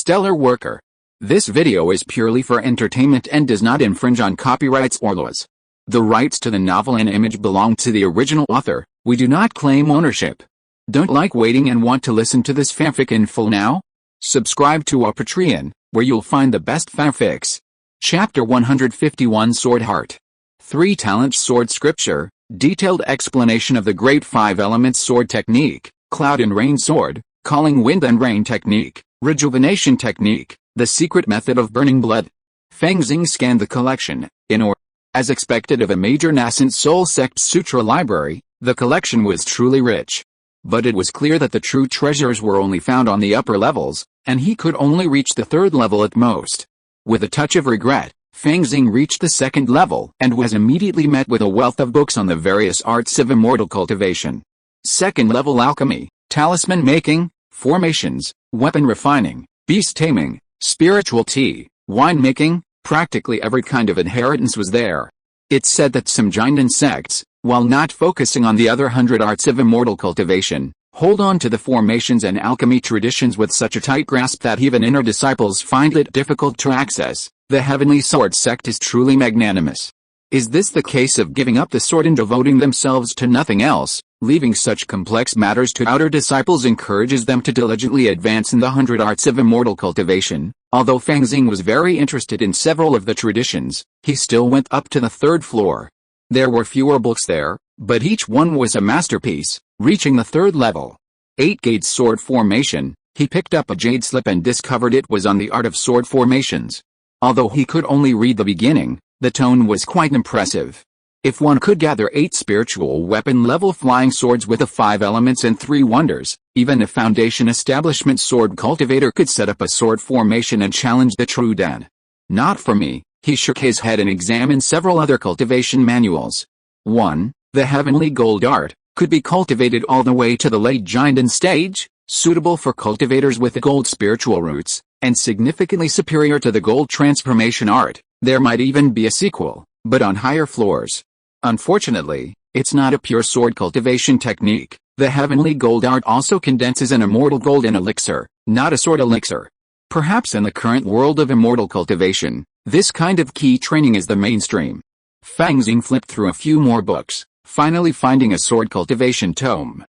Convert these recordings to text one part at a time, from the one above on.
stellar worker. This video is purely for entertainment and does not infringe on copyrights or laws. The rights to the novel and image belong to the original author. We do not claim ownership. Don't like waiting and want to listen to this fanfic in full now? Subscribe to our Patreon, where you'll find the best fanfics. Chapter 151 Sword Heart. 3 Talent Sword Scripture, detailed explanation of the Great 5 Elements Sword Technique, Cloud and Rain Sword, Calling Wind and Rain Technique, Rejuvenation Technique, the Secret Method of Burning Blood. Fang Xing scanned the collection, in order. As expected of a major nascent soul sect sutra library, the collection was truly rich. But it was clear that the true treasures were only found on the upper levels, and he could only reach the 3rd level at most. With a touch of regret, Fang Xing reached the 2nd level and was immediately met with a wealth of books on the various arts of immortal cultivation. 2nd level alchemy, talisman making, formations, weapon refining, beast taming, spiritual tea, wine making, practically every kind of inheritance was there. It's said that some giant sects, while not focusing on the other 100 arts of immortal cultivation, hold on to the formations and alchemy traditions with such a tight grasp that even inner disciples find it difficult to access. The Heavenly Sword sect is truly magnanimous. Is this the case of giving up the sword and devoting themselves to nothing else? Leaving such complex matters to outer disciples encourages them to diligently advance in the 100 arts of immortal cultivation. Although Fang Xing was very interested in several of the traditions, he still went up to the 3rd floor. There were fewer books there, but each one was a masterpiece. Reaching the 3rd level, 8 Gate Sword Formation, he picked up a jade slip and discovered it was on the art of sword formations. Although he could only read the beginning, the tone was quite impressive. If one could gather 8 spiritual weapon-level flying swords with the 5 elements and 3 wonders, even a foundation establishment sword cultivator could set up a sword formation and challenge the true Dan. Not for me. He shook his head and examined several other cultivation manuals. 1. The Heavenly Gold Art, could be cultivated all the way to the late Giant stage, suitable for cultivators with the gold spiritual roots, and significantly superior to the gold transformation art. There might even be a sequel, but on higher floors. Unfortunately, it's not a pure sword cultivation technique. The Heavenly Gold Art also condenses an immortal golden elixir, not a sword elixir. Perhaps in the current world of immortal cultivation, this kind of key training is the mainstream. Fang Xing flipped through a few more books, finally finding a sword cultivation tome.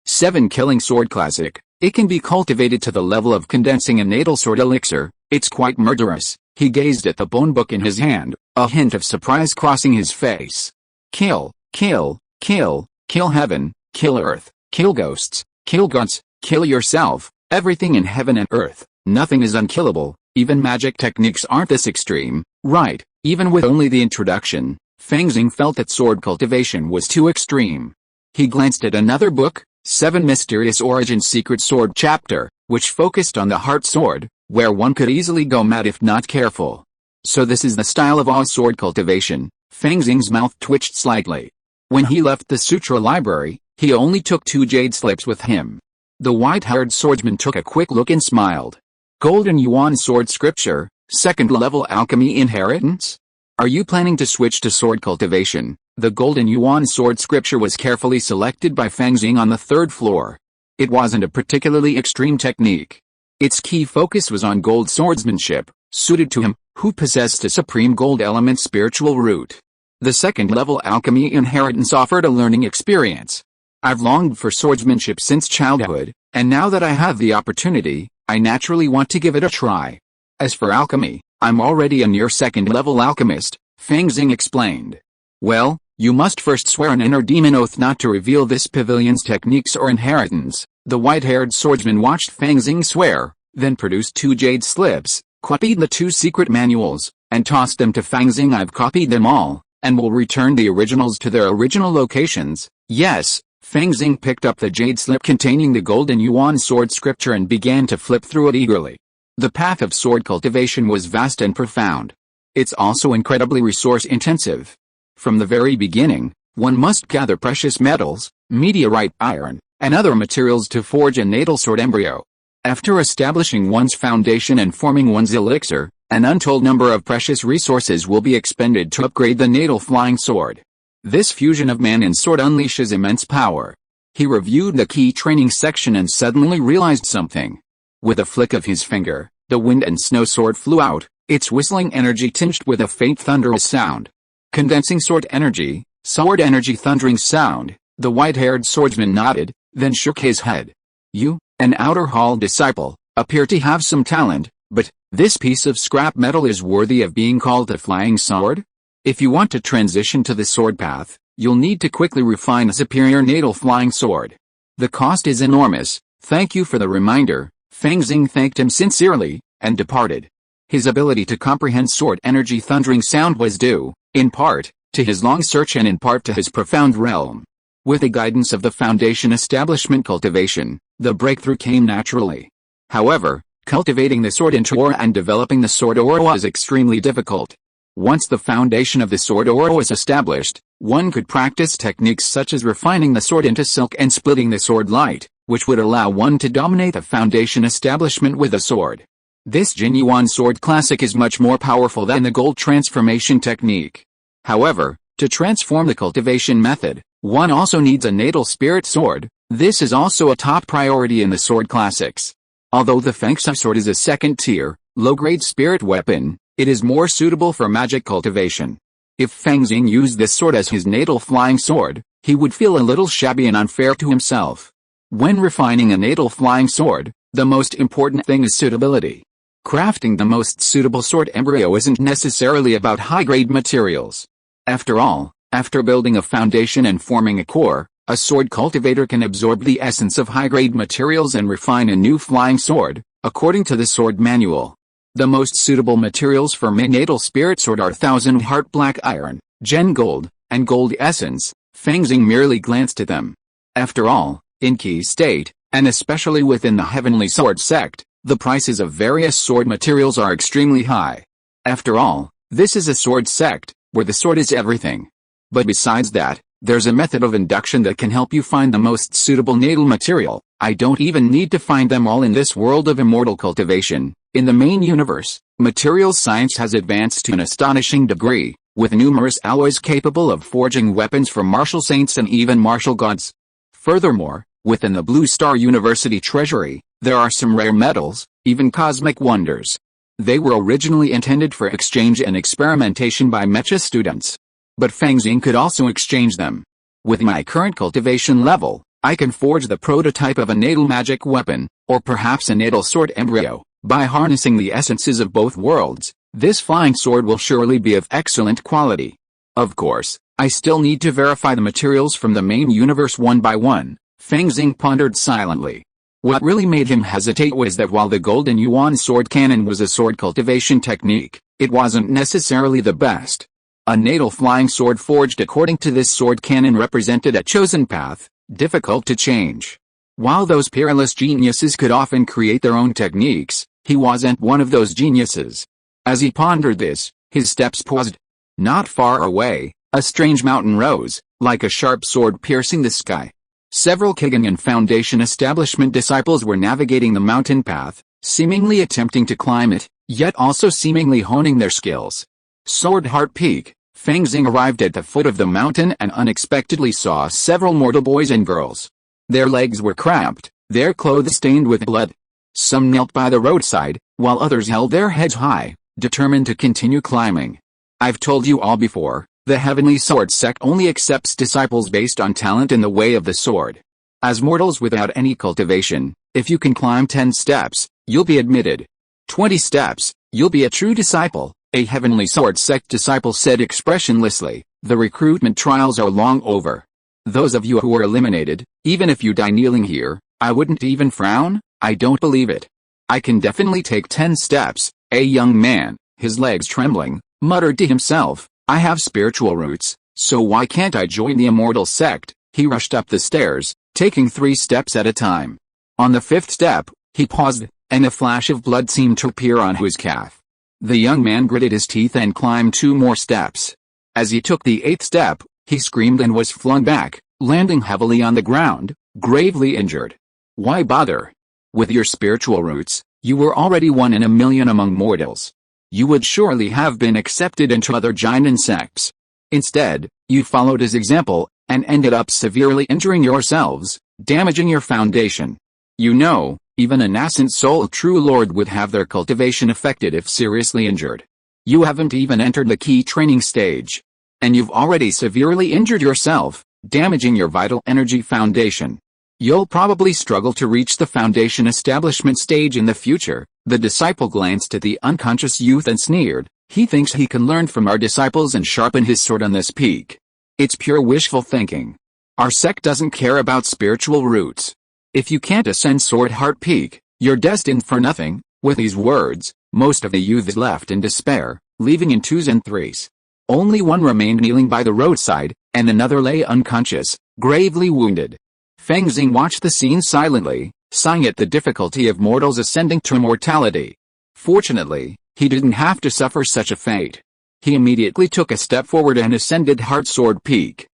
7 Killing Sword Classic. It can be cultivated to the level of condensing a natal sword elixir. It's quite murderous. He gazed at the bone book in his hand, a hint of surprise crossing his face. Kill, kill, kill, kill heaven, kill earth, kill ghosts, kill gods, kill yourself, everything in heaven and earth. Nothing is unkillable. Even magic techniques aren't this extreme, right? Even with only the introduction, Fang Xing felt that sword cultivation was too extreme. He glanced at another book, 7 Mysterious Origin Secret Sword Chapter, which focused on the heart sword, where one could easily go mad if not careful. So this is the style of all sword cultivation. Fang Xing's mouth twitched slightly. When he left the sutra library, he only took 2 jade slips with him. The white-haired swordsman took a quick look and smiled. Golden Yuan Sword Scripture, 2nd level alchemy inheritance? Are you planning to switch to sword cultivation? The Golden Yuan Sword Scripture was carefully selected by Fang Xing on the 3rd floor. It wasn't a particularly extreme technique. Its key focus was on gold swordsmanship, suited to him, who possessed a supreme gold element spiritual root. The 2nd level alchemy inheritance offered a learning experience. I've longed for swordsmanship since childhood, and now that I have the opportunity, I naturally want to give it a try. As for alchemy, I'm already a near 2nd level alchemist, Fang Xing explained. Well, you must first swear an inner demon oath not to reveal this pavilion's techniques or inheritance. The white-haired swordsman watched Fang Xing swear, then produced 2 jade slips, copied the 2 secret manuals, and tossed them to Fang Xing. I've copied them all, and will return the originals to their original locations. Yes. Fang Xing picked up the jade slip containing the Golden Yuan Sword Scripture and began to flip through it eagerly. The path of sword cultivation was vast and profound. It's also incredibly resource-intensive. From the very beginning, one must gather precious metals, meteorite iron, and other materials to forge a natal sword embryo. After establishing one's foundation and forming one's elixir, an untold number of precious resources will be expended to upgrade the natal flying sword. This fusion of man and sword unleashes immense power. He reviewed the key training section and suddenly realized something. With a flick of his finger, the wind and snow sword flew out, its whistling energy tinged with a faint thunderous sound. Condensing sword energy, thundering sound. The white-haired swordsman nodded, then shook his head. You, an outer hall disciple, appear to have some talent, but this piece of scrap metal is worthy of being called a flying sword? If you want to transition to the sword path, you'll need to quickly refine a superior natal flying sword. The cost is enormous. Thank you for the reminder. Fang Xing thanked him sincerely, and departed. His ability to comprehend sword energy thundering sound was due, in part, to his long search and in part to his profound realm. With the guidance of the Foundation establishment cultivation, the breakthrough came naturally. However, cultivating the sword into aura and developing the sword aura is extremely difficult. Once the foundation of the sword aura is established, one could practice techniques such as refining the sword into silk and splitting the sword light, which would allow one to dominate the Foundation establishment with a sword. This Jinyuan sword classic is much more powerful than the gold transformation technique. However, to transform the cultivation method, one also needs a natal spirit sword. This is also a top priority in the sword classics. Although the Fang Xing sword is a second-tier, low-grade spirit weapon, it is more suitable for magic cultivation. If Fang Xing used this sword as his natal flying sword, he would feel a little shabby and unfair to himself. When refining a natal flying sword, the most important thing is suitability. Crafting the most suitable sword embryo isn't necessarily about high-grade materials. After all, after building a foundation and forming a core, a sword cultivator can absorb the essence of high-grade materials and refine a new flying sword, according to the sword manual. The most suitable materials for my natal spirit sword are 1000 heart black iron, gen gold, and gold essence. Fang Xing merely glanced at them. After all, in Qi state, and especially within the Heavenly Sword sect, the prices of various sword materials are extremely high. After all, this is a sword sect, where the sword is everything. But besides that, there's a method of induction that can help you find the most suitable natal material. I don't even need to find them all in this world of immortal cultivation. In the main universe, materials science has advanced to an astonishing degree, with numerous alloys capable of forging weapons for martial saints and even martial gods. Furthermore, within the Blue Star University treasury, there are some rare metals, even cosmic wonders. They were originally intended for exchange and experimentation by mecha students. But Fang Xing could also exchange them. With my current cultivation level, I can forge the prototype of a natal magic weapon, or perhaps a natal sword embryo. By harnessing the essences of both worlds, this flying sword will surely be of excellent quality. Of course, I still need to verify the materials from the main universe one by one. Fang Xing pondered silently. What really made him hesitate was that while the Golden Yuan sword cannon was a sword cultivation technique, it wasn't necessarily the best. A natal flying sword forged according to this sword cannon represented a chosen path, difficult to change. While those peerless geniuses could often create their own techniques, he wasn't one of those geniuses. As he pondered this, his steps paused. Not far away, a strange mountain rose, like a sharp sword piercing the sky. Several Kaganyan Foundation establishment disciples were navigating the mountain path, seemingly attempting to climb it, yet also seemingly honing their skills. Sword Heart Peak, Fang Xing arrived at the foot of the mountain and unexpectedly saw several mortal boys and girls. Their legs were cramped, their clothes stained with blood. Some knelt by the roadside, while others held their heads high, determined to continue climbing. I've told you all before, the Heavenly Sword sect only accepts disciples based on talent in the way of the sword. As mortals without any cultivation, if you can climb 10 steps, you'll be admitted. 20 steps, you'll be a true disciple, a Heavenly Sword sect disciple said expressionlessly. The recruitment trials are long over. Those of you who are eliminated, even if you die kneeling here, I wouldn't even frown. I don't believe it. I can definitely take 10 steps, a young man, his legs trembling, muttered to himself. I have spiritual roots, so why can't I join the immortal sect? He rushed up the stairs, taking 3 steps at a time. On the 5th step, he paused, and a flash of blood seemed to appear on his calf. The young man gritted his teeth and climbed 2 more steps. As he took the 8th step, he screamed and was flung back, landing heavily on the ground, gravely injured. Why bother? With your spiritual roots, you were already 1 in a million among mortals. You would surely have been accepted into other giant sects. Instead, you followed his example, and ended up severely injuring yourselves, damaging your foundation. You know, Even a nascent soul true lord would have their cultivation affected if seriously injured. You haven't even entered the key training stage. And you've already severely injured yourself, damaging your vital energy foundation. You'll probably struggle to reach the foundation establishment stage in the future. The disciple glanced at the unconscious youth and sneered. He thinks he can learn from our disciples and sharpen his sword on this peak. It's pure wishful thinking. Our sect doesn't care about spiritual roots. If you can't ascend Sword Heart Peak, you're destined for nothing. With these words, most of the youths left in despair, leaving in twos and threes. Only one remained kneeling by the roadside, and another lay unconscious, gravely wounded. Fang Xing watched the scene silently, sighing at the difficulty of mortals ascending to immortality. Fortunately, he didn't have to suffer such a fate. He immediately took a step forward and ascended Heart Sword Peak.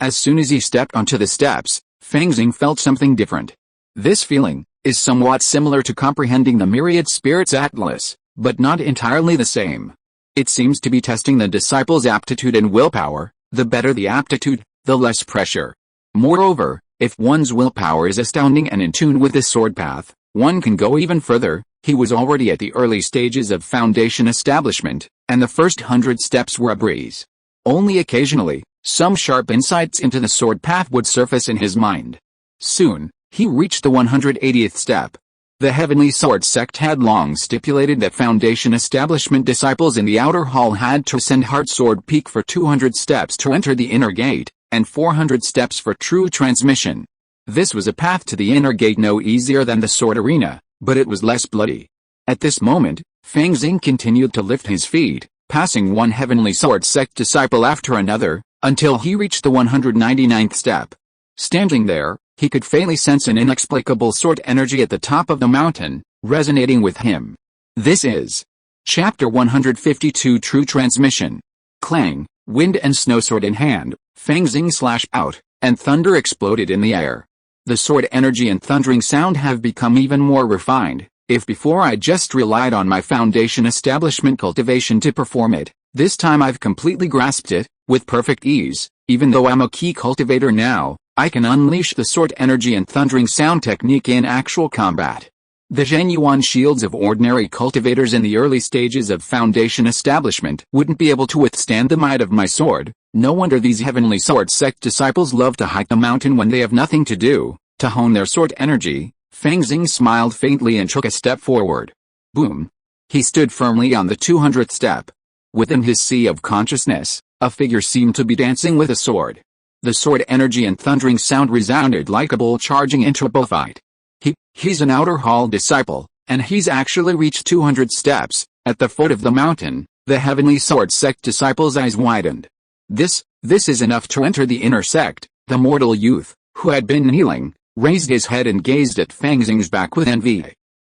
As soon as he stepped onto the steps, Fang Xing felt something different. This feeling is somewhat similar to comprehending the myriad spirits atlas, but not entirely the same. It seems to be testing the disciple's aptitude and willpower. The better the aptitude, the less pressure. Moreover, if one's willpower is astounding and in tune with the sword path, one can go even further. He was already at the early stages of foundation establishment, and the first 100 steps were a breeze. Only occasionally, some sharp insights into the sword path would surface in his mind. Soon, he reached the 180th step. The Heavenly Sword sect had long stipulated that foundation establishment disciples in the outer hall had to ascend Heart Sword Peak for 200 steps to enter the inner gate, and 400 steps for true transmission. This was a path to the inner gate no easier than the sword arena, but it was less bloody. At this moment, Fang Xing continued to lift his feet, passing one Heavenly Sword sect disciple after another, until he reached the 199th step. Standing there, he could faintly sense an inexplicable sword energy at the top of the mountain, resonating with him. This is Chapter 152 True Transmission. Clang, wind and snow sword in hand, Fang Xing slashed out, and thunder exploded in the air. The sword energy and thundering sound have become even more refined. If before I just relied on my foundation establishment cultivation to perform it, this time I've completely grasped it, with perfect ease. Even though I'm a key cultivator now, I can unleash the sword energy and thundering sound technique in actual combat. The genuine shields of ordinary cultivators in the early stages of foundation establishment wouldn't be able to withstand the might of my sword. No wonder these Heavenly Sword sect disciples love to hike the mountain when they have nothing to do, to hone their sword energy. Fang Xing smiled faintly and took a step forward. Boom! He stood firmly on the 200th step. Within his sea of consciousness, a figure seemed to be dancing with a sword. The sword energy and thundering sound resounded like a bull charging into a bullfight. He's an outer hall disciple, and he's actually reached 200 steps. At the foot of the mountain, the Heavenly Sword sect disciple's eyes widened. This is enough to enter the inner sect. The mortal youth, who had been kneeling, raised his head and gazed at Fang Xing's back with envy.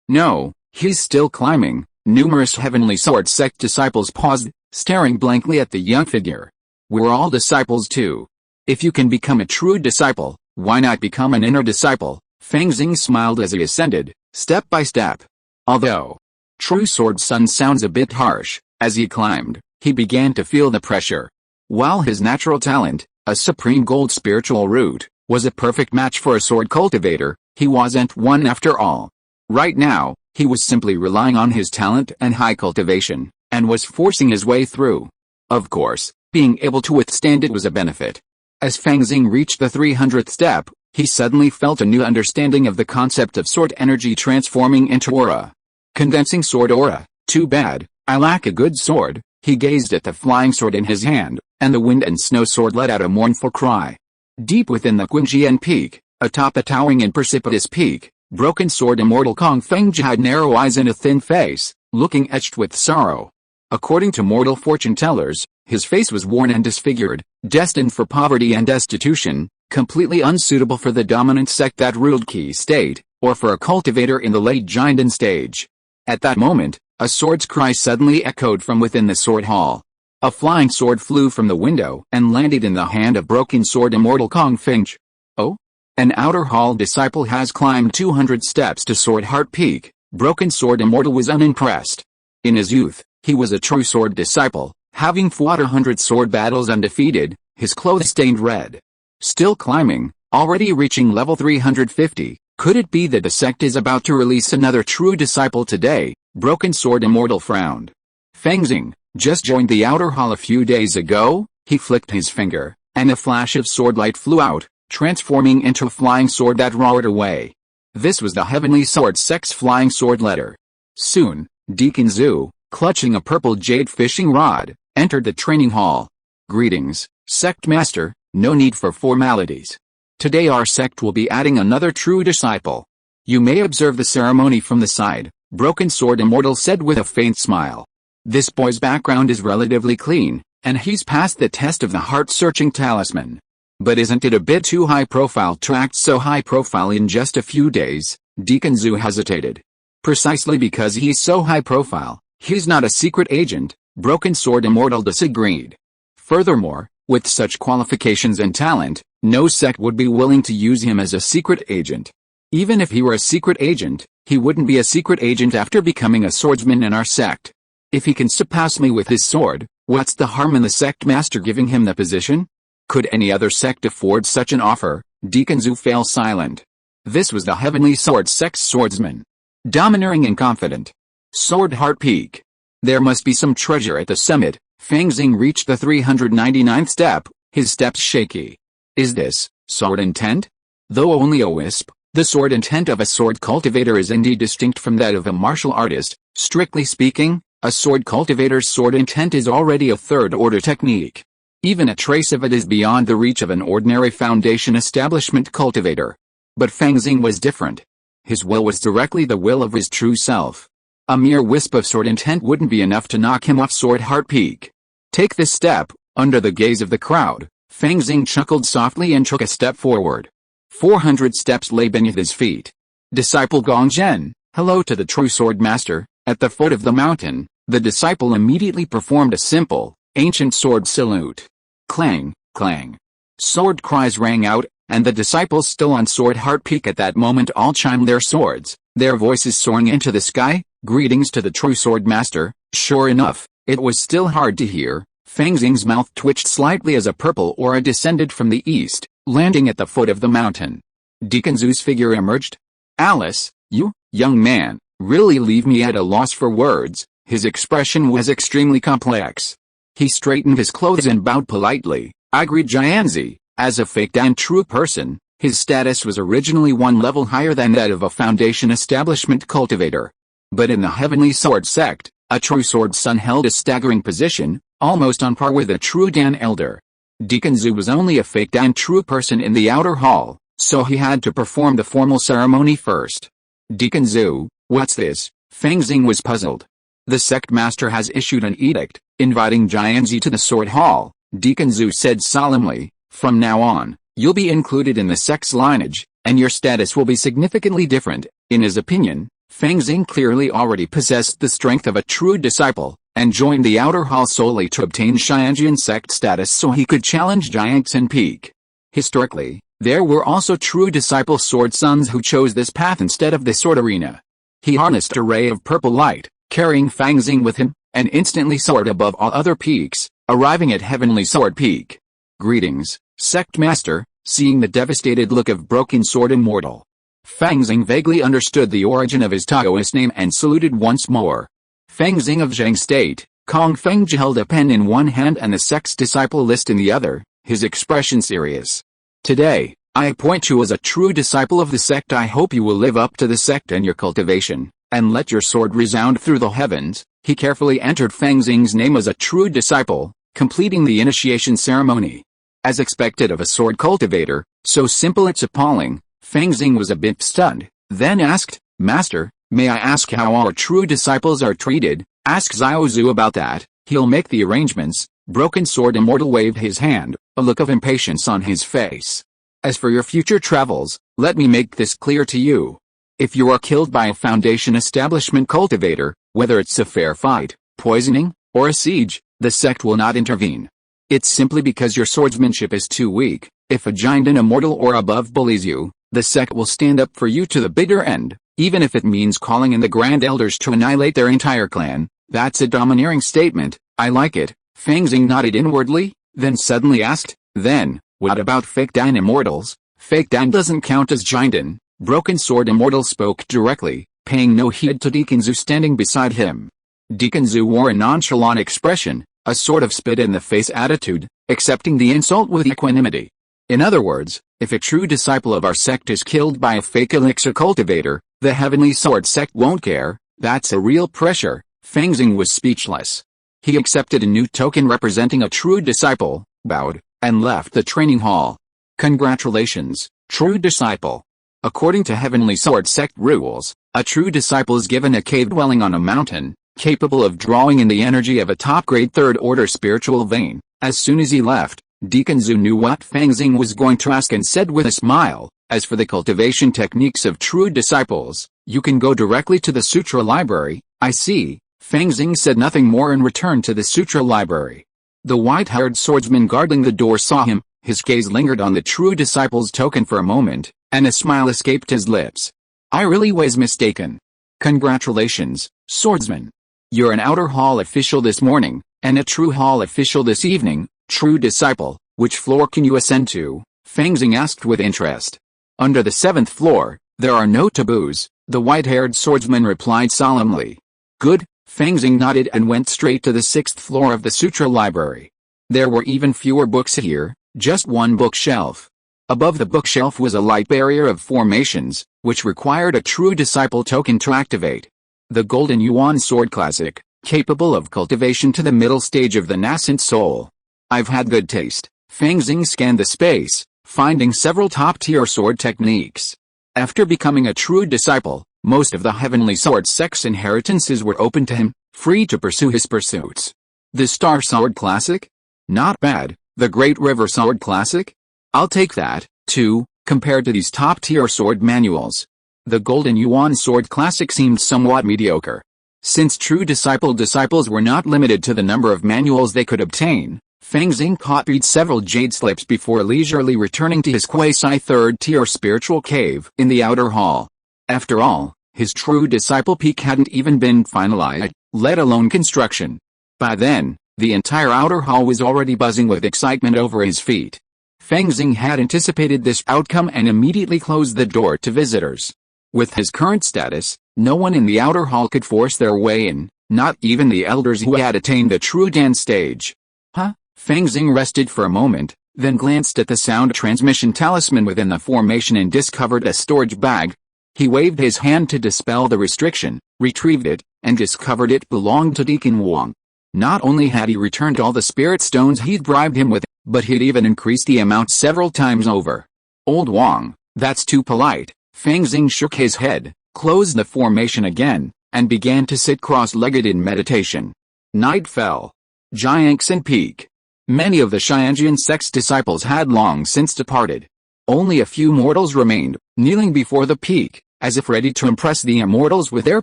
No, he's still climbing. Numerous Heavenly Sword sect disciples paused, staring blankly at the young figure. We're all disciples too. If you can become a true disciple, why not become an inner disciple? Fang Xing smiled as he ascended, step by step. Although True Sword Sun sounds a bit harsh, as he climbed, he began to feel the pressure. While his natural talent, a supreme gold spiritual root, was a perfect match for a sword cultivator, he wasn't one after all. Right now, he was simply relying on his talent and high cultivation, and was forcing his way through. Of course, being able to withstand it was a benefit. As Fang Xing reached the 300th step, he suddenly felt a new understanding of the concept of sword energy transforming into aura. Condensing sword aura, too bad, I lack a good sword. He gazed at the flying sword in his hand, and the wind and snow sword let out a mournful cry. Deep within the Qingjian Peak, atop a towering and precipitous peak, broken sword immortal Kong Fengji had narrow eyes and a thin face, looking etched with sorrow. According to mortal fortune tellers, his face was worn and disfigured, destined for poverty and destitution, completely unsuitable for the dominant sect that ruled Qi State, or for a cultivator in the late Jinden stage. At that moment, a sword's cry suddenly echoed from within the sword hall. A flying sword flew from the window and landed in the hand of broken sword immortal Kong Fengji. Oh? An outer hall disciple has climbed 200 steps to Sword Heart Peak. Broken sword immortal was unimpressed. In his youth, he was a true sword disciple, having fought 100 sword battles undefeated, his clothes stained red. Still climbing, already reaching level 350, Could it be that the sect is about to release another true disciple today? Broken Sword Immortal frowned. Fang Xing just joined the outer hall a few days ago. He flicked his finger, and a flash of sword light flew out, transforming into a flying sword that roared away. This was the Heavenly Sword Sect's flying sword letter. Soon, Deacon Zhu, clutching a purple jade fishing rod, entered the training hall. Greetings, Sect Master, no need for formalities. Today our sect will be adding another true disciple. You may observe the ceremony from the side, Broken Sword Immortal said with a faint smile. This boy's background is relatively clean, and he's passed the test of the heart-searching talisman. But isn't it a bit too high-profile to act so high-profile in just a few days? Deacon Zhu hesitated. Precisely because he's so high-profile, he's not a secret agent, Broken Sword Immortal disagreed. Furthermore, with such qualifications and talent, no sect would be willing to use him as a secret agent. Even if he were a secret agent, he wouldn't be a secret agent after becoming a swordsman in our sect. If he can surpass me with his sword, what's the harm in the sect master giving him the position? Could any other sect afford such an offer? Deacon Zhu fell silent. This was the Heavenly Sword Sect's swordsman. Domineering and confident. Sword Heart Peak. There must be some treasure at the summit. Fang Xing reached the 399th step, his steps shaky. Is this sword intent? Though only a wisp, the sword intent of a sword cultivator is indeed distinct from that of a martial artist. Strictly speaking, a sword cultivator's sword intent is already a third-order technique. Even a trace of it is beyond the reach of an ordinary foundation establishment cultivator. But Fang Xing was different. His will was directly the will of his true self. A mere wisp of sword intent wouldn't be enough to knock him off Sword Heart Peak. Take this step. Under the gaze of the crowd, Fang Xing chuckled softly and took a step forward. 400 steps lay beneath his feet. Disciple Gongzhen, hello to the true sword master. At the foot of the mountain, the disciple immediately performed a simple, ancient sword salute. Clang, clang. Sword cries rang out, and the disciples still on Sword Heart Peak at that moment all chimed their swords, their voices soaring into the sky. Greetings to the true sword master. Sure enough, it was still hard to hear. Fang Xing's mouth twitched slightly as a purple aura descended from the east, landing at the foot of the mountain. Deacon Zhu's figure emerged. Alice, you, young man, really leave me at a loss for words. His expression was extremely complex. He straightened his clothes and bowed politely. Agreed Jianzi, as a faked and true person, his status was originally one level higher than that of a foundation establishment cultivator. But in the Heavenly Sword Sect, a true sword son held a staggering position, almost on par with a true Dan Elder. Deacon Zhu was only a faked and true person in the outer hall, so he had to perform the formal ceremony first. Deacon Zhu, what's this? Fang Xing was puzzled. The sect master has issued an edict, inviting Jianzi to the sword hall. Deacon Zhu said solemnly, from now on, you'll be included in the sect's lineage, and your status will be significantly different. In his opinion, Fang Xing clearly already possessed the strength of a true disciple, and joined the outer hall solely to obtain Xianjian sect status so he could challenge Jiangxin Peak. Historically, there were also true disciple sword sons who chose this path instead of the sword arena. He harnessed a ray of purple light, carrying Fang Xing with him, and instantly soared above all other peaks, arriving at Heavenly Sword Peak. Greetings, Sect Master. Seeing the devastated look of Broken Sword Immortal, Fang Xing vaguely understood the origin of his Taoist name and saluted once more. Fang Xing of Zhang State, Kong Fengji held a pen in one hand and the sect's disciple list in the other, his expression serious. Today, I appoint you as a true disciple of the sect. I hope you will live up to the sect and your cultivation, and let your sword resound through the heavens. He carefully entered Fang Xing's name as a true disciple, completing the initiation ceremony. As expected of a sword cultivator, so simple it's appalling, Fang Xing was a bit stunned, then asked, Master, may I ask how our true disciples are treated? Ask Xiao Zhu about that, he'll make the arrangements. Broken Sword Immortal waved his hand, a look of impatience on his face. As for your future travels, let me make this clear to you. If you are killed by a foundation establishment cultivator, whether it's a fair fight, poisoning, or a siege, the sect will not intervene. It's simply because your swordsmanship is too weak. If a giant and immortal or above bullies you, the sect will stand up for you to the bitter end, even if it means calling in the Grand Elders to annihilate their entire clan. That's a domineering statement. I like it. Fang Xing nodded inwardly, then suddenly asked, then, what about fake Dan immortals? Fake Dan doesn't count as Jinden. Broken Sword Immortal spoke directly, paying no heed to Deacon Zhu standing beside him. Deacon Zhu wore a nonchalant expression, a sort of spit-in-the-face attitude, accepting the insult with equanimity. In other words, if a true disciple of our sect is killed by a fake elixir cultivator, the Heavenly Sword sect won't care. That's a real pressure. Fang Xing was speechless. He accepted a new token representing a true disciple, bowed, and left the training hall. Congratulations, true disciple. According to Heavenly Sword sect rules, a true disciple is given a cave dwelling on a mountain, capable of drawing in the energy of a top-grade third-order spiritual vein. As soon as he left, Deacon Zhu knew what Fang Xing was going to ask and said with a smile, as for the cultivation techniques of true disciples, you can go directly to the Sutra Library. I see. Fang Xing said nothing more and returned to the Sutra Library. The white-haired swordsman guarding the door saw him, his gaze lingered on the true disciple's token for a moment, and a smile escaped his lips. I really was mistaken. Congratulations, swordsman. You're an outer hall official this morning, and a true hall official this evening. True disciple, which floor can you ascend to? Fang Xing asked with interest. Under the 7th floor, there are no taboos, the white-haired swordsman replied solemnly. Good, Fang Xing nodded and went straight to the 6th floor of the Sutra Library. There were even fewer books here, just one bookshelf. Above the bookshelf was a light barrier of formations, which required a true disciple token to activate. The Golden Yuan Sword Classic, capable of cultivation to the middle stage of the nascent soul. I've had good taste. Fang Xing scanned the space, finding several top-tier sword techniques. After becoming a true disciple, most of the Heavenly Sword sect's inheritances were open to him, free to pursue his pursuits. The Star Sword Classic? Not bad. The Great River Sword Classic? I'll take that, too, compared to these top-tier sword manuals. The Golden Yuan Sword Classic seemed somewhat mediocre. Since true disciples were not limited to the number of manuals they could obtain, Fang Xing copied several jade slips before leisurely returning to his quasi-third-tier spiritual cave in the outer hall. After all, his true disciple peak hadn't even been finalized, let alone construction. By then, the entire outer hall was already buzzing with excitement over his feet. Fang Xing had anticipated this outcome and immediately closed the door to visitors. With his current status, no one in the outer hall could force their way in, not even the elders who had attained the true Dan stage. Huh? Fang Xing rested for a moment, then glanced at the sound transmission talisman within the formation and discovered a storage bag. He waved his hand to dispel the restriction, retrieved it, and discovered it belonged to Deacon Wang. Not only had he returned all the spirit stones he'd bribed him with, but he'd even increased the amount several times over. Old Wang, that's too polite. Fang Xing shook his head, closed the formation again, and began to sit cross-legged in meditation. Night fell. Jiangxin Peak. Many of the Xianjian sect's disciples had long since departed. Only a few mortals remained, kneeling before the peak, as if ready to impress the immortals with their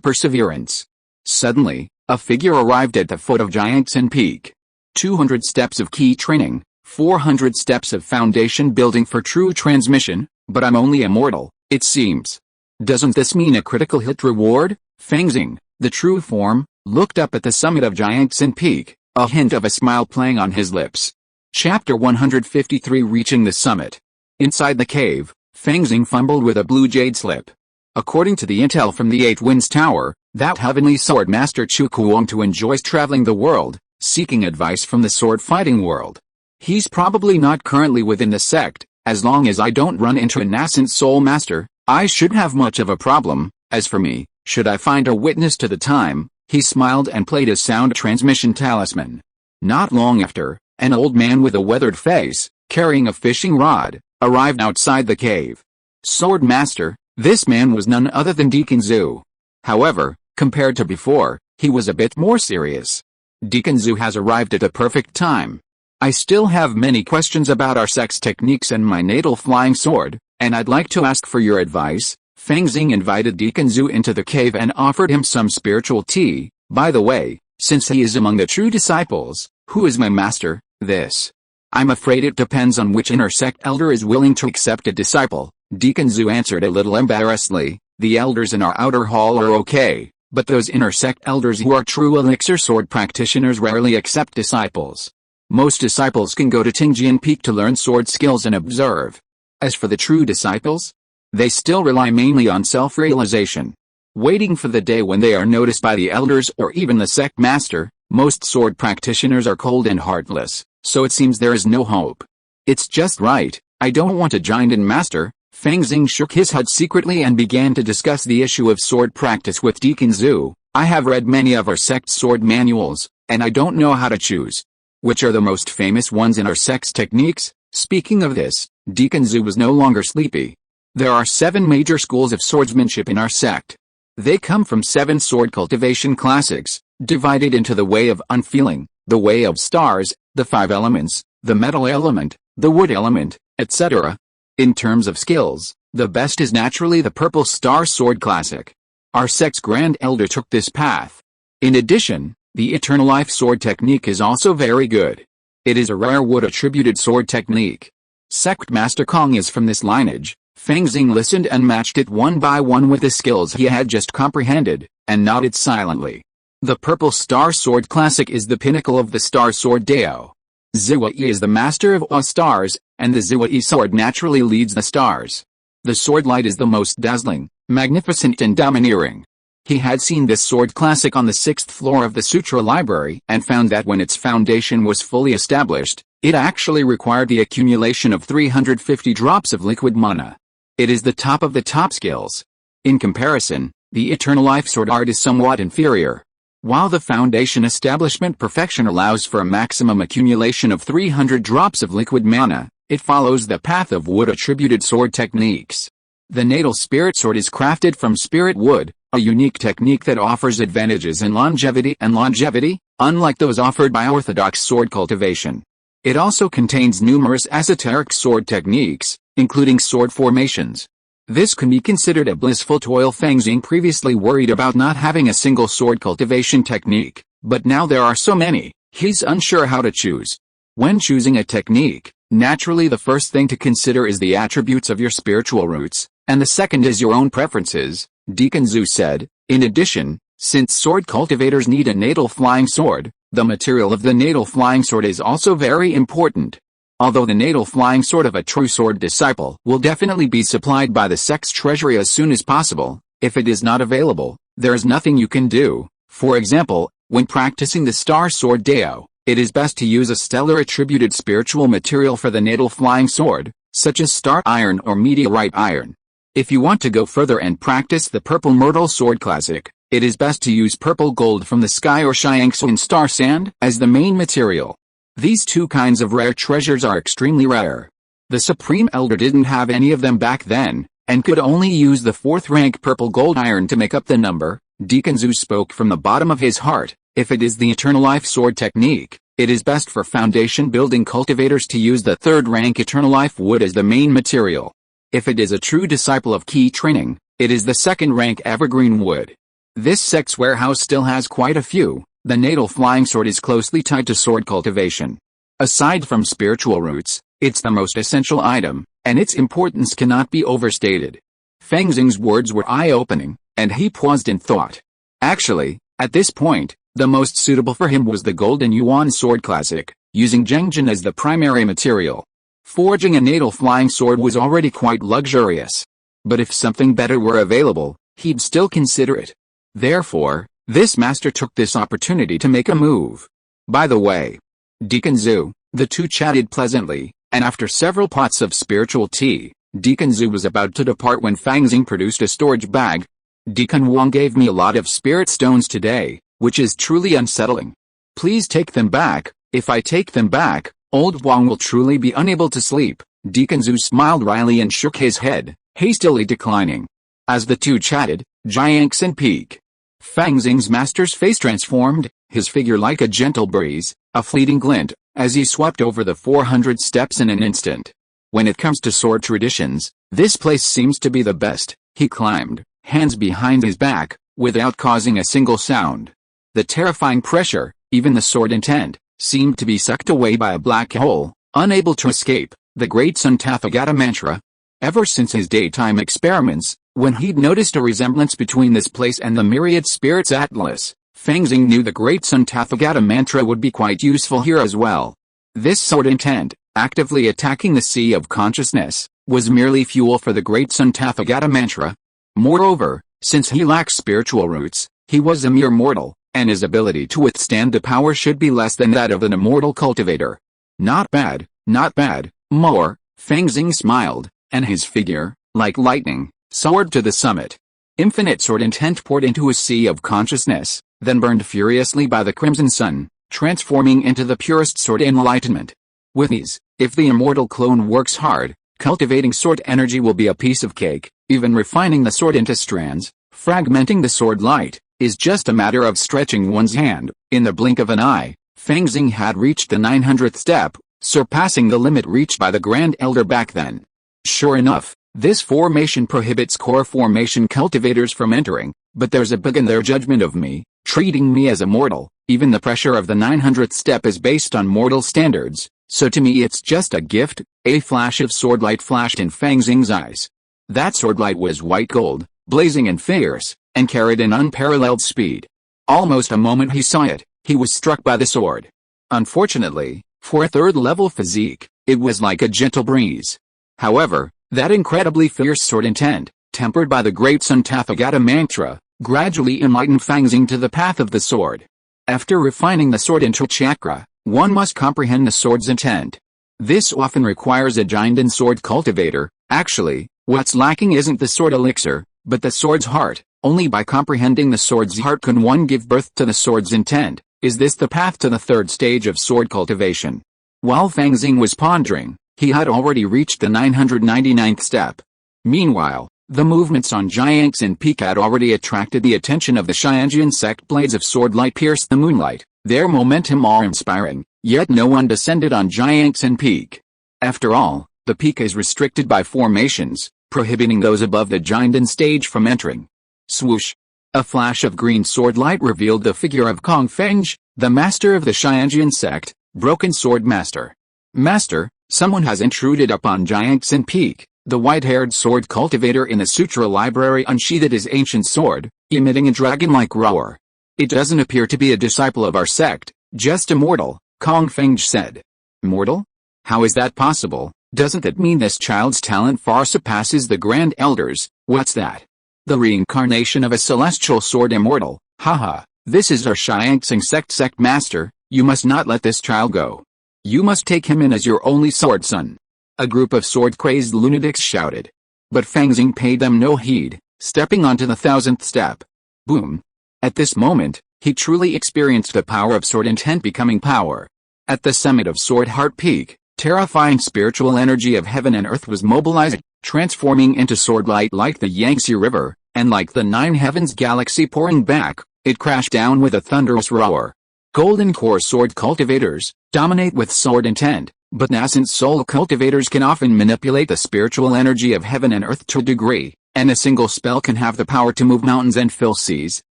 perseverance. Suddenly, a figure arrived at the foot of Jiangxin Peak. 200 steps of key training, 400 steps of foundation building for true transmission, but I'm only a mortal, it seems. Doesn't this mean a critical hit reward? Fang Xing, the true form, looked up at the summit of Jiangxin Peak, a hint of a smile playing on his lips. Chapter 153 Reaching the Summit. Inside the cave, Fang Xing fumbled with a blue jade slip. According to the intel from the Eight Winds Tower, that Heavenly Sword Master Chu Kuang enjoys traveling the world, seeking advice from the sword fighting world. He's probably not currently within the sect. As long as I don't run into a nascent soul master, I shouldn't have much of a problem. As for me, should I find a witness to the time, he smiled and played a sound transmission talisman. Not long after, an old man with a weathered face, carrying a fishing rod, arrived outside the cave. Sword Master, this man was none other than Deacon Zhu. However, compared to before, he was a bit more serious. Deacon Zhu has arrived at a perfect time. I still have many questions about our sect's techniques and my natal flying sword, and I'd like to ask for your advice. Fang Xing invited Deacon Zhu into the cave and offered him some spiritual tea. By the way, since he is among the true disciples, who is my master? This. I'm afraid it depends on which inner sect elder is willing to accept a disciple. Deacon Zhu answered a little embarrassedly. The elders in our outer hall are okay, but those inner sect elders who are true elixir sword practitioners rarely accept disciples. Most disciples can go to Tingjian Peak to learn sword skills and observe. As for the true disciples, They still rely mainly on self-realization. Waiting for the day when they are noticed by the elders or even the sect master, most sword practitioners are cold and heartless, so it seems there is no hope. It's just right, I don't want a giant master. Fang Xing shook his head secretly and began to discuss the issue of sword practice with Deacon Zhu. I have read many of our sect's sword manuals, and I don't know how to choose. Which are the most famous ones in our sect's techniques? Speaking of this, Deacon Zhu was no longer sleepy. There are 7 major schools of swordsmanship in our sect. They come from 7 sword cultivation classics, divided into the way of unfeeling, the way of stars, the 5 elements, the metal element, the wood element, etc. In terms of skills, the best is naturally the purple star sword classic. Our sect's grand elder took this path. In addition, the eternal life sword technique is also very good. It is a rare wood-attributed sword technique. Sect Master Kong is from this lineage. Fang Xing listened and matched it one by one with the skills he had just comprehended, and nodded silently. The purple star sword classic is the pinnacle of the star sword Dao. Ziwei is the master of all stars, and the Ziwei sword naturally leads the stars. The sword light is the most dazzling, magnificent and domineering. He had seen this sword classic on the 6th floor of the Sutra Library and found that when its foundation was fully established, it actually required the accumulation of 350 drops of liquid mana. It is the top of the top skills. In comparison, the eternal life sword art is somewhat inferior. While the foundation establishment perfection allows for a maximum accumulation of 300 drops of liquid mana, it follows the path of wood-attributed sword techniques. The natal spirit sword is crafted from spirit wood, a unique technique that offers advantages in longevity, unlike those offered by orthodox sword cultivation. It also contains numerous esoteric sword techniques, including sword formations. This can be considered a blissful toil. Fang Xing previously worried about not having a single sword cultivation technique, but now there are so many, he's unsure how to choose. When choosing a technique, naturally the first thing to consider is the attributes of your spiritual roots, and the second is your own preferences, Deacon Zhu said. In addition, since sword cultivators need a natal flying sword, the material of the natal flying sword is also very important. Although the natal flying sword of a true sword disciple will definitely be supplied by the sect's treasury as soon as possible, if it is not available, there is nothing you can do. For example, when practicing the star sword Dao, it is best to use a stellar attributed spiritual material for the natal flying sword, such as star iron or meteorite iron. If you want to go further and practice the purple myrtle sword classic, it is best to use purple gold from the sky or Xiangxun star sand as the main material. These 2 kinds of rare treasures are extremely rare. The Supreme Elder didn't have any of them back then, and could only use the 4th rank purple gold iron to make up the number. Deacon Zhu spoke from the bottom of his heart. If it is the eternal life sword technique, it is best for foundation building cultivators to use the 3rd rank eternal life wood as the main material. If it is a true disciple of key training, it is the 2nd rank evergreen wood. This sect's warehouse still has quite a few. The natal flying sword is closely tied to sword cultivation. Aside from spiritual roots, it's the most essential item, and its importance cannot be overstated. Fang Xing's words were eye-opening, and he paused in thought. Actually, at this point, the most suitable for him was the Golden Yuan Sword Classic, using Zhengjin as the primary material. Forging a natal flying sword was already quite luxurious. But if something better were available, he'd still consider it. Therefore, this master took this opportunity to make a move. By the way, Deacon Zhu, the 2 chatted pleasantly, and after several pots of spiritual tea, Deacon Zhu was about to depart when Fang Xing produced a storage bag. Deacon Wang gave me a lot of spirit stones today, which is truly unsettling. Please take them back. If I take them back, old Wang will truly be unable to sleep. Deacon Zhu smiled wryly and shook his head, hastily declining. As the 2 chatted, Jiangxin peak. Fang Xing's master's face transformed, his figure like a gentle breeze, a fleeting glint, as he swept over the 400 steps in an instant. When it comes to sword traditions, this place seems to be the best. He climbed, hands behind his back, without causing a single sound. The terrifying pressure, even the sword intent, seemed to be sucked away by a black hole, unable to escape. The great Sun Tathagata mantra. Ever since his daytime experiments, when he'd noticed a resemblance between this place and the myriad spirits atlas, Fang Xing knew the great Sun Tathagata mantra would be quite useful here as well. This sword intent, actively attacking the sea of consciousness, was merely fuel for the great Sun Tathagata mantra. Moreover, since he lacks spiritual roots, he was a mere mortal, and his ability to withstand the power should be less than that of an immortal cultivator. Not bad, not bad, more. Fang Xing smiled, and his figure, like lightning, soared to the summit. Infinite sword intent poured into a sea of consciousness, then burned furiously by the crimson sun, transforming into the purest sword enlightenment. With ease, if the immortal clone works hard, cultivating sword energy will be a piece of cake. Even refining the sword into strands, fragmenting the sword light, is just a matter of stretching one's hand. In the blink of an eye, Fang Xing had reached the 900th step, surpassing the limit reached by the Grand Elder back then. Sure enough, this formation prohibits core formation cultivators from entering, but there's a bug in their judgment of me, treating me as a mortal. Even the pressure of the 900th step is based on mortal standards, so to me it's just a gift. A flash of sword light flashed in Fang Xing's eyes. That sword light was white gold, blazing and fierce, and carried an unparalleled speed. Almost the moment he saw it, he was struck by the sword. Unfortunately, for a third-level physique, it was like a gentle breeze. However, that incredibly fierce sword intent, tempered by the great Sun Tathagata mantra, gradually enlightened Fang Xing to the path of the sword. After refining the sword into chakra, one must comprehend the sword's intent. This often requires a Jinden sword cultivator. Actually, what's lacking isn't the sword elixir, but the sword's heart. Only by comprehending the sword's heart can one give birth to the sword's intent. Is this the path to the third stage of sword cultivation? While Fang Xing was pondering, he had already reached the 999th step. Meanwhile, the movements on Jiang Xing Peak had already attracted the attention of the Xianjian sect. Blades of sword light pierced the moonlight, their momentum awe-inspiring, yet no one descended on Jiang Xing Peak. After all, the peak is restricted by formations, prohibiting those above the Jinden stage from entering. Swoosh! A flash of green sword light revealed the figure of confront, the master of the Xianjian sect, Broken Sword Master. Master, someone has intruded upon Jiang Xing Peak. The white-haired sword cultivator in the sutra library unsheathed his ancient sword, emitting a dragon-like roar. It doesn't appear to be a disciple of our sect, just a mortal, confront said. Mortal? How is that possible? Doesn't that mean this child's talent far surpasses the Grand Elders? What's that? The reincarnation of a celestial sword immortal. Haha, this is our Jiang Xing sect master. You must not let this child go. You must take him in as your only sword son. A group of sword-crazed lunatics shouted. But Fang Xing paid them no heed, stepping onto the 1000th step. Boom. At this moment, he truly experienced the power of sword intent becoming power. At the summit of Sword Heart Peak, terrifying spiritual energy of heaven and earth was mobilized, transforming into sword light like the Yangtze River, and like the nine heavens galaxy pouring back, it crashed down with a thunderous roar. Golden core sword cultivators dominate with sword intent, but nascent soul cultivators can often manipulate the spiritual energy of heaven and earth to a degree, and a single spell can have the power to move mountains and fill seas.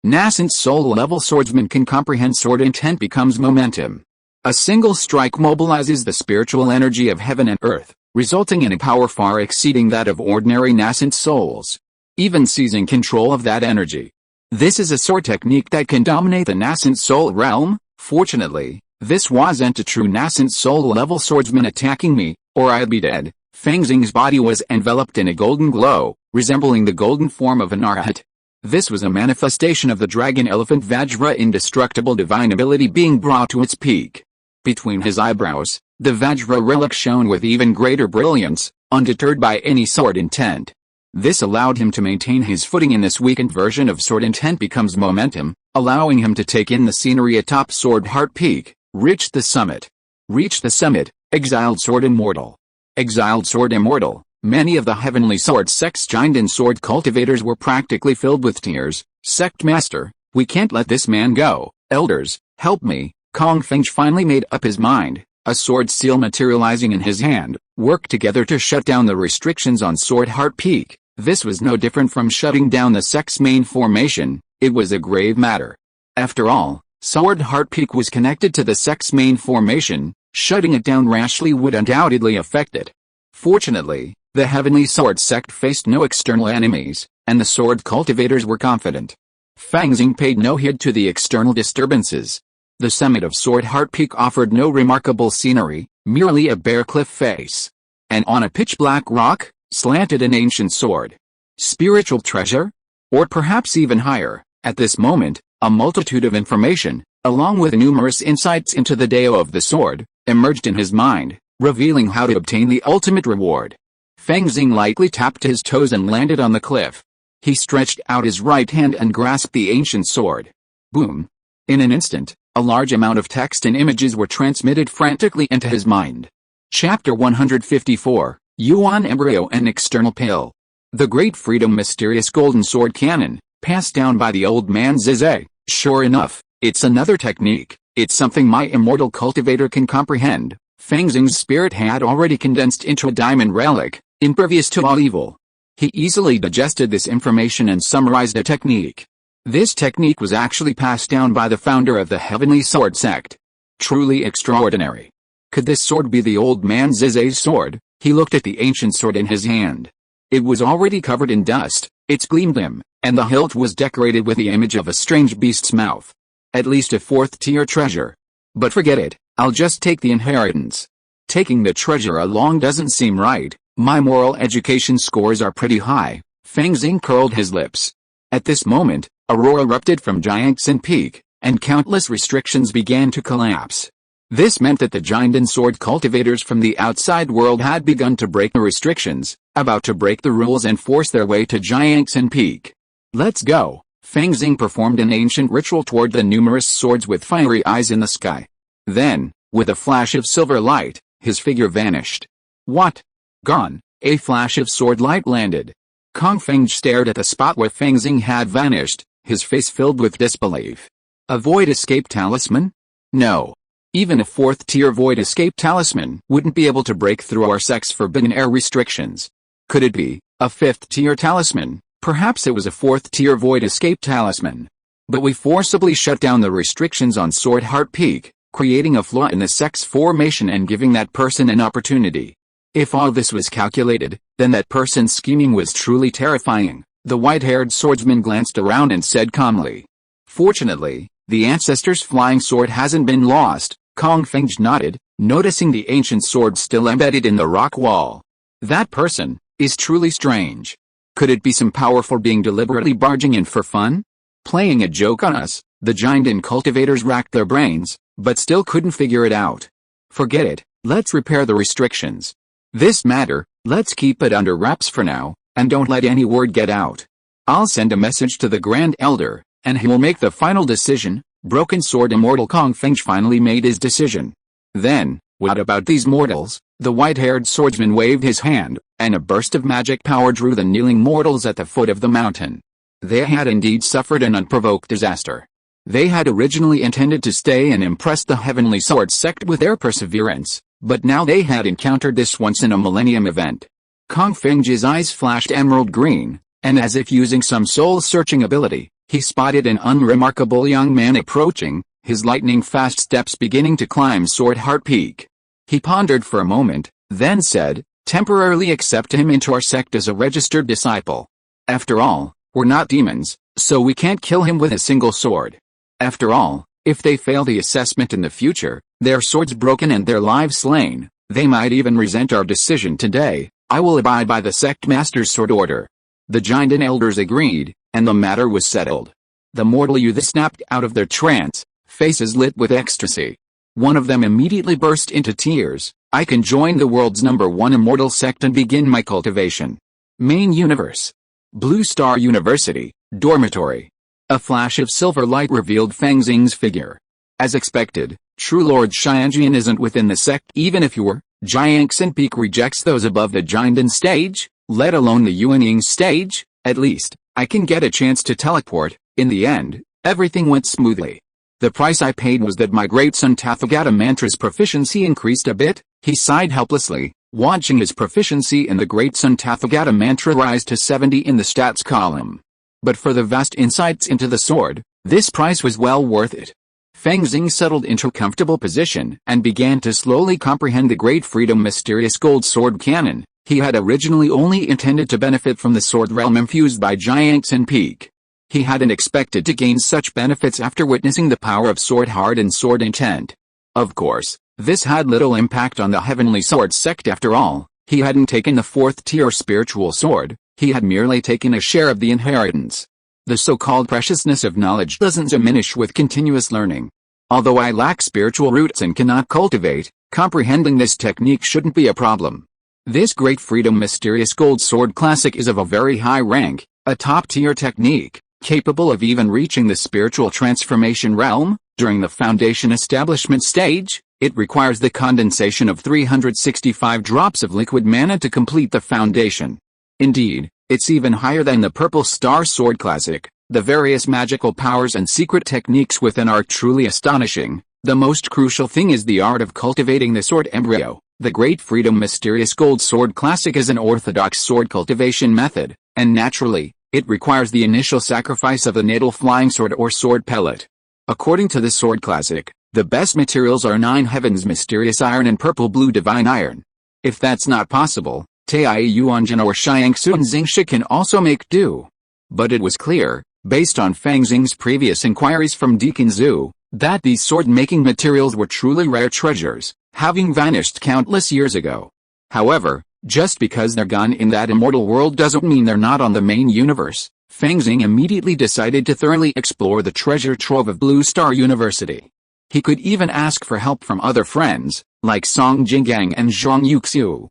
Nascent soul level swordsmen can comprehend sword intent becomes momentum. A single strike mobilizes the spiritual energy of heaven and earth, resulting in a power far exceeding that of ordinary nascent souls, even seizing control of that energy. This is a sword technique that can dominate the nascent soul realm. Fortunately, this wasn't a true nascent soul level swordsman attacking me, or I'd be dead. Fang Xing's body was enveloped in a golden glow, resembling the golden form of an arhat. This was a manifestation of the dragon elephant Vajra indestructible divine ability being brought to its peak. Between his eyebrows, the Vajra relic shone with even greater brilliance, undeterred by any sword intent. This allowed him to maintain his footing in this weakened version of sword intent becomes momentum, allowing him to take in the scenery atop Sword Heart Peak. Reach the summit. Reach the summit, exiled sword immortal. Exiled sword immortal. Many of the heavenly sword sect's Jinden sword cultivators were practically filled with tears. Sect master, we can't let this man go. Elders, help me. Confront finally made up his mind, a sword seal materializing in his hand, worked together to shut down the restrictions on Sword Heart Peak. This was no different from shutting down the sect's main formation. It was a grave matter. After all, Sword Heart Peak was connected to the sect's main formation. Shutting it down rashly would undoubtedly affect it. Fortunately, the Heavenly Sword sect faced no external enemies, and the sword cultivators were confident. Fang Xing paid no heed to the external disturbances. The summit of Sword Heart Peak offered no remarkable scenery, merely a bare cliff face. And on a pitch-black rock, slanted an ancient sword. Spiritual treasure? Or perhaps even higher. At this moment, a multitude of information, along with numerous insights into the Dao of the sword, emerged in his mind, revealing how to obtain the ultimate reward. Fang Xing lightly tapped his toes and landed on the cliff. He stretched out his right hand and grasped the ancient sword. Boom! In an instant, a large amount of text and images were transmitted frantically into his mind. Chapter 154, Yuan Embryo and External Pill. The Great Freedom Mysterious Golden Sword Cannon, passed down by the old man Zizé. Sure enough, it's another technique. It's something my immortal cultivator can comprehend. Fang Xing's spirit had already condensed into a diamond relic, impervious to all evil. He easily digested this information and summarized a technique. This technique was actually passed down by the founder of the Heavenly Sword sect. Truly extraordinary. Could this sword be the old man Zizé's sword? He looked at the ancient sword in his hand. It was already covered in dust, its gleam dim, and the hilt was decorated with the image of a strange beast's mouth. At least a fourth-tier treasure. But forget it, I'll just take the inheritance. Taking the treasure along doesn't seem right. My moral education scores are pretty high. Fang Xing curled his lips. At this moment, a roar erupted from Jiangxin Peak, and countless restrictions began to collapse. This meant that the giant and sword cultivators from the outside world had begun to break the restrictions, about to break the rules and force their way to Jiangxin Peak. Let's go! Fang Xing performed an ancient ritual toward the numerous swords with fiery eyes in the sky. Then, with a flash of silver light, his figure vanished. What? Gone. A flash of sword light landed. Confront stared at the spot where Fang Xing had vanished, his face filled with disbelief. A void escape talisman? No. Even a fourth-tier void escape talisman wouldn't be able to break through our sect's forbidden air restrictions. Could it be a fifth-tier talisman? Perhaps it was a fourth-tier void escape talisman. But we forcibly shut down the restrictions on Sword Heart Peak, creating a flaw in the sect's formation and giving that person an opportunity. If all this was calculated, then that person's scheming was truly terrifying. The white-haired swordsman glanced around and said calmly. Fortunately, the ancestor's flying sword hasn't been lost. Confront nodded, noticing the ancient sword still embedded in the rock wall. That person is truly strange. Could it be some powerful being deliberately barging in for fun? Playing a joke on us? The giant and cultivators racked their brains, but still couldn't figure it out. Forget it, let's repair the restrictions. This matter, let's keep it under wraps for now, and don't let any word get out. I'll send a message to the Grand Elder, and he will make the final decision. Broken Sword Immortal Confront finally made his decision. Then, what about these mortals? The white-haired swordsman waved his hand, and a burst of magic power drew the kneeling mortals at the foot of the mountain. They had indeed suffered an unprovoked disaster. They had originally intended to stay and impress the Heavenly Sword sect with their perseverance, but now they had encountered this once-in-a-millennium event. Confrant's eyes flashed emerald green, and as if using some soul-searching ability, he spotted an unremarkable young man approaching, his lightning-fast steps beginning to climb Sword Heart Peak. He pondered for a moment, then said, temporarily accept him into our sect as a registered disciple. After all, we're not demons, so we can't kill him with a single sword. After all, if they fail the assessment in the future, their swords broken and their lives slain, they might even resent our decision today. I will abide by the sect master's sword order. The giant and elders agreed, and the matter was settled. The mortal youth snapped out of their trance, faces lit with ecstasy. One of them immediately burst into tears. I can join the world's #1 immortal sect and begin my cultivation. Main universe. Blue Star University, dormitory. A flash of silver light revealed Fang Xing's figure. As expected, True Lord Xianjian isn't within the sect. Even if you were, Jiangxin Peak rejects those above the Jiangdan stage, let alone the Yuanying stage. At least, I can get a chance to teleport. In the end, everything went smoothly. The price I paid was that my great son Tathagata mantra's proficiency increased a bit. He sighed helplessly, watching his proficiency in the great son Tathagata mantra rise to 70 in the stats column. But for the vast insights into the sword, this price was well worth it. Fang Xing settled into a comfortable position and began to slowly comprehend the Great Freedom Mysterious Gold Sword Cannon. He had originally only intended to benefit from the sword realm infused by Jiangxin Peak. He hadn't expected to gain such benefits after witnessing the power of Sword Heart and Sword Intent. Of course, this had little impact on the Heavenly Sword sect after all. He hadn't taken the 4th-tier spiritual sword, he had merely taken a share of the inheritance. The so-called preciousness of knowledge doesn't diminish with continuous learning. Although I lack spiritual roots and cannot cultivate, comprehending this technique shouldn't be a problem. This Great Freedom Mysterious Gold Sword Classic is of a very high rank, a top-tier technique, capable of even reaching the spiritual transformation realm. During the foundation establishment stage, it requires the condensation of 365 drops of liquid mana to complete the foundation. Indeed, it's even higher than the Purple Star Sword Classic. The various magical powers and secret techniques within are truly astonishing. The most crucial thing is the art of cultivating the sword embryo. The Great Freedom Mysterious Gold Sword Classic is an orthodox sword cultivation method, and naturally, it requires the initial sacrifice of the natal flying sword or sword pellet. According to the Sword Classic, the best materials are 9 Heavens Mysterious Iron and Purple Blue Divine Iron. If that's not possible, Tei Yuanjin or Fang Xing can also make do. But it was clear, based on Fang Xing's previous inquiries from Deacon Zhu, that these sword-making materials were truly rare treasures, having vanished countless years ago. However, just because they're gone in that immortal world doesn't mean they're not on the main universe. Fang Xing immediately decided to thoroughly explore the treasure trove of Blue Star University. He could even ask for help from other friends, like Song Jinggang and Zhang Yuxiu.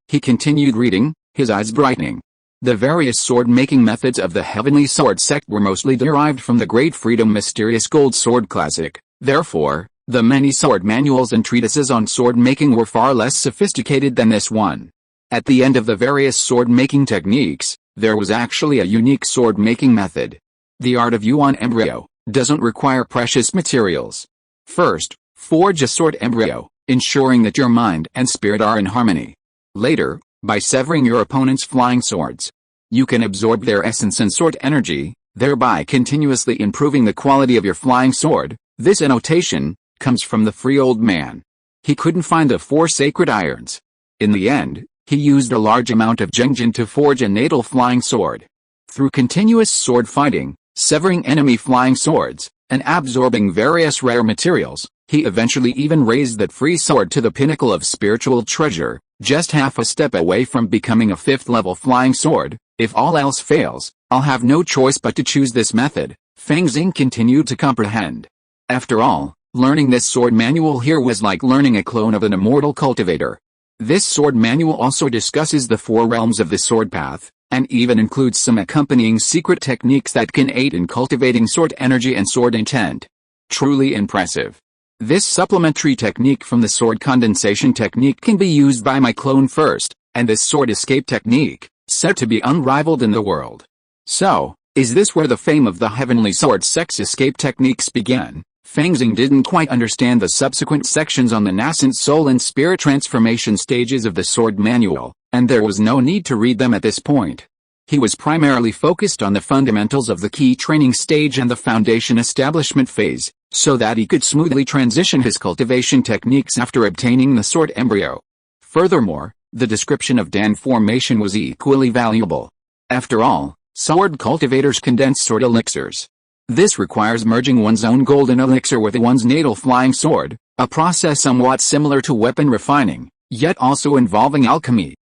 He continued reading, his eyes brightening. The various sword-making methods of the Heavenly Sword sect were mostly derived from the Great Freedom Mysterious Gold Sword Classic. Therefore, the many sword manuals and treatises on sword-making were far less sophisticated than this one. At the end of the various sword-making techniques, there was actually a unique sword-making method. The art of Yuan embryo doesn't require precious materials. First, forge a sword embryo, ensuring that your mind and spirit are in harmony. Later, by severing your opponent's flying swords, you can absorb their essence and sword energy, thereby continuously improving the quality of your flying sword. This annotation comes from the free old man. He couldn't find the 4 sacred irons. In the end, he used a large amount of Zhengjin to forge a natal flying sword. Through continuous sword fighting, severing enemy flying swords, and absorbing various rare materials, he eventually even raised that free sword to the pinnacle of spiritual treasure, just half a step away from becoming a 5th-level flying sword. If all else fails, I'll have no choice but to choose this method, Fang Xing continued to comprehend. After all, learning this sword manual here was like learning a clone of an immortal cultivator. This sword manual also discusses the 4 realms of the sword path, and even includes some accompanying secret techniques that can aid in cultivating sword energy and sword intent. Truly impressive. This supplementary technique from the sword condensation technique can be used by my clone first, and this sword escape technique, said to be unrivaled in the world. So, is this where the fame of the Heavenly Sword Sect's escape techniques began? Fang Xing didn't quite understand the subsequent sections on the nascent soul and spirit transformation stages of the sword manual, and there was no need to read them at this point. He was primarily focused on the fundamentals of the key training stage and the foundation establishment phase, so that he could smoothly transition his cultivation techniques after obtaining the sword embryo. Furthermore, the description of Dan formation was equally valuable. After all, sword cultivators condense sword elixirs. This requires merging one's own golden elixir with one's natal flying sword, a process somewhat similar to weapon refining, yet also involving alchemy.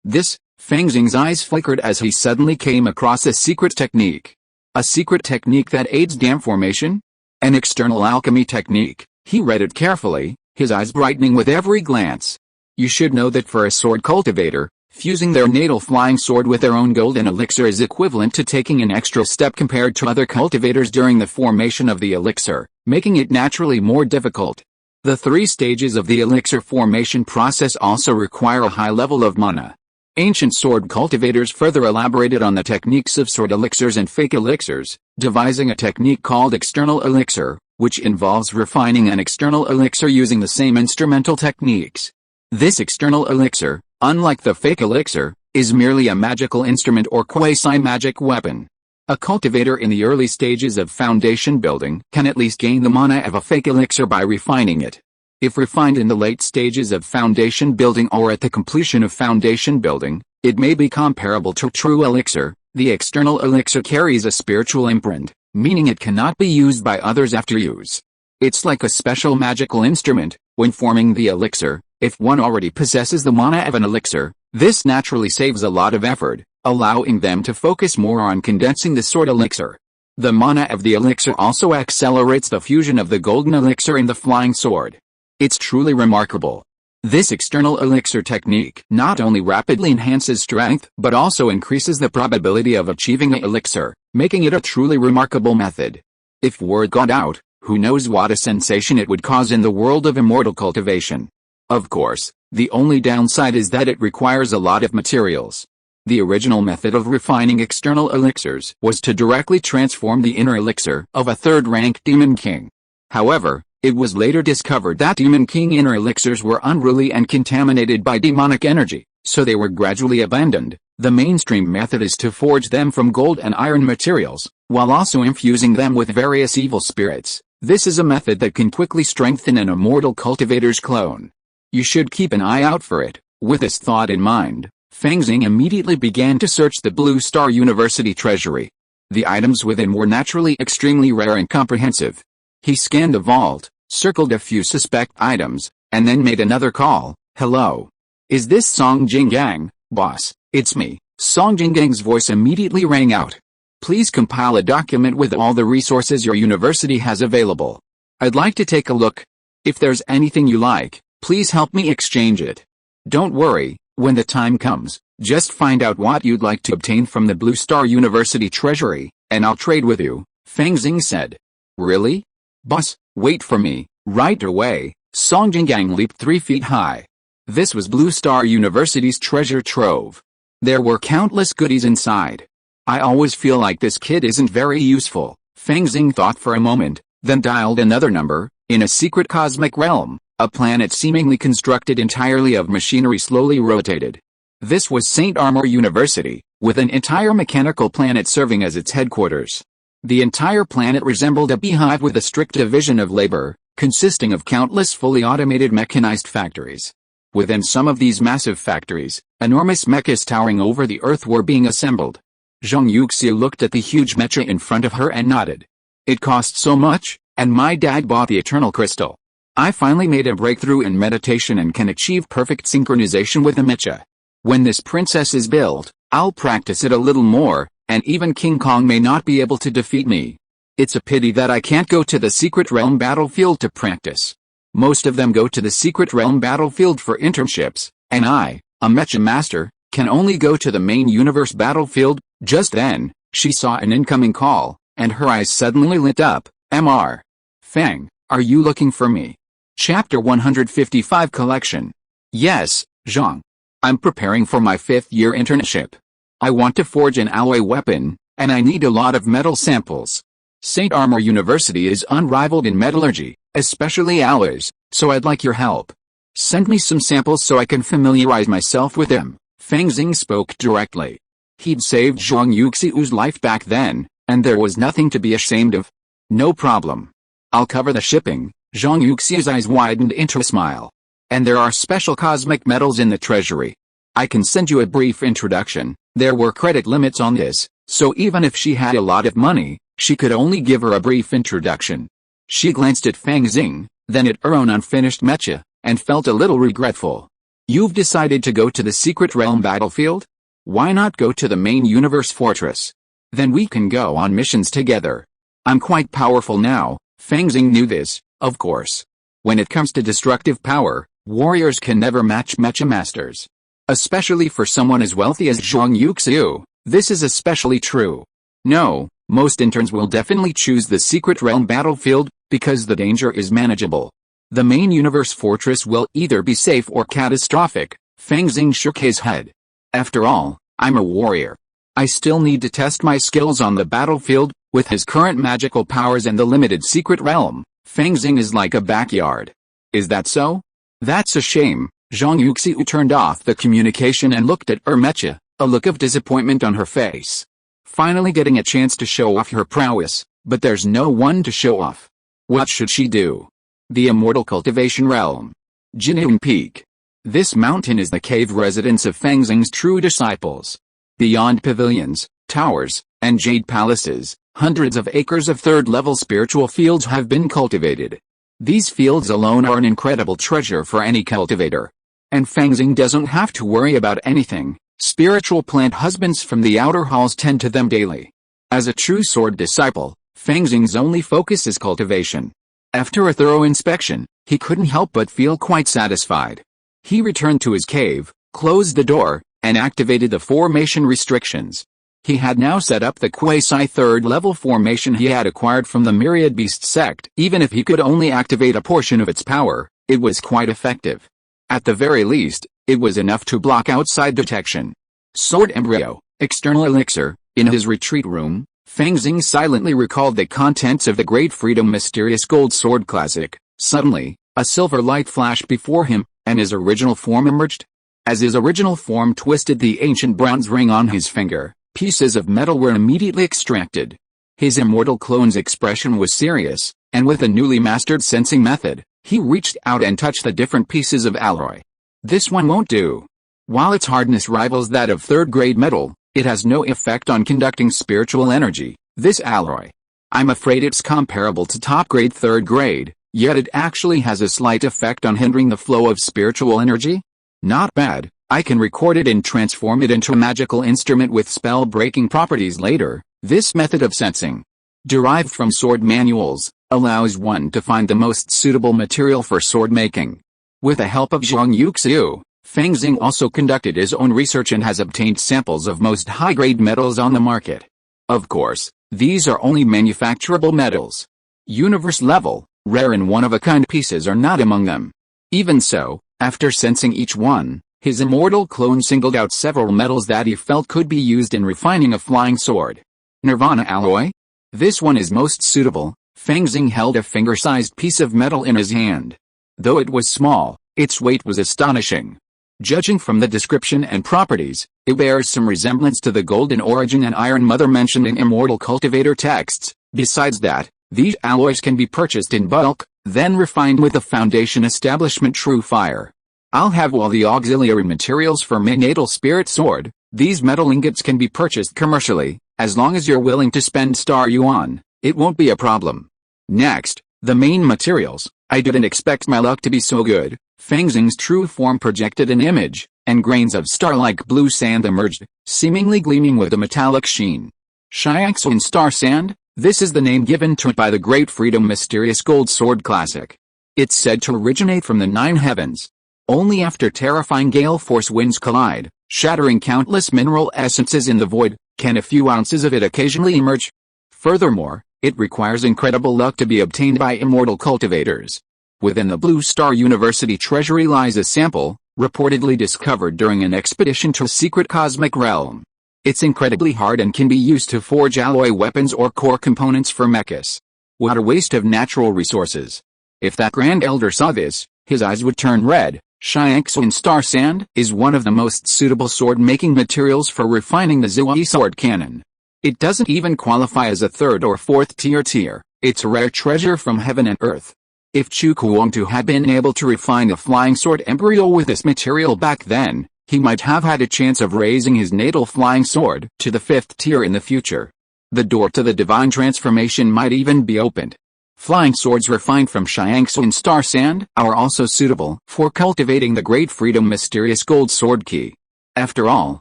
This, Fang Xing's eyes flickered as he suddenly came across a secret technique. A secret technique that aids dam formation? An external alchemy technique. He read it carefully, his eyes brightening with every glance. You should know that for a sword cultivator, fusing their natal flying sword with their own golden elixir is equivalent to taking an extra step compared to other cultivators during the formation of the elixir, making it naturally more difficult. The 3 stages of the elixir formation process also require a high level of mana. Ancient sword cultivators further elaborated on the techniques of sword elixirs and fake elixirs, devising a technique called external elixir, which involves refining an external elixir using the same instrumental techniques. This external elixir, unlike the fake elixir, is merely a magical instrument or quasi-magic weapon. A cultivator in the early stages of foundation building can at least gain the mana of a fake elixir by refining it. If refined in the late stages of foundation building or at the completion of foundation building, it may be comparable to true elixir. The external elixir carries a spiritual imprint, meaning it cannot be used by others after use. It's like a special magical instrument. When forming the elixir, If one already possesses the mana of an elixir, this naturally saves a lot of effort, allowing them to focus more on condensing the sword elixir. The mana of the elixir also accelerates the fusion of the golden elixir and the flying sword. It's truly remarkable. This external elixir technique not only rapidly enhances strength but also increases the probability of achieving the elixir, making it a truly remarkable method. If word got out, who knows what a sensation it would cause in the world of immortal cultivation. Of course, the only downside is that it requires a lot of materials. The original method of refining external elixirs was to directly transform the inner elixir of a third-rank demon king. However, it was later discovered that Demon King inner elixirs were unruly and contaminated by demonic energy, so they were gradually abandoned. The mainstream method is to forge them from gold and iron materials, while also infusing them with various evil spirits. This is a method that can quickly strengthen an immortal cultivator's clone. You should keep an eye out for it. With this thought in mind, Fang Xing immediately began to search the Blue Star University treasury. The items within were naturally extremely rare and comprehensive. He scanned the vault, circled a few suspect items, and then made another call. Hello. Is this Song Jinggang, boss? It's me. Song Jinggang's voice immediately rang out. Please compile a document with all the resources your university has available. I'd like to take a look. If there's anything you like, please help me exchange it. Don't worry, when the time comes, just find out what you'd like to obtain from the Blue Star University treasury, and I'll trade with you, Fang Xing said. Really? Boss, wait for me, right away. Song Jinggang leaped 3 feet high. This was Blue Star University's treasure trove. There were countless goodies inside. I always feel like this kid isn't very useful, Fang Xing thought for a moment, then dialed another number. In a secret cosmic realm, a planet seemingly constructed entirely of machinery slowly rotated. This was St. Armor University, with an entire mechanical planet serving as its headquarters. The entire planet resembled a beehive with a strict division of labor, consisting of countless fully automated mechanized factories. Within some of these massive factories, enormous mechas towering over the earth were being assembled. Zhang Yuxi looked at the huge mecha in front of her and nodded. It cost so much, and my dad bought the eternal crystal. I finally made a breakthrough in meditation and can achieve perfect synchronization with the mecha. When this princess is built, I'll practice it a little more, and even King Kong may not be able to defeat me. It's a pity that I can't go to the Secret Realm battlefield to practice. Most of them go to the Secret Realm battlefield for internships, and I, a mecha master, can only go to the main universe battlefield. Just then, she saw an incoming call, and her eyes suddenly lit up. Mr. Fang, are you looking for me? Chapter 155 Collection. Yes, Zhang. I'm preparing for my 5th-year internship. I want to forge an alloy weapon, and I need a lot of metal samples. St. Armor University is unrivaled in metallurgy, especially alloys, so I'd like your help. Send me some samples so I can familiarize myself with them. Fang Xing spoke directly. He'd saved Zhang Yuxiu's life back then, and there was nothing to be ashamed of. No problem. I'll cover the shipping. Zhang Yuxiu's eyes widened into a smile. And there are special cosmic metals in the treasury. I can send you a brief introduction. There were credit limits on this, so even if she had a lot of money, she could only give her a brief introduction. She glanced at Fang Xing, then at her own unfinished mecha, and felt a little regretful. You've decided to go to the Secret Realm battlefield? Why not go to the main universe fortress? Then we can go on missions together. I'm quite powerful now. Fang Xing knew this, of course. When it comes to destructive power, warriors can never match mecha masters. Especially for someone as wealthy as Zhang Yuxiu, this is especially true. No, most interns will definitely choose the Secret Realm battlefield, because the danger is manageable. The main universe fortress will either be safe or catastrophic. Fang Xing shook his head. After all, I'm a warrior. I still need to test my skills on the battlefield. With his current magical powers and the limited Secret Realm, Fang Xing is like a backyard. Is that so? That's a shame. Zhang Yuxiu turned off the communication and looked at her mecha, a look of disappointment on her face. Finally getting a chance to show off her prowess, but there's no one to show off. What should she do? The Immortal Cultivation Realm. Jinun Peak. This mountain is the cave residence of Fang Xing's true disciples. Beyond pavilions, towers, and jade palaces, hundreds of acres of third-level spiritual fields have been cultivated. These fields alone are an incredible treasure for any cultivator. And Fang Xing doesn't have to worry about anything. Spiritual plant husbands from the outer halls tend to them daily. As a true sword disciple, Fang Xing's only focus is cultivation. After a thorough inspection, he couldn't help but feel quite satisfied. He returned to his cave, closed the door, and activated the formation restrictions. He had now set up the quasi-third-level formation he had acquired from the Myriad Beast sect. Even if he could only activate a portion of its power, it was quite effective. At the very least, it was enough to block outside detection. Sword Embryo, External Elixir. In his retreat room, Fang Xing silently recalled the contents of the Great Freedom Mysterious Gold Sword Classic. Suddenly, a silver light flashed before him, and his original form emerged. As his original form twisted the ancient bronze ring on his finger, pieces of metal were immediately extracted. His immortal clone's expression was serious, and with a newly mastered sensing method, he reached out and touched the different pieces of alloy. This one won't do. While its hardness rivals that of third-grade metal, it has no effect on conducting spiritual energy. This alloy. I'm afraid it's comparable to top-grade third-grade, yet it actually has a slight effect on hindering the flow of spiritual energy? Not bad. I can record it and transform it into a magical instrument with spell-breaking properties later. This method of sensing, derived from sword manuals, allows one to find the most suitable material for sword making. With the help of Zhang Yuxiu, Fang Xing also conducted his own research and has obtained samples of most high-grade metals on the market. Of course, these are only manufacturable metals. Universe-level, rare and one-of-a-kind pieces are not among them. Even so, after sensing each one, his immortal clone singled out several metals that he felt could be used in refining a flying sword. Nirvana alloy? This one is most suitable. Fang Xing held a finger-sized piece of metal in his hand. Though it was small, its weight was astonishing. Judging from the description and properties, it bears some resemblance to the golden origin and iron mother mentioned in immortal cultivator texts. Besides that, these alloys can be purchased in bulk, then refined with the Foundation establishment True Fire. I'll have all the auxiliary materials for my natal spirit sword. These metal ingots can be purchased commercially, as long as you're willing to spend star yuan, it won't be a problem. Next, the main materials. I didn't expect my luck to be so good. Fang Xing's true form projected an image, and grains of star-like blue sand emerged, seemingly gleaming with a metallic sheen. Xiangxun Star Sand? This is the name given to it by the Great Freedom Mysterious Gold Sword Classic. It's said to originate from the Nine Heavens. Only after terrifying gale force winds collide, shattering countless mineral essences in the void, can a few ounces of it occasionally emerge. Furthermore, it requires incredible luck to be obtained by immortal cultivators. Within the Blue Star University treasury lies a sample, reportedly discovered during an expedition to a secret cosmic realm. It's incredibly hard and can be used to forge alloy weapons or core components for mechas. What a waste of natural resources. If that Grand Elder saw this, his eyes would turn red. Xiangxun Star Sand is one of the most suitable sword-making materials for refining the Zhuyi sword cannon. It doesn't even qualify as a third or fourth tier. It's a rare treasure from heaven and earth. If Chu Kuangtu had been able to refine a flying sword embryo with this material back then, he might have had a chance of raising his natal flying sword to the 5th tier in the future. The door to the divine transformation might even be opened. Flying swords refined from Xiangxun Star Sand are also suitable for cultivating the Great Freedom Mysterious Gold Sword Key. After all,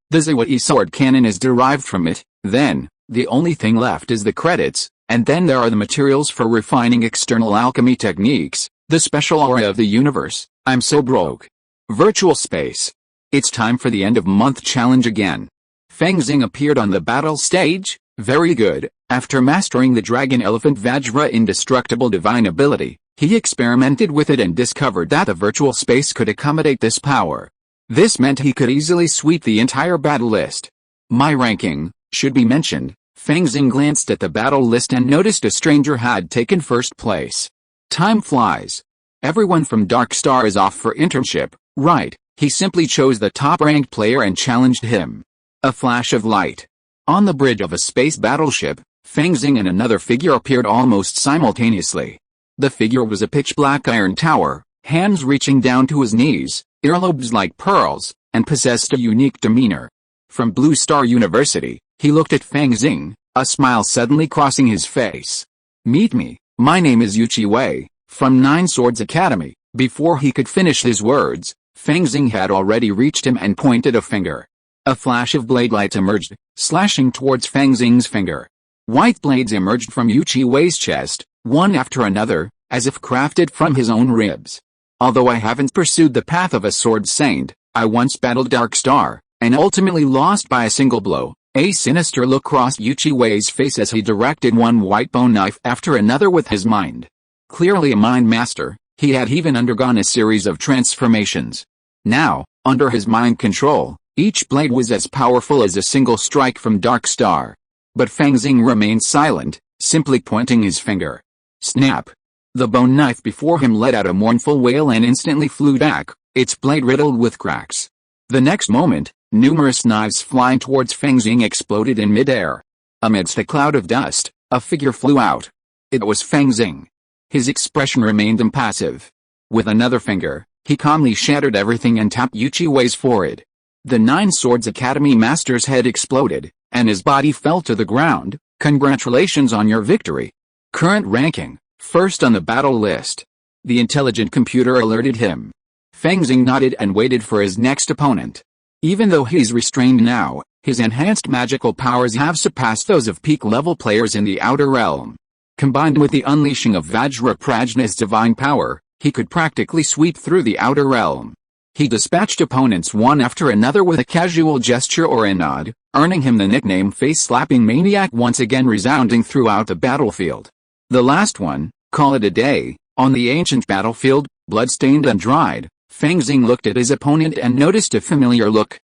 the Zhuyi sword cannon is derived from it. Then, the only thing left is the credits, and then there are the materials for refining external alchemy techniques, the special aura of the universe. I'm so broke. Virtual space. It's time for the end of month challenge again. Fang Xing appeared on the battle stage. Very good. After mastering the Dragon Elephant Vajra indestructible divine ability, he experimented with it and discovered that the virtual space could accommodate this power. This meant he could easily sweep the entire battle list. My ranking should be mentioned. Fang Xing glanced at the battle list and noticed a stranger had taken first place. Time flies. Everyone from Dark Star is off for internship, right? He simply chose the top-ranked player and challenged him. A flash of light. On the bridge of a space battleship, Fang Xing and another figure appeared almost simultaneously. The figure was a pitch-black iron tower, hands reaching down to his knees, earlobes like pearls, and possessed a unique demeanor. From Blue Star University, he looked at Fang Xing, a smile suddenly crossing his face. Meet me, my name is Yuchi Wei. From Nine Swords Academy. Before he could finish his words, Fang Xing had already reached him and pointed a finger. A flash of blade light emerged, slashing towards Fang Xing's finger. White blades emerged from Yuchi Wei's chest, one after another, as if crafted from his own ribs. Although I haven't pursued the path of a sword saint, I once battled Dark Star, and ultimately lost by a single blow. A sinister look crossed Yuchi Wei's face as he directed one white bone knife after another with his mind. Clearly a mind master, he had even undergone a series of transformations. Now, under his mind control, each blade was as powerful as a single strike from Dark Star. But Fang Xing remained silent, simply pointing his finger. Snap! The bone knife before him let out a mournful wail and instantly flew back, its blade riddled with cracks. The next moment, numerous knives flying towards Fang Xing exploded in midair. Amidst a cloud of dust, a figure flew out. It was Fang Xing. His expression remained impassive. With another finger, he calmly shattered everything and tapped Yuchi Wei's forehead. The Nine Swords Academy master's head exploded, and his body fell to the ground. Congratulations on your victory. Current ranking, first on the battle list. The intelligent computer alerted him. Fang Xing nodded and waited for his next opponent. Even though he's restrained now, his enhanced magical powers have surpassed those of peak-level players in the Outer Realm. Combined with the unleashing of Vajra Prajna's divine power, he could practically sweep through the Outer Realm. He dispatched opponents one after another with a casual gesture or a nod, earning him the nickname Face-Slapping Maniac, once again resounding throughout the battlefield. The last one, call it a day, on the ancient battlefield, blood-stained and dried, Fang Xing looked at his opponent and noticed a familiar look.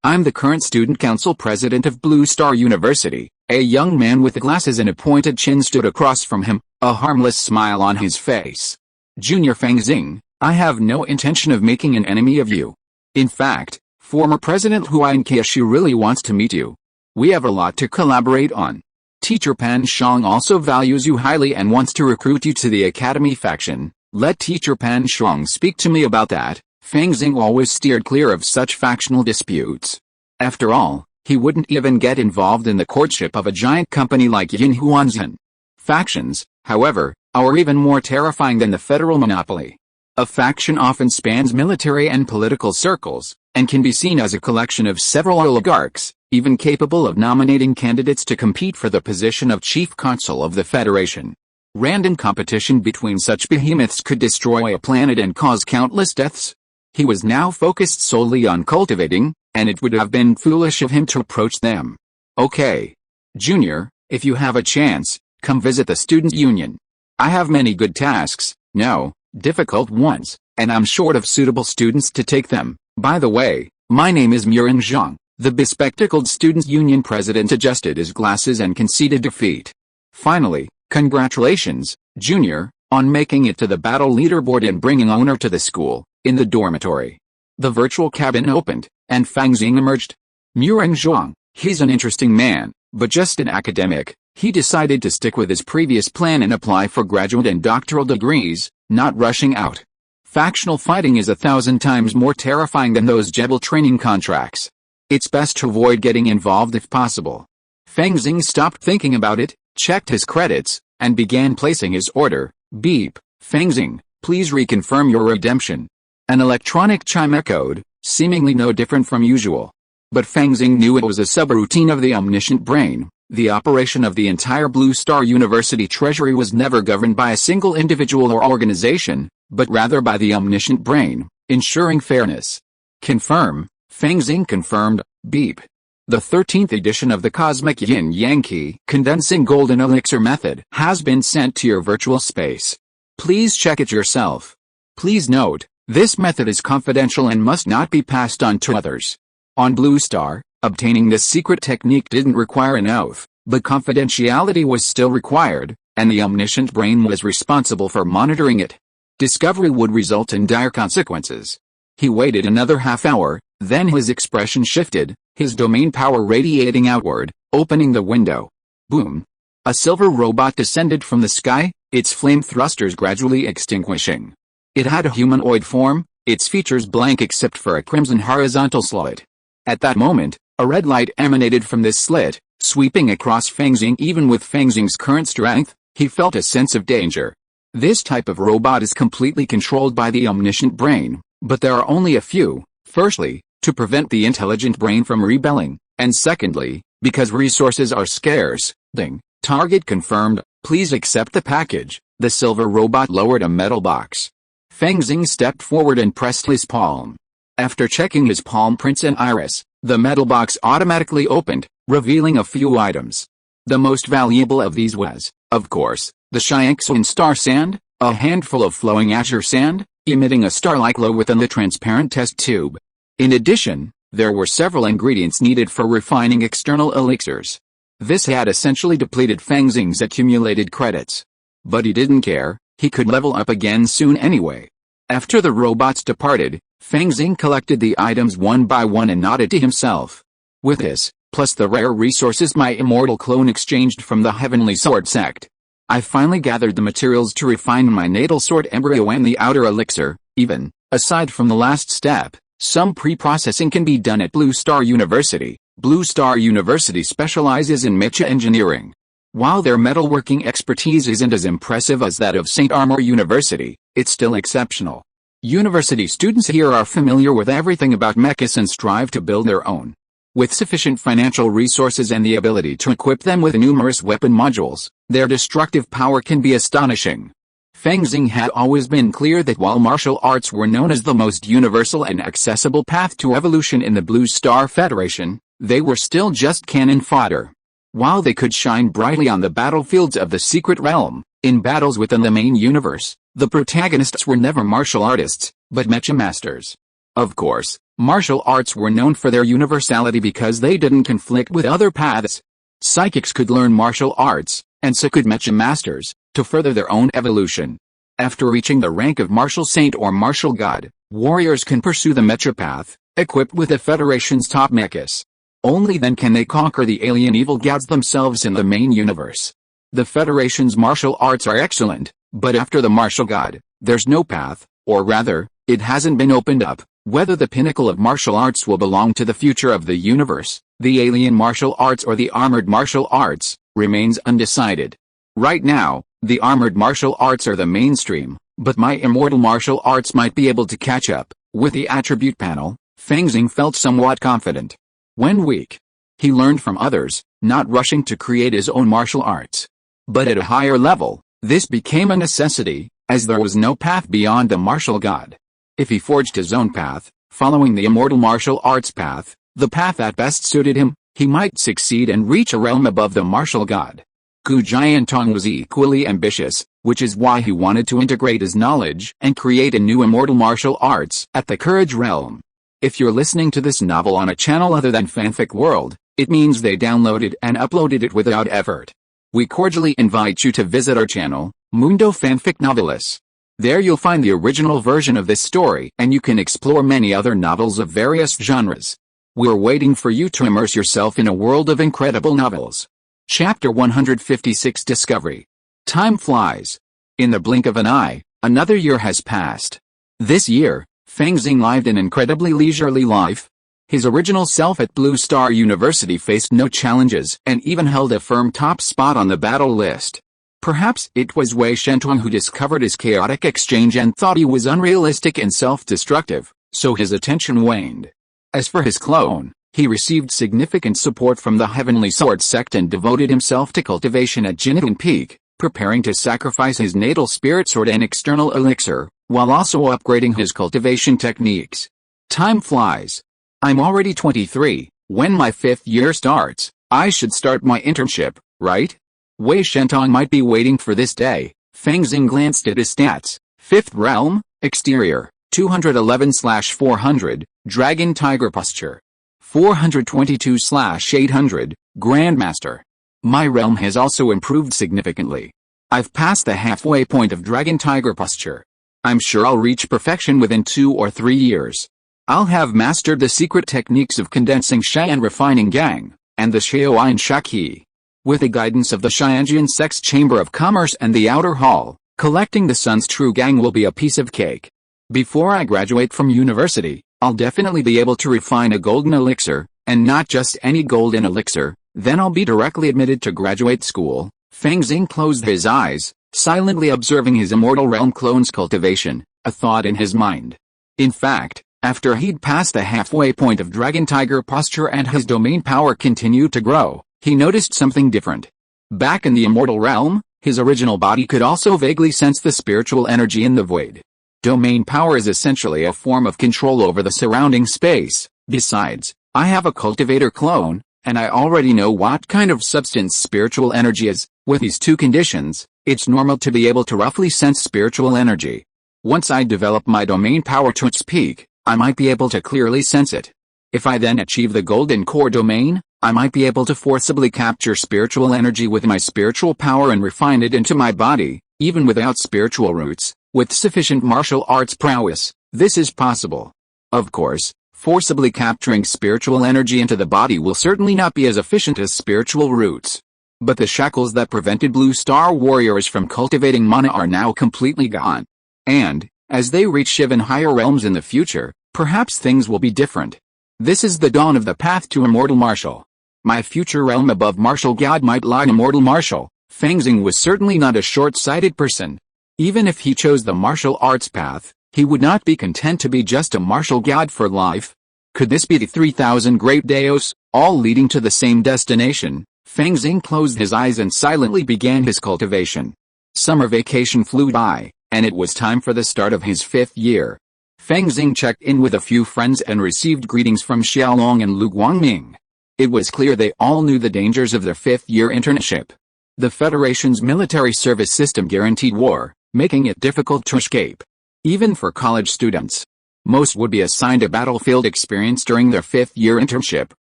I'm the current student council president of Blue Star University. A young man with glasses and a pointed chin stood across from him, a harmless smile on his face. Junior Fang Xing, I have no intention of making an enemy of you. In fact, former President Huayan Keishi really wants to meet you. We have a lot to collaborate on. Teacher Pan Shang also values you highly and wants to recruit you to the Academy faction. Let Teacher Pan Shang speak to me about that. Fang Xing always steered clear of such factional disputes. After all, he wouldn't even get involved in the courtship of a giant company like Yin Huanzhen. Factions, however, are even more terrifying than the federal monopoly. A faction often spans military and political circles, and can be seen as a collection of several oligarchs, even capable of nominating candidates to compete for the position of chief consul of the Federation. Random competition between such behemoths could destroy a planet and cause countless deaths. He was now focused solely on cultivating, and it would have been foolish of him to approach them. Okay. Junior, if you have a chance, come visit the student union. I have many good tasks, no, difficult ones, and I'm short of suitable students to take them. By the way, my name is Murong Zhang. The bespectacled students union president adjusted his glasses and conceded defeat. Finally, congratulations, Junior, on making it to the battle leaderboard and bringing honor to the school. In the dormitory, the virtual cabin opened, and Fang Xing emerged. Murong Zhang, he's an interesting man, but just an academic. He decided to stick with his previous plan and apply for graduate and doctoral degrees, not rushing out. Factional fighting is 1,000 times more terrifying than those Jebel training contracts. It's best to avoid getting involved if possible. Fang Xing stopped thinking about it, checked his credits, and began placing his order. Beep, Fang Xing, please reconfirm your redemption. An electronic chime echoed, seemingly no different from usual. But Fang Xing knew it was a subroutine of the omniscient brain. The operation of the entire Blue Star University treasury was never governed by a single individual or organization, but rather by the omniscient brain, ensuring fairness. Confirm, Fang Xing confirmed. Beep. The 13th edition of the Cosmic Yin-Yang Key Condensing Golden Elixir method has been sent to your virtual space. Please check it yourself. Please note, this method is confidential and must not be passed on to others. On Blue Star, obtaining this secret technique didn't require an oath, but confidentiality was still required, and the omniscient brain was responsible for monitoring it. Discovery would result in dire consequences. He waited another half hour, then his expression shifted, his domain power radiating outward, opening the window. Boom. A silver robot descended from the sky, its flame thrusters gradually extinguishing. It had a humanoid form, its features blank except for a crimson horizontal slit. At that moment, a red light emanated from this slit, sweeping across Fang Xing. Even with Fang Xing's current strength, he felt a sense of danger. This type of robot is completely controlled by the omniscient brain, but there are only a few. Firstly, to prevent the intelligent brain from rebelling, and secondly, because resources are scarce. Ding. Target confirmed. Please accept the package. The silver robot lowered a metal box. Fang Xing stepped forward and pressed his palm. After checking his palm prints and iris, the metal box automatically opened, revealing a few items. The most valuable of these was, of course, the Fang Xing star sand, a handful of flowing azure sand, emitting a star-like glow within the transparent test tube. In addition, there were several ingredients needed for refining external elixirs. This had essentially depleted Fang Xing's accumulated credits. But he didn't care, he could level up again soon anyway. After the robots departed, Fang Xing collected the items one by one and nodded to himself. With this, plus the rare resources my immortal clone exchanged from the Heavenly Sword sect, I finally gathered the materials to refine my natal sword embryo and the outer elixir. Even, aside from the last step, some pre-processing can be done at Blue Star University. Blue Star University specializes in mecha engineering. While their metalworking expertise isn't as impressive as that of St. Armor University, it's still exceptional. University students here are familiar with everything about mechas and strive to build their own. With sufficient financial resources and the ability to equip them with numerous weapon modules, their destructive power can be astonishing. Fang Xing had always been clear that while martial arts were known as the most universal and accessible path to evolution in the Blue Star Federation, they were still just cannon fodder. While they could shine brightly on the battlefields of the secret realm, in battles within the main universe, the protagonists were never martial artists, but mecha masters. Of course, martial arts were known for their universality because they didn't conflict with other paths. Psychics could learn martial arts, and so could mecha masters, to further their own evolution. After reaching the rank of martial saint or martial god, warriors can pursue the mecha path, equipped with the Federation's top mechas. Only then can they conquer the alien evil gods themselves in the main universe. The Federation's martial arts are excellent, but after the martial god, there's no path, or rather, it hasn't been opened up. Whether the pinnacle of martial arts will belong to the future of the universe, the alien martial arts or the armored martial arts, remains undecided. Right now, the armored martial arts are the mainstream, but my immortal martial arts might be able to catch up. With the attribute panel, Fang Xing felt somewhat confident. When weak, he learned from others, not rushing to create his own martial arts. But at a higher level, this became a necessity, as there was no path beyond the martial god. If he forged his own path, following the immortal martial arts path, the path that best suited him, he might succeed and reach a realm above the martial god. Gu Jiantong was equally ambitious, which is why he wanted to integrate his knowledge and create a new immortal martial arts at the Courage realm. If you're listening to this novel on a channel other than Fanfic World, it means they downloaded and uploaded it without effort. We cordially invite you to visit our channel, Mundo Fanfic Novelis. There you'll find the original version of this story and you can explore many other novels of various genres. We're waiting for you to immerse yourself in a world of incredible novels. Chapter 156 Discovery. Time flies. In the blink of an eye, another year has passed. This year, Fang Xing lived an incredibly leisurely life. His original self at Blue Star University faced no challenges and even held a firm top spot on the battle list. Perhaps it was Wei Shentong who discovered his chaotic exchange and thought he was unrealistic and self-destructive, so his attention waned. As for his clone, he received significant support from the Heavenly Sword sect and devoted himself to cultivation at Jinathan Peak, preparing to sacrifice his natal spirit sword and external elixir, while also upgrading his cultivation techniques. Time flies. I'm already 23, when my 5th year starts, I should start my internship, right? Wei Shentong might be waiting for this day. Fang Xing glanced at his stats. 5th realm, exterior, 211/400, dragon tiger posture. 422/800, grandmaster. My realm has also improved significantly. I've passed the halfway point of dragon tiger posture. I'm sure I'll reach perfection within 2 or 3 years. I'll have mastered the secret techniques of condensing Sha and refining Gang, and the Shaoyin Shaki. With the guidance of the Xianjian Sex Chamber of Commerce and the Outer Hall, collecting the Sun's true Gang will be a piece of cake. Before I graduate from university, I'll definitely be able to refine a golden elixir, and not just any golden elixir. Then I'll be directly admitted to graduate school, Fang Xing closed his eyes, silently observing his immortal realm clone's cultivation, a thought in his mind. In fact, after he'd passed the halfway point of dragon tiger posture and his domain power continued to grow, he noticed something different. Back in the immortal realm, his original body could also vaguely sense the spiritual energy in the void. Domain power is essentially a form of control over the surrounding space. Besides, I have a cultivator clone, and I already know what kind of substance spiritual energy is. With these two conditions, it's normal to be able to roughly sense spiritual energy. Once I develop my domain power to its peak, I might be able to clearly sense it. If I then achieve the golden core domain, I might be able to forcibly capture spiritual energy with my spiritual power and refine it into my body, even without spiritual roots. With sufficient martial arts prowess, this is possible. Of course, forcibly capturing spiritual energy into the body will certainly not be as efficient as spiritual roots. But the shackles that prevented Blue Star warriors from cultivating mana are now completely gone. And, as they reach even higher realms in the future, perhaps things will be different. This is the dawn of the path to immortal martial. My future realm above martial god might lie immortal martial. Fang Xing was certainly not a short-sighted person. Even if he chose the martial arts path, he would not be content to be just a martial god for life. Could this be the 3,000 great daos, all leading to the same destination? Fang Xing closed his eyes and silently began his cultivation. Summer vacation flew by, and it was time for the start of his 5th year. Fang Xing checked in with a few friends and received greetings from Xiaolong and Lu Guangming. It was clear they all knew the dangers of their 5th-year internship. The Federation's military service system guaranteed war, making it difficult to escape. Even for college students. Most would be assigned a battlefield experience during their 5th-year internship.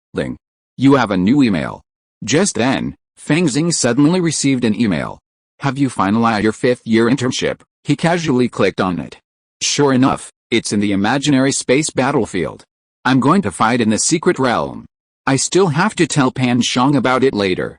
Ling. You have a new email. Just then, Fang Xing suddenly received an email. Have you finalized your 5th-year internship? He casually clicked on it. Sure enough, it's in the imaginary space battlefield. I'm going to fight in the secret realm. I still have to tell Pan Shang about it later.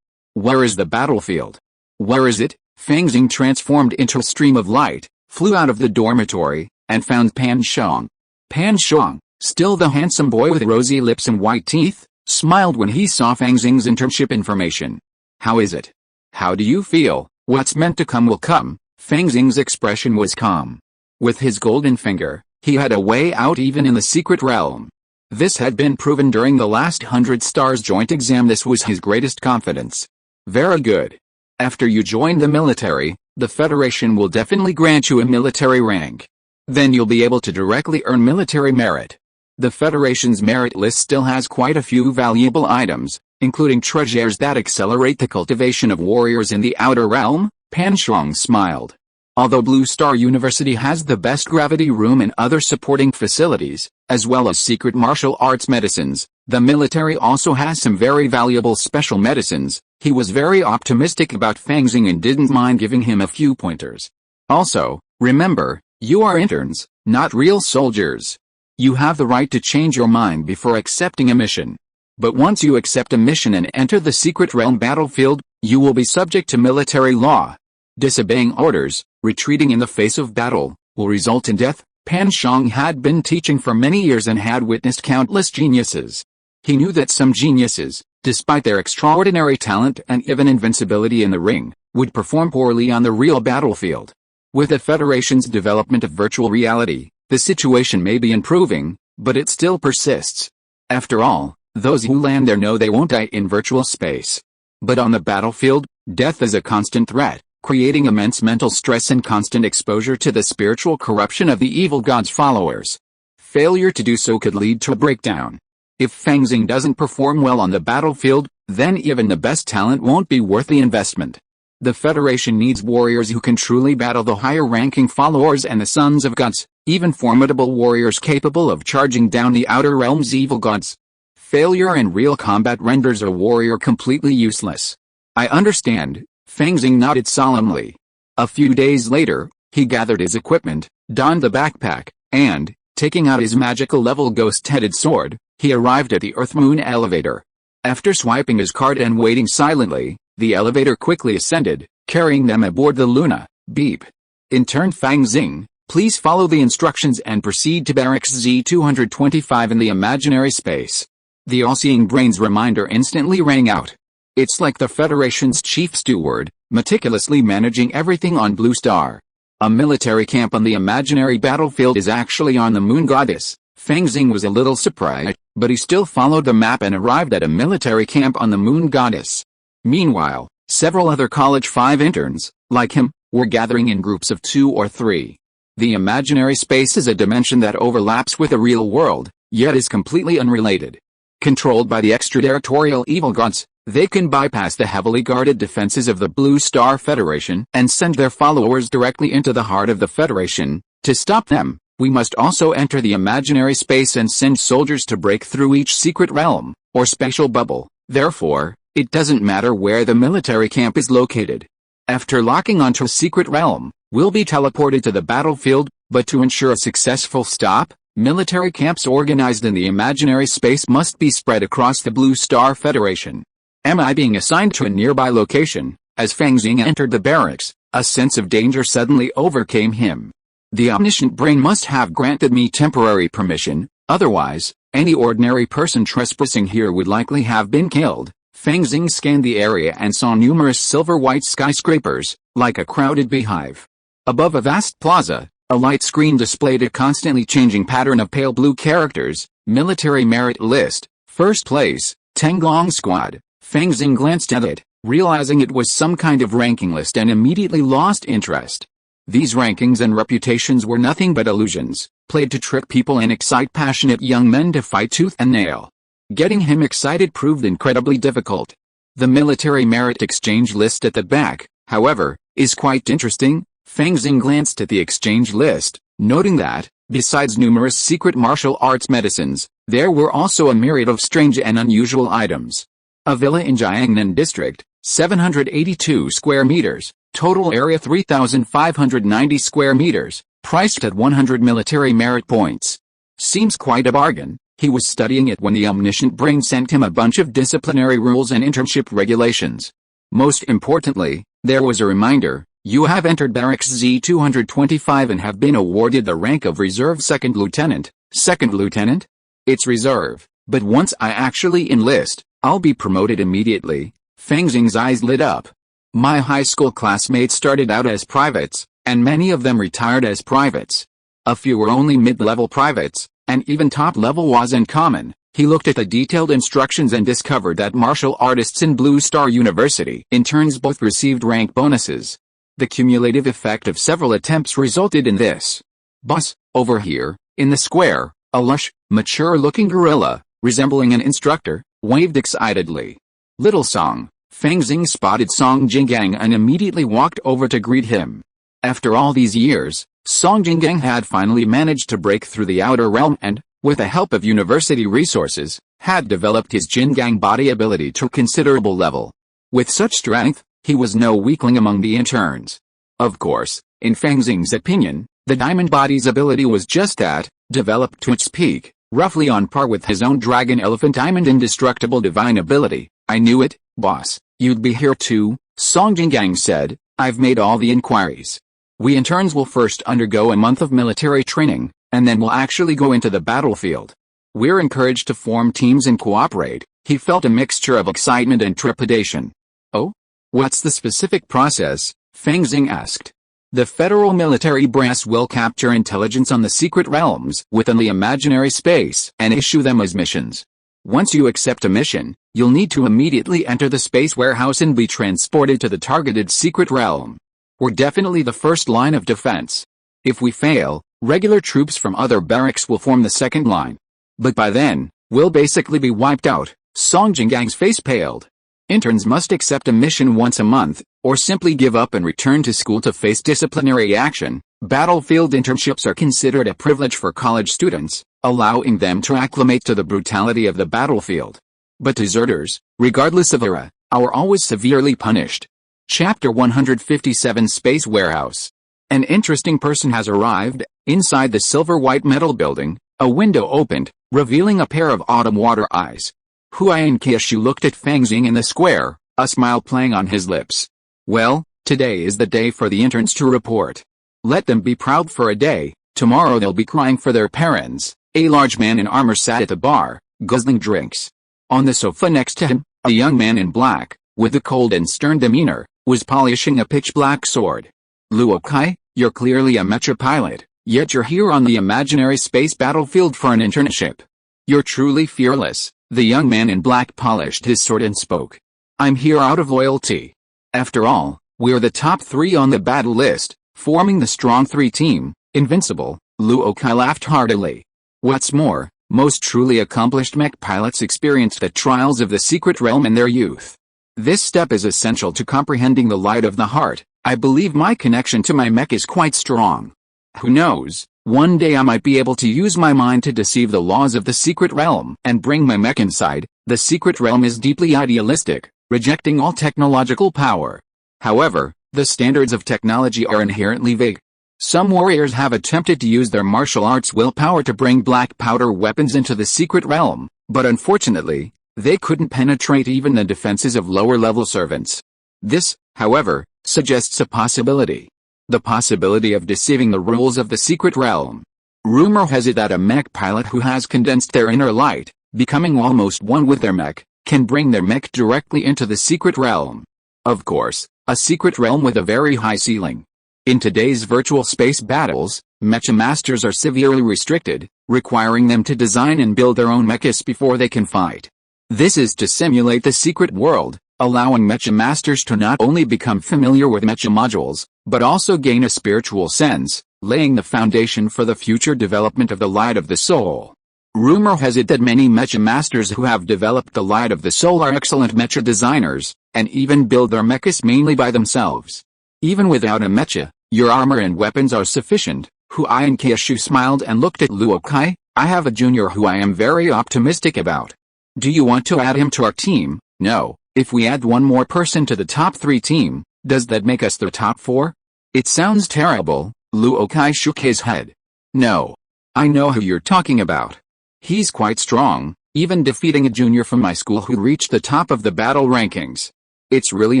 Where is the battlefield? Where is it? Fang Xing transformed into a stream of light, flew out of the dormitory, and found Pan Shang. Pan Shang, still the handsome boy with rosy lips and white teeth, smiled when he saw Fang Xing's internship information. How is it? How do you feel? What's meant to come will come. Fang Xing's expression was calm. With his golden finger, he had a way out even in the secret realm. This had been proven during the last 100 stars joint exam. This was his greatest confidence. Very good. After you join the military, the Federation will definitely grant you a military rank. Then you'll be able to directly earn military merit. The Federation's merit list still has quite a few valuable items, including treasures that accelerate the cultivation of warriors in the outer realm. Pan Shang smiled. Although Blue Star University has the best gravity room and other supporting facilities, as well as secret martial arts medicines, the military also has some very valuable special medicines. He was very optimistic about Fang Xing and didn't mind giving him a few pointers. Also, remember, you are interns, not real soldiers. You have the right to change your mind before accepting a mission. But once you accept a mission and enter the secret realm battlefield, you will be subject to military law. Disobeying orders, retreating in the face of battle, will result in death. Pan Shang had been teaching for many years and had witnessed countless geniuses. He knew that some geniuses, despite their extraordinary talent and even invincibility in the ring, would perform poorly on the real battlefield. With the Federation's development of virtual reality, the situation may be improving, but it still persists. After all, those who land there know they won't die in virtual space. But on the battlefield, death is a constant threat, creating immense mental stress and constant exposure to the spiritual corruption of the evil god's followers. Failure to do so could lead to a breakdown. If Fang Xing doesn't perform well on the battlefield, then even the best talent won't be worth the investment. The Federation needs warriors who can truly battle the higher-ranking followers and the sons of gods, even formidable warriors capable of charging down the outer realm's evil gods. Failure in real combat renders a warrior completely useless. I understand. Fang Xing nodded solemnly. A few days later, he gathered his equipment, donned the backpack, and, taking out his magical level ghost-headed sword, he arrived at the Earth-Moon elevator. After swiping his card and waiting silently, the elevator quickly ascended, carrying them aboard the Luna. Beep. In turn, Fang Xing, please follow the instructions and proceed to Barracks Z-225 in the imaginary space. The all-seeing brain's reminder instantly rang out. It's like the Federation's chief steward, meticulously managing everything on Blue Star. A military camp on the imaginary battlefield is actually on the moon goddess. Fang Xing was a little surprised, but he still followed the map and arrived at a military camp on the moon goddess. Meanwhile, several other college 5 interns, like him, were gathering in groups of 2 or 3. The imaginary space is a dimension that overlaps with the real world, yet is completely unrelated. Controlled by the extraterritorial evil gods, they can bypass the heavily guarded defenses of the Blue Star Federation and send their followers directly into the heart of the Federation. To stop them, we must also enter the imaginary space and send soldiers to break through each secret realm, or spatial bubble. Therefore, it doesn't matter where the military camp is located. After locking onto a secret realm, we'll be teleported to the battlefield, but to ensure a successful stop, military camps organized in the imaginary space must be spread across the Blue Star Federation. Am being assigned to a nearby location? As Fang Xing entered the barracks, a sense of danger suddenly overcame him. The omniscient brain must have granted me temporary permission, otherwise, any ordinary person trespassing here would likely have been killed. Fang Xing scanned the area and saw numerous silver-white skyscrapers, like a crowded beehive. Above a vast plaza, a light screen displayed a constantly changing pattern of pale blue characters. Military merit list, first place, Tenglong Squad. Fang Xing glanced at it, realizing it was some kind of ranking list, and immediately lost interest. These rankings and reputations were nothing but illusions, played to trick people and excite passionate young men to fight tooth and nail. Getting him excited proved incredibly difficult. The military merit exchange list at the back, however, is quite interesting. Fang Xing glanced at the exchange list, noting that, besides numerous secret martial arts medicines, there were also a myriad of strange and unusual items. A villa in Jiangnan District, 782 square meters, total area 3,590 square meters, priced at 100 military merit points. Seems quite a bargain. He was studying it when the omniscient brain sent him a bunch of disciplinary rules and internship regulations. Most importantly, there was a reminder: you have entered Barracks Z-225 and have been awarded the rank of Reserve Second Lieutenant. Second Lieutenant? It's Reserve, but once I actually enlist, I'll be promoted immediately. Fang Xing's eyes lit up. My high school classmates started out as privates, and many of them retired as privates. A few were only mid-level privates, and even top level wasn't common. He looked at the detailed instructions and discovered that martial artists in Blue Star University interns both received rank bonuses. The cumulative effect of several attempts resulted in this. Boss, over here, in the square, a lush, mature-looking gorilla, resembling an instructor, waved excitedly. Little Song. Fang Xing spotted Song Jinggang and immediately walked over to greet him. After all these years, Song Jinggang had finally managed to break through the outer realm and, with the help of university resources, had developed his Jinggang body ability to a considerable level. With such strength, he was no weakling among the interns. Of course, in Fang Xing's opinion, the diamond body's ability was just that, developed to its peak, roughly on par with his own Dragon Elephant Diamond indestructible divine ability. I knew it, boss. You'd be here too, Song Jinggang said. I've made all the inquiries. We interns will first undergo a month of military training, and then we'll actually go into the battlefield. We're encouraged to form teams and cooperate. He felt a mixture of excitement and trepidation. Oh? What's the specific process? Fang Xing asked. The federal military brass will capture intelligence on the secret realms within the imaginary space and issue them as missions. Once you accept a mission, you'll need to immediately enter the space warehouse and be transported to the targeted secret realm. We're definitely the first line of defense. If we fail, regular troops from other barracks will form the second line. But by then, we'll basically be wiped out. Song Jinggang's face paled. Interns must accept a mission once a month, or simply give up and return to school to face disciplinary action. Battlefield internships are considered a privilege for college students, allowing them to acclimate to the brutality of the battlefield. But deserters, regardless of era, are always severely punished. Chapter 157 Space Warehouse. An interesting person has arrived. Inside the silver-white metal building, a window opened, revealing a pair of autumn water eyes. Huayan Kiashu looked at Fang Xing in the square, a smile playing on his lips. Well, today is the day for the interns to report. Let them be proud for a day. Tomorrow they'll be crying for their parents. A large man in armor sat at the bar, guzzling drinks. On the sofa next to him, a young man in black, with a cold and stern demeanor, was polishing a pitch-black sword. "Luokai, you're clearly a mecha pilot, yet you're here on the imaginary space battlefield for an internship. You're truly fearless." The young man in black polished his sword and spoke. "I'm here out of loyalty. After all, we're the top 3 on the battle list, forming the strong 3 team, invincible." Luokai laughed heartily. "What's more, most truly accomplished mech pilots experienced the trials of the secret realm in their youth. This step is essential to comprehending the light of the heart. I believe my connection to my mech is quite strong. Who knows, one day I might be able to use my mind to deceive the laws of the secret realm and bring my mech inside." The secret realm is deeply idealistic, rejecting all technological power. However, the standards of technology are inherently vague. Some warriors have attempted to use their martial arts willpower to bring black powder weapons into the secret realm, but unfortunately, they couldn't penetrate even the defenses of lower-level servants. This, however, suggests a possibility. The possibility of deceiving the rules of the secret realm. Rumor has it that a mech pilot who has condensed their inner light, becoming almost one with their mech, can bring their mech directly into the secret realm. Of course, a secret realm with a very high ceiling. In today's virtual space battles, mecha masters are severely restricted, requiring them to design and build their own mechas before they can fight. This is to simulate the secret world, allowing mecha masters to not only become familiar with mecha modules, but also gain a spiritual sense, laying the foundation for the future development of the light of the soul. Rumor has it that many mecha masters who have developed the light of the soul are excellent mecha designers, and even build their mechas mainly by themselves. Even without a mecha, your armor and weapons are sufficient. Huai and Keishu smiled and looked at Luokai. "I have a junior who I am very optimistic about. Do you want to add him to our team?" "No. If we add one more person to the top 3 team, does that make us the top 4? "It sounds terrible." Luokai shook his head. "No. I know who you're talking about. He's quite strong, even defeating a junior from my school who reached the top of the battle rankings. It's really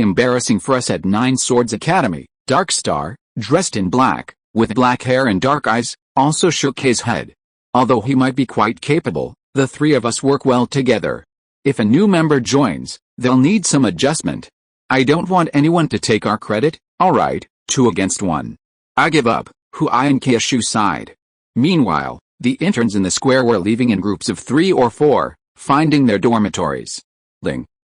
embarrassing for us at Nine Swords Academy." Dark Star, dressed in black, with black hair and dark eyes, also shook his head. "Although he might be quite capable, the 3 of us work well together. If a new member joins, they'll need some adjustment. I don't want anyone to take our credit." "Alright, 2 against 1. I give up." Huai and Keishu sighed. Meanwhile, the interns in the square were leaving in groups of 3 or 4, finding their dormitories.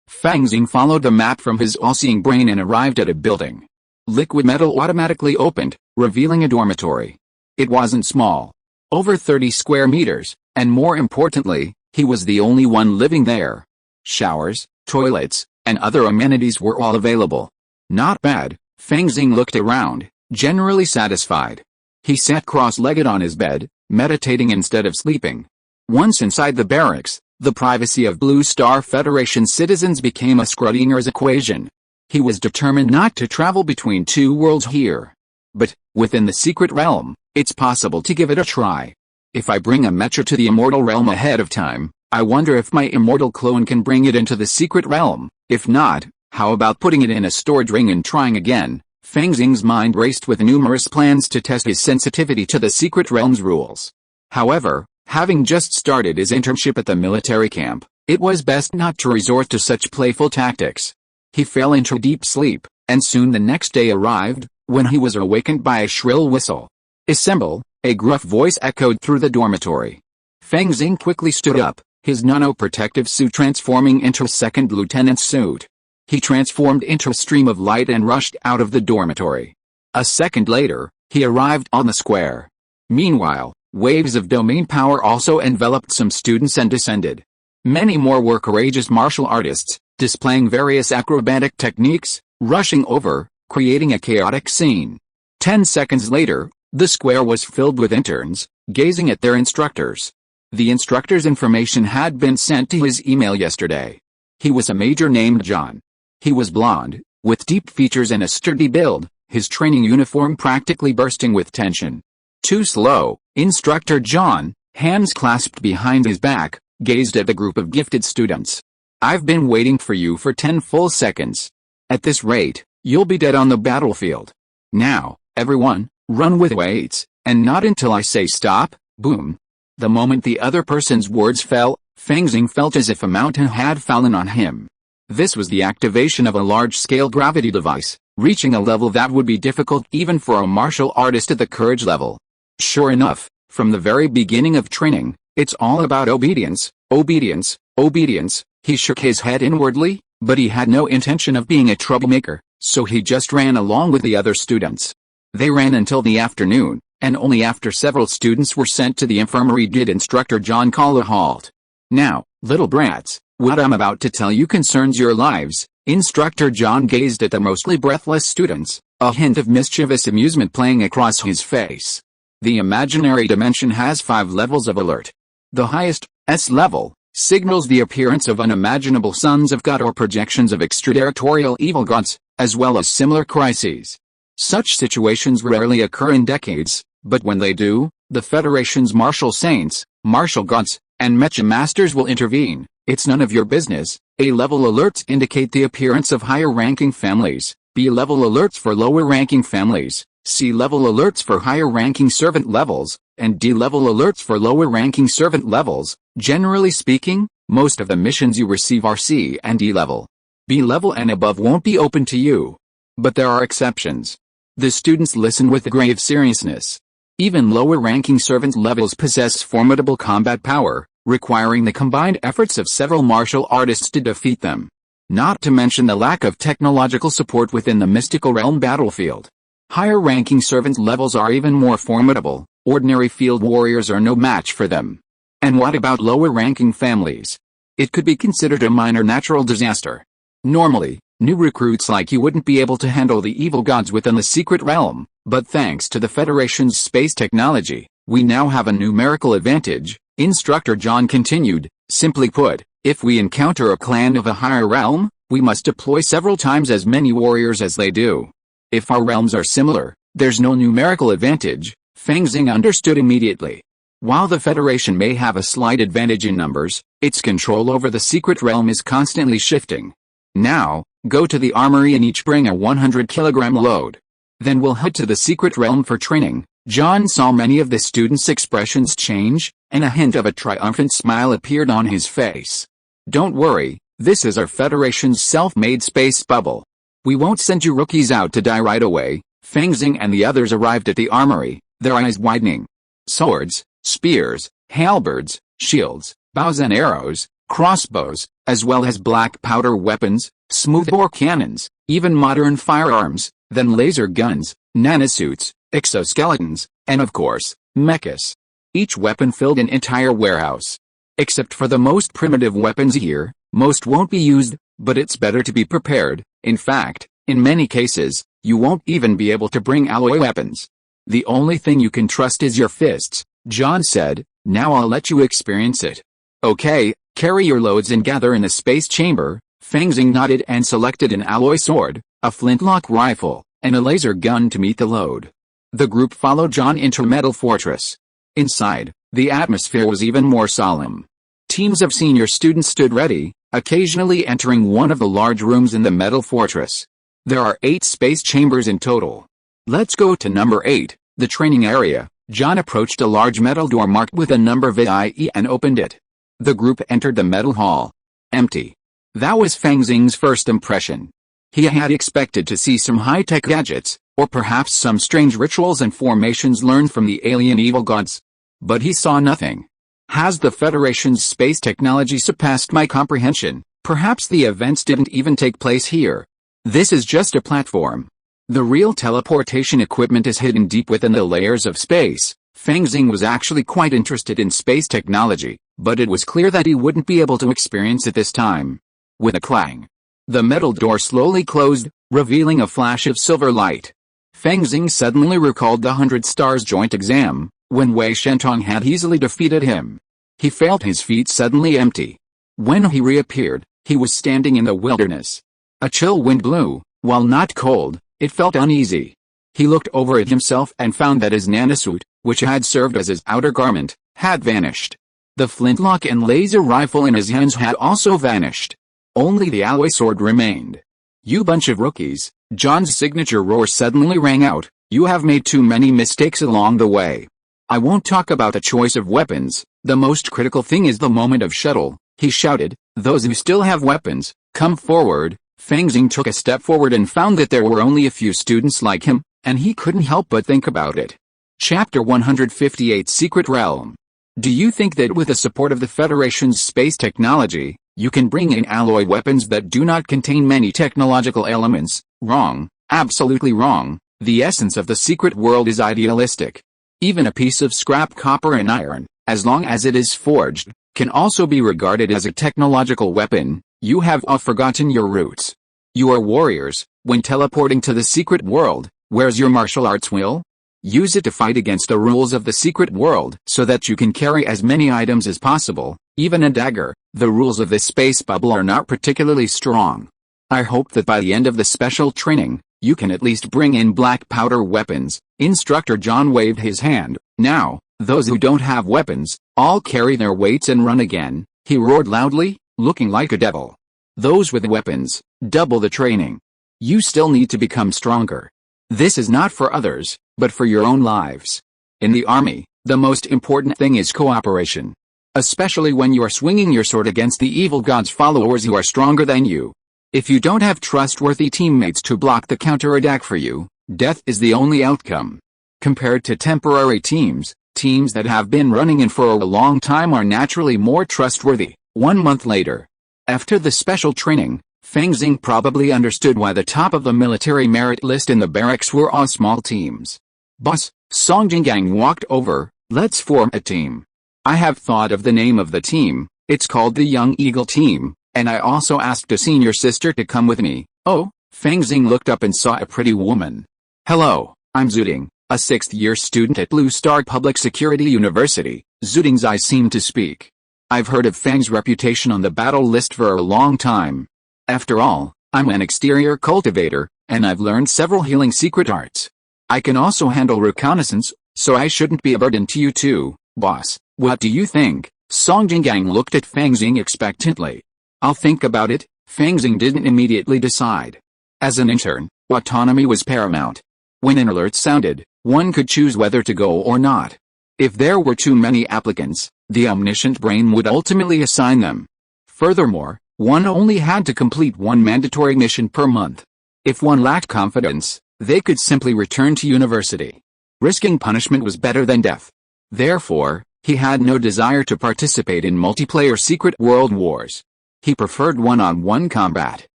Fang Xing followed the map from his all-seeing brain and arrived at a building. Liquid metal automatically opened, revealing a dormitory. It wasn't small. Over 30 square meters, and more importantly, he was the only one living there. Showers, toilets, and other amenities were all available. Not bad. Fang Xing looked around, generally satisfied. He sat cross-legged on his bed, meditating instead of sleeping. Once inside the barracks, the privacy of Blue Star Federation citizens became a Schrödinger's equation. He was determined not to travel between 2 worlds here. But, within the secret realm, it's possible to give it a try. If I bring a mecha to the immortal realm ahead of time, I wonder if my immortal clone can bring it into the secret realm. If not, how about putting it in a storage ring and trying again? Fang Xing's mind raced with numerous plans to test his sensitivity to the secret realm's rules. However, having just started his internship at the military camp, it was best not to resort to such playful tactics. He fell into deep sleep, and soon the next day arrived, when he was awakened by a shrill whistle. "Assemble!" a gruff voice echoed through the dormitory. Fang Xing quickly stood up, his nano-protective suit transforming into a second lieutenant's suit. He transformed into a stream of light and rushed out of the dormitory. A second later, he arrived on the square. Meanwhile, waves of domain power also enveloped some students and descended. Many more were courageous martial artists, displaying various acrobatic techniques, rushing over, creating a chaotic scene. 10 seconds later, the square was filled with interns, gazing at their instructors. The instructor's information had been sent to his email yesterday. He was a major named John. He was blonde, with deep features and a sturdy build, his training uniform practically bursting with tension. Too slow, Instructor John, hands clasped behind his back, gazed at the group of gifted students. "I've been waiting for you for 10 full seconds. At this rate, you'll be dead on the battlefield. Now, everyone, run with weights, and not until I say stop." Boom. The moment the other person's words fell, Fang Xing felt as if a mountain had fallen on him. This was the activation of a large-scale gravity device, reaching a level that would be difficult even for a martial artist at the courage level. Sure enough, from the very beginning of training, it's all about obedience, obedience, obedience. He shook his head inwardly, but he had no intention of being a troublemaker, so he just ran along with the other students. They ran until the afternoon, and only after several students were sent to the infirmary did Instructor John call a halt. "Now, little brats, what I'm about to tell you concerns your lives." Instructor John gazed at the mostly breathless students, a hint of mischievous amusement playing across his face. The imaginary dimension has 5 levels of alert. The highest, S level, signals the appearance of unimaginable sons of God or projections of extraterritorial evil gods, as well as similar crises. Such situations rarely occur in decades, but when they do, the Federation's martial saints, martial gods, and mecha masters will intervene. It's none of your business. A-level alerts indicate the appearance of higher-ranking families, B-level alerts for lower-ranking families, C-level alerts for higher-ranking servant levels, and D-level alerts for lower-ranking servant levels. Generally speaking, most of the missions you receive are C and D level. B level and above won't be open to you. But there are exceptions. The students listen with grave seriousness. Even lower-ranking servant levels possess formidable combat power, requiring the combined efforts of several martial artists to defeat them. Not to mention the lack of technological support within the mystical realm battlefield. Higher-ranking servant levels are even more formidable. Ordinary field warriors are no match for them. And what about lower-ranking families? It could be considered a minor natural disaster. Normally, new recruits like you wouldn't be able to handle the evil gods within the secret realm, but thanks to the Federation's space technology, we now have a numerical advantage. Instructor John continued, simply put, if we encounter a clan of a higher realm, we must deploy several times as many warriors as they do. If our realms are similar, there's no numerical advantage. Fang Xing understood immediately. While the Federation may have a slight advantage in numbers, its control over the secret realm is constantly shifting. Now, go to the armory and each bring a 100-kilogram load. Then we'll head to the secret realm for training. John saw many of the students' expressions change, and a hint of a triumphant smile appeared on his face. Don't worry, this is our Federation's self-made space bubble. We won't send you rookies out to die right away. Fang Xing and the others arrived at the armory, their eyes widening. Swords, spears, halberds, shields, bows and arrows, crossbows, as well as black powder weapons, smoothbore cannons, even modern firearms, then laser guns, nanosuits, exoskeletons, and of course, mechas. Each weapon filled an entire warehouse. Except for the most primitive weapons here, most won't be used, but it's better to be prepared. In fact, in many cases, you won't even be able to bring alloy weapons. The only thing you can trust is your fists, John said. Now I'll let you experience it. Okay, carry your loads and gather in the space chamber. Fang Xing nodded and selected an alloy sword, a flintlock rifle, and a laser gun to meet the load. The group followed John into Metal Fortress. Inside, the atmosphere was even more solemn. Teams of senior students stood ready, occasionally entering one of the large rooms in the Metal Fortress. There are 8 space chambers in total. Let's go to number 8, the training area. John approached a large metal door marked with a number VIE and opened it. The group entered the metal hall. Empty. That was Fang Xing's first impression. He had expected to see some high-tech gadgets, or perhaps some strange rituals and formations learned from the alien evil gods. But he saw nothing. Has the Federation's space technology surpassed my comprehension? Perhaps the events didn't even take place here. This is just a platform. The real teleportation equipment is hidden deep within the layers of space. Fang Xing was actually quite interested in space technology, but it was clear that he wouldn't be able to experience it this time. With a clang, the metal door slowly closed, revealing a flash of silver light. Fang Xing suddenly recalled the 100 Stars joint exam, when Wei Shentong had easily defeated him. He felt his feet suddenly empty. When he reappeared, he was standing in the wilderness. A chill wind blew. While not cold, it felt uneasy. He looked over at himself and found that his nanosuit, which had served as his outer garment, had vanished. The flintlock and laser rifle in his hands had also vanished. Only the alloy sword remained. You bunch of rookies, John's signature roar suddenly rang out. You have made too many mistakes along the way. I won't talk about the choice of weapons. The most critical thing is the moment of shuttle. He shouted, "Those who still have weapons, come forward." Fang Xing took a step forward and found that there were only a few students like him, and he couldn't help but think about it. Chapter 158 Secret Realm. Do you think that with the support of the Federation's space technology, you can bring in alloy weapons that do not contain many technological elements? Wrong, absolutely wrong. The essence of the secret world is idealistic. Even a piece of scrap copper and iron, as long as it is forged, can also be regarded as a technological weapon. You have all forgotten your roots. You are warriors. When teleporting to the secret world, where's your martial arts will? Use it to fight against the rules of the secret world so that you can carry as many items as possible, even a dagger. The rules of this space bubble are not particularly strong. I hope that by the end of the special training, you can at least bring in black powder weapons. Instructor John waved his hand. Now, those who don't have weapons, all carry their weights and run again. He roared loudly, looking like a devil. Those with weapons, double the training. You still need to become stronger. This is not for others, but for your own lives. In the army, the most important thing is cooperation. Especially when you are swinging your sword against the evil god's followers who are stronger than you. If you don't have trustworthy teammates to block the counterattack for you, death is the only outcome. Compared to temporary teams, teams that have been running in for a long time are naturally more trustworthy. 1 month later, after the special training, Fang Xing probably understood why the top of the military merit list in the barracks were all small teams. Boss, Song Jinggang walked over. Let's form a team. I have thought of the name of the team. It's called the Young Eagle Team, and I also asked a senior sister to come with me. Oh, Fang Xing looked up and saw a pretty woman. Hello, I'm Zuding, a 6th-year student at Blue Star Public Security University. Zuding's eyes seemed to speak. I've heard of Fang's reputation on the battle list for a long time. After all, I'm an exterior cultivator, and I've learned several healing secret arts. I can also handle reconnaissance, so I shouldn't be a burden to you too, boss. What do you think? Song Jinggang looked at Fang Xing expectantly. I'll think about it. Fang Xing didn't immediately decide. As an intern, autonomy was paramount. When an alert sounded, one could choose whether to go or not. If there were too many applicants, the omniscient brain would ultimately assign them. Furthermore, one only had to complete one mandatory mission per month. If one lacked confidence, they could simply return to university. Risking punishment was better than death. Therefore, he had no desire to participate in multiplayer secret world wars. He preferred one-on-one combat.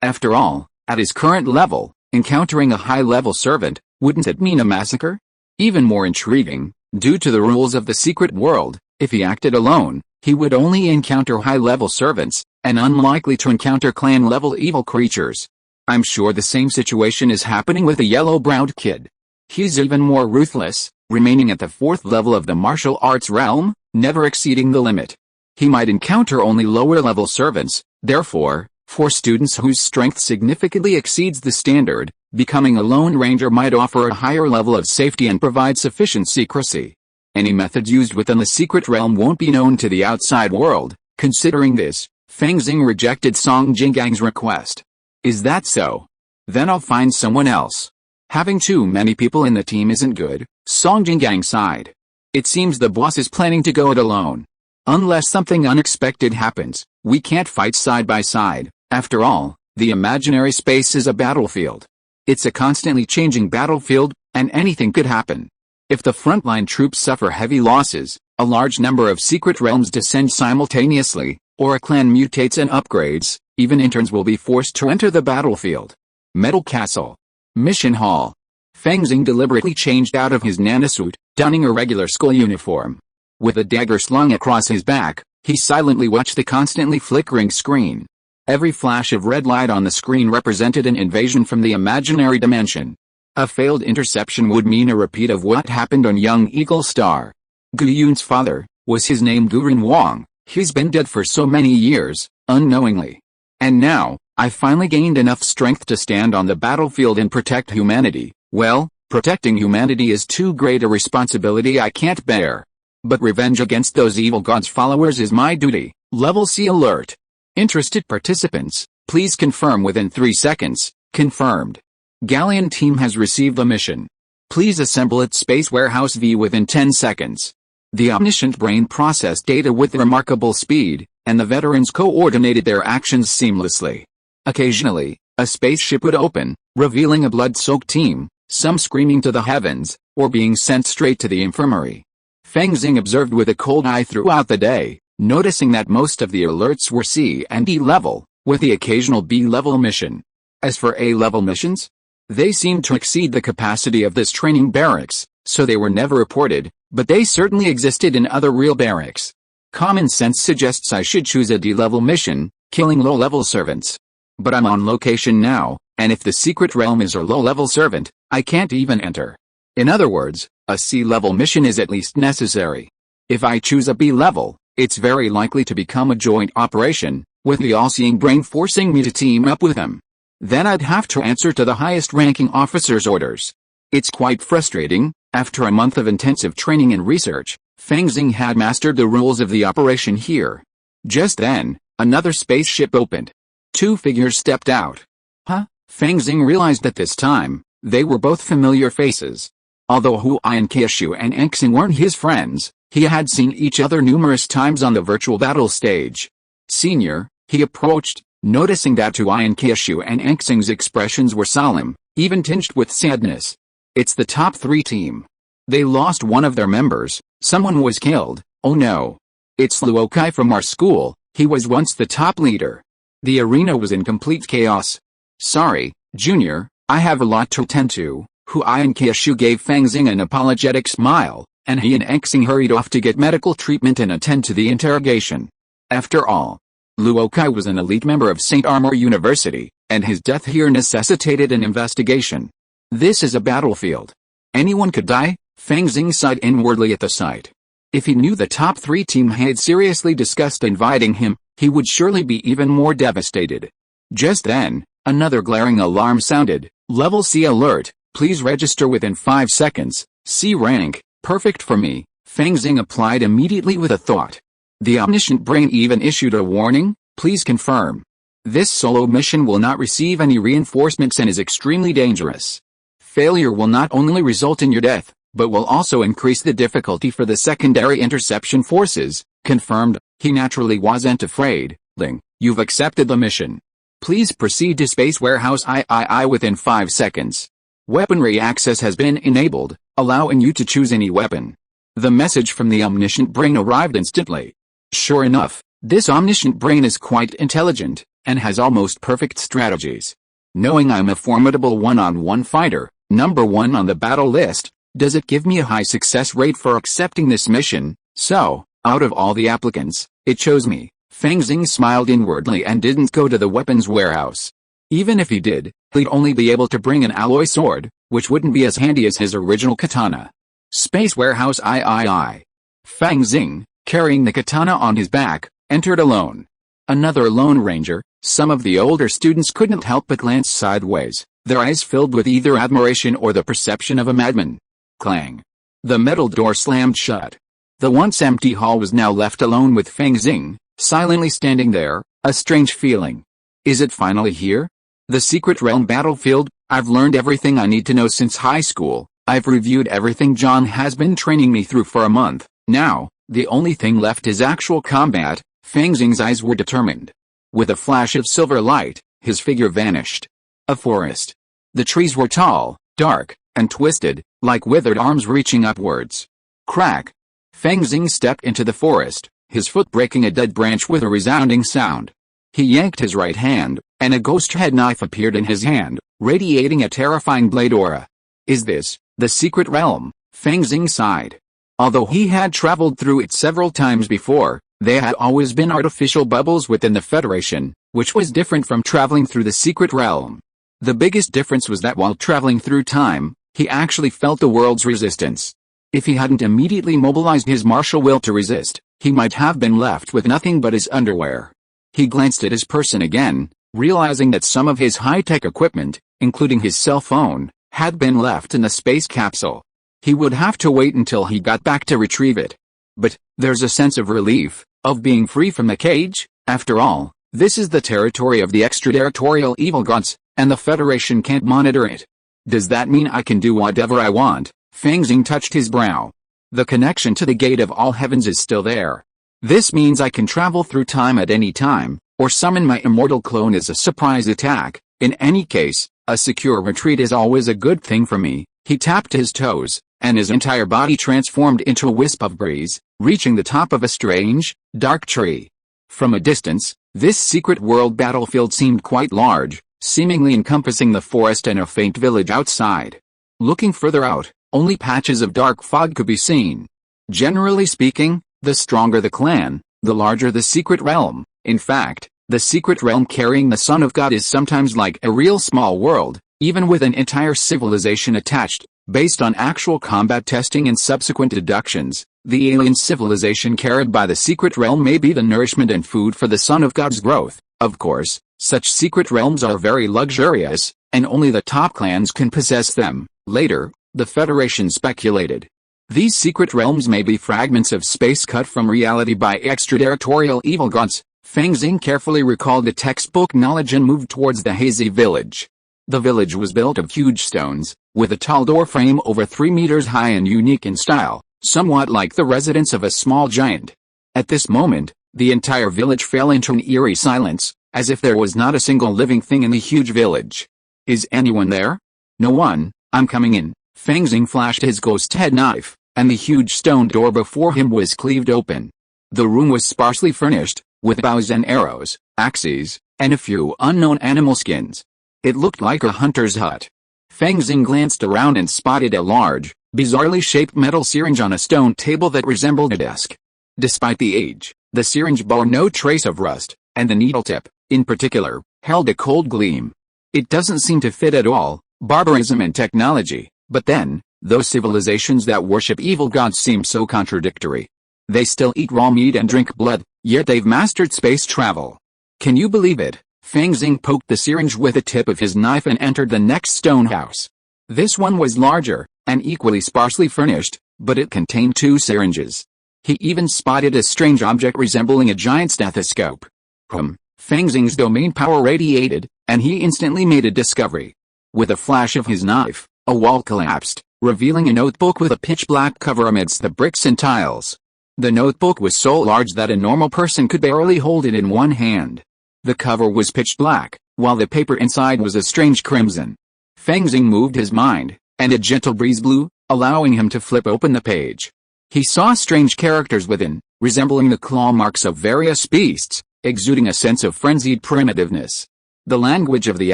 After all, at his current level, encountering a high-level servant, wouldn't it mean a massacre? Even more intriguing, due to the rules of the secret world, if he acted alone, he would only encounter high-level servants, and unlikely to encounter clan-level evil creatures. I'm sure the same situation is happening with the yellow-browed kid. He's even more ruthless, remaining at the 4th level of the martial arts realm, never exceeding the limit. He might encounter only lower-level servants. Therefore, for students whose strength significantly exceeds the standard, becoming a lone ranger might offer a higher level of safety and provide sufficient secrecy. Any methods used within the secret realm won't be known to the outside world. Considering this, Fang Xing rejected Song Jinggang's request. Is that so? Then I'll find someone else. Having too many people in the team isn't good, Song Jinggang sighed. It seems the boss is planning to go it alone. Unless something unexpected happens, we can't fight side by side. After all, the imaginary space is a battlefield. It's a constantly changing battlefield, and anything could happen. If the frontline troops suffer heavy losses, a large number of secret realms descend simultaneously, or a clan mutates and upgrades, even interns will be forced to enter the battlefield. Metal Castle. Mission Hall. Fang Xing deliberately changed out of his nanasuit, donning a regular school uniform. With a dagger slung across his back, he silently watched the constantly flickering screen. Every flash of red light on the screen represented an invasion from the imaginary dimension. A failed interception would mean a repeat of what happened on Young Eagle Star. Gu Yun's father, was his name Guren Wang. He's been dead for so many years, unknowingly. And now, I finally gained enough strength to stand on the battlefield and protect humanity. Well, protecting humanity is too great a responsibility I can't bear. But revenge against those evil gods' followers is my duty. Level C alert. Interested participants, please confirm within 3 seconds. Confirmed. Galleon team has received the mission. Please assemble at Space Warehouse V within 10 seconds. The omniscient brain processed data with remarkable speed, and the veterans coordinated their actions seamlessly. Occasionally, a spaceship would open, revealing a blood-soaked team, some screaming to the heavens, or being sent straight to the infirmary. Fang Xing observed with a cold eye throughout the day, noticing that most of the alerts were C and D level, with the occasional B-level mission. As for A-level missions, they seemed to exceed the capacity of this training barracks, so they were never reported, but they certainly existed in other real barracks. Common sense suggests I should choose a D-level mission, killing low-level servants. But I'm on location now, and if the secret realm is a low-level servant, I can't even enter. In other words, a C-level mission is at least necessary. If I choose a B-level, it's very likely to become a joint operation, with the all-seeing brain forcing me to team up with him. Then I'd have to answer to the highest-ranking officer's orders. It's quite frustrating. After a month of intensive training and research, Fang Xing had mastered the rules of the operation here. Just then, another spaceship opened. Two figures stepped out. Fang Xing realized at this time, they were both familiar faces. Although Yucai and Xing weren't his friends, he had seen each other numerous times on the virtual battle stage. Senior, he approached, noticing that Yucai and Xing's expressions were solemn, even tinged with sadness. It's the top 3 team. They lost one of their members, someone was killed, oh no. It's Yucai from our school, he was once the top leader. The arena was in complete chaos. Sorry, Junior, I have a lot to attend to. Yucai and gave Fang Xing an apologetic smile, and he and Xing hurried off to get medical treatment and attend to the interrogation. After all, Yucai was an elite member of St. Armor University, and his death here necessitated an investigation. This is a battlefield. Anyone could die. Fang Xing sighed inwardly at the sight. If he knew the top 3 team had seriously discussed inviting him, he would surely be even more devastated. Just then, another glaring alarm sounded. Level C alert, please register within 5 seconds, C rank, perfect for me, Fang Xing applied immediately with a thought. The omniscient brain even issued a warning, please confirm. This solo mission will not receive any reinforcements and is extremely dangerous. Failure will not only result in your death, but will also increase the difficulty for the secondary interception forces. Confirmed. He naturally wasn't afraid. Ling, you've accepted the mission. Please proceed to Space Warehouse III within 5 seconds. Weaponry access has been enabled, allowing you to choose any weapon. The message from the omniscient brain arrived instantly. Sure enough, this omniscient brain is quite intelligent, and has almost perfect strategies. Knowing I'm a formidable one-on-one fighter, number 1 on the battle list, does it give me a high success rate for accepting this mission? So, out of all the applicants, it chose me. Fang Xing smiled inwardly and didn't go to the weapons warehouse. Even if he did, he'd only be able to bring an alloy sword, which wouldn't be as handy as his original katana. Space Warehouse III. Fang Xing, carrying the katana on his back, entered alone. Another Lone Ranger. Some of the older students couldn't help but glance sideways, their eyes filled with either admiration or the perception of a madman. Clang. The metal door slammed shut. The once empty hall was now left alone with Fang Xing, silently standing there, a strange feeling. Is it finally here? The secret realm battlefield. I've learned everything I need to know since high school. I've reviewed everything John has been training me through for a month. Now, the only thing left is actual combat. Fang Xing's eyes were determined. With a flash of silver light, his figure vanished. A forest. The trees were tall, dark, and twisted, like withered arms reaching upwards. Crack. Fang Xing stepped into the forest, his foot breaking a dead branch with a resounding sound. He yanked his right hand, and a ghost-head knife appeared in his hand, radiating a terrifying blade aura. Is this the secret realm? Fang Xing sighed. Although he had traveled through it several times before, they had always been artificial bubbles within the Federation, which was different from traveling through the secret realm. The biggest difference was that while traveling through time, he actually felt the world's resistance. If he hadn't immediately mobilized his martial will to resist, he might have been left with nothing but his underwear. He glanced at his person again, realizing that some of his high-tech equipment, including his cell phone, had been left in the space capsule. He would have to wait until he got back to retrieve it. But there's a sense of relief, of being free from the cage. After all, this is the territory of the extraterritorial evil gods, and the Federation can't monitor it. Does that mean I can do whatever I want? Fang Xing touched his brow. The connection to the gate of all heavens is still there. This means I can travel through time at any time, or summon my immortal clone as a surprise attack. In any case, a secure retreat is always a good thing for me. He tapped his toes, and his entire body transformed into a wisp of breeze, reaching the top of a strange, dark tree. From a distance, this secret world battlefield seemed quite large, seemingly encompassing the forest and a faint village outside. Looking further out, only patches of dark fog could be seen. Generally speaking, the stronger the clan, the larger the secret realm. In fact, the secret realm carrying the Son of God is sometimes like a real small world, even with an entire civilization attached. Based on actual combat testing and subsequent deductions, the alien civilization carried by the secret realm may be the nourishment and food for the Son of God's growth. Of course, such secret realms are very luxurious, and only the top clans can possess them. Later, the Federation speculated. These secret realms may be fragments of space cut from reality by extraterritorial evil gods. Fang Xing carefully recalled the textbook knowledge and moved towards the hazy village. The village was built of huge stones, with a tall door frame over 3 meters high and unique in style, somewhat like the residence of a small giant. At this moment, the entire village fell into an eerie silence, as if there was not a single living thing in the huge village. Is anyone there? No one. I'm coming in. Fang Xing flashed his ghost head knife, and the huge stone door before him was cleaved open. The room was sparsely furnished, with bows and arrows, axes, and a few unknown animal skins. It looked like a hunter's hut. Fang Xing glanced around and spotted a large, bizarrely shaped metal syringe on a stone table that resembled a desk. Despite the age, the syringe bore no trace of rust, and the needle tip, in particular, held a cold gleam. It doesn't seem to fit at all. Barbarism and technology. But then, those civilizations that worship evil gods seem so contradictory. They still eat raw meat and drink blood, yet they've mastered space travel. Can you believe it? Fang Xing poked the syringe with the tip of his knife and entered the next stone house. This one was larger, and equally sparsely furnished, but it contained 2 syringes. He even spotted a strange object resembling a giant stethoscope. Fang Xing's domain power radiated, and he instantly made a discovery. With a flash of his knife, a wall collapsed, revealing a notebook with a pitch-black cover amidst the bricks and tiles. The notebook was so large that a normal person could barely hold it in one hand. The cover was pitch black, while the paper inside was a strange crimson. Fang Xing moved his mind, and a gentle breeze blew, allowing him to flip open the page. He saw strange characters within, resembling the claw marks of various beasts, exuding a sense of frenzied primitiveness. The language of the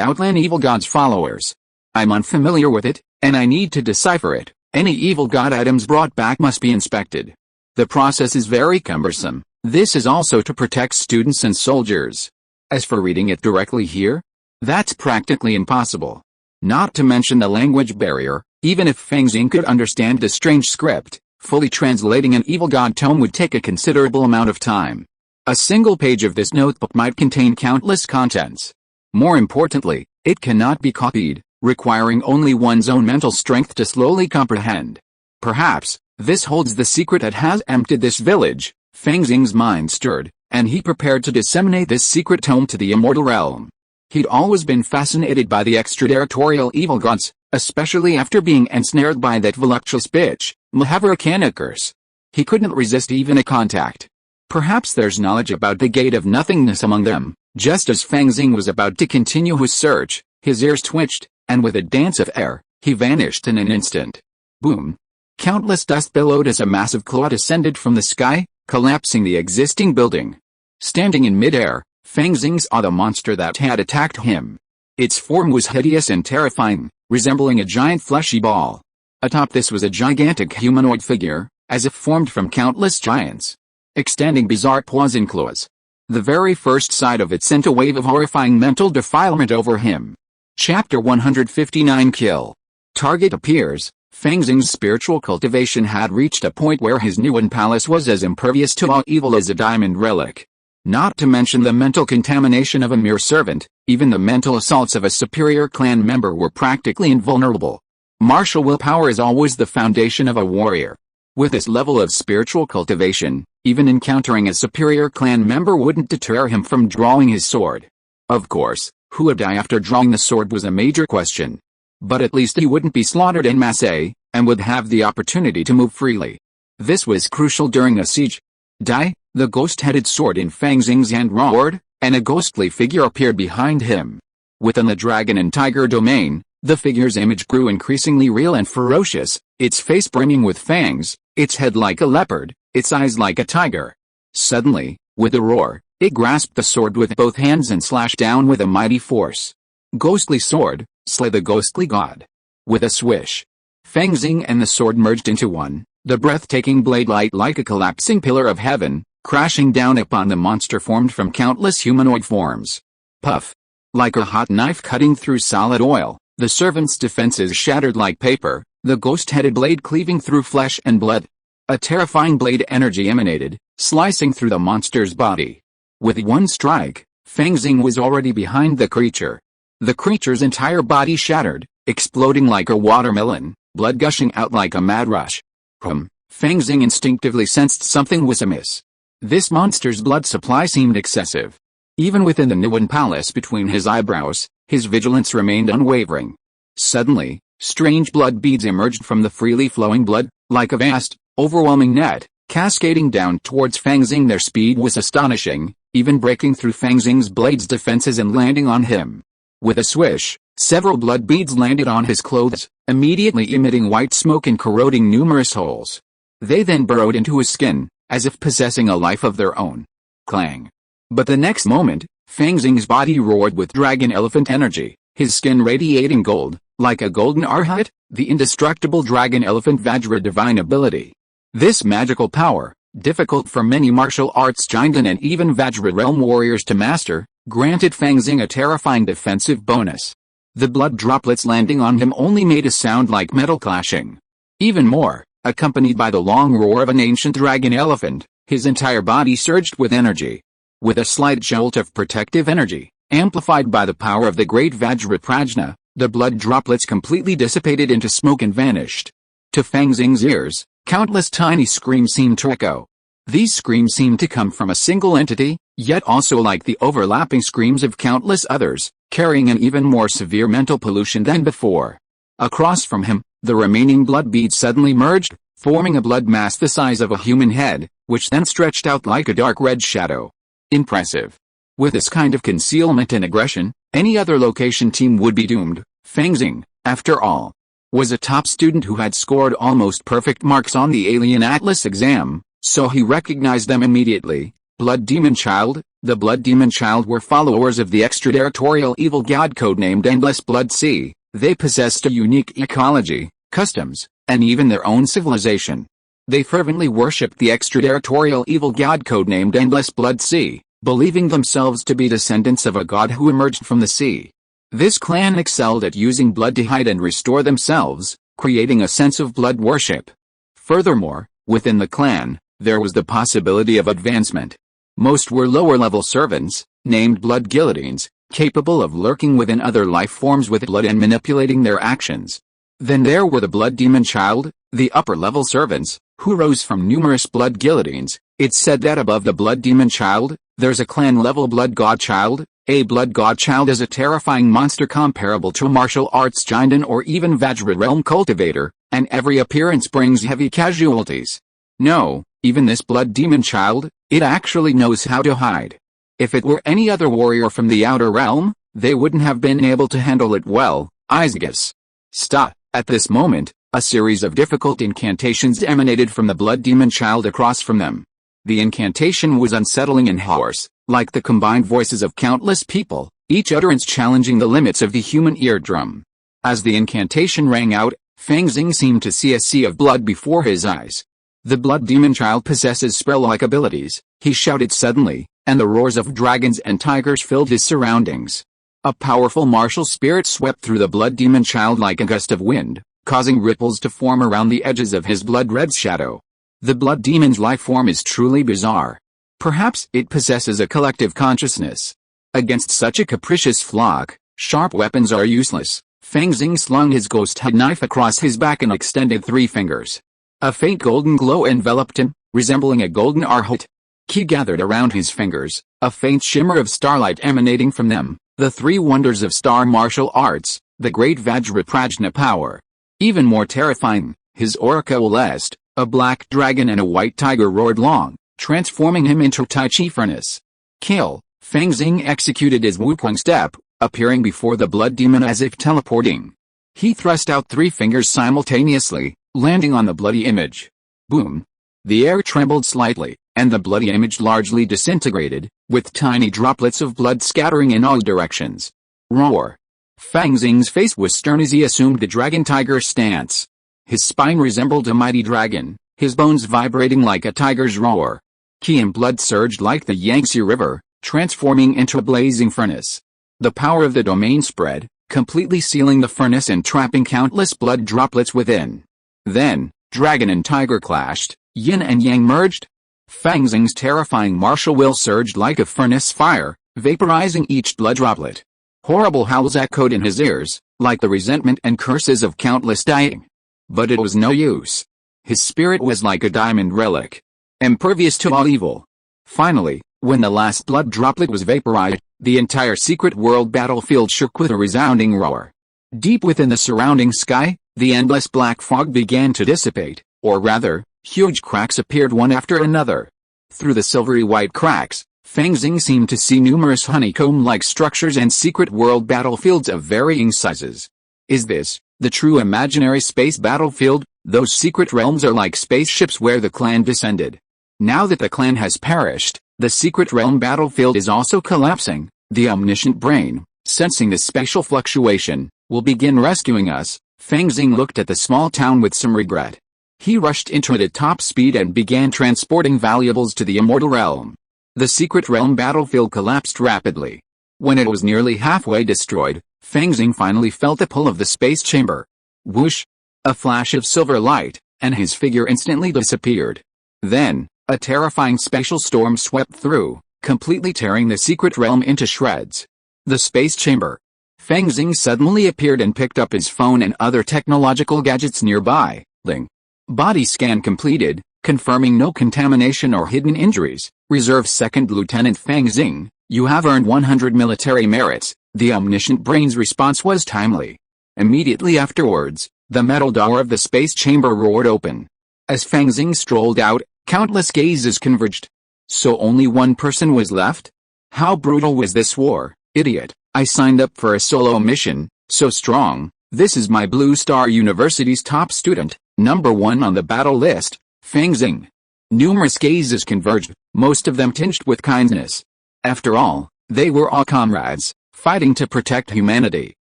Outland Evil God's followers. I'm unfamiliar with it, and I need to decipher it. Any evil god items brought back must be inspected. The process is very cumbersome. This is also to protect students and soldiers. As for reading it directly here, that's practically impossible. Not to mention the language barrier. Even if Fang Xing could understand the strange script, fully translating an evil god tome would take a considerable amount of time. A single page of this notebook might contain countless contents. More importantly, it cannot be copied, requiring only one's own mental strength to slowly comprehend. Perhaps, this holds the secret that has emptied this village. Fang Xing's mind stirred, and he prepared to disseminate this secret tome to the immortal realm. He'd always been fascinated by the extraterritorial evil gods, especially after being ensnared by that voluptuous bitch, Mahaviracanicus. He couldn't resist even a contact. Perhaps there's knowledge about the gate of nothingness among them. Just as Fang Xing was about to continue his search, his ears twitched, and with a dance of air, he vanished in an instant. Boom! Countless dust billowed as a massive cloud ascended from the sky, collapsing the existing building. Standing in midair, Fang Xing saw the monster that had attacked him. Its form was hideous and terrifying, resembling a giant fleshy ball. Atop this was a gigantic humanoid figure, as if formed from countless giants, extending bizarre paws and claws. The very first sight of it sent a wave of horrifying mental defilement over him. Chapter 159 Kill. Target appears. Fang Xing's spiritual cultivation had reached a point where his Nuan palace was as impervious to all evil as a diamond relic. Not to mention the mental contamination of a mere servant, even the mental assaults of a superior clan member were practically invulnerable. Martial willpower is always the foundation of a warrior. With this level of spiritual cultivation, even encountering a superior clan member wouldn't deter him from drawing his sword. Of course, who would die after drawing the sword was a major question. But at least he wouldn't be slaughtered en masse, and would have the opportunity to move freely. This was crucial during a siege. Die? The ghost-headed sword in Fang Xing's hand roared, and a ghostly figure appeared behind him. Within the dragon and tiger domain, the figure's image grew increasingly real and ferocious, its face brimming with fangs, its head like a leopard, its eyes like a tiger. Suddenly, with a roar, it grasped the sword with both hands and slashed down with a mighty force. Ghostly sword, slay the ghostly god. With a swish, Fang Xing and the sword merged into one, the breathtaking blade light like a collapsing pillar of heaven, crashing down upon the monster formed from countless humanoid forms. Puff! Like a hot knife cutting through solid oil, the servant's defenses shattered like paper, the ghost-headed blade cleaving through flesh and blood. A terrifying blade energy emanated, slicing through the monster's body. With one strike, Fang Xing was already behind the creature. The creature's entire body shattered, exploding like a watermelon, blood gushing out like a mad rush. Fang Xing instinctively sensed something was amiss. This monster's blood supply seemed excessive. Even within the Niwen Palace between his eyebrows, his vigilance remained unwavering. Suddenly, strange blood beads emerged from the freely flowing blood, like a vast, overwhelming net, cascading down towards Fang Xing. Their speed was astonishing, even breaking through Fang Xing's blade's defenses and landing on him. With a swish, several blood beads landed on his clothes, immediately emitting white smoke and corroding numerous holes. They then burrowed into his skin, as if possessing a life of their own. Clang! But the next moment, Fang Xing's body roared with dragon elephant energy, his skin radiating gold, like a golden arhat, the indestructible dragon elephant Vajra divine ability. This magical power, difficult for many martial arts Jindan and even Vajra realm warriors to master, granted Fang Xing a terrifying defensive bonus. The blood droplets landing on him only made a sound like metal clashing. Even more, accompanied by the long roar of an ancient dragon elephant, his entire body surged with energy. With a slight jolt of protective energy, amplified by the power of the great Vajra Prajna, the blood droplets completely dissipated into smoke and vanished. To Fang Xing's ears, countless tiny screams seemed to echo. These screams seemed to come from a single entity, yet also like the overlapping screams of countless others, carrying an even more severe mental pollution than before. Across from him, the remaining blood beads suddenly merged, forming a blood mass the size of a human head, which then stretched out like a dark red shadow. Impressive. With this kind of concealment and aggression, any other location team would be doomed. Fang Xing, after all, was a top student who had scored almost perfect marks on the Alien Atlas exam, so he recognized them immediately. Blood Demon Child. The Blood Demon Child were followers of the extraterritorial evil god codenamed Endless Blood Sea. They possessed a unique ecology, customs, and even their own civilization. They fervently worshipped the extraterritorial evil god codenamed Endless Blood Sea, believing themselves to be descendants of a god who emerged from the sea. This clan excelled at using blood to hide and restore themselves, creating a sense of blood worship. Furthermore, within the clan, there was the possibility of advancement. Most were lower-level servants, named blood guillotines, capable of lurking within other life forms with blood and manipulating their actions. Then there were the Blood Demon Child, the upper-level servants, who rose from numerous blood guillotines. It's said that above the Blood Demon Child, there's a clan-level Blood God Child. A Blood God Child is a terrifying monster comparable to a martial arts Jindan or even Vajra realm cultivator, and every appearance brings heavy casualties. No, even this Blood Demon Child, it actually knows how to hide. If it were any other warrior from the outer realm, they wouldn't have been able to handle it well. Isgus. Stop. At this moment, a series of difficult incantations emanated from the Blood Demon Child across from them. The incantation was unsettling and hoarse, like the combined voices of countless people, each utterance challenging the limits of the human eardrum. As the incantation rang out, Fang Xing seemed to see a sea of blood before his eyes. The Blood Demon Child possesses spell-like abilities, he shouted suddenly, and the roars of dragons and tigers filled his surroundings. A powerful martial spirit swept through the Blood Demon Child like a gust of wind, causing ripples to form around the edges of his blood-red shadow. The Blood Demon's life form is truly bizarre. Perhaps it possesses a collective consciousness. Against such a capricious flock, sharp weapons are useless. Fang Xing slung his ghost-head knife across his back and extended 3 fingers. A faint golden glow enveloped him, resembling a golden arhat. Ki gathered around his fingers, a faint shimmer of starlight emanating from them. The 3 wonders of star martial arts, the great Vajra Prajna power. Even more terrifying, his aura coalesced, a black dragon and a white tiger roared long, transforming him into Tai Chi furnace. Kill. Fang Xing executed his Wukong step, appearing before the blood demon as if teleporting. He thrust out 3 fingers simultaneously, landing on the bloody image. Boom. The air trembled slightly, and the bloody image largely disintegrated, with tiny droplets of blood scattering in all directions. Roar. Fang Xing's face was stern as he assumed the dragon-tiger stance. His spine resembled a mighty dragon, his bones vibrating like a tiger's roar. Qi and blood surged like the Yangtze River, transforming into a blazing furnace. The power of the domain spread, completely sealing the furnace and trapping countless blood droplets within. Then, dragon and tiger clashed, yin and yang merged. Fang Xing's terrifying martial will surged like a furnace fire, vaporizing each blood droplet. Horrible howls echoed in his ears, like the resentment and curses of countless dying. But it was no use. His spirit was like a diamond relic, impervious to all evil. Finally, when the last blood droplet was vaporized, the entire secret world battlefield shook with a resounding roar. Deep within the surrounding sky, the endless black fog began to dissipate, or rather, huge cracks appeared one after another. Through the silvery white cracks, Fang Xing seemed to see numerous honeycomb-like structures and secret world battlefields of varying sizes. Is this the true imaginary space battlefield? Those secret realms are like spaceships where the clan descended. Now that the clan has perished, the secret realm battlefield is also collapsing. The omniscient brain, sensing the spatial fluctuation, will begin rescuing us. Fang Xing looked at the small town with some regret. He rushed into it at top speed and began transporting valuables to the immortal realm. The secret realm battlefield collapsed rapidly. When it was nearly halfway destroyed, Fang Xing finally felt the pull of the space chamber. Whoosh! A flash of silver light, and his figure instantly disappeared. Then, a terrifying spatial storm swept through, completely tearing the secret realm into shreds. The space chamber. Fang Xing suddenly appeared and picked up his phone and other technological gadgets nearby. Ling. Body scan completed, confirming no contamination or hidden injuries. Reserve Second Lieutenant Fang Xing, you have earned 100 military merits. The omniscient brain's response was timely. Immediately afterwards, the metal door of the space chamber roared open. As Fang Xing strolled out, countless gazes converged. So only one person was left? How brutal was this war, idiot? I signed up for a solo mission, so strong. This is my Blue Star University's top student, #1 on the battle list, Fang Xing. Numerous gazes converged, most of them tinged with kindness. After all, they were all comrades, fighting to protect humanity.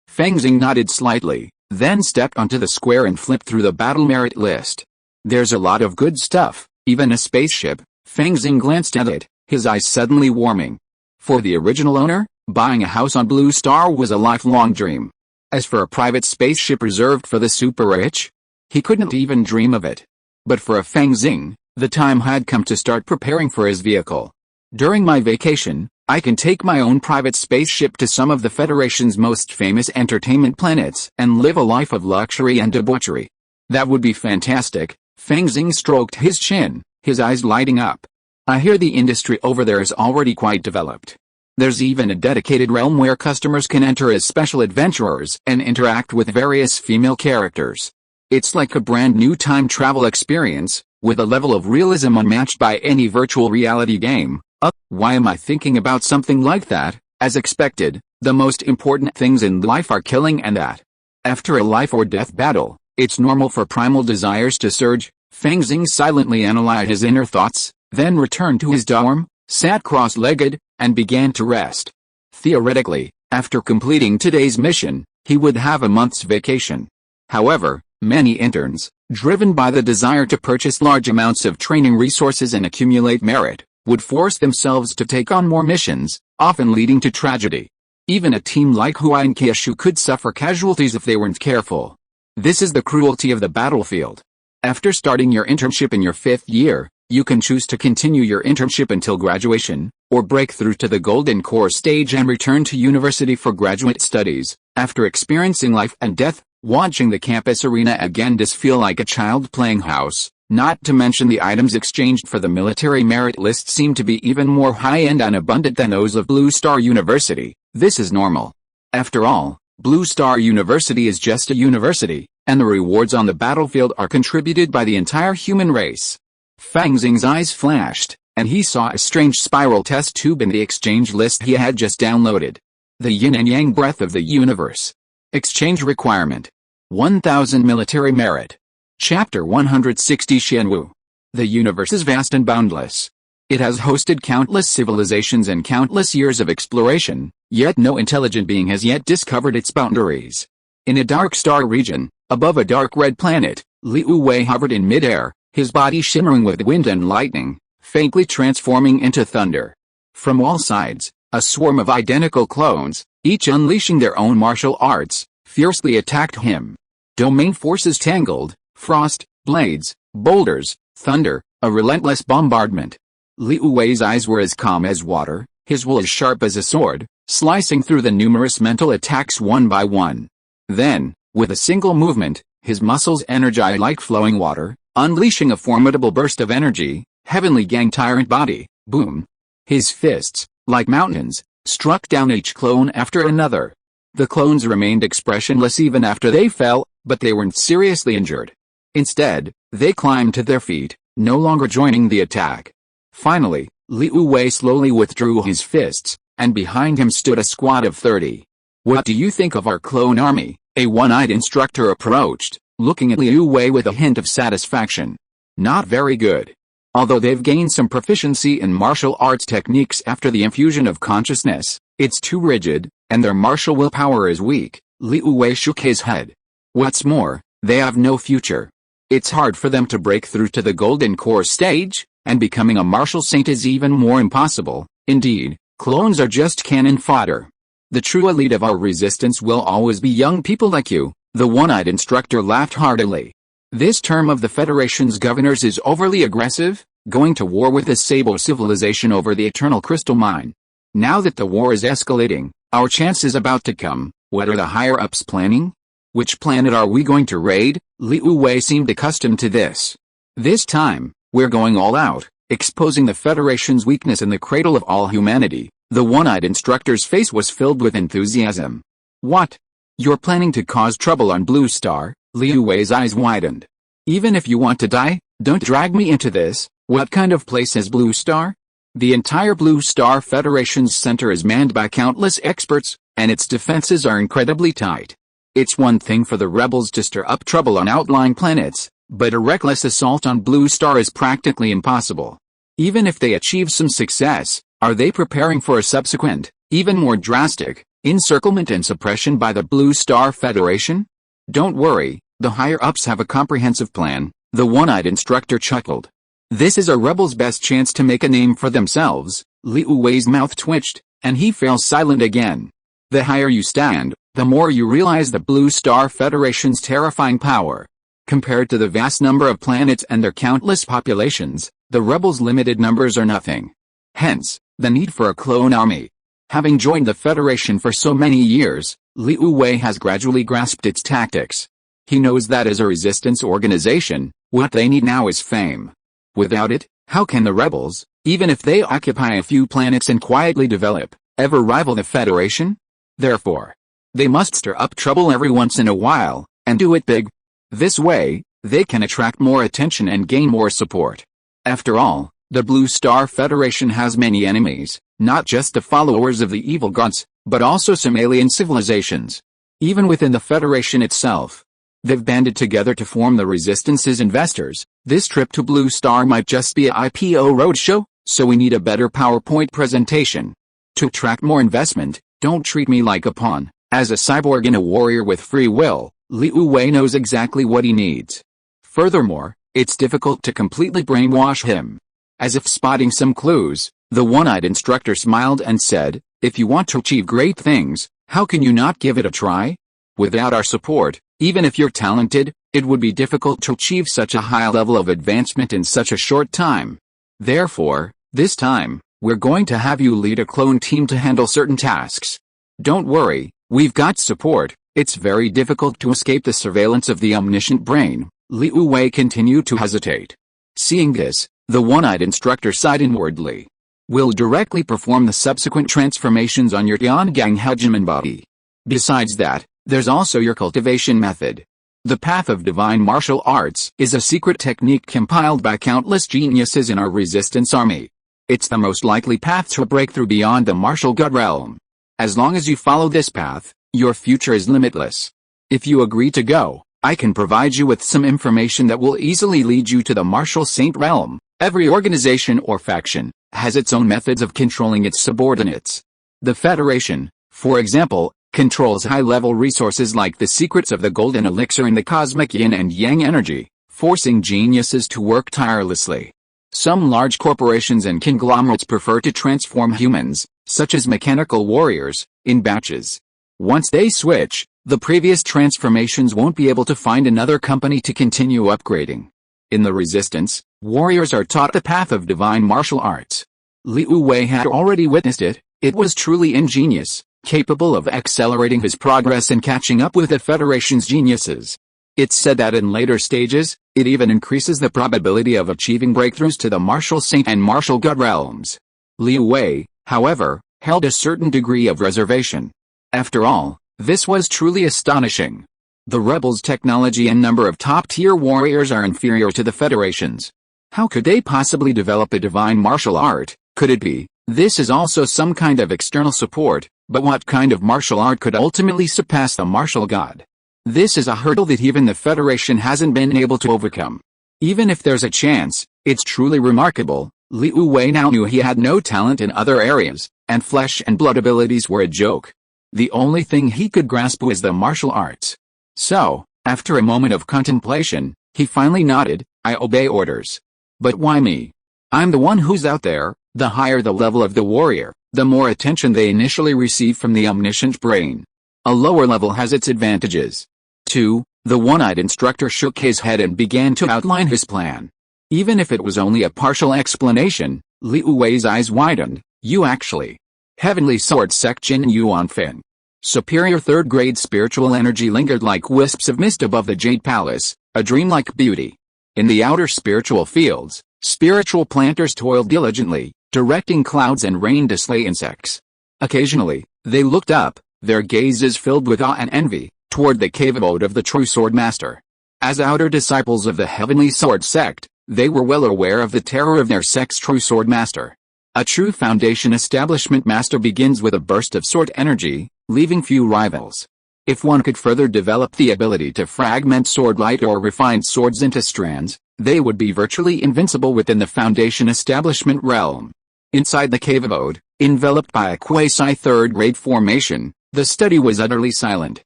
Fang Xing nodded slightly, then stepped onto the square and flipped through the battle merit list. There's a lot of good stuff, even a spaceship. Fang Xing glanced at it, his eyes suddenly warming. For the original owner, buying a house on Blue Star was a lifelong dream. As for a private spaceship reserved for the super rich, he couldn't even dream of it. But for a Fang Xing, the time had come to start preparing for his vehicle. During my vacation, I can take my own private spaceship to some of the Federation's most famous entertainment planets and live a life of luxury and debauchery. That would be fantastic. Fang Xing stroked his chin, his eyes lighting up. I hear the industry over there is already quite developed. There's even a dedicated realm where customers can enter as special adventurers and interact with various female characters. It's like a brand new time travel experience, with a level of realism unmatched by any virtual reality game. Why am I thinking about something like that? As expected, the most important things in life are killing and that. After a life or death battle, it's normal for primal desires to surge. Fang Xing silently analyzed his inner thoughts, then returned to his dorm, sat cross-legged, and began to rest. Theoretically, after completing today's mission, he would have a month's vacation. However, many interns, driven by the desire to purchase large amounts of training resources and accumulate merit, would force themselves to take on more missions, often leading to tragedy. Even a team like Huai and Kiashu could suffer casualties if they weren't careful. This is the cruelty of the battlefield. After starting your internship in your 5th year, you can choose to continue your internship until graduation, or break through to the golden core stage and return to university for graduate studies. After experiencing life and death, watching the campus arena again does feel like a child playing house. Not to mention the items exchanged for the military merit list seem to be even more high-end and abundant than those of Blue Star University. This is normal. After all, Blue Star University is just a university, and the rewards on the battlefield are contributed by the entire human race. Fang Xing's eyes flashed, and he saw a strange spiral test tube in the exchange list he had just downloaded. The yin and yang breath of the universe. Exchange requirement. 1000 military merit. Chapter 160 Xianwu. The universe is vast and boundless. It has hosted countless civilizations and countless years of exploration, yet no intelligent being has yet discovered its boundaries. In a dark star region, above a dark red planet, Liu Wei hovered in midair, his body shimmering with wind and lightning, faintly transforming into thunder. From all sides, a swarm of identical clones, each unleashing their own martial arts, fiercely attacked him. Domain forces tangled, frost, blades, boulders, thunder, a relentless bombardment. Liu Wei's eyes were as calm as water, his will as sharp as a sword, slicing through the numerous mental attacks one by one. Then, with a single movement, his muscles energized like flowing water, unleashing a formidable burst of energy. Heavenly Gang tyrant body, boom. His fists, like mountains, struck down each clone after another. The clones remained expressionless even after they fell, but they weren't seriously injured. Instead, they climbed to their feet, no longer joining the attack. Finally, Liu Wei slowly withdrew his fists, and behind him stood a squad of 30. "What do you think of our clone army?" a one-eyed instructor approached, looking at Liu Wei with a hint of satisfaction. "Not very good. Although they've gained some proficiency in martial arts techniques after the infusion of consciousness, it's too rigid, and their martial willpower is weak." Liu Wei shook his head. "What's more, they have no future. It's hard for them to break through to the golden core stage, and becoming a martial saint is even more impossible. Indeed, clones are just cannon fodder. The true elite of our resistance will always be young people like you." The one-eyed instructor laughed heartily. "This term of the Federation's governors is overly aggressive, going to war with the Sable civilization over the Eternal Crystal Mine. Now that the war is escalating, our chance is about to come. What are the higher-ups planning? Which planet are we going to raid?" Liu Wei seemed accustomed to this. "This time, we're going all out, exposing the Federation's weakness in the cradle of all humanity." The one-eyed instructor's face was filled with enthusiasm. "What? You're planning to cause trouble on Blue Star?" Liu Wei's eyes widened. "Even if you want to die, don't drag me into this." "What kind of place is Blue Star?" "The entire Blue Star Federation's center is manned by countless experts, and its defenses are incredibly tight. It's one thing for the rebels to stir up trouble on outlying planets, but a reckless assault on Blue Star is practically impossible. Even if they achieve some success, are they preparing for a subsequent, even more drastic, encirclement and suppression by the Blue Star Federation?" "Don't worry, the higher-ups have a comprehensive plan," the one-eyed instructor chuckled. "This is a rebel's best chance to make a name for themselves." Liu Wei's mouth twitched, and he fell silent again. "The higher you stand, the more you realize the Blue Star Federation's terrifying power. Compared to the vast number of planets and their countless populations, the rebels' limited numbers are nothing. Hence, the need for a clone army. Having joined the Federation for so many years, Liu Wei has gradually grasped its tactics. He knows that as a resistance organization, what they need now is fame. Without it, how can the rebels, even if they occupy a few planets and quietly develop, ever rival the Federation? Therefore, they must stir up trouble every once in a while, and do it big. This way, they can attract more attention and gain more support. After all, the Blue Star Federation has many enemies, not just the followers of the evil gods, but also some alien civilizations. Even within the Federation itself, they've banded together to form the Resistance's investors. This trip to Blue Star might just be a IPO roadshow, so we need a better PowerPoint presentation. To attract more investment, don't treat me like a pawn. As a cyborg and a warrior with free will, Liu Wei knows exactly what he needs. Furthermore, it's difficult to completely brainwash him. As if spotting some clues, the one-eyed instructor smiled and said, "If you want to achieve great things, how can you not give it a try? Without our support, even if you're talented, it would be difficult to achieve such a high level of advancement in such a short time. Therefore, this time, we're going to have you lead a clone team to handle certain tasks. Don't worry, we've got support. It's very difficult to escape the surveillance of the omniscient brain." Liu Wei continued to hesitate. Seeing this, the one-eyed instructor sighed inwardly. "We'll directly perform the subsequent transformations on your Tiangang hegemon body. Besides that, there's also your cultivation method. The path of divine martial arts is a secret technique compiled by countless geniuses in our resistance army. It's the most likely path to a breakthrough beyond the martial god realm. As long as you follow this path, your future is limitless. If you agree to go, I can provide you with some information that will easily lead you to the martial saint realm. Every organization or faction has its own methods of controlling its subordinates. The Federation, for example, controls high-level resources like the secrets of the golden elixir and the cosmic yin and yang energy, forcing geniuses to work tirelessly. Some large corporations and conglomerates prefer to transform humans, such as mechanical warriors, in batches. Once they switch, the previous transformations won't be able to find another company to continue upgrading. In the Resistance, warriors are taught the path of divine martial arts. Liu Wei had already witnessed it. It was truly ingenious, capable of accelerating his progress and catching up with the Federation's geniuses. It's said that in later stages, it even increases the probability of achieving breakthroughs to the martial saint and martial god realms. Liu Wei, however, held a certain degree of reservation. After all, this was truly astonishing. The rebels' technology and number of top-tier warriors are inferior to the Federation's. How could they possibly develop a divine martial art? Could it be, this is also some kind of external support, but what kind of martial art could ultimately surpass the martial god? This is a hurdle that even the Federation hasn't been able to overcome. Even if there's a chance, it's truly remarkable. Liu Wei now knew he had no talent in other areas, and flesh and blood abilities were a joke. The only thing he could grasp was the martial arts. So, after a moment of contemplation, he finally nodded, I obey orders. But why me? I'm the one who's out there. The higher the level of the warrior, the more attention they initially receive from the omniscient brain. A lower level has its advantages. 2. The one-eyed instructor shook his head and began to outline his plan. Even if it was only a partial explanation, Liu Wei's eyes widened. You actually. Heavenly Sword Section Yuan Feng. Superior third-grade spiritual energy lingered like wisps of mist above the Jade Palace, a dreamlike beauty. In the outer spiritual fields, spiritual planters toiled diligently, directing clouds and rain to slay insects. Occasionally, they looked up, their gazes filled with awe and envy, toward the cave abode of the true sword master. As outer disciples of the Heavenly Sword sect, they were well aware of the terror of their sect's true sword master. A true foundation establishment master begins with a burst of sword energy, leaving few rivals. If one could further develop the ability to fragment sword light or refine swords into strands, they would be virtually invincible within the foundation establishment realm. Inside the cave abode, enveloped by a quasi-third-grade formation, the study was utterly silent.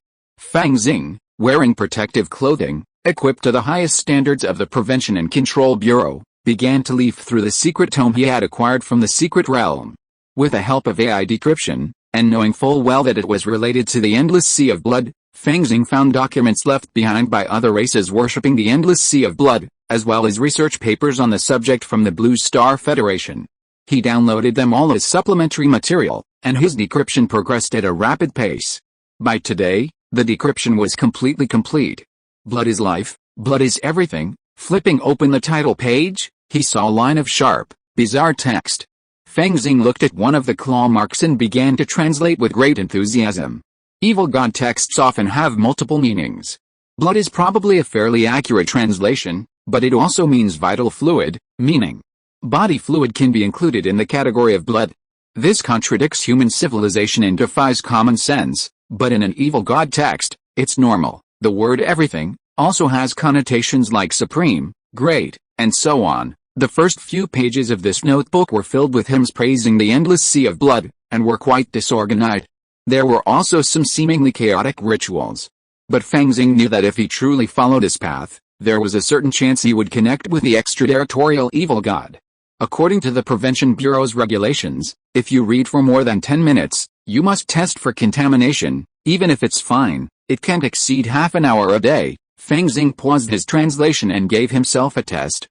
Fang Xing, wearing protective clothing, equipped to the highest standards of the Prevention and Control Bureau, began to leaf through the secret tome he had acquired from the secret realm. With the help of AI decryption, and knowing full well that it was related to the endless sea of blood, Fang Xing found documents left behind by other races worshipping the endless sea of blood, as well as research papers on the subject from the Blue Star Federation. He downloaded them all as supplementary material, and his decryption progressed at a rapid pace. By today, the decryption was completely complete. Blood is life, blood is everything. Flipping open the title page, he saw a line of sharp, bizarre text. Fang Xing looked at one of the claw marks and began to translate with great enthusiasm. Evil god texts often have multiple meanings. Blood is probably a fairly accurate translation, but it also means vital fluid, meaning body fluid can be included in the category of blood. This contradicts human civilization and defies common sense, but in an evil god text, it's normal. The word everything also has connotations like supreme, great, and so on. The first few pages of this notebook were filled with hymns praising the endless sea of blood, and were quite disorganized. There were also some seemingly chaotic rituals. But Fang Xing knew that if he truly followed his path, there was a certain chance he would connect with the extraterritorial evil god. According to the Prevention Bureau's regulations, if you read for more than 10 minutes, you must test for contamination. Even if it's fine, it can't exceed half an hour a day. Fang Xing paused his translation and gave himself a test.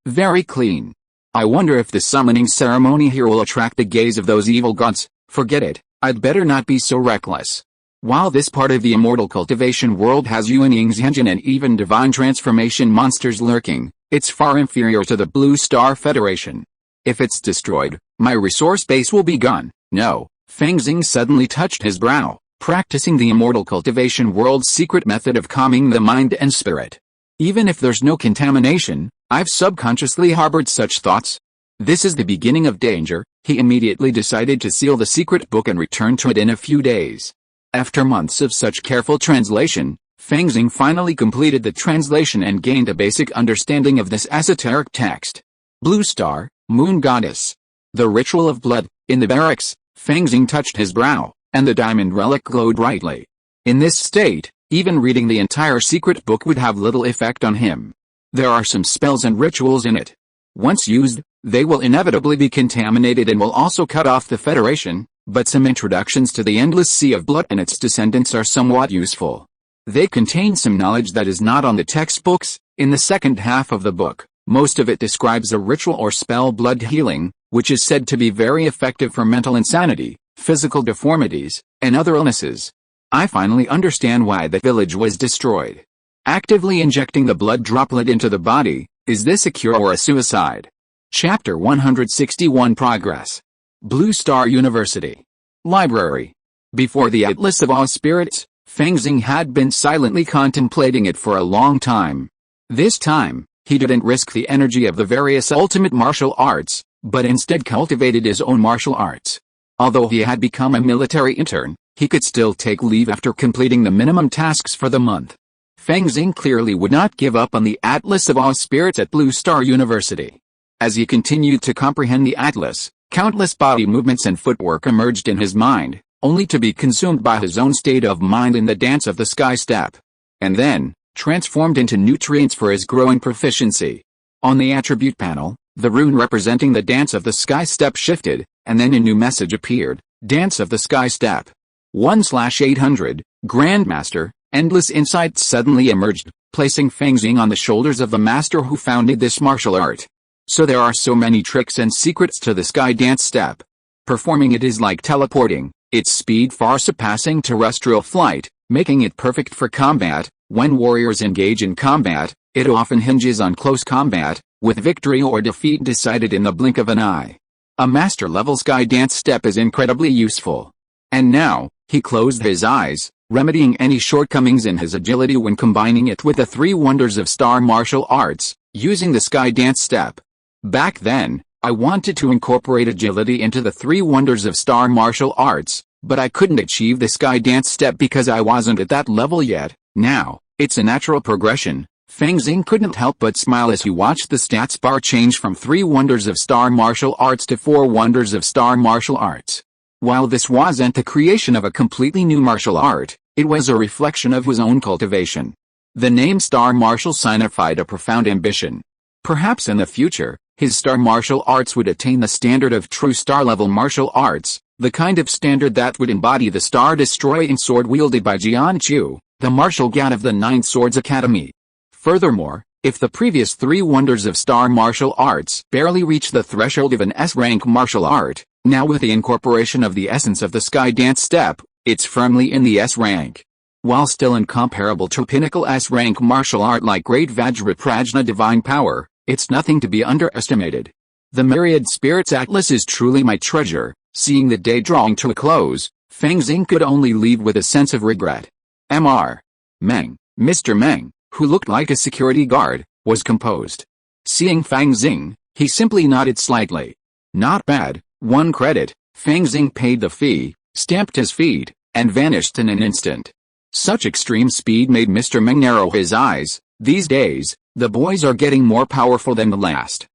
Very clean. I wonder if the summoning ceremony here will attract the gaze of those evil gods. Forget it, I'd better not be so reckless. While this part of the immortal cultivation world has Yuaning's engine and even divine transformation monsters lurking, it's far inferior to the Blue Star Federation. If it's destroyed, my resource base will be gone. No, Fang Xing suddenly touched his brow. practicing the immortal cultivation world's secret method of calming the mind and spirit. Even if there's no contamination, I've subconsciously harbored such thoughts. This is the beginning of danger. He immediately decided to seal the secret book and return to it in a few days. After months of such careful translation, Fang Xing finally completed the translation and gained a basic understanding of this esoteric text. Blue Star, Moon Goddess. The ritual of blood. In the barracks, Fang Xing touched his brow, and the diamond relic glowed brightly. In this state, even reading the entire secret book would have little effect on him. There are some spells and rituals in it. Once used, they will inevitably be contaminated and will also cut off the Federation, but some introductions to the endless sea of blood and its descendants are somewhat useful. They contain some knowledge that is not on the textbooks. In the second half of the book, most of it describes a ritual or spell blood healing, which is said to be very effective for mental insanity, physical deformities, and other illnesses. I finally understand why the village was destroyed. Actively injecting the blood droplet into the body, is this a cure or a suicide? Chapter 161 Progress. Blue Star University. Library. Before the Atlas of All Spirits, Fang Xing had been silently contemplating it for a long time. This time, he didn't risk the energy of the various ultimate martial arts, but instead cultivated his own martial arts. Although he had become a military intern, he could still take leave after completing the minimum tasks for the month. Fang Xing clearly would not give up on the Atlas of All Spirits at Blue Star University. As he continued to comprehend the Atlas, countless body movements and footwork emerged in his mind, only to be consumed by his own state of mind in the dance of the sky step. And then, transformed into nutrients for his growing proficiency. On the attribute panel, the rune representing the dance of the sky step shifted, and then a new message appeared, Dance of the Sky Step. 1/800, Grandmaster, endless insights suddenly emerged, placing Fang Xing on the shoulders of the master who founded this martial art. So there are so many tricks and secrets to the sky dance step. Performing it is like teleporting, its speed far surpassing terrestrial flight, making it perfect for combat. When warriors engage in combat, it often hinges on close combat, with victory or defeat decided in the blink of an eye. A master-level sky dance step is incredibly useful. And now, he closed his eyes, remedying any shortcomings in his agility when combining it with the three wonders of star martial arts, using the sky dance step. Back then, I wanted to incorporate agility into the three wonders of star martial arts, but I couldn't achieve the sky dance step because I wasn't at that level yet. Now, it's a natural progression. Fang Xing couldn't help but smile as he watched the stats bar change from 3 wonders of star martial arts to 4 wonders of star martial arts. While this wasn't the creation of a completely new martial art, it was a reflection of his own cultivation. The name Star Martial signified a profound ambition. Perhaps in the future, his star martial arts would attain the standard of true star-level martial arts, the kind of standard that would embody the star-destroying sword wielded by Jian Chu, the martial god of the Nine Swords Academy. Furthermore, if the previous 3 wonders of star martial arts barely reached the threshold of an S-rank martial art, now with the incorporation of the essence of the Sky Dance Step, it's firmly in the S-rank. While still incomparable to pinnacle S-rank martial art like Great Vajraprajna Divine Power, it's nothing to be underestimated. The Myriad Spirits Atlas is truly my treasure. Seeing the day drawing to a close, Fang Xing could only leave with a sense of regret. Mr. Meng, who looked like a security guard, was composed. Seeing Fang Xing, he simply nodded slightly. Not bad, 1 credit. Fang Xing paid the fee, stamped his feet, and vanished in an instant. Such extreme speed made Mr. Meng narrow his eyes. These days, the boys are getting more powerful than the last.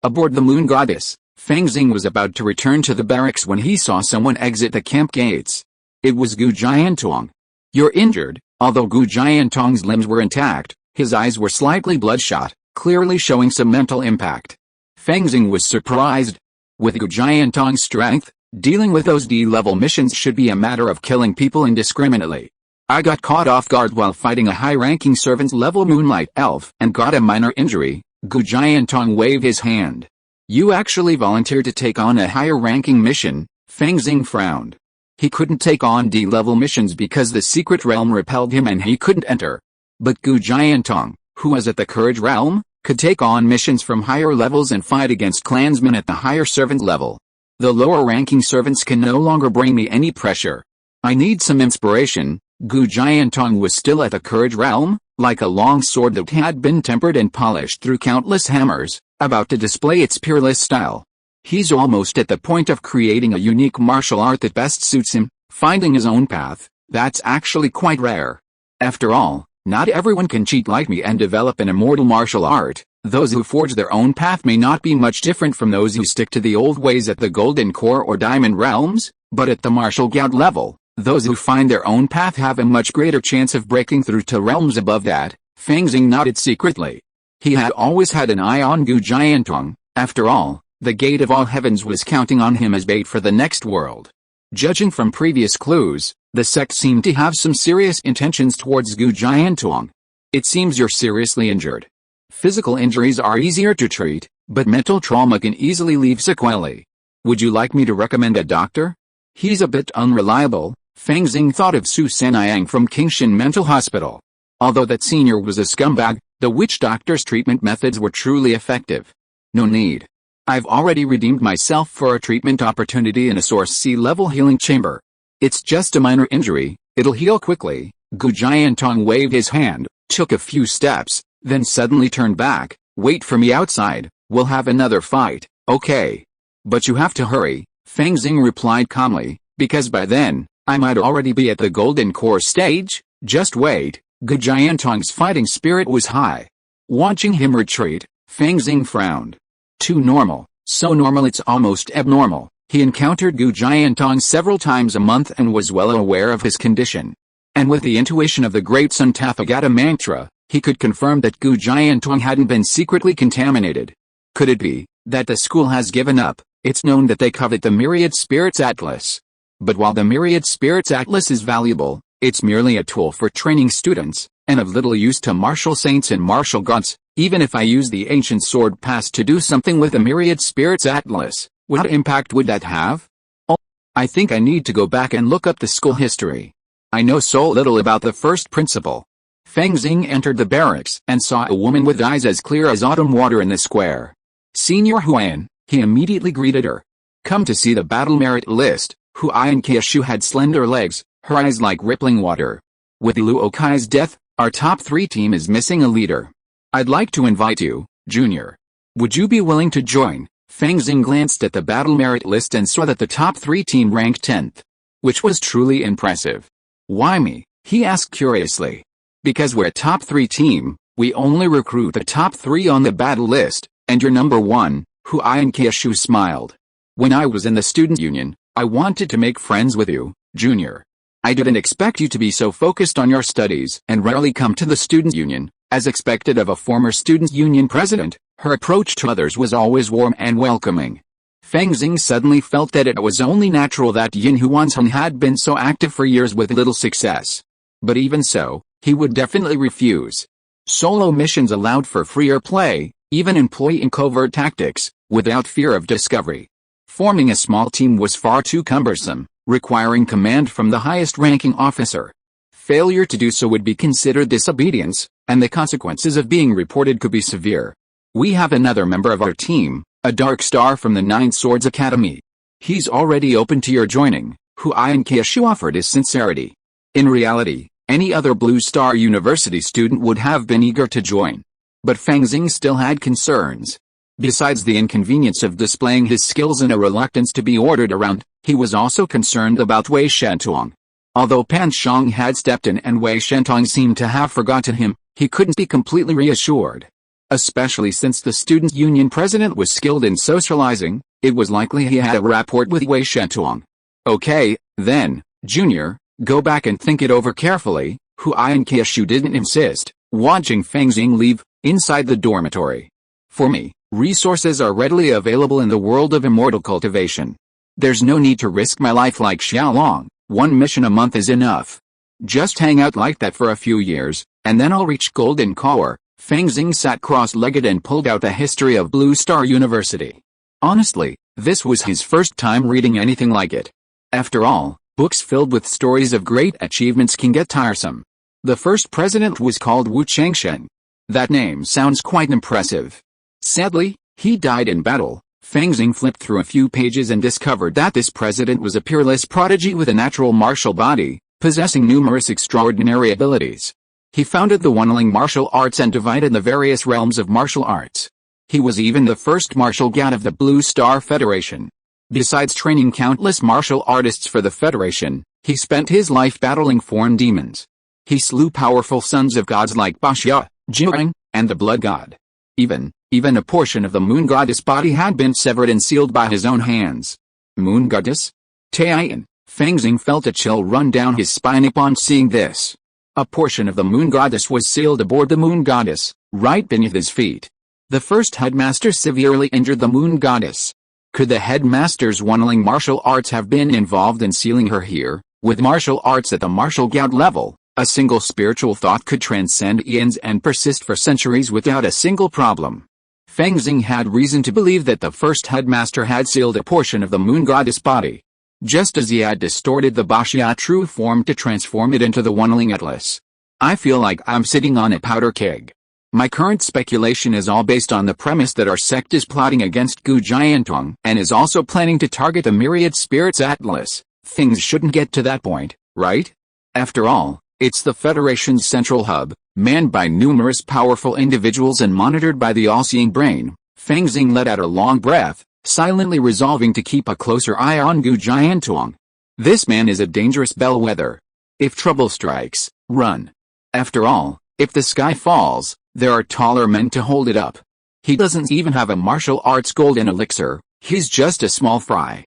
Aboard the Moon Goddess, Fang Xing was about to return to the barracks when he saw someone exit the camp gates. It was Gu Jiantong. You're injured. Although Gu Jiantong's limbs were intact, his eyes were slightly bloodshot, clearly showing some mental impact. Fang Xing was surprised. With Gu Jiantong's strength, dealing with those D-level missions should be a matter of killing people indiscriminately. I got caught off guard while fighting a high-ranking servant-level moonlight elf and got a minor injury. Gu Jiantong waved his hand. You actually volunteered to take on a higher-ranking mission? Fang Xing frowned. He couldn't take on D-level missions because the secret realm repelled him and he couldn't enter. But Gu Jiantong, who was at the courage realm, could take on missions from higher levels and fight against clansmen at the higher servant level. The lower-ranking servants can no longer bring me any pressure. I need some inspiration. Gu Jiantong was still at the courage realm, like a long sword that had been tempered and polished through countless hammers, about to display its peerless style. He's almost at the point of creating a unique martial art that best suits him, finding his own path. That's actually quite rare. After all, not everyone can cheat like me and develop an immortal martial art. Those who forge their own path may not be much different from those who stick to the old ways at the Golden Core or Diamond realms, but at the martial god level, those who find their own path have a much greater chance of breaking through to realms above that. Fang Xing nodded secretly. He had always had an eye on Gu Jiantong. After all, the Gate of All Heavens was counting on him as bait for the next world. Judging from previous clues, the sect seemed to have some serious intentions towards Gu Jiantong. It seems you're seriously injured. Physical injuries are easier to treat, but mental trauma can easily leave sequelae. Would you like me to recommend a doctor? He's a bit unreliable. Fang Xing thought of Su Sanyang from Kingshan Mental Hospital. Although that senior was a scumbag, the witch doctor's treatment methods were truly effective. No need. I've already redeemed myself for a treatment opportunity in a Source C-level healing chamber. It's just a minor injury, it'll heal quickly. Gu Jiantong waved his hand, took a few steps, then suddenly turned back. Wait for me outside, we'll have another fight, okay? But you have to hurry, Fang Xing replied calmly, because by then, I might already be at the Golden Core stage. Just wait. Gu Jiantong's fighting spirit was high. Watching him retreat, Fang Xing frowned. Too normal, so normal it's almost abnormal. He encountered Gu Jiantong several times a month and was well aware of his condition. And with the intuition of the great Sun Tathagata mantra, he could confirm that Gu Jiantong hadn't been secretly contaminated. Could it be that the school has given up? It's known that they covet the Myriad Spirits Atlas. But while the Myriad Spirits Atlas is valuable, it's merely a tool for training students, and of little use to martial saints and martial gods. Even if I use the ancient sword pass to do something with the Myriad Spirits Atlas, what impact would that have? Oh, I think I need to go back and look up the school history. I know so little about the first principal. Fang Xing entered the barracks and saw a woman with eyes as clear as autumn water in the square. Senior Huan, he immediately greeted her. Come to see the battle merit list. Huan Kiashu had slender legs, her eyes like rippling water. With Lu Okai's death, our top 3 team is missing a leader. I'd like to invite you, Junior. Would you be willing to join? Fang Xing glanced at the battle merit list and saw that the top 3 team ranked 10th. Which was truly impressive. Why me? He asked curiously. Because we're a top 3 team, we only recruit the top 3 on the battle list, and you're number 1, Huan Kiashu smiled. When I was in the student union, I wanted to make friends with you, Junior. I didn't expect you to be so focused on your studies and rarely come to the student union. As expected of a former student union president, her approach to others was always warm and welcoming. Fang Xing suddenly felt that it was only natural that Yin Huanshan had been so active for years with little success. But even so, he would definitely refuse. Solo missions allowed for freer play, even employing covert tactics, without fear of discovery. Forming a small team was far too cumbersome, requiring command from the highest-ranking officer. Failure to do so would be considered disobedience, and the consequences of being reported could be severe. We have another member of our team, a Dark Star from the Nine Swords Academy. He's already open to your joining, Huan Kiashu offered his sincerity. In reality, any other Blue Star University student would have been eager to join. But Fang Xing still had concerns. Besides the inconvenience of displaying his skills and a reluctance to be ordered around, he was also concerned about Wei Shentong. Although Pan Shang had stepped in and Wei Shentong seemed to have forgotten him, he couldn't be completely reassured. Especially since the student union president was skilled in socializing, it was likely he had a rapport with Wei Shentong. Okay, then, Junior, go back and think it over carefully, Huan Kiashu didn't insist, watching Fang Xing leave, inside the dormitory. For me, resources are readily available in the world of immortal cultivation. There's no need to risk my life like Xiaolong. 1 mission a month is enough. Just hang out like that for a few years, and then I'll reach Golden Core. Fang Xing sat cross-legged and pulled out the history of Blue Star University. Honestly, this was his first time reading anything like it. After all, books filled with stories of great achievements can get tiresome. The first president was called Wu Changshen. That name sounds quite impressive. Sadly, he died in battle. Fang Xing flipped through a few pages and discovered that this president was a peerless prodigy with a natural martial body, possessing numerous extraordinary abilities. He founded the Wunling martial arts and divided the various realms of martial arts. He was even the first martial god of the Blue Star Federation. Besides training countless martial artists for the Federation, he spent his life battling foreign demons. He slew powerful sons of gods like Baxia, Jiang, and the Blood God. Even a portion of the Moon Goddess body had been severed and sealed by his own hands. Moon Goddess? Tian, Fang Xing felt a chill run down his spine upon seeing this. A portion of the Moon Goddess was sealed aboard the Moon Goddess, right beneath his feet. The first headmaster severely injured the Moon Goddess. Could the headmaster's Wunling martial arts have been involved in sealing her here? With martial arts at the martial god level, a single spiritual thought could transcend eons and persist for centuries without a single problem. Fang Xing had reason to believe that the first headmaster had sealed a portion of the Moon Goddess body, just as he had distorted the Baxia true form to transform it into the Wunling Atlas. I feel like I'm sitting on a powder keg. My current speculation is all based on the premise that our sect is plotting against Gu Jiantong and is also planning to target the Myriad Spirits Atlas. Things shouldn't get to that point, right? After all, it's the Federation's central hub, manned by numerous powerful individuals and monitored by the all-seeing brain. Fang Xing let out a long breath, silently resolving to keep a closer eye on Gu Jiantong. This man is a dangerous bellwether. If trouble strikes, run. After all, if the sky falls, there are taller men to hold it up. He doesn't even have a martial arts golden elixir, he's just a small fry.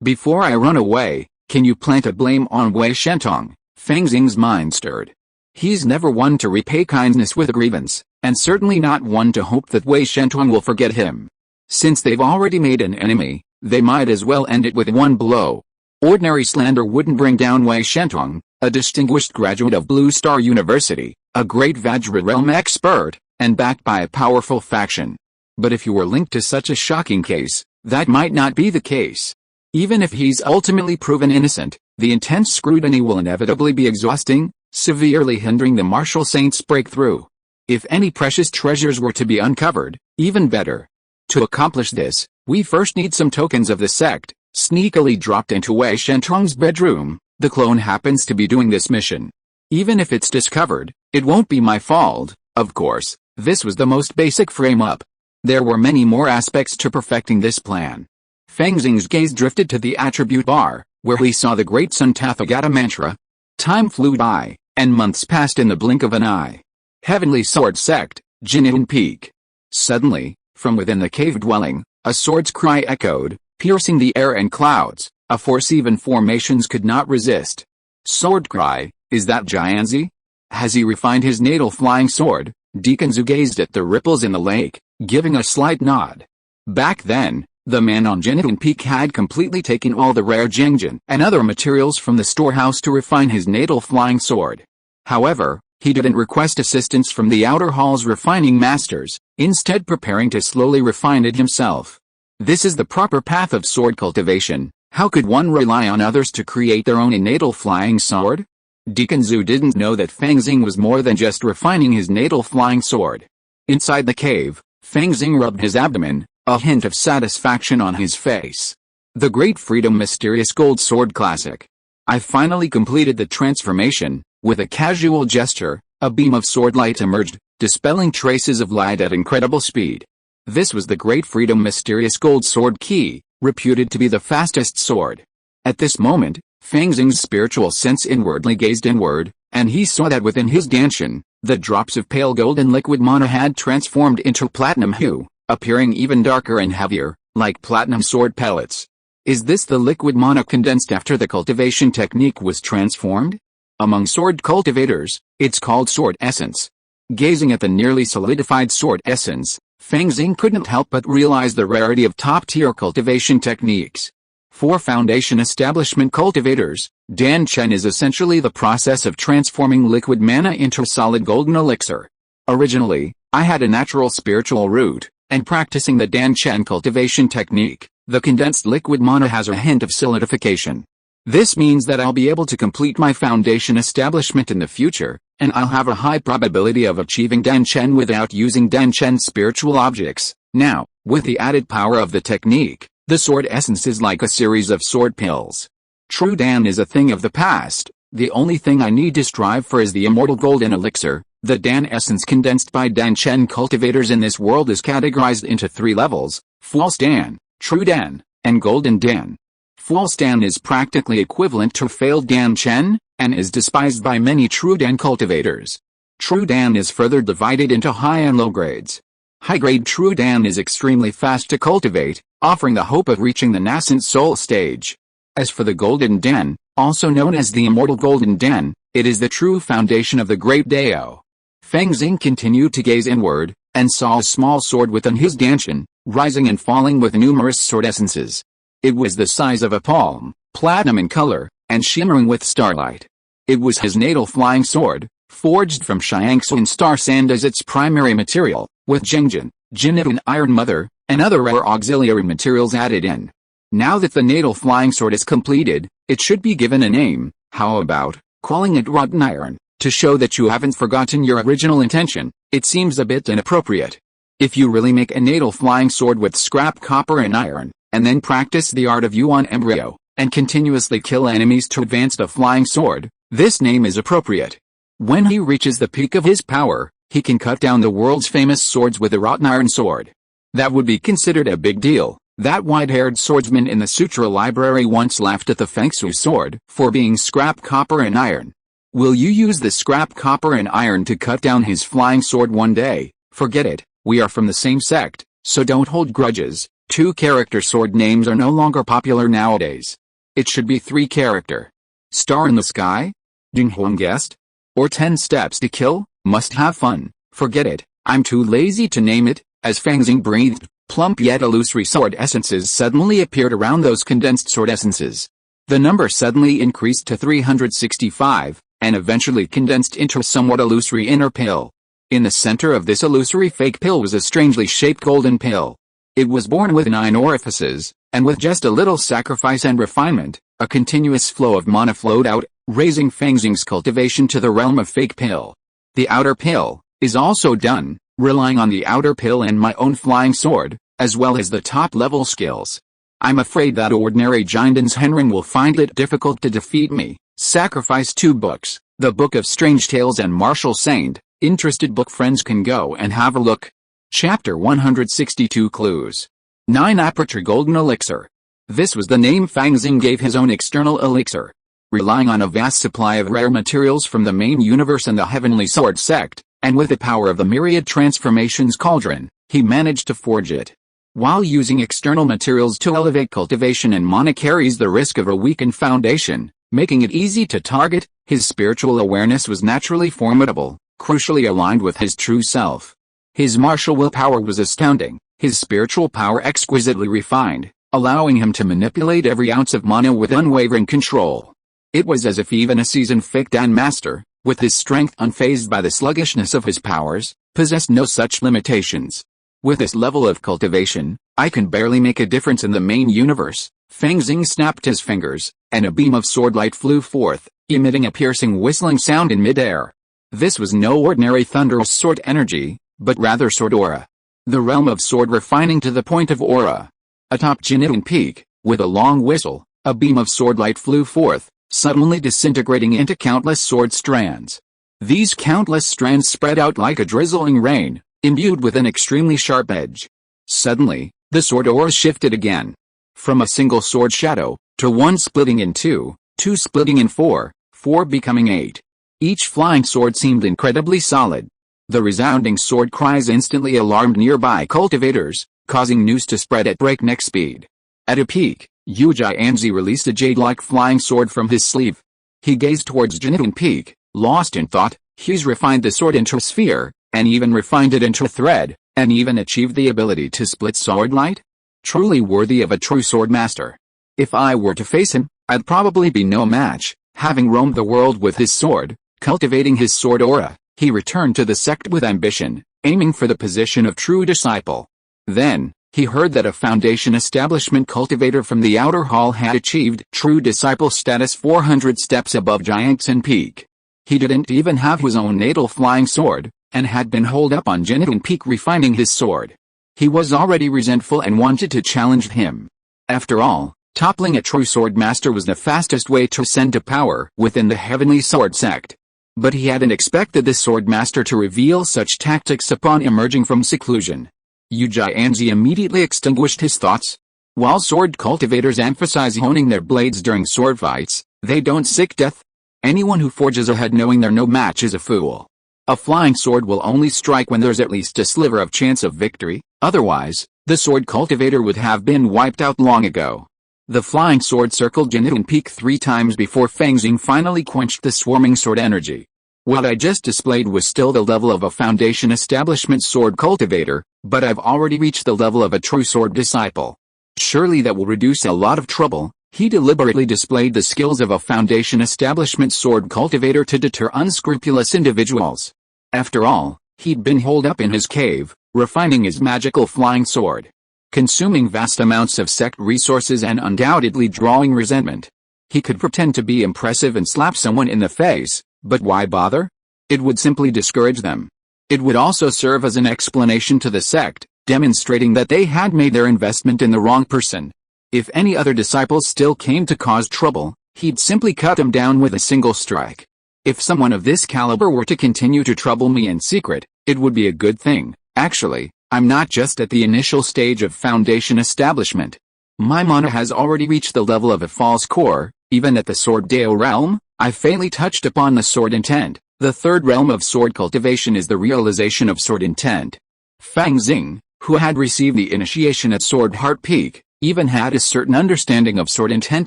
Before I run away, can you plant a blame on Wei Shentong? Fang Xing's mind stirred. He's never one to repay kindness with a grievance, and certainly not one to hope that Wei Shentong will forget him. Since they've already made an enemy, they might as well end it with one blow. Ordinary slander wouldn't bring down Wei Shentong, a distinguished graduate of Blue Star University, a great Vajra realm expert, and backed by a powerful faction. But if you were linked to such a shocking case, that might not be the case. Even if he's ultimately proven innocent, the intense scrutiny will inevitably be exhausting, severely hindering the martial saint's breakthrough. If any precious treasures were to be uncovered, even better. To accomplish this, we first need some tokens of the sect, sneakily dropped into Wei Shentong's bedroom. The clone happens to be doing this mission. Even if it's discovered, it won't be my fault, of course. This was the most basic frame-up. There were many more aspects to perfecting this plan. Fang Xing's gaze drifted to the attribute bar, where he saw the great Sun Tathagata mantra. Time flew by, and months passed in the blink of an eye. Heavenly Sword Sect, Jinian Peak. Suddenly, from within the cave dwelling, a sword's cry echoed, piercing the air and clouds, a force even formations could not resist. Sword cry, is that Jianzi? Has he refined his natal flying sword? Deacon Zhu gazed at the ripples in the lake, giving a slight nod. Back then, the man on Jinian Peak had completely taken all the rare Jiangjin and other materials from the storehouse to refine his natal flying sword. However, he didn't request assistance from the outer hall's refining masters, instead preparing to slowly refine it himself. This is the proper path of sword cultivation. How could one rely on others to create their own natal flying sword? Deacon Zhu didn't know that Fang Xing was more than just refining his natal flying sword. Inside the cave, Fang Xing rubbed his abdomen, a hint of satisfaction on his face. The Great Freedom Mysterious Gold Sword Classic. I finally completed the transformation. With a casual gesture, a beam of sword light emerged, dispelling traces of light at incredible speed. This was the Great Freedom Mysterious Gold Sword Key, reputed to be the fastest sword. At this moment, Fang Xing's spiritual sense inwardly gazed inward, and he saw that within his danshan, the drops of pale golden liquid mana had transformed into platinum hue, appearing even darker and heavier, like platinum sword pellets. Is this the liquid mana condensed after the cultivation technique was transformed? Among sword cultivators, it's called sword essence. Gazing at the nearly solidified sword essence, Fang Xing couldn't help but realize the rarity of top-tier cultivation techniques. For foundation establishment cultivators, Danchen is essentially the process of transforming liquid mana into a solid golden elixir. Originally, I had a natural spiritual root, and practicing the Danchen cultivation technique, the condensed liquid mana has a hint of solidification. This means that I'll be able to complete my foundation establishment in the future, and I'll have a high probability of achieving Danchen without using Danchen spiritual objects. Now, With the added power of the technique, the sword essence is like a series of sword pills. True Dan is a thing of the past. The only thing I need to strive for is the immortal golden elixir. The Dan essence condensed by Dan Chen cultivators in this world is categorized into 3 levels: false Dan, true Dan, and golden Dan. False Dan is practically equivalent to failed Dan Chen, and is despised by many true Dan cultivators. True Dan is further divided into high and low grades. High-grade true Dan is extremely fast to cultivate, offering the hope of reaching the nascent soul stage. As for the golden Dan, also known as the immortal golden Dan, it is the true foundation of the great Dao. Fang Xing continued to gaze inward, and saw a small sword within his danshan, rising and falling with numerous sword essences. It was the size of a palm, platinum in color, and shimmering with starlight. It was his natal flying sword, forged from Xiangxin star sand as its primary material, with Zhengjin, Jinitun iron mother, and other rare auxiliary materials added in. Now that the natal flying sword is completed, it should be given a name. How about calling it rotten iron, to show that you haven't forgotten your original intention? It seems a bit inappropriate. If you really make a natal flying sword with scrap copper and iron, and then practice the art of Yuan embryo, and continuously kill enemies to advance the flying sword, this name is appropriate. When he reaches the peak of his power, he can cut down the world's famous swords with a rotten iron sword. That would be considered a big deal. That white-haired swordsman in the sutra library once laughed at the Fang Xing sword for being scrap copper and iron. Will you use the scrap copper and iron to cut down his flying sword one day? Forget it, we are from the same sect, so don't hold grudges. 2-character sword names are no longer popular nowadays. It should be 3-character. Star in the Sky? Ding guessed? Or 10 Steps to Kill? Must have fun. Forget it, I'm too lazy to name it. As Fang Xing breathed, plump yet illusory sword essences suddenly appeared around those condensed sword essences. The number suddenly increased to 365, and eventually condensed into a somewhat illusory inner pill. In the center of this illusory fake pill was a strangely shaped golden pill. It was born with 9 orifices, and with just a little sacrifice and refinement, a continuous flow of mana flowed out, raising Fang Xing's cultivation to the realm of fake pill. The outer pill is also done, relying on the outer pill and my own flying sword, as well as the top-level skills. I'm afraid that ordinary Jinden's Henren will find it difficult to defeat me. Sacrifice 2 books, the Book of Strange Tales and Martial Saint. Interested book friends can go and have a look. Chapter 162 Clues. 9 Aperture Golden Elixir. This was the name Fang Xing gave his own external elixir. Relying on a vast supply of rare materials from the main universe and the Heavenly Sword sect, and with the power of the myriad transformations cauldron, he managed to forge it. While using external materials to elevate cultivation and mana carries the risk of a weakened foundation, making it easy to target, his spiritual awareness was naturally formidable, crucially aligned with his true self. His martial willpower was astounding, his spiritual power exquisitely refined, allowing him to manipulate every ounce of mana with unwavering control. It was as if even a seasoned fake Dan master, with his strength unfazed by the sluggishness of his powers, possessed no such limitations. With this level of cultivation, I can barely make a difference in the main universe. Fang Xing snapped his fingers, and a beam of sword light flew forth, emitting a piercing whistling sound in midair. This was no ordinary thunderous sword energy, but rather sword aura. The realm of sword refining to the point of aura. Atop Jinitun Peak, with a long whistle, a beam of sword light flew forth, suddenly disintegrating into countless sword strands. These countless strands spread out like a drizzling rain, imbued with an extremely sharp edge. Suddenly, the sword aura shifted again. From a single sword shadow, to one splitting in 2, 2 splitting in 4, 4 becoming 8. Each flying sword seemed incredibly solid. The resounding sword cries instantly alarmed nearby cultivators, causing news to spread at breakneck speed. At a peak, Yucai High released a jade-like flying sword from his sleeve. He gazed towards Jinitun Peak, lost in thought. He's refined the sword into a sphere, and even refined it into a thread, and even achieved the ability to split sword light? Truly worthy of a true sword master. If I were to face him, I'd probably be no match. Having roamed the world with his sword, cultivating his sword aura, he returned to the sect with ambition, aiming for the position of true disciple. Then, he heard that a foundation establishment cultivator from the outer hall had achieved true disciple status 400 steps above Jiangxin Peak. He didn't even have his own natal flying sword, and had been holed up on Jinitun Peak refining his sword. He was already resentful and wanted to challenge him. After all, toppling a true sword master was the fastest way to ascend to power within the Heavenly Sword sect. But he hadn't expected the sword master to reveal such tactics upon emerging from seclusion. Yucai High immediately extinguished his thoughts. While sword cultivators emphasize honing their blades during sword fights, they don't seek death. Anyone who forges ahead knowing they're no match is a fool. A flying sword will only strike when there's at least a sliver of chance of victory, otherwise, the sword cultivator would have been wiped out long ago. The flying sword circled Jin'an Peak 3 times before Fang Xing finally quenched the swarming sword energy. What I just displayed was still the level of a Foundation Establishment sword cultivator, but I've already reached the level of a true sword disciple. Surely that will reduce a lot of trouble. He deliberately displayed the skills of a Foundation Establishment sword cultivator to deter unscrupulous individuals. After all, he'd been holed up in his cave, refining his magical flying sword, consuming vast amounts of sect resources and undoubtedly drawing resentment. He could pretend to be impressive and slap someone in the face, but why bother? It would simply discourage them. It would also serve as an explanation to the sect, demonstrating that they had made their investment in the wrong person. If any other disciples still came to cause trouble, he'd simply cut them down with a single strike. If someone of this caliber were to continue to trouble me in secret, it would be a good thing. Actually, I'm not just at the initial stage of Foundation Establishment. My mana has already reached the level of a false core. Even at the Sword Deo realm, I faintly touched upon the sword intent. The third realm of sword cultivation is the realization of sword intent. Fang Xing, who had received the initiation at Sword Heart Peak, even had a certain understanding of sword intent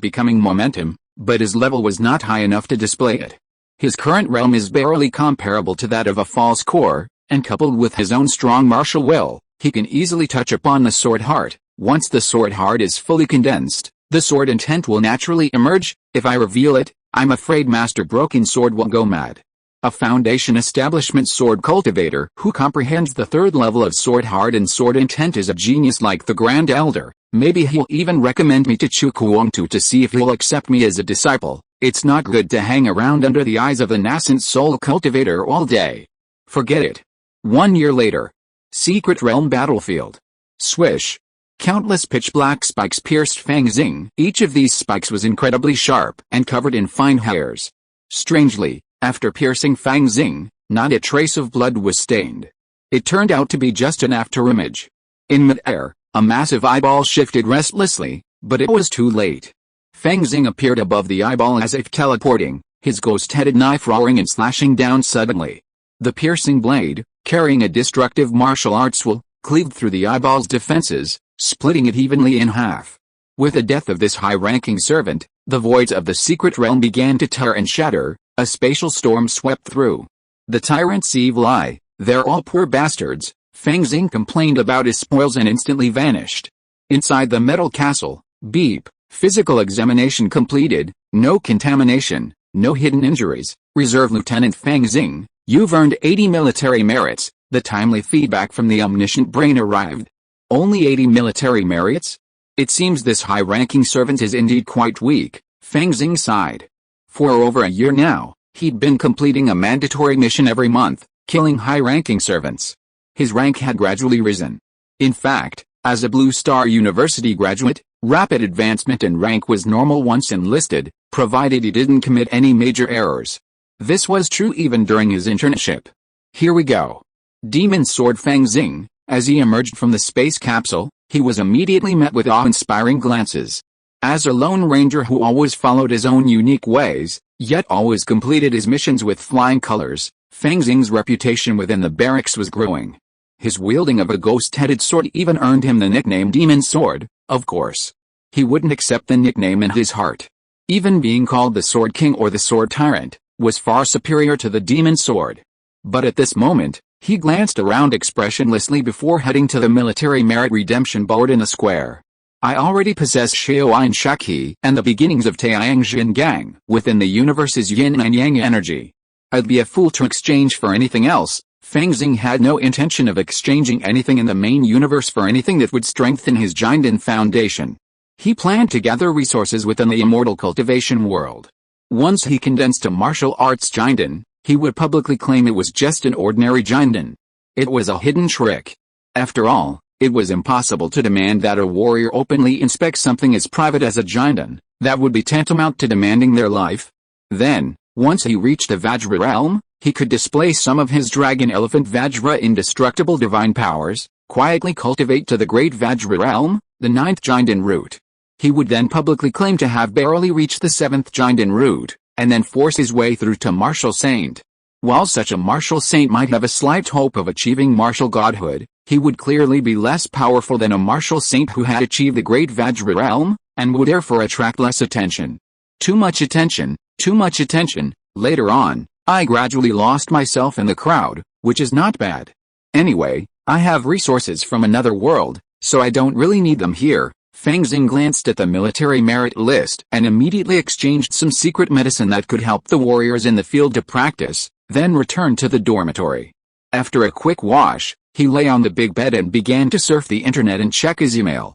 becoming momentum, but his level was not high enough to display it. His current realm is barely comparable to that of a false core, and coupled with his own strong martial will, he can easily touch upon the sword heart. Once the sword heart is fully condensed, the sword intent will naturally emerge. If I reveal it, I'm afraid Master Broken Sword will go mad. A Foundation Establishment sword cultivator who comprehends the third level of sword heart and sword intent is a genius like the Grand Elder. Maybe he'll even recommend me to Chu Kuangtu to see if he'll accept me as a disciple. It's not good to hang around under the eyes of a nascent soul cultivator all day. Forget it. 1 year later. Secret Realm Battlefield. Swish. Countless pitch-black spikes pierced Fang Xing. Each of these spikes was incredibly sharp and covered in fine hairs. Strangely, after piercing Fang Xing, not a trace of blood was stained. It turned out to be just an afterimage. In mid-air, a massive eyeball shifted restlessly, but it was too late. Fang Xing appeared above the eyeball as if teleporting, his ghost-headed knife roaring and slashing down suddenly. The piercing blade, carrying a destructive martial arts will, cleaved through the eyeball's defenses, splitting it evenly in half. With the death of this high-ranking servant, the voids of the secret realm began to tear and shatter. A spatial storm swept through. The tyrant's evil eye, they're all poor bastards. Fang Xing complained about his spoils and instantly vanished. Inside the metal castle, beep, physical examination completed, no contamination, no hidden injuries. Reserve Lieutenant Fang Xing, you've earned 80 military merits. The timely feedback from the omniscient brain arrived. Only 80 military merits? It seems this high-ranking servant is indeed quite weak. Fang Xing sighed. For over a year now, he'd been completing a mandatory mission every month, killing high-ranking servants. His rank had gradually risen. In fact, as a Blue Star University graduate, rapid advancement in rank was normal once enlisted, provided he didn't commit any major errors. This was true even during his internship. Here we go. Demon Sword Fang Xing, as he emerged from the space capsule, he was immediately met with awe-inspiring glances. As a lone ranger who always followed his own unique ways, yet always completed his missions with flying colors, Fang Xing's reputation within the barracks was growing. His wielding of a ghost-headed sword even earned him the nickname Demon Sword. Of course, he wouldn't accept the nickname in his heart. Even being called the Sword King or the Sword Tyrant was far superior to the Demon Sword. But at this moment, he glanced around expressionlessly before heading to the military merit redemption board in the square. I already possess Shaoyin Shaki and the beginnings of Taiyang Jin Gang within the universe's yin and yang energy. I'd be a fool to exchange for anything else. Fang Xing had no intention of exchanging anything in the main universe for anything that would strengthen his Jinden foundation. He planned to gather resources within the immortal cultivation world. Once he condensed a martial arts Jinden, he would publicly claim it was just an ordinary Jinden. It was a hidden trick. After all, It was impossible to demand that a warrior openly inspect something as private as a Jinden. That would be tantamount to demanding their life. Then, once he reached the Vajra realm, he could display some of his dragon elephant Vajra indestructible divine powers, quietly cultivate to the great Vajra realm, the 9th Jinden root. He would then publicly claim to have barely reached the 7th Jinden root, and then force his way through to martial saint. While such a martial saint might have a slight hope of achieving martial godhood, he would clearly be less powerful than a martial saint who had achieved the great Vajra realm, and would therefore attract less attention. Too much attention, too much attention. Later on, I gradually lost myself in the crowd, which is not bad. Anyway, I have resources from another world, so I don't really need them here. Fang Xing glanced at the military merit list and immediately exchanged some secret medicine that could help the warriors in the field to practice, then returned to the dormitory. After a quick wash, he lay on the big bed and began to surf the internet and check his email.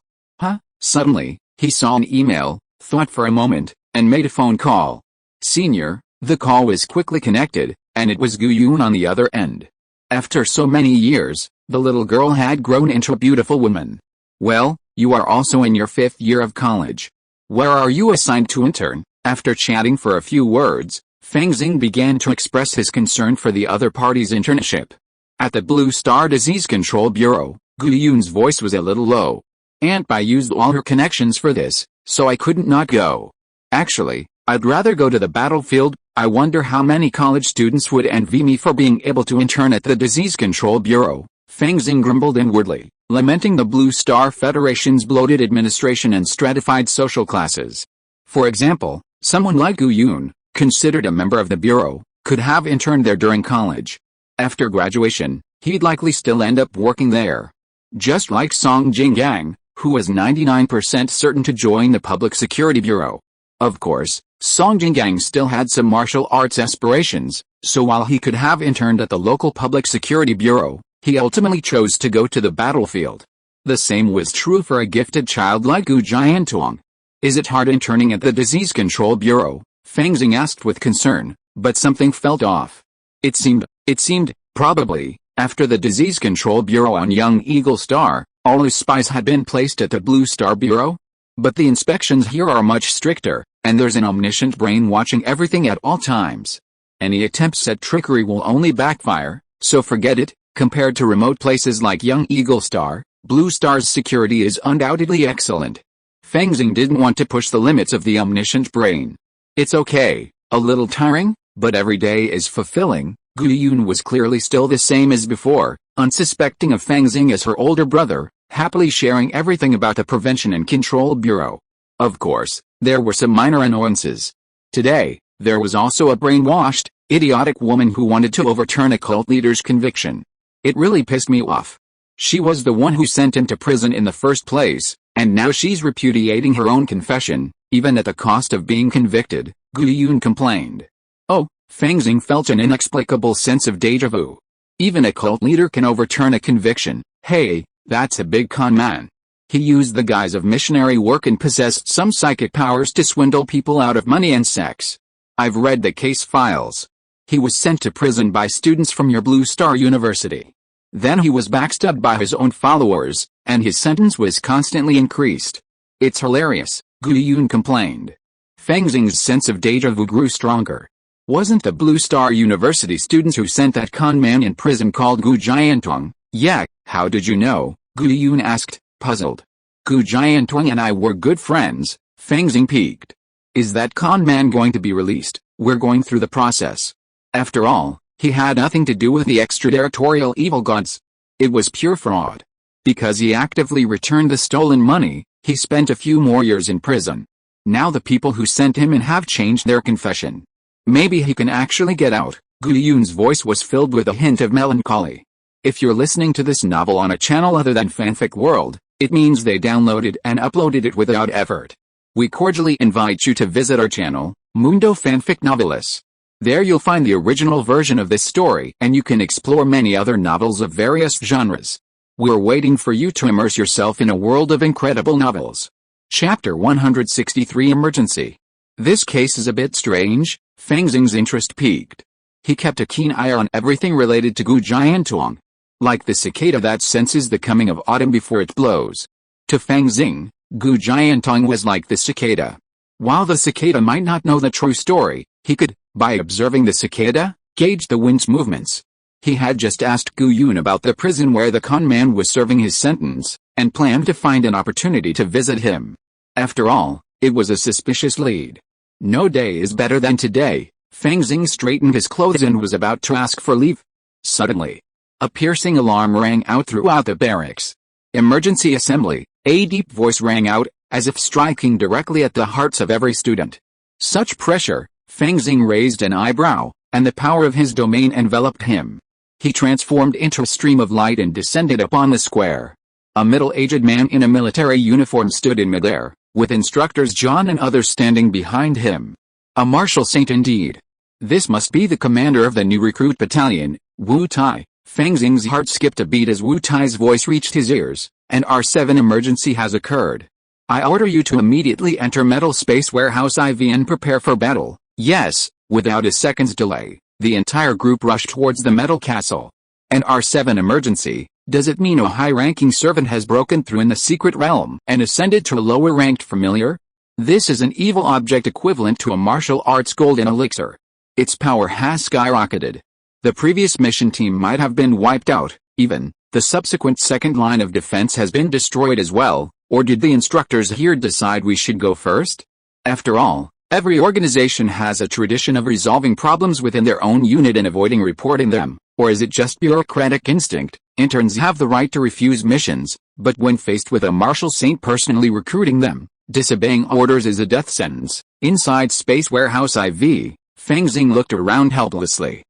Suddenly, he saw an email, thought for a moment, and made a phone call. Senior, the call was quickly connected, and it was Gu Yun on the other end. After so many years, the little girl had grown into a beautiful woman. Well, you are also in your 5th year of college. Where are you assigned to intern? After chatting for a few words, Fang Xing began to express his concern for the other party's internship. At the Blue Star Disease Control Bureau, Gu Yun's voice was a little low. Aunt Bai used all her connections for this, so I couldn't not go. Actually, I'd rather go to the battlefield. I wonder how many college students would envy me for being able to intern at the Disease Control Bureau. Fang Xing grumbled inwardly, lamenting the Blue Star Federation's bloated administration and stratified social classes. For example, someone like Gu Yun, considered a member of the bureau, could have interned there during college. After graduation, he'd likely still end up working there. Just like Song Jinggang, who was 99% certain to join the Public Security Bureau. Of course, Song Jinggang still had some martial arts aspirations, so while he could have interned at the local Public Security Bureau, he ultimately chose to go to the battlefield. The same was true for a gifted child like Gu Jiantuang. Is it hard interning at the Disease Control Bureau? Fang Xing asked with concern, but something felt off. It seemed, probably, after the Disease Control Bureau on young Eagle Star, all his spies had been placed at the Blue Star Bureau. But the inspections here are much stricter, and there's an omniscient brain watching everything at all times. Any attempts at trickery will only backfire, so forget it. Compared to remote places like young Eagle Star, Blue Star's security is undoubtedly excellent. Fang Xing didn't want to push the limits of the omniscient brain. It's okay, a little tiring, but every day is fulfilling. Gu Yun was clearly still the same as before, unsuspecting of Fang Xing as her older brother, happily sharing everything about the Prevention and Control Bureau. Of course, there were some minor annoyances. Today, there was also a brainwashed, idiotic woman who wanted to overturn a cult leader's conviction. It really pissed me off. She was the one who sent him to prison in the first place, and now she's repudiating her own confession, even at the cost of being convicted, Gu Yun complained. Oh, Fang Xing felt an inexplicable sense of déjà vu. Even a cult leader can overturn a conviction. Hey, that's a big con man. He used the guise of missionary work and possessed some psychic powers to swindle people out of money and sex. I've read the case files. He was sent to prison by students from your Blue Star University. Then he was backstabbed by his own followers, and his sentence was constantly increased. It's hilarious, Gu Yun complained. Fang Xing's sense of déjà vu grew stronger. Wasn't the Blue Star University students who sent that con man in prison called Gu Jiantuang? Yeah, how did you know? Gu Yun asked, puzzled. Gu Jiantuang and I were good friends, Fang Xing peeked. Is that con man going to be released? We're going through the process. After all, he had nothing to do with the extraterritorial evil gods. It was pure fraud. Because he actively returned the stolen money, he spent a few more years in prison. Now the people who sent him in have changed their confession. Maybe he can actually get out. Gu Yun's voice was filled with a hint of melancholy. If you're listening to this novel on a channel other than Fanfic World, it means they downloaded and uploaded it without effort. We cordially invite you to visit our channel, Mundo Fanfic Novelis. There you'll find the original version of this story and you can explore many other novels of various genres. We're waiting for you to immerse yourself in a world of incredible novels. Chapter 163 Emergency. This case is a bit strange. Fang Xing's interest peaked. He kept a keen eye on everything related to Gu Jiantuang. like the cicada that senses the coming of autumn before it blows. To Fang Xing, Gu Jiantong was like the cicada. While the cicada might not know the true story, he could, by observing the cicada, gauge the wind's movements. He had just asked Gu Yun about the prison where the con man was serving his sentence, and planned to find an opportunity to visit him. After all, it was a suspicious lead. No day is better than today. Fang Xing straightened his clothes and was about to ask for leave. Suddenly, a piercing alarm rang out throughout the barracks. Emergency assembly, a deep voice rang out, as if striking directly at the hearts of every student. Such pressure, Fang Xing raised an eyebrow, and the power of his domain enveloped him. He transformed into a stream of light and descended upon the square. A middle-aged man in a military uniform stood in midair, with instructors John and others standing behind him. A martial saint indeed. This must be the commander of the new recruit battalion, Wu Tai. Fang Xing's heart skipped a beat as Wu Tai's voice reached his ears. An R7 emergency has occurred. I order you to immediately enter Metal Space Warehouse IV and prepare for battle. Yes, without a second's delay, the entire group rushed towards the metal castle. An R7 emergency, does it mean a high-ranking servant has broken through in the secret realm and ascended to a lower-ranked familiar? This is an evil object equivalent to a martial arts golden elixir. Its power has skyrocketed. The previous mission team might have been wiped out, even, the subsequent second line of defense has been destroyed as well, or did the instructors here decide we should go first? After all, every organization has a tradition of resolving problems within their own unit and avoiding reporting them, or is it just bureaucratic instinct? Interns have the right to refuse missions, but when faced with a martial saint personally recruiting them, disobeying orders is a death sentence. Inside Space Warehouse IV, Fang Xing looked around helplessly.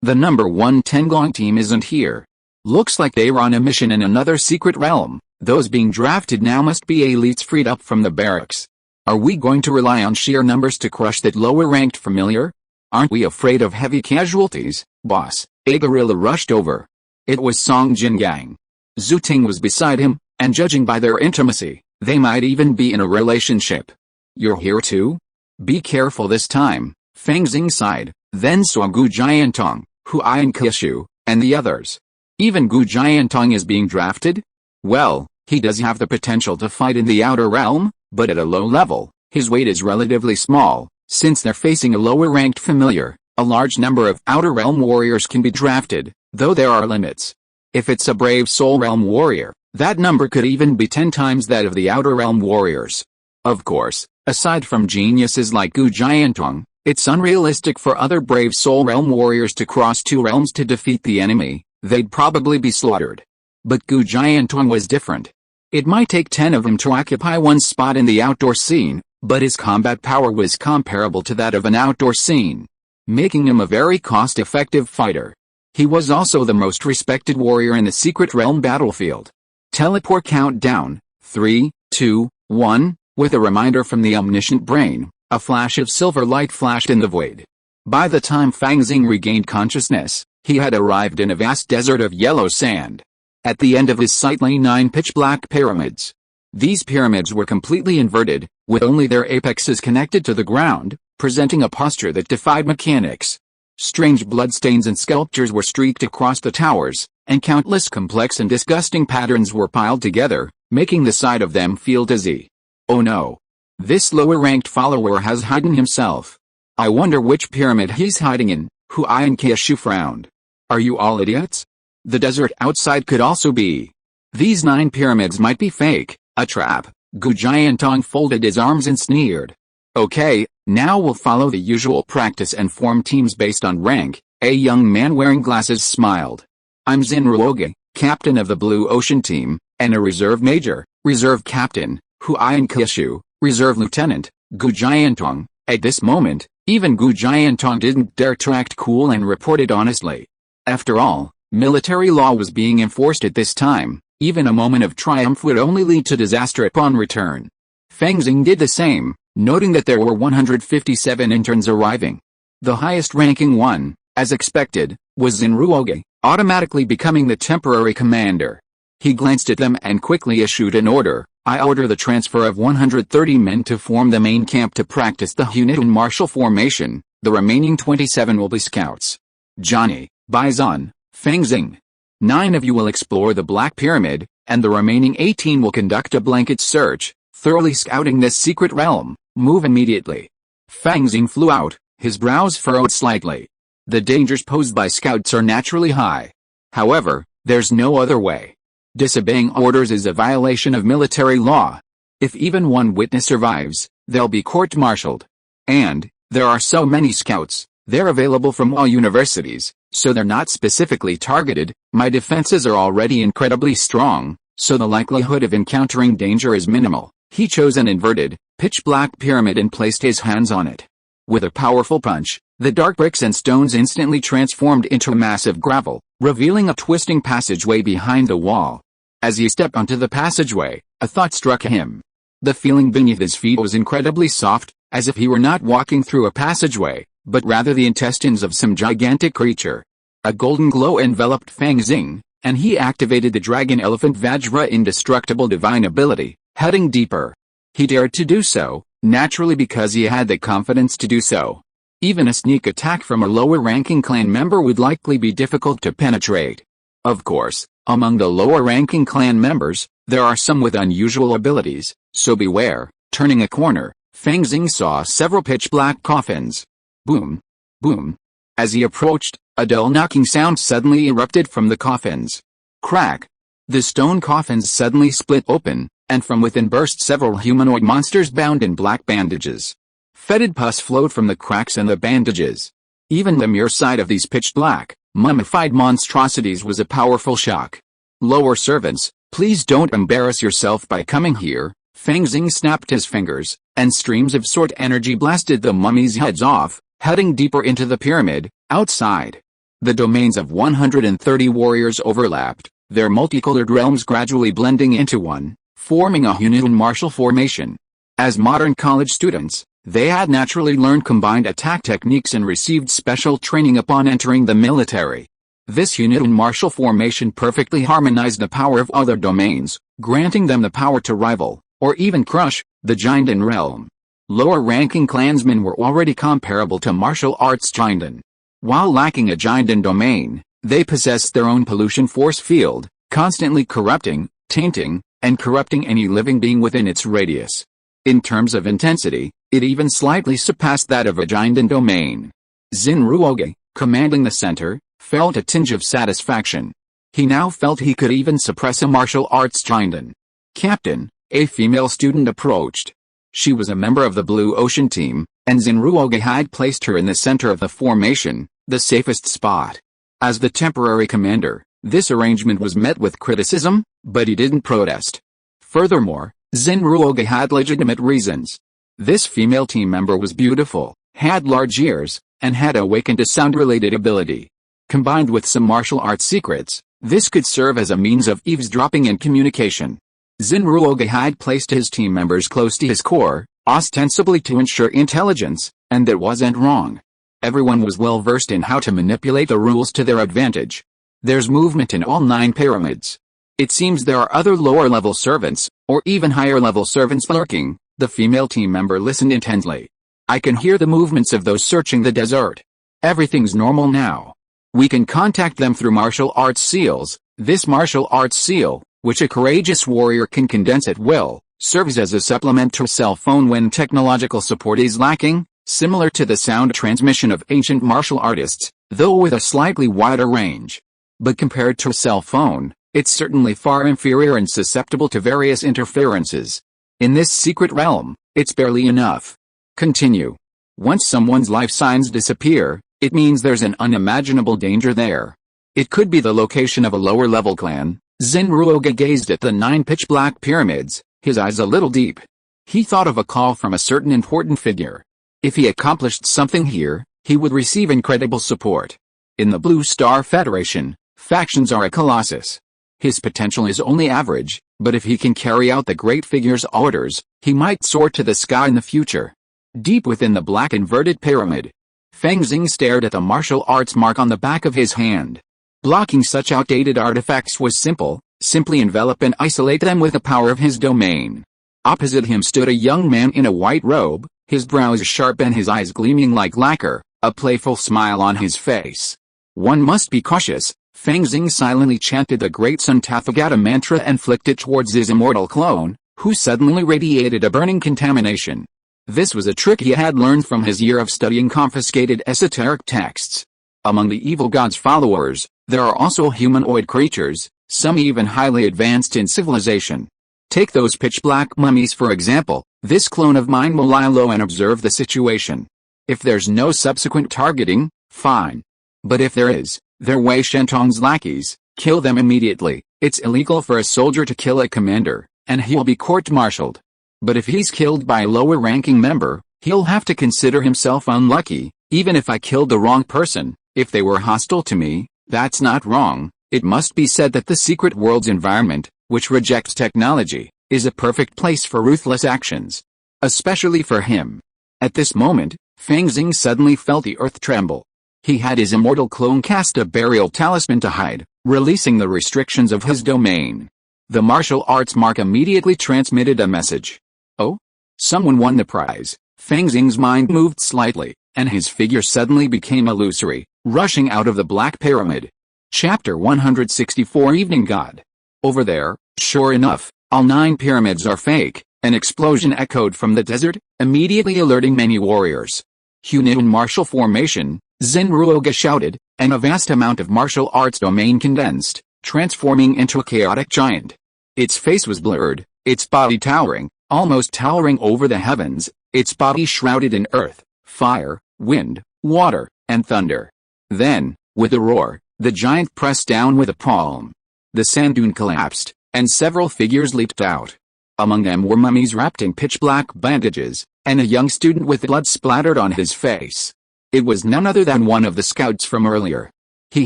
The number 1 Tenglong team isn't here. Looks like they were on a mission in another secret realm. Those being drafted now must be elites freed up from the barracks. Are we going to rely on sheer numbers to crush that lower-ranked familiar? Aren't we afraid of heavy casualties, boss? A gorilla rushed over. It was Song Jingang. Zhu Ting was beside him, and judging by their intimacy, they might even be in a relationship. You're here too? Be careful this time, Fang Xing sighed, then saw Gu Jiantong, Huai Kishu, and the others. Even Gu Jiantong is being drafted? Well, he does have the potential to fight in the outer realm, but at a low level, his weight is relatively small. Since they're facing a lower-ranked familiar, a large number of outer realm warriors can be drafted, though there are limits. If it's a brave soul realm warrior, that number could even be 10 times that of the outer realm warriors. Of course, aside from geniuses like Gu Jiantong, it's unrealistic for other brave soul realm warriors to cross 2 realms to defeat the enemy. They'd probably be slaughtered. But Gu Jiantong was different. It might take 10 of them to occupy one spot in the outdoor scene, but his combat power was comparable to that of an outdoor scene, making him a very cost-effective fighter. He was also the most respected warrior in the secret realm battlefield. Teleport countdown, 3, 2, 1, with a reminder from the omniscient brain, a flash of silver light flashed in the void. By the time Fang Xing regained consciousness, he had arrived in a vast desert of yellow sand. At the end of his sight lay 9 pitch-black pyramids. These pyramids were completely inverted, with only their apexes connected to the ground, presenting a posture that defied mechanics. Strange bloodstains and sculptures were streaked across the towers, and countless complex and disgusting patterns were piled together, making the sight of them feel dizzy. Oh no! This lower-ranked follower has hidden himself. I wonder which pyramid he's hiding in. Huai and Kieshu frowned. Are you all idiots? The desert outside could also be. These 9 pyramids might be fake, a trap. Gu Jiantong folded his arms and sneered. Okay, now we'll follow the usual practice and form teams based on rank. A young man wearing glasses smiled. I'm Zin Ruoge, captain of the Blue Ocean team, and a reserve major, reserve captain, Huai and Kieshu, reserve lieutenant, Gu Jiantong. At this moment, even Gu Jiantong didn't dare to act cool and reported honestly. After all, military law was being enforced at this time. Even a moment of triumph would only lead to disaster upon return. Fang Xing did the same, noting that there were 157 interns arriving. The highest-ranking one, as expected, was Zin Ruoge, automatically becoming the temporary commander. He glanced at them and quickly issued an order. I order the transfer of 130 men to form the main camp to practice the Hunitun martial formation. The remaining 27 will be scouts. Johnny, Baizan, Fang Xing. 9 of you will explore the Black Pyramid, and the remaining 18 will conduct a blanket search, thoroughly scouting this secret realm. Move immediately. Fang Xing flew out, his brows furrowed slightly. The dangers posed by scouts are naturally high. However, there's no other way. Disobeying orders is a violation of military law. If even one witness survives, they'll be court-martialed. And, there are so many scouts, they're available from all universities, so they're not specifically targeted. My defenses are already incredibly strong, so the likelihood of encountering danger is minimal. He chose an inverted, pitch-black pyramid and placed his hands on it. With a powerful punch, the dark bricks and stones instantly transformed into massive gravel, revealing a twisting passageway behind the wall. As he stepped onto the passageway, a thought struck him. The feeling beneath his feet was incredibly soft, as if he were not walking through a passageway, but rather the intestines of some gigantic creature. A golden glow enveloped Fang Xing, and he activated the Dragon Elephant Vajra indestructible divine ability, heading deeper. He dared to do so, naturally because he had the confidence to do so. Even a sneak attack from a lower-ranking clan member would likely be difficult to penetrate. Of course, among the lower-ranking clan members, there are some with unusual abilities, so beware. Turning a corner, Fang Xing saw several pitch-black coffins. Boom! Boom! As he approached, a dull knocking sound suddenly erupted from the coffins. Crack! The stone coffins suddenly split open, and from within burst several humanoid monsters bound in black bandages. Fetid pus flowed from the cracks and the bandages. Even the mere sight of these pitch-black, mummified monstrosities was a powerful shock. Lower servants, please don't embarrass yourself by coming here. Fang Xing snapped his fingers, and streams of sword energy blasted the mummies' heads off, heading deeper into the pyramid. Outside, the domains of 130 warriors overlapped, their multicolored realms gradually blending into one, forming a union martial formation. As modern college students, they had naturally learned combined attack techniques and received special training upon entering the military. This union martial formation perfectly harmonized the power of other domains, granting them the power to rival, or even crush, the Jinden realm. Lower-ranking clansmen were already comparable to martial arts Jinden. While lacking a Jinden domain, they possessed their own pollution force field, constantly corrupting, tainting, and corrupting any living being within its radius. In terms of intensity, it even slightly surpassed that of a Jinden domain. Xinruoge, commanding the center, felt a tinge of satisfaction. He now felt he could even suppress a martial arts Jinden. Captain, a female student approached. She was a member of the Blue Ocean team, and Xinruoge had placed her in the center of the formation, the safest spot. As the temporary commander, this arrangement was met with criticism, but he didn't protest. Furthermore, Xinruoge had legitimate reasons. This female team member was beautiful, had large ears, and had awakened a sound-related ability. Combined with some martial arts secrets, this could serve as a means of eavesdropping and communication. Xinruoge had placed his team members close to his core, ostensibly to ensure intelligence, and that wasn't wrong. Everyone was well versed in how to manipulate the rules to their advantage. There's movement in all 9 pyramids. It seems there are other lower-level servants, or even higher-level servants lurking. The female team member listened intently. I can hear the movements of those searching the desert. Everything's normal now. We can contact them through martial arts seals. This martial arts seal, which a courageous warrior can condense at will, serves as a supplement to a cell phone when technological support is lacking, similar to the sound transmission of ancient martial artists, though with a slightly wider range. But compared to a cell phone, it's certainly far inferior and susceptible to various interferences. In this secret realm, it's barely enough. Continue. Once someone's life signs disappear, it means there's an unimaginable danger there. It could be the location of a lower-level clan. Xinruoge gazed at the 9 pitch-black pyramids, his eyes a little deep. He thought of a call from a certain important figure. If he accomplished something here, he would receive incredible support. In the Blue Star Federation, factions are a colossus. His potential is only average, but if he can carry out the great figure's orders, he might soar to the sky in the future. Deep within the black inverted pyramid, Fang Xing stared at the martial arts mark on the back of his hand. Blocking such outdated artifacts was simple, simply envelop and isolate them with the power of his domain. Opposite him stood a young man in a white robe, his brows sharp and his eyes gleaming like lacquer, a playful smile on his face. One must be cautious, Fang Xing silently chanted the great Sun Tathagata mantra and flicked it towards his immortal clone, who suddenly radiated a burning contamination. This was a trick he had learned from his year of studying confiscated esoteric texts. Among the evil god's followers, there are also humanoid creatures, some even highly advanced in civilization. Take those pitch-black mummies for example. This clone of mine will lie low and observe the situation. If there's no subsequent targeting, fine. But if there is, they're Wei Shentong's lackeys, kill them immediately. It's illegal for a soldier to kill a commander, and he'll be court-martialed. But if he's killed by a lower-ranking member, he'll have to consider himself unlucky. Even if I killed the wrong person, if they were hostile to me, that's not wrong. It must be said that the secret world's environment, which rejects technology, is a perfect place for ruthless actions. Especially for him. At this moment, Fang Xing suddenly felt the earth tremble. He had his immortal clone cast a burial talisman to hide, releasing the restrictions of his domain. The martial arts mark immediately transmitted a message. Oh? Someone won the prize. Fang Xing's mind moved slightly, and his figure suddenly became illusory, rushing out of the Black Pyramid. Chapter 164 Evening God. Over there, sure enough, all 9 pyramids are fake. An explosion echoed from the desert, immediately alerting many warriors. Hunin martial formation, Zenruoga shouted, and a vast amount of martial arts domain condensed, transforming into a chaotic giant. Its face was blurred, its body towering, almost towering over the heavens, its body shrouded in earth, fire, wind, water, and thunder. Then, with a roar, the giant pressed down with a palm. The sand dune collapsed, and several figures leaped out. Among them were mummies wrapped in pitch-black bandages, and a young student with blood splattered on his face. It was none other than one of the scouts from earlier. He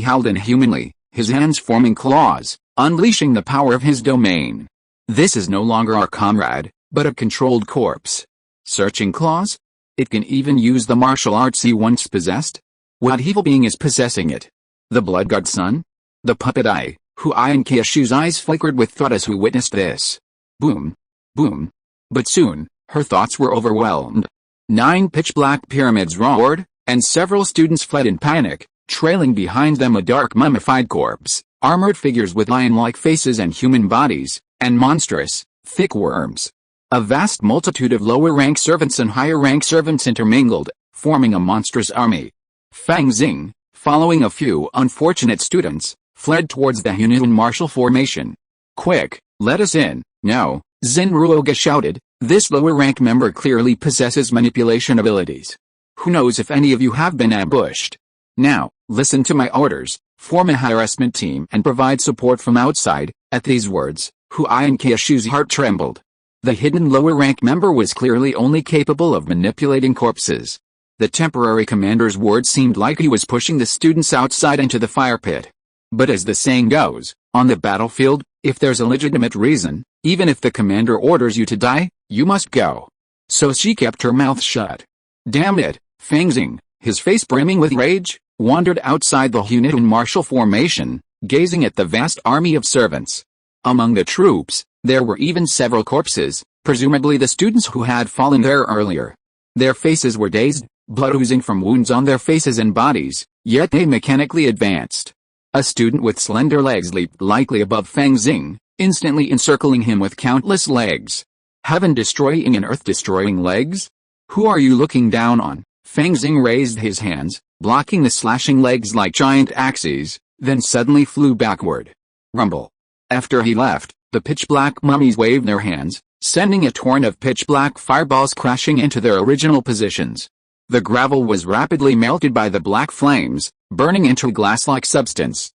howled inhumanly, his hands forming claws, unleashing the power of his domain. This is no longer our comrade, but a controlled corpse. Searching claws? It can even use the martial arts he once possessed? What evil being is possessing it? The blood god son? The puppet eye, who and Kyushu's eyes flickered with thought as who witnessed this. Boom. Boom. But soon, her thoughts were overwhelmed. 9 pitch-black pyramids roared, and several students fled in panic, trailing behind them a dark mummified corpse, armored figures with lion-like faces and human bodies, and monstrous, thick worms. A vast multitude of lower-rank servants and higher-rank servants intermingled, forming a monstrous army. Fang Xing, following a few unfortunate students, fled towards the Hunin martial formation. Quick, let us in, no, Zenruoga shouted, this lower-rank member clearly possesses manipulation abilities. Who knows if any of you have been ambushed? Now, listen to my orders, form a harassment team and provide support from outside. At these words, and Kyushu's heart trembled. The hidden lower-rank member was clearly only capable of manipulating corpses. The temporary commander's words seemed like he was pushing the students outside into the fire pit. But as the saying goes, on the battlefield, if there's a legitimate reason, even if the commander orders you to die, you must go. So she kept her mouth shut. Damn it, Fang Xing, his face brimming with rage, wandered outside the Hunin martial formation, gazing at the vast army of servants. Among the troops, there were even several corpses, presumably the students who had fallen there earlier. Their faces were dazed, blood oozing from wounds on their faces and bodies, yet they mechanically advanced. A student with slender legs leaped lightly above Fang Xing, instantly encircling him with countless legs. Heaven-destroying and earth-destroying legs? Who are you looking down on? Fang Xing raised his hands, blocking the slashing legs like giant axes, then suddenly flew backward. Rumble. After he left, the pitch-black mummies waved their hands, sending a torrent of pitch-black fireballs crashing into their original positions. The gravel was rapidly melted by the black flames, burning into a glass-like substance.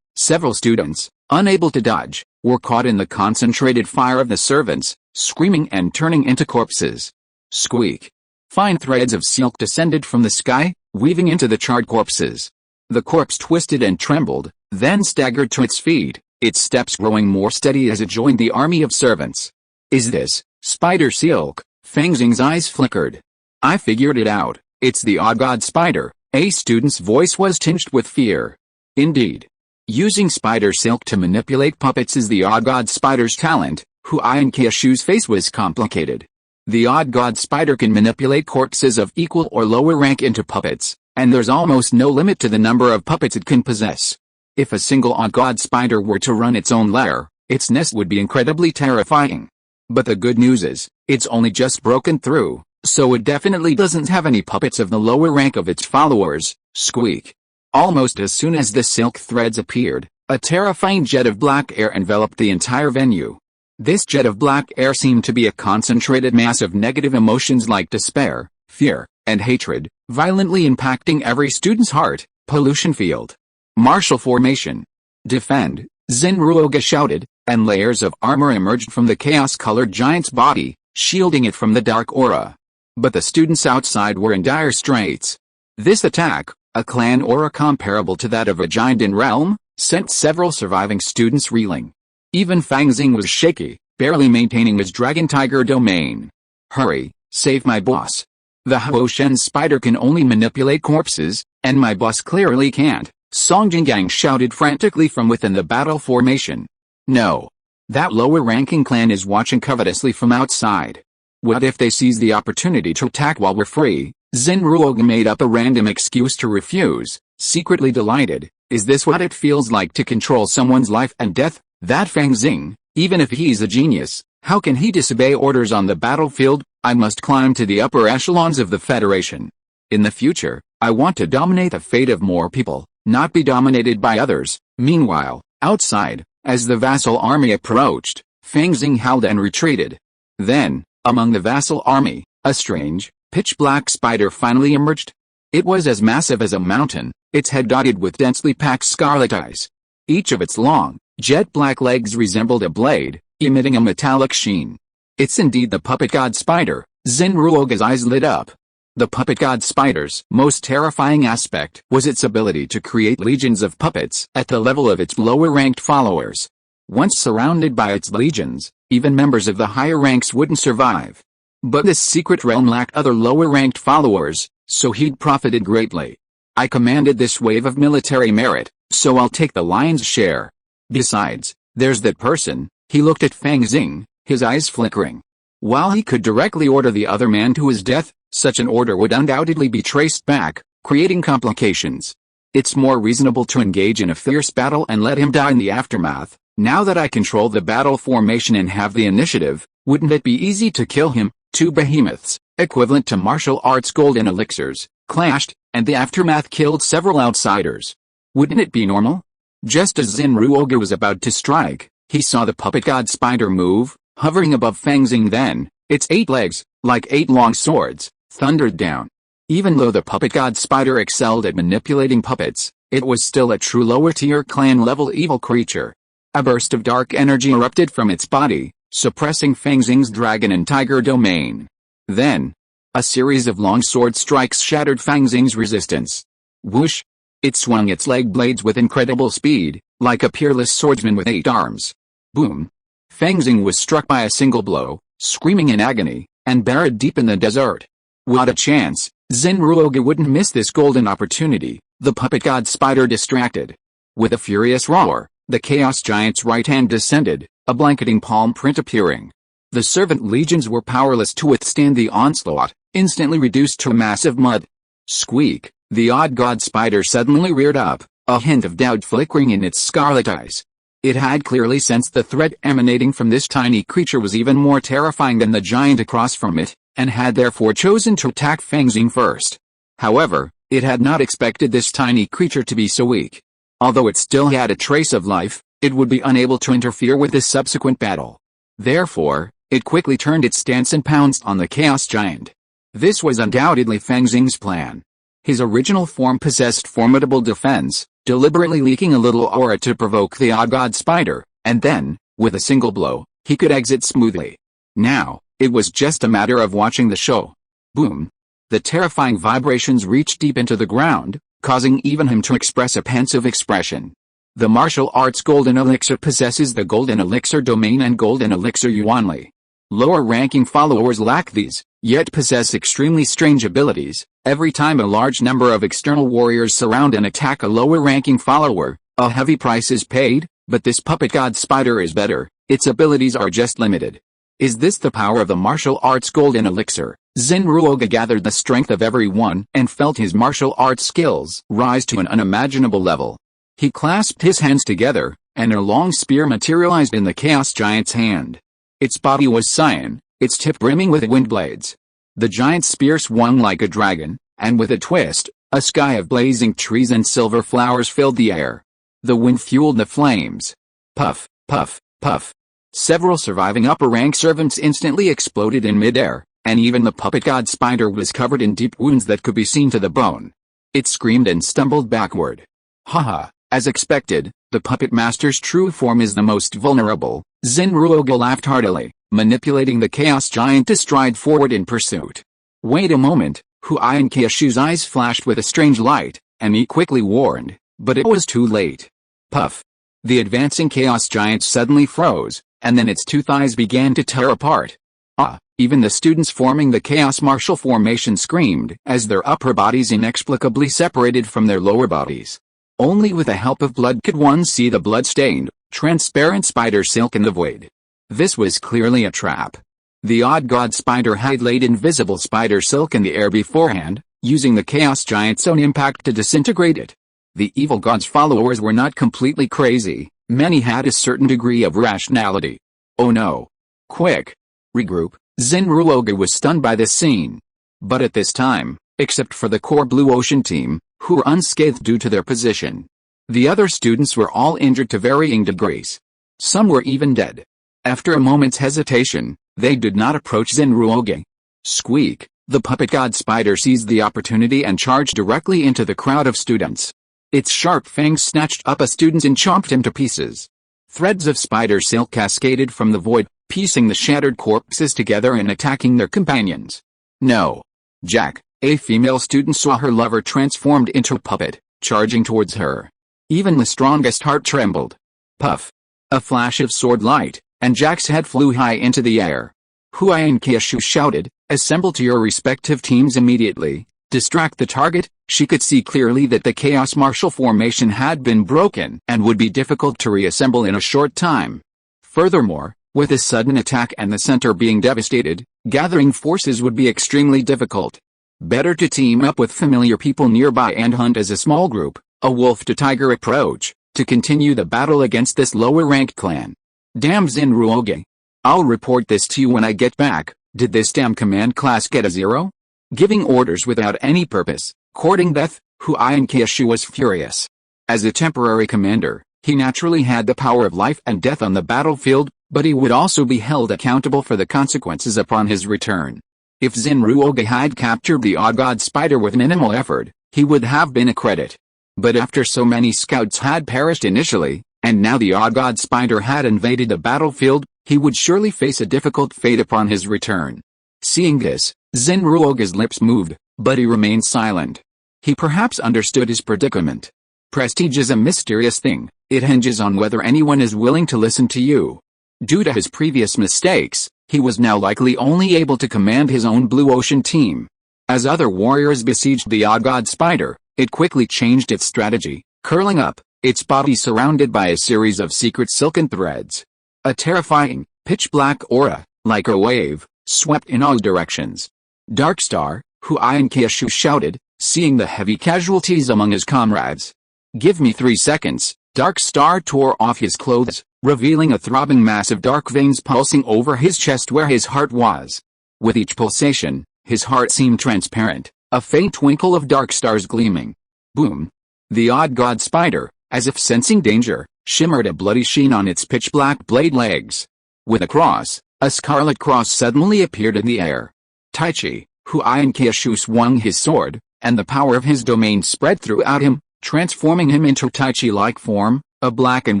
Several students, unable to dodge, were caught in the concentrated fire of the servants, screaming and turning into corpses. Squeak. Fine threads of silk descended from the sky, weaving into the charred corpses. The corpse twisted and trembled, then staggered to its feet, its steps growing more steady as it joined the army of servants. Is this spider silk? Fang Xing's eyes flickered. I figured it out, it's the odd god spider. A student's voice was tinged with fear. Indeed. Using spider silk to manipulate puppets is the odd god spider's talent. and Kyushu's face was complicated. The odd god spider can manipulate corpses of equal or lower rank into puppets, and there's almost no limit to the number of puppets it can possess. If a single odd god spider were to run its own lair, its nest would be incredibly terrifying. But the good news is, it's only just broken through, so it definitely doesn't have any puppets of the lower rank of its followers. Squeak. Almost as soon as the silk threads appeared, a terrifying jet of black air enveloped the entire venue. This jet of black air seemed to be a concentrated mass of negative emotions like despair, fear, and hatred, violently impacting every student's heart. Pollution field. Martial formation. Defend, Zenruoga shouted, and layers of armor emerged from the chaos-colored giant's body, shielding it from the dark aura. But the students outside were in dire straits. This attack, a clan aura comparable to that of a giant in realm, sent several surviving students reeling. Even Fang Xing was shaky, barely maintaining his dragon tiger domain. Hurry, save my boss. The Hao Shen spider can only manipulate corpses, and my boss clearly can't, Song Jinggang shouted frantically from within the battle formation. No. That lower-ranking clan is watching covetously from outside. What if they seize the opportunity to attack while we're free? Zenruoga made up a random excuse to refuse, secretly delighted. Is this what it feels like to control someone's life and death? That Fang Xing, even if he's a genius, how can he disobey orders on the battlefield? I must climb to the upper echelons of the Federation. In the future, I want to dominate the fate of more people, not be dominated by others. Meanwhile, outside, as the vassal army approached, Fang Xing howled and retreated. Then, among the vassal army, a strange, pitch-black spider finally emerged. It was as massive as a mountain, its head dotted with densely packed scarlet eyes. Each of its long, jet-black legs resembled a blade, emitting a metallic sheen. It's indeed the puppet god spider. Zenruoga's eyes lit up. The puppet god spider's most terrifying aspect was its ability to create legions of puppets at the level of its lower-ranked followers. Once surrounded by its legions, even members of the higher ranks wouldn't survive. But this secret realm lacked other lower-ranked followers, so he'd profited greatly. I commanded this wave of military merit, so I'll take the lion's share. Besides, there's that person. He looked at Fang Xing, his eyes flickering. While he could directly order the other man to his death, such an order would undoubtedly be traced back, creating complications. It's more reasonable to engage in a fierce battle and let him die in the aftermath. Now that I control the battle formation and have the initiative, wouldn't it be easy to kill him? Two behemoths, equivalent to martial arts golden elixirs, clashed, and the aftermath killed several outsiders. Wouldn't it be normal? Just as Zenruoga was about to strike, he saw the puppet god spider move, hovering above Fang Xing. Then, its 8 legs, like 8 long swords, thundered down. Even though the puppet god spider excelled at manipulating puppets, it was still a true lower-tier clan-level evil creature. A burst of dark energy erupted from its body, suppressing Fang Xing's dragon and tiger domain. Then, a series of long sword strikes shattered Fang Xing's resistance. Whoosh! It swung its leg blades with incredible speed, like a peerless swordsman with 8 arms. Boom! Fang Xing was struck by a single blow, screaming in agony, and buried deep in the desert. What a chance! Zenruoga wouldn't miss this golden opportunity, the puppet god spider distracted. With a furious roar, the chaos giant's right hand descended, a blanketing palm print appearing. The servant legions were powerless to withstand the onslaught, instantly reduced to a mass of mud. Squeak! The odd god spider suddenly reared up, a hint of doubt flickering in its scarlet eyes. It had clearly sensed the threat emanating from this tiny creature was even more terrifying than the giant across from it, and had therefore chosen to attack Fang Xing first. However, it had not expected this tiny creature to be so weak. Although it still had a trace of life, it would be unable to interfere with the subsequent battle. Therefore, it quickly turned its stance and pounced on the chaos giant. This was undoubtedly Fang Xing's plan. His original form possessed formidable defense, deliberately leaking a little aura to provoke the odd god spider, and then, with a single blow, he could exit smoothly. Now, it was just a matter of watching the show. Boom! The terrifying vibrations reached deep into the ground, causing even him to express a pensive expression. The martial arts golden elixir possesses the golden elixir domain and golden elixir yuanli. Lower-ranking followers lack these, yet possess extremely strange abilities. Every time a large number of external warriors surround and attack a lower-ranking follower, a heavy price is paid, but this puppet god spider is better, its abilities are just limited. Is this the power of the martial arts golden elixir? Zenruoga gathered the strength of everyone and felt his martial arts skills rise to an unimaginable level. He clasped his hands together, and a long spear materialized in the chaos giant's hand. Its body was cyan, its tip brimming with wind blades. The giant's spear swung like a dragon, and with a twist, a sky of blazing trees and silver flowers filled the air. The wind fueled the flames. Puff, puff, puff. Several surviving upper-rank servants instantly exploded in midair, and even the puppet god spider was covered in deep wounds that could be seen to the bone. It screamed and stumbled backward. Haha, as expected, the puppet master's true form is the most vulnerable. Zinruoge laughed heartily, manipulating the chaos giant to stride forward in pursuit. Wait a moment, Huai and Kyushu's eyes flashed with a strange light, and he quickly warned, but it was too late. Puff. The advancing chaos giant suddenly froze, and then its two thighs began to tear apart. Ah! Even the students forming the chaos martial formation screamed as their upper bodies inexplicably separated from their lower bodies. Only with the help of blood could one see the blood-stained, transparent spider silk in the void. This was clearly a trap. The odd god spider had laid invisible spider silk in the air beforehand, using the chaos giant's own impact to disintegrate it. The evil god's followers were not completely crazy, many had a certain degree of rationality. Oh no! Quick! Regroup! Zinruoge was stunned by this scene. But at this time, except for the core Blue Ocean team, who were unscathed due to their position, the other students were all injured to varying degrees. Some were even dead. After a moment's hesitation, they did not approach Zinruoge. Squeak! The puppet god spider seized the opportunity and charged directly into the crowd of students. Its sharp fangs snatched up a student and chomped him to pieces. Threads of spider silk cascaded from the void, piecing the shattered corpses together and attacking their companions. No! Jack, a female student, saw her lover transformed into a puppet, charging towards her. Even the strongest heart trembled. Puff! A flash of sword light, and Jack's head flew high into the air. Huai and Kyushu shouted, "Assemble to your respective teams immediately. Distract the target." She could see clearly that the chaos martial formation had been broken and would be difficult to reassemble in a short time. Furthermore, with a sudden attack and the center being devastated, gathering forces would be extremely difficult. Better to team up with familiar people nearby and hunt as a small group, a wolf-to-tiger approach, to continue the battle against this lower-ranked clan. Damn Zinruoge! I'll report this to you when I get back. Did this damn command class get a 0? Giving orders without any purpose, courting death. Huai and Kyushu was furious. As a temporary commander, he naturally had the power of life and death on the battlefield, but he would also be held accountable for the consequences upon his return. If Zinruoge had captured the odd god spider with minimal effort, he would have been a credit. But after so many scouts had perished initially, and now the odd god spider had invaded the battlefield, he would surely face a difficult fate upon his return. Seeing this, Zinruoge's lips moved, but he remained silent. He perhaps understood his predicament. Prestige is a mysterious thing, it hinges on whether anyone is willing to listen to you. Due to his previous mistakes, he was now likely only able to command his own Blue Ocean team. As other warriors besieged the odd god spider, it quickly changed its strategy, curling up, its body surrounded by a series of secret silken threads. A terrifying, pitch-black aura, like a wave, swept in all directions. Dark Star, Huai and Kyushu shouted, seeing the heavy casualties among his comrades. Give me 3 seconds. Dark Star tore off his clothes, revealing a throbbing mass of dark veins pulsing over his chest where his heart was. With each pulsation, his heart seemed transparent, a faint twinkle of dark stars gleaming. Boom! The odd god spider, as if sensing danger, shimmered a bloody sheen on its pitch-black blade legs. With a scarlet cross suddenly appeared in the air. Taichi, Huai and Kyushu swung his sword, and the power of his domain spread throughout him, transforming him into Taichi-like form, a black and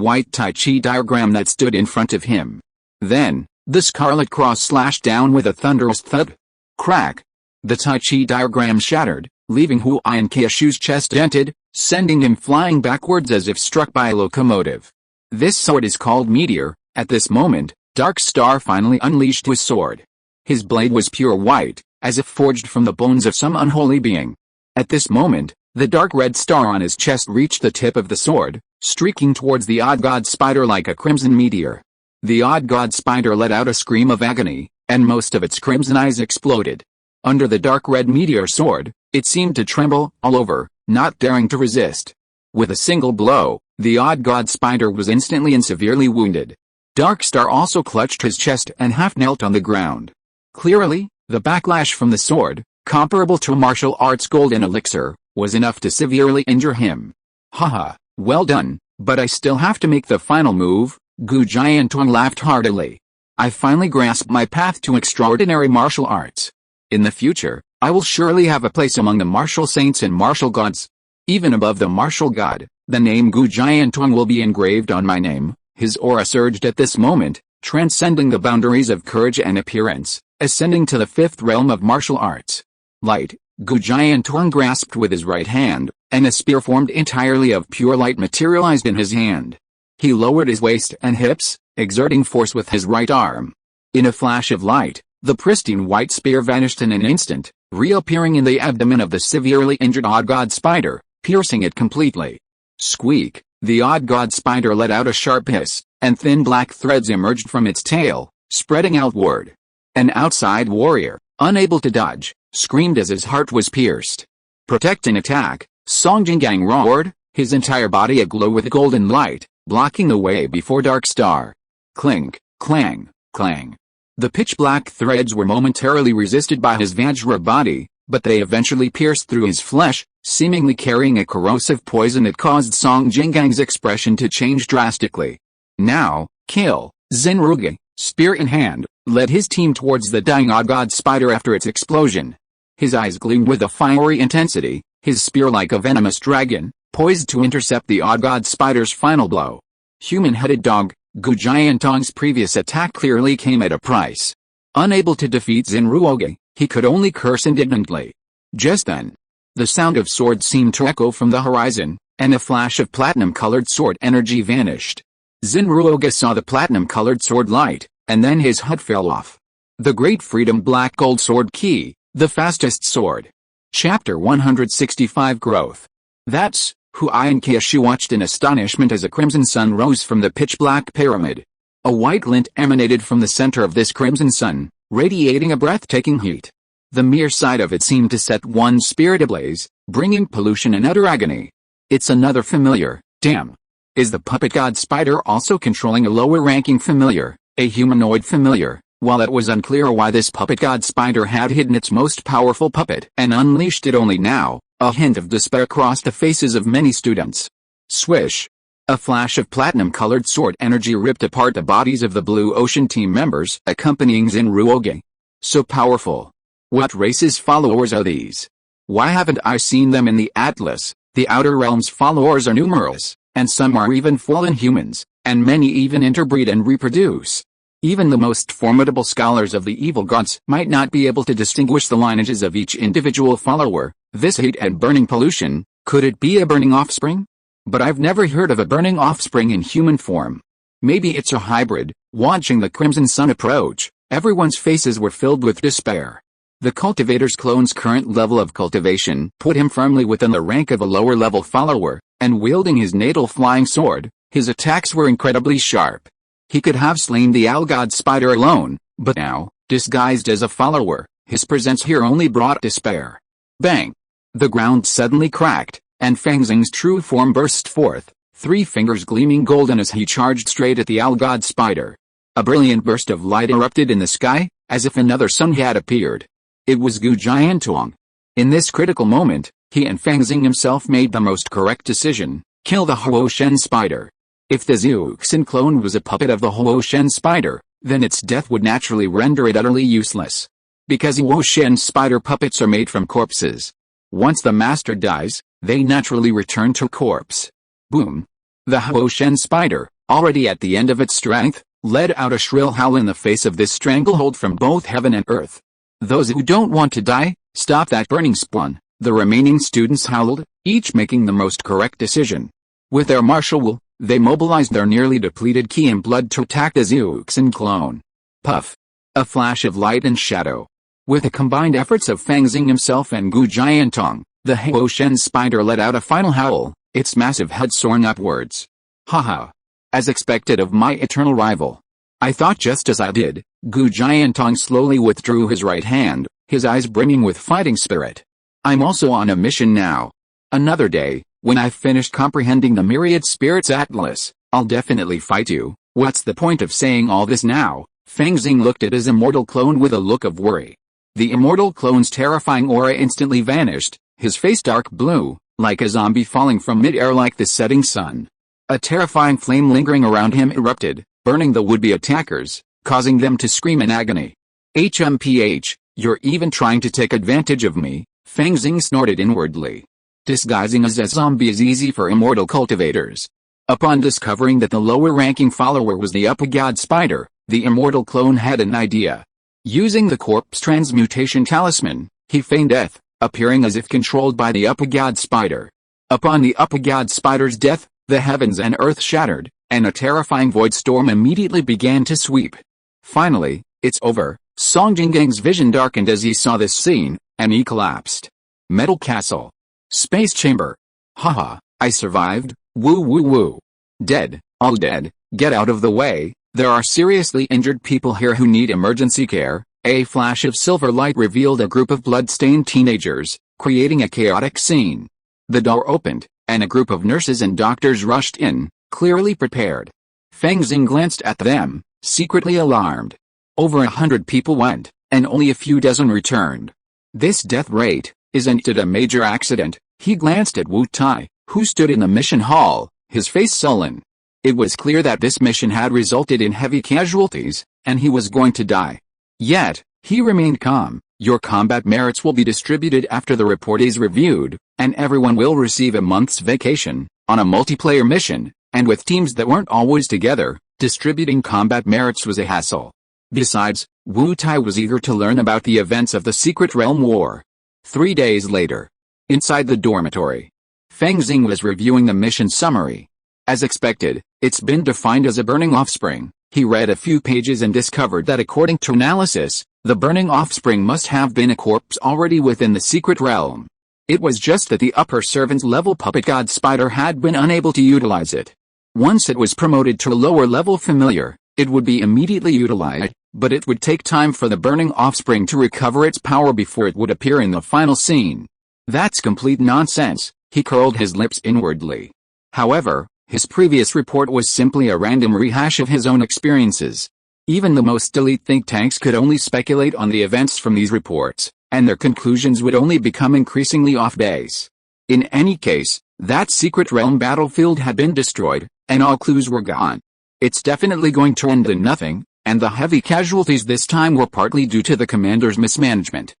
white Taichi diagram that stood in front of him. Then, the scarlet cross slashed down with a thunderous thud. Crack! The Taichi diagram shattered, leaving Huai and Kyushu's chest dented, sending him flying backwards as if struck by a locomotive. This sword is called Meteor. At this moment, Dark Star finally unleashed his sword. His blade was pure white, as if forged from the bones of some unholy being. At this moment, the dark red star on his chest reached the tip of the sword, streaking towards the odd god spider like a crimson meteor. The odd god spider let out a scream of agony, and most of its crimson eyes exploded. Under the dark red meteor sword, it seemed to tremble all over, not daring to resist. With a single blow, The odd god spider was instantly and severely wounded. Darkstar also clutched his chest and half knelt on the ground. Clearly, the backlash from the sword, comparable to a martial arts golden elixir, was enough to severely injure him. Haha, well done, but I still have to make the final move. Gu Jiantong laughed heartily. I finally grasped my path to extraordinary martial arts. In the future, I will surely have a place among the martial saints and martial gods. Even above the martial god, the name Gu Jiantong will be engraved on my name. His aura surged at this moment, transcending the boundaries of courage and appearance, ascending to the fifth realm of martial arts. Light, Gu Jiantong grasped with his right hand, and a spear formed entirely of pure light materialized in his hand. He lowered his waist and hips, exerting force with his right arm. In a flash of light, the pristine white spear vanished in an instant, reappearing in the abdomen of the severely injured odd god spider, piercing it completely. Squeak, the odd god spider let out a sharp hiss, and thin black threads emerged from its tail, spreading outward. An outside warrior, unable to dodge, screamed as his heart was pierced. Protect and attack, Song Jinggang roared, his entire body aglow with golden light, blocking the way before Darkstar. Clink, clang, clang. The pitch-black threads were momentarily resisted by his Vajra body, but they eventually pierced through his flesh, seemingly carrying a corrosive poison that caused Song Jinggang's expression to change drastically. Now, kill, Zenruge, spear in hand, led his team towards the dying odd god spider after its explosion. His eyes gleamed with a fiery intensity, his spear like a venomous dragon, poised to intercept the odd god spider's final blow. Human-headed dog, Gu Jiantong's previous attack clearly came at a price. Unable to defeat Zenruge, he could only curse indignantly. Just then, the sound of swords seemed to echo from the horizon, and a flash of platinum-colored sword energy vanished. Zenruge saw the platinum-colored sword light, and then his HUD fell off. The Great Freedom Black Gold Sword Key, the fastest sword. Chapter 165 Growth. That's Huai and Kyoshi watched in astonishment as a crimson sun rose from the pitch-black pyramid. A white glint emanated from the center of this crimson sun, radiating a breathtaking heat. The mere sight of it seemed to set one's spirit ablaze, bringing pollution and utter agony. It's another familiar, damn. Is the puppet god spider also controlling a lower-ranking familiar, a humanoid familiar? While it was unclear why this puppet god spider had hidden its most powerful puppet and unleashed it only now, a hint of despair crossed the faces of many students. Swish! A flash of platinum-colored sword energy ripped apart the bodies of the Blue Ocean team members accompanying Zenruge. So powerful. What race's followers are these? Why haven't I seen them in the Atlas? The Outer Realm's followers are numerous, and some are even fallen humans, and many even interbreed and reproduce. Even the most formidable scholars of the evil gods might not be able to distinguish the lineages of each individual follower. This heat and burning pollution, could it be a burning offspring? But I've never heard of a burning offspring in human form. Maybe it's a hybrid. Watching the crimson sun approach, everyone's faces were filled with despair. The cultivator's clone's current level of cultivation put him firmly within the rank of a lower-level follower, and wielding his natal flying sword, his attacks were incredibly sharp. He could have slain the owl god spider alone, but now, disguised as a follower, his presence here only brought despair. Bang! The ground suddenly cracked, and Fang Xing's true form burst forth, 3 fingers gleaming golden as he charged straight at the owl god spider. A brilliant burst of light erupted in the sky, as if another sun had appeared. It was Gu Jiantong. In this critical moment, he and Fang Xing himself made the most correct decision: kill the Huo-Shen spider. If the Zeuxin clone was a puppet of the Huo-Shen spider, then its death would naturally render it utterly useless. Because Huo-Shen spider puppets are made from corpses. Once the master dies, they naturally return to corpse. Boom! The Huo-Shen spider, already at the end of its strength, let out a shrill howl in the face of this stranglehold from both heaven and earth. Those who don't want to die, stop that burning spawn, the remaining students howled, each making the most correct decision. With their martial will, they mobilized their nearly depleted ki and blood to attack the Zeuxin clone. Puff! A flash of light and shadow. With the combined efforts of Fang Xing himself and Gu Jiantong, the Huo-Shen spider let out a final howl, its massive head soaring upwards. Haha! As expected of my eternal rival. I thought just as I did. Gu Jiantong slowly withdrew his right hand, his eyes brimming with fighting spirit. I'm also on a mission now. Another day, When I've finished comprehending the myriad spirits atlas, I'll definitely fight you. What's the point of saying all this now? Fang Xing looked at his immortal clone with a look of worry. The immortal clone's terrifying aura instantly vanished, his face dark blue, like a zombie falling from mid-air like the setting sun. A terrifying flame lingering around him erupted, burning the would-be attackers, causing them to scream in agony. HMPH, you're even trying to take advantage of me, Fang Xing snorted inwardly. Disguising as a zombie is easy for immortal cultivators. Upon discovering that the lower-ranking follower was the Upper God Spider, the immortal clone had an idea. Using the corpse transmutation talisman, he feigned death, appearing as if controlled by the Upper God Spider. Upon the Upper God Spider's death, the heavens and earth shattered, and a terrifying void storm immediately began to sweep. Finally, it's over. Song Jinggang's vision darkened as he saw this scene, and he collapsed. Metal Castle. Space Chamber. Haha, I survived, woo woo woo. Dead, all dead, get out of the way, there are seriously injured people here who need emergency care. A flash of silver light revealed a group of blood-stained teenagers, creating a chaotic scene. The door opened, and a group of nurses and doctors rushed in, clearly prepared. Fang Xing glanced at them, secretly alarmed. Over 100 people went, and only a few dozen returned. This death rate, isn't it a major accident? He glanced at Wu Tai, who stood in the mission hall, his face sullen. It was clear that this mission had resulted in heavy casualties, and he was going to die. Yet, he remained calm. Your combat merits will be distributed after the report is reviewed, and everyone will receive a month's vacation, on a multiplayer mission, and with teams that weren't always together, distributing combat merits was a hassle. Besides, Wu Tai was eager to learn about the events of the Secret Realm War. 3 days later. Inside the dormitory. Fang Xing was reviewing the mission summary. As expected, it's been defined as a burning offspring. He read a few pages and discovered that according to analysis, the burning offspring must have been a corpse already within the secret realm. It was just that the upper servant's level puppet god spider had been unable to utilize it. Once it was promoted to a lower level familiar, it would be immediately utilized, but it would take time for the burning offspring to recover its power before it would appear in the final scene. That's complete nonsense, he curled his lips inwardly. However, his previous report was simply a random rehash of his own experiences. Even the most elite think tanks could only speculate on the events from these reports, and their conclusions would only become increasingly off base. In any case, that secret realm battlefield had been destroyed, and all clues were gone. It's definitely going to end in nothing, and the heavy casualties this time were partly due to the commander's mismanagement.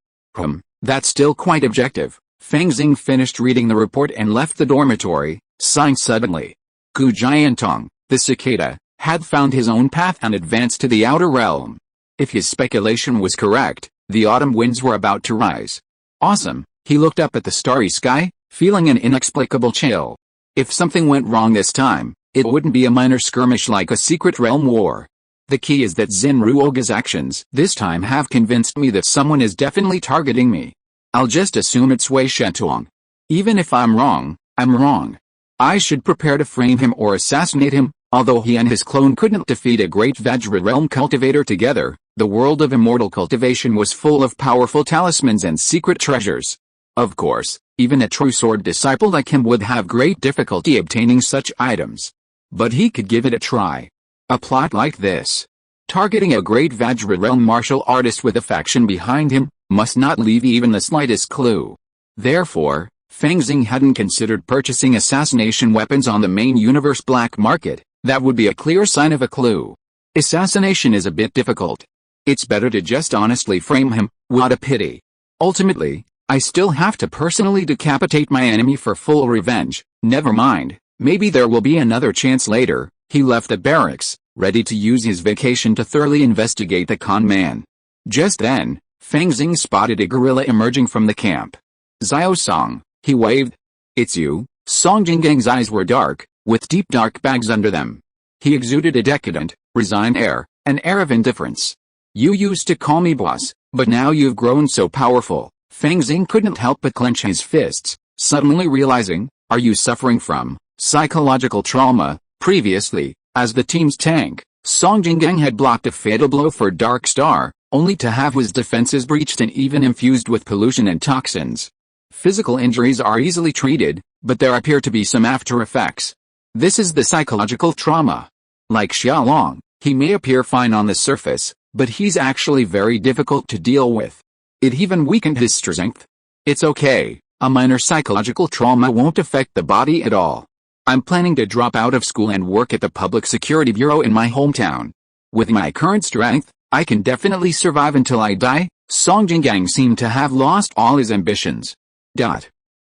That's still quite objective. Fang Xing finished reading the report and left the dormitory, sighing suddenly. Gu Jiantong, the cicada, had found his own path and advanced to the outer realm. If his speculation was correct, the autumn winds were about to rise. Awesome, he looked up at the starry sky, feeling an inexplicable chill. If something went wrong this time, it wouldn't be a minor skirmish like a secret realm war. The key is that Xin Ruoga's actions this time have convinced me that someone is definitely targeting me. I'll just assume it's Wei Shentuang. Even if I'm wrong, I'm wrong. I should prepare to frame him or assassinate him. Although he and his clone couldn't defeat a great Vajra realm cultivator together, the world of immortal cultivation was full of powerful talismans and secret treasures. Of course, even a true sword disciple like him would have great difficulty obtaining such items. But he could give it a try. A plot like this, targeting a great Vajra realm martial artist with a faction behind him, must not leave even the slightest clue. Therefore, Fang Xing hadn't considered purchasing assassination weapons on the main universe black market. That would be a clear sign of a clue. Assassination is a bit difficult. It's better to just honestly frame him. What a pity. Ultimately, I still have to personally decapitate my enemy for full revenge. Never mind, maybe there will be another chance later. He left the barracks, ready to use his vacation to thoroughly investigate the con man. Just then, Fang Xing spotted a gorilla emerging from the camp. Xiao Song, he waved. It's you. Song Jinggang's eyes were dark, with deep dark bags under them. He exuded a decadent, resigned air, an air of indifference. You used to call me boss, but now you've grown so powerful. Fang Xing couldn't help but clench his fists, suddenly realizing, are you suffering from psychological trauma? Previously, as the team's tank, Song Jinggang had blocked a fatal blow for Dark Star, only to have his defenses breached and even infused with pollution and toxins. Physical injuries are easily treated, but there appear to be some after effects. This is the psychological trauma. Like Xiaolong, he may appear fine on the surface, but he's actually very difficult to deal with. It even weakened his strength. It's okay, a minor psychological trauma won't affect the body at all. I'm planning to drop out of school and work at the Public Security Bureau in my hometown. With my current strength, I can definitely survive until I die. Song Jinggang seemed to have lost all his ambitions.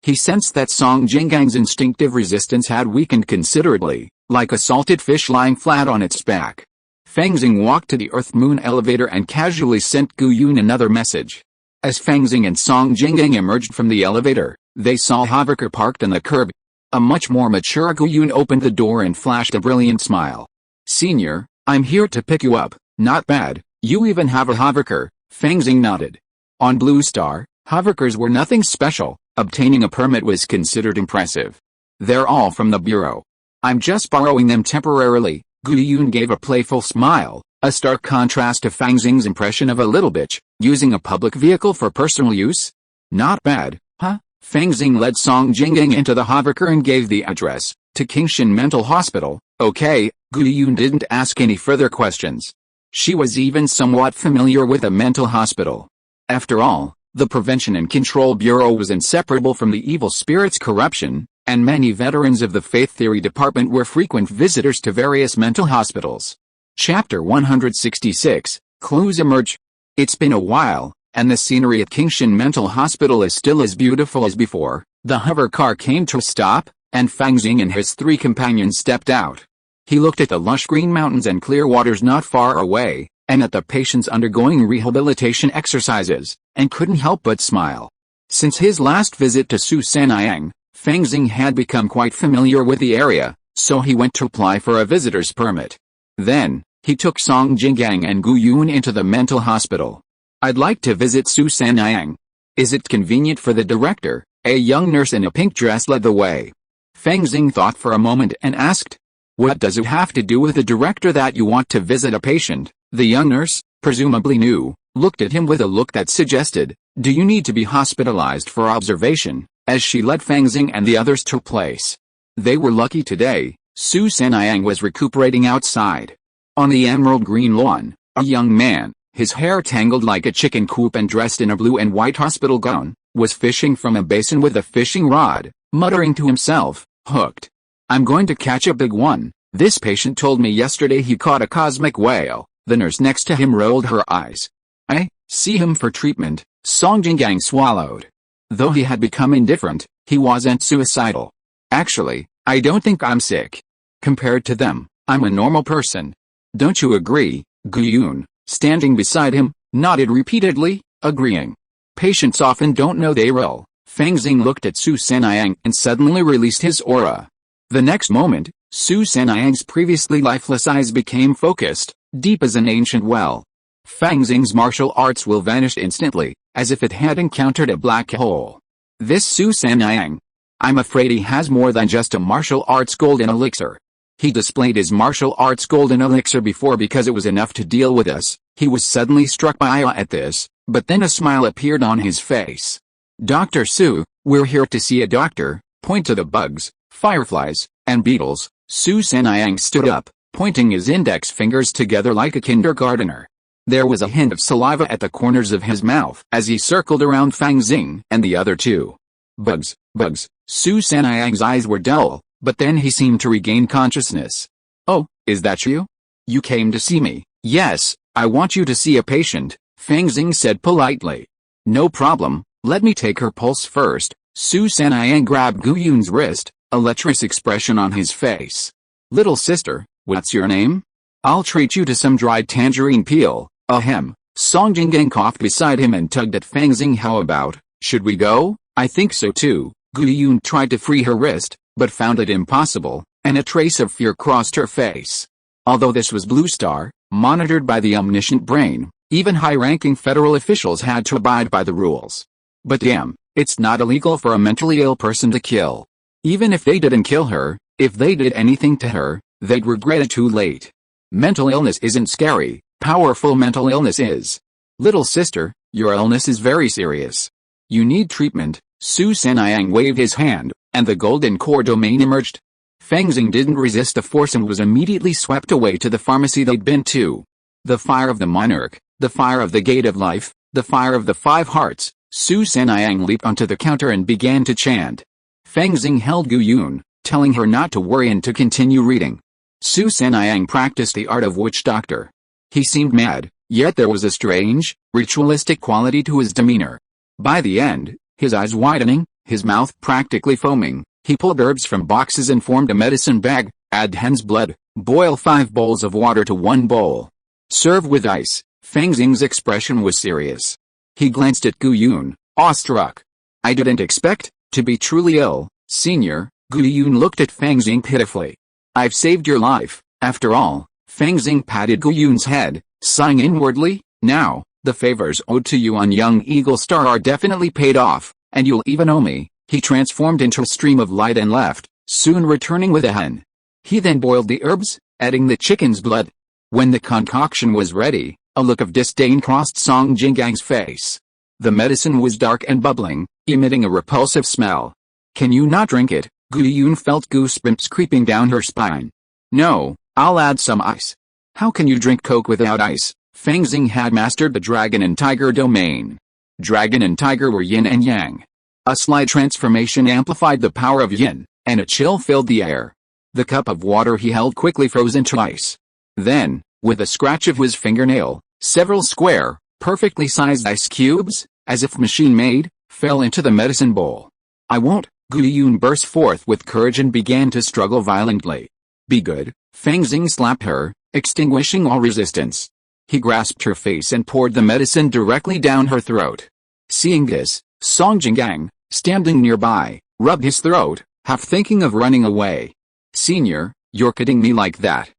He sensed that Song Jinggang's instinctive resistance had weakened considerably, like a salted fish lying flat on its back. Fang Xing walked to the Earth-Moon elevator and casually sent Gu Yun another message. As Fang Xing and Song Jinggang emerged from the elevator, they saw Hoverker parked on the curb. A much more mature Gu Yun opened the door and flashed a brilliant smile. "Senior, I'm here to pick you up." "Not bad, you even have a hoverker," Fang Xing nodded. On Blue Star, hoverkers were nothing special. Obtaining a permit was considered impressive. "They're all from the Bureau. I'm just borrowing them temporarily." Gu Yun gave a playful smile, a stark contrast to Fang Xing's impression of a little bitch, using a public vehicle for personal use. "Not bad, huh?" Fang Xing led Song Jinggang into the hoverker and gave the address, to Qingshan Mental Hospital. "Okay." Gu Yun didn't ask any further questions. She was even somewhat familiar with a mental hospital. After all, the Prevention and Control Bureau was inseparable from the evil spirit's corruption, and many veterans of the Faith Theory Department were frequent visitors to various mental hospitals. Chapter 166, Clues Emerge. It's been a while, and the scenery at Qingshan Mental Hospital is still as beautiful as before. The hover car came to a stop, and Fang Xing and his three companions stepped out. He looked at the lush green mountains and clear waters not far away, and at the patients undergoing rehabilitation exercises, and couldn't help but smile. Since his last visit to Susaniyang, Fang Xing had become quite familiar with the area, so he went to apply for a visitor's permit. Then, he took Song Jinggang and Gu Yun into the mental hospital. "I'd like to visit Susaniyang. Is it convenient for the director?" A young nurse in a pink dress led the way. Fang Xing thought for a moment and asked, "What does it have to do with the director that you want to visit a patient?" The young nurse, presumably new, looked at him with a look that suggested, "Do you need to be hospitalized for observation?" As she led Fang Xing and the others to place. They were lucky today. Susaniyang was recuperating outside. On the emerald green lawn, a young man, his hair tangled like a chicken coop and dressed in a blue and white hospital gown, was fishing from a basin with a fishing rod, muttering to himself, "Hooked. I'm going to catch a big one. This patient told me yesterday he caught a cosmic whale." The nurse next to him rolled her eyes. "I see him for treatment." Song Jinggang swallowed. Though he had become indifferent, he wasn't suicidal. "Actually, I don't think I'm sick. Compared to them, I'm a normal person. Don't you agree?" Gu Yun, standing beside him, nodded repeatedly, agreeing. Patients often don't know they're ill. Fang Xing looked at Susaniyang and suddenly released his aura. The next moment, Susaniyang's previously lifeless eyes became focused, deep as an ancient well. Fang Xing's martial arts will vanish instantly, as if it had encountered a black hole. This Susaniyang. I'm afraid he has more than just a martial arts golden elixir. He displayed his martial arts golden elixir before because it was enough to deal with us. He was suddenly struck by awe at this, but then a smile appeared on his face. "Dr. Su, we're here to see a doctor." Point to the bugs, fireflies, and beetles. Susaniyang stood up, pointing his index fingers together like a kindergartner. There was a hint of saliva at the corners of his mouth as he circled around Fang Xing and the other two. "Bugs, bugs." Susaniyang's eyes were dull, but then he seemed to regain consciousness. "Oh, is that you? You came to see me?" "Yes, I want you to see a patient," Fang Xing said politely. "No problem, let me take her pulse first." Susaniyang grabbed Gu Yun's wrist, a lecherous expression on his face. "Little sister, what's your name? I'll treat you to some dried tangerine peel." Ahem. Song Jinggang coughed beside him and tugged at Fang Xing. "How about, should we go?" "I think so too." Gu Yun tried to free her wrist, but found it impossible, and a trace of fear crossed her face. Although this was Blue Star, monitored by the omniscient brain, even high-ranking federal officials had to abide by the rules. But damn, it's not illegal for a mentally ill person to kill. Even if they didn't kill her, if they did anything to her, they'd regret it too late. Mental illness isn't scary, powerful mental illness is. "Little sister, your illness is very serious. You need treatment." Susaniyang waved his hand, and the golden core domain emerged. Fang Xing didn't resist the force and was immediately swept away to the pharmacy they'd been to. The fire of the monarch, the fire of the gate of life, the fire of the 5 hearts. Su Sanniang leaped onto the counter and began to chant. Fang Xing held Gu Yun, telling her not to worry and to continue reading. Su Sanniang practiced the art of witch doctor. He seemed mad, yet there was a strange, ritualistic quality to his demeanor. By the end, his eyes widening, his mouth practically foaming, he pulled herbs from boxes and formed a medicine bag. Add hen's blood, boil 5 bowls of water to 1 bowl. Serve with ice. Fang Xing's expression was serious. He glanced at Gu Yun, awestruck. I didn't expect to be truly ill, senior. Gu Yun looked at Fang Xing pitifully. I've saved your life, after all. Fang Xing patted Gu Yun's head, sighing inwardly. Now, the favors owed to you on young Eagle Star are definitely paid off, and you'll even owe me. He transformed into a stream of light and left, soon returning with a hen. He then boiled the herbs, adding the chicken's blood. When the concoction was ready, a look of disdain crossed Song Jinggang's face. The medicine was dark and bubbling, emitting a repulsive smell. Can you not drink it? Gu Yun felt goosebumps creeping down her spine. No, I'll add some ice. How can you drink Coke without ice? Fang Xing had mastered the dragon and tiger domain. Dragon and tiger were yin and yang. A slight transformation amplified the power of yin, and a chill filled the air. The cup of water he held quickly froze into ice. Then, with a scratch of his fingernail, several square, perfectly sized ice cubes, as if machine-made, fell into the medicine bowl. I won't. Gu Yun burst forth with courage and began to struggle violently. Be good. Fang Xing slapped her, extinguishing all resistance. He grasped her face and poured the medicine directly down her throat. Seeing this, Song Jingang, standing nearby, rubbed his throat, half thinking of running away. Senior, you're kidding me like that.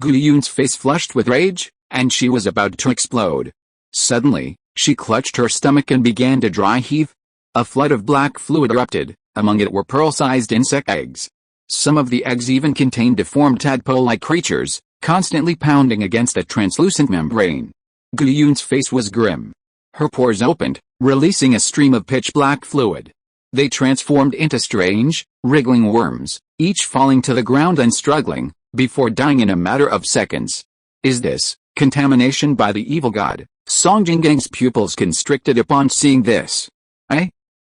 Gu Yun's face flushed with rage, and she was about to explode. Suddenly, she clutched her stomach and began to dry heave. A flood of black fluid erupted, among it were pearl-sized insect eggs. Some of the eggs even contained deformed tadpole-like creatures, constantly pounding against a translucent membrane. Gu Yun's face was grim. Her pores opened, releasing a stream of pitch-black fluid. They transformed into strange, wriggling worms, each falling to the ground and struggling, before dying in a matter of seconds. Is this contamination by the evil god? Song Jinggang's pupils constricted upon seeing this.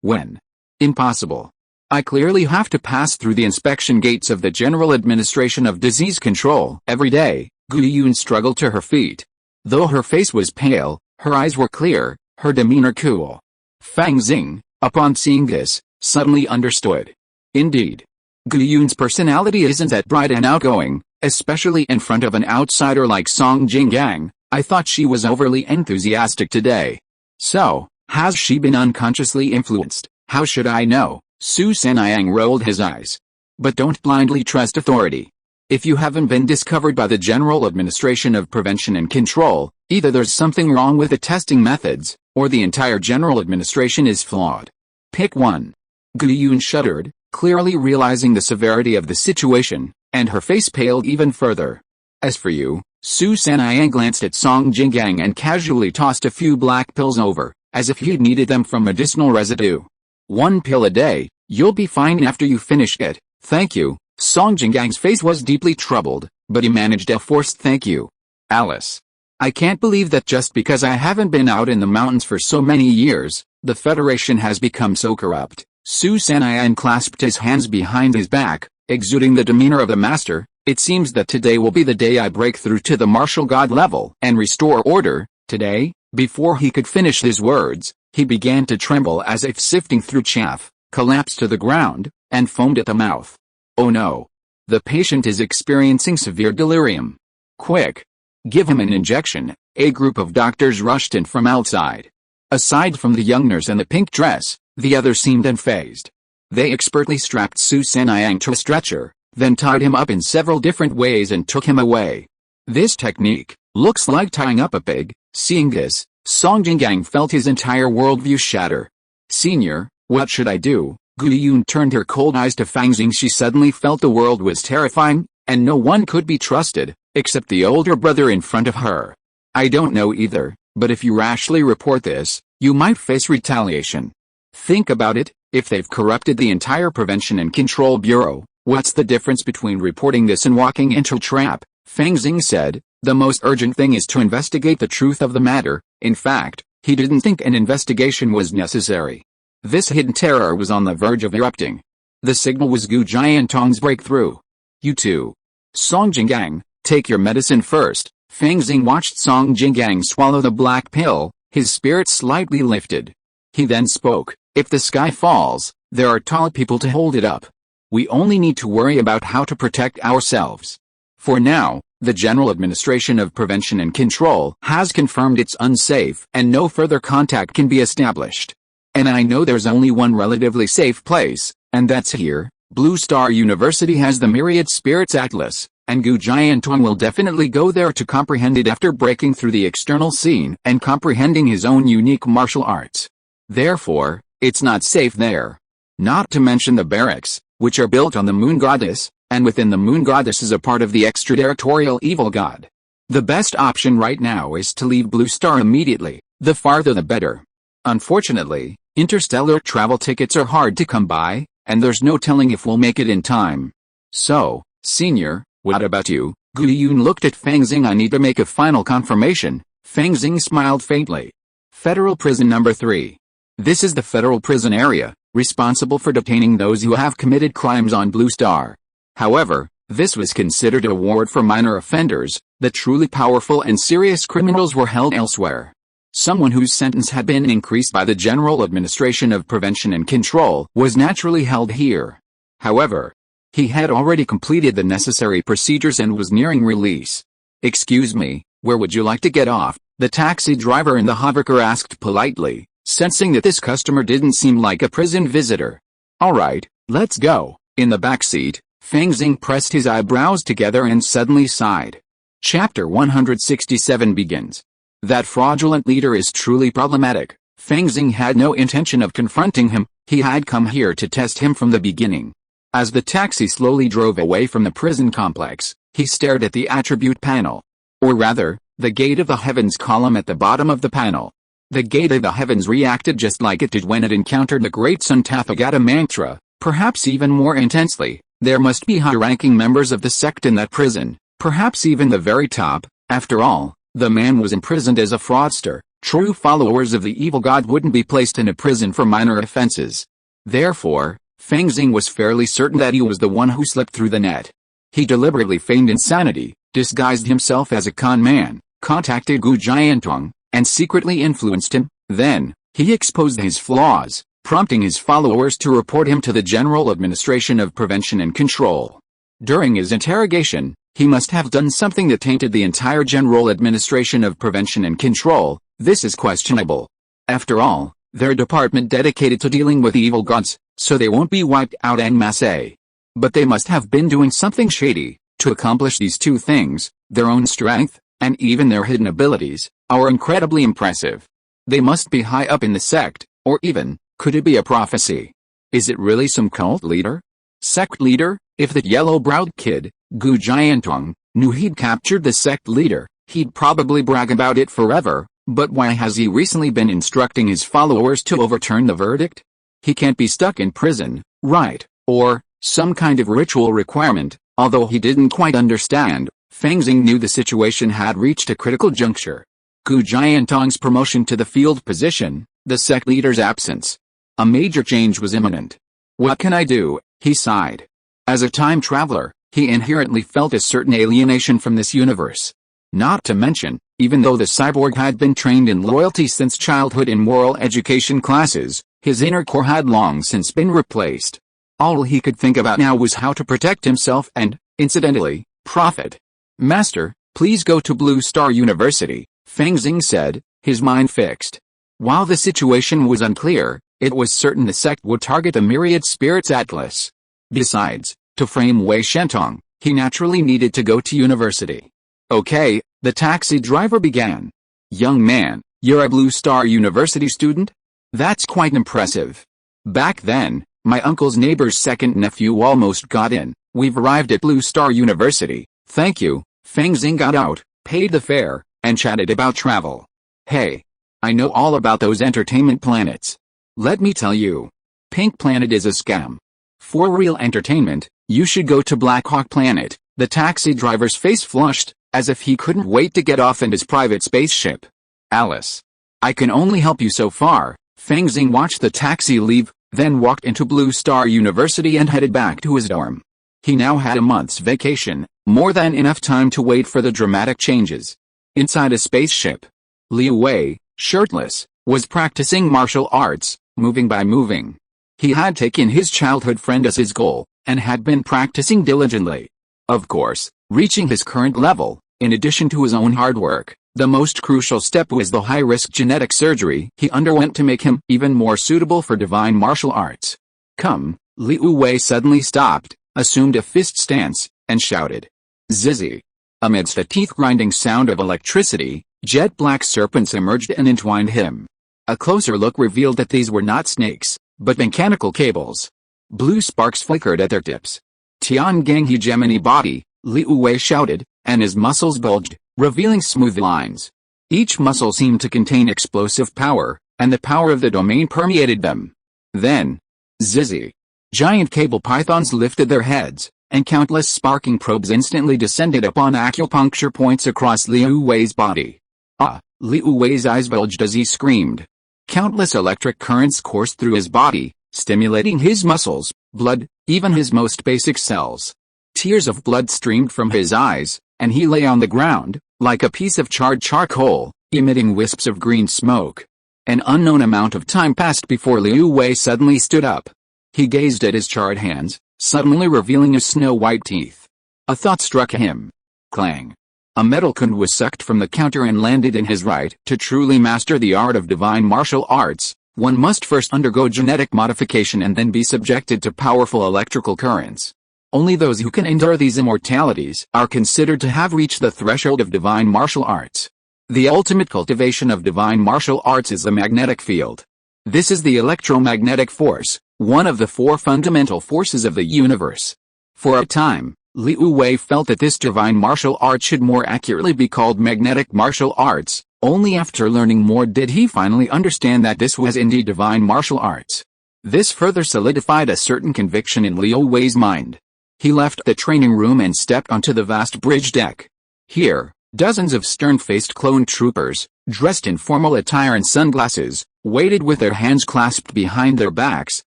When? Impossible. I clearly have to pass through the inspection gates of the General Administration of Disease Control every day. Gu Yun struggled to her feet. Though her face was pale, her eyes were clear, her demeanor cool. Fang Xing, upon seeing this, suddenly understood. Indeed, Gu Yun's personality isn't that bright and outgoing, especially in front of an outsider like Song Jingang. I thought she was overly enthusiastic today. So, has she been unconsciously influenced? How should I know? Su Sanniang rolled his eyes. But don't blindly trust authority. If you haven't been discovered by the General Administration of Prevention and Control, either there's something wrong with the testing methods, or the entire General Administration is flawed. Pick one. Gu Yun shuddered, clearly realizing the severity of the situation, and her face paled even further. As for you, Su Sanniang glanced at Song Jingang and casually tossed a few black pills over, as if he'd needed them from medicinal residue. 1 pill a day, you'll be fine after you finish it, thank you. Song Jinggang's face was deeply troubled, but he managed a forced thank you. Alice. I can't believe that just because I haven't been out in the mountains for so many years, the Federation has become so corrupt. Su Sanniang clasped his hands behind his back, exuding the demeanor of a master. It seems that today will be the day I break through to the martial god level and restore order. Today, before he could finish his words, he began to tremble as if sifting through chaff, collapsed to the ground, and foamed at the mouth. Oh no. The patient is experiencing severe delirium. Quick. Give him an injection. A group of doctors rushed in from outside. Aside from the young nurse in the pink dress, the others seemed unfazed. They expertly strapped Su Sanniang to a stretcher, then tied him up in several different ways and took him away. This technique looks like tying up a pig. Seeing this, Song Jingang felt his entire worldview shatter. Senior, what should I do? Gu Yun turned her cold eyes to Fang Xing. She suddenly felt the world was terrifying, and no one could be trusted, except the older brother in front of her. I don't know either, but if you rashly report this, you might face retaliation. Think about it. If they've corrupted the entire Prevention and Control Bureau, what's the difference between reporting this and walking into a trap? Fang Xing said, the most urgent thing is to investigate the truth of the matter. In fact, he didn't think an investigation was necessary. This hidden terror was on the verge of erupting. The signal was Gu Jiantong's breakthrough. You two. Song Jinggang, take your medicine first. Fang Xing watched Song Jinggang swallow the black pill, his spirit slightly lifted. He then spoke, if the sky falls, there are tall people to hold it up. We only need to worry about how to protect ourselves. For now, the General Administration of Prevention and Control has confirmed it's unsafe and no further contact can be established. And I know there's only one relatively safe place, and that's here. Blue Star University has the Myriad Spirits Atlas, and Gu Jiantong will definitely go there to comprehend it after breaking through the external scene and comprehending his own unique martial arts. Therefore, it's not safe there. Not to mention the barracks, which are built on the Moon Goddess, and within the Moon Goddess is a part of the extraterritorial evil god. The best option right now is to leave Blue Star immediately, the farther the better. Unfortunately, interstellar travel tickets are hard to come by, and there's no telling if we'll make it in time. So, Senior, what about you? Gu Yun looked at Fang Xing. I need to make a final confirmation. Fang Xing smiled faintly. Federal Prison Number 3. This is the federal prison area, responsible for detaining those who have committed crimes on Blue Star. However, this was considered a ward for minor offenders. The truly powerful and serious criminals were held elsewhere. Someone whose sentence had been increased by the General Administration of Prevention and Control was naturally held here. However, he had already completed the necessary procedures and was nearing release. Excuse me, where would you like to get off? The taxi driver in the hovercar asked politely, sensing that this customer didn't seem like a prison visitor. Alright, let's go. In the back seat, Fang Xing pressed his eyebrows together and suddenly sighed. Chapter 167 begins. That fraudulent leader is truly problematic. Fang Xing had no intention of confronting him, he had come here to test him from the beginning. As the taxi slowly drove away from the prison complex, he stared at the attribute panel. Or rather, the Gate of the Heavens column at the bottom of the panel. The Gate of the Heavens reacted just like it did when it encountered the great Sun Tathagata mantra, perhaps even more intensely. There must be high-ranking members of the sect in that prison, perhaps even the very top. After all, the man was imprisoned as a fraudster. True followers of the evil god wouldn't be placed in a prison for minor offenses. Therefore, Fang Xing was fairly certain that he was the one who slipped through the net. He deliberately feigned insanity, disguised himself as a con man, contacted Gu Jiantong, and secretly influenced him. Then, he exposed his flaws, prompting his followers to report him to the General Administration of Prevention and Control. During his interrogation, he must have done something that tainted the entire General Administration of Prevention and Control. This is questionable. After all, they're a department dedicated to dealing with evil gods, so they won't be wiped out en masse. But they must have been doing something shady. To accomplish these two things, their own strength, and even their hidden abilities, are incredibly impressive. They must be high up in the sect, or even, could it be a prophecy? Is it really some cult leader? Sect leader? If that yellow-browed kid, Gu Jiantong, knew he'd captured the sect leader, he'd probably brag about it forever. But why has he recently been instructing his followers to overturn the verdict? He can't be stuck in prison, right? Or, some kind of ritual requirement. Although he didn't quite understand, Fang Xing knew the situation had reached a critical juncture. Gu Jiantong's promotion to the field position, the sect leader's absence. A major change was imminent. What can I do? He sighed. As a time traveler, he inherently felt a certain alienation from this universe. Not to mention, even though the cyborg had been trained in loyalty since childhood in moral education classes, his inner core had long since been replaced. All he could think about now was how to protect himself and, incidentally, profit. Master, please go to Blue Star University, Fang Xing said, his mind fixed. While the situation was unclear, it was certain the sect would target the Myriad Spirits Atlas. Besides, to frame Wei Shentong, he naturally needed to go to university. Okay, the taxi driver began. Young man, you're a Blue Star University student? That's quite impressive. Back then, my uncle's neighbor's second nephew almost got in. We've arrived at Blue Star University, thank you. Fang Xing got out, paid the fare, and chatted about travel. Hey, I know all about those entertainment planets. Let me tell you. Pink Planet is a scam. For real entertainment, you should go to Black Hawk Planet. The taxi driver's face flushed, as if he couldn't wait to get off in his private spaceship. Alice. I can only help you so far. Fang Xing watched the taxi leave, then walked into Blue Star University and headed back to his dorm. He now had a month's vacation, more than enough time to wait for the dramatic changes. Inside a spaceship, Liu Wei, shirtless, was practicing martial arts, moving by moving. He had taken his childhood friend as his goal, and had been practicing diligently. Of course, reaching his current level, in addition to his own hard work, the most crucial step was the high-risk genetic surgery he underwent to make him even more suitable for divine martial arts. Come, Liu Wei suddenly stopped, assumed a fist stance, and shouted. Zizzy. Amidst the teeth-grinding sound of electricity, jet-black serpents emerged and entwined him. A closer look revealed that these were not snakes, but mechanical cables. Blue sparks flickered at their tips. Tiangang hegemony body, Liu Wei shouted, and his muscles bulged, revealing smooth lines. Each muscle seemed to contain explosive power, and the power of the domain permeated them. Then, zizzy. Giant cable pythons lifted their heads, and countless sparking probes instantly descended upon acupuncture points across Liu Wei's body. Ah! Liu Wei's eyes bulged as he screamed. Countless electric currents coursed through his body, stimulating his muscles, blood, even his most basic cells. Tears of blood streamed from his eyes, and he lay on the ground, like a piece of charred charcoal, emitting wisps of green smoke. An unknown amount of time passed before Liu Wei suddenly stood up. He gazed at his charred hands, suddenly revealing his snow-white teeth. A thought struck him. Clang. A metal cone was sucked from the counter and landed in his right. To truly master the art of divine martial arts, one must first undergo genetic modification and then be subjected to powerful electrical currents. Only those who can endure these immortalities are considered to have reached the threshold of divine martial arts. The ultimate cultivation of divine martial arts is the magnetic field. This is the electromagnetic force, one of the four fundamental forces of the universe. For a time, Liu Wei felt that this divine martial art should more accurately be called magnetic martial arts. Only after learning more did he finally understand that this was indeed divine martial arts. This further solidified a certain conviction in Liu Wei's mind. He left the training room and stepped onto the vast bridge deck. Here, dozens of stern-faced clone troopers, dressed in formal attire and sunglasses, waited with their hands clasped behind their backs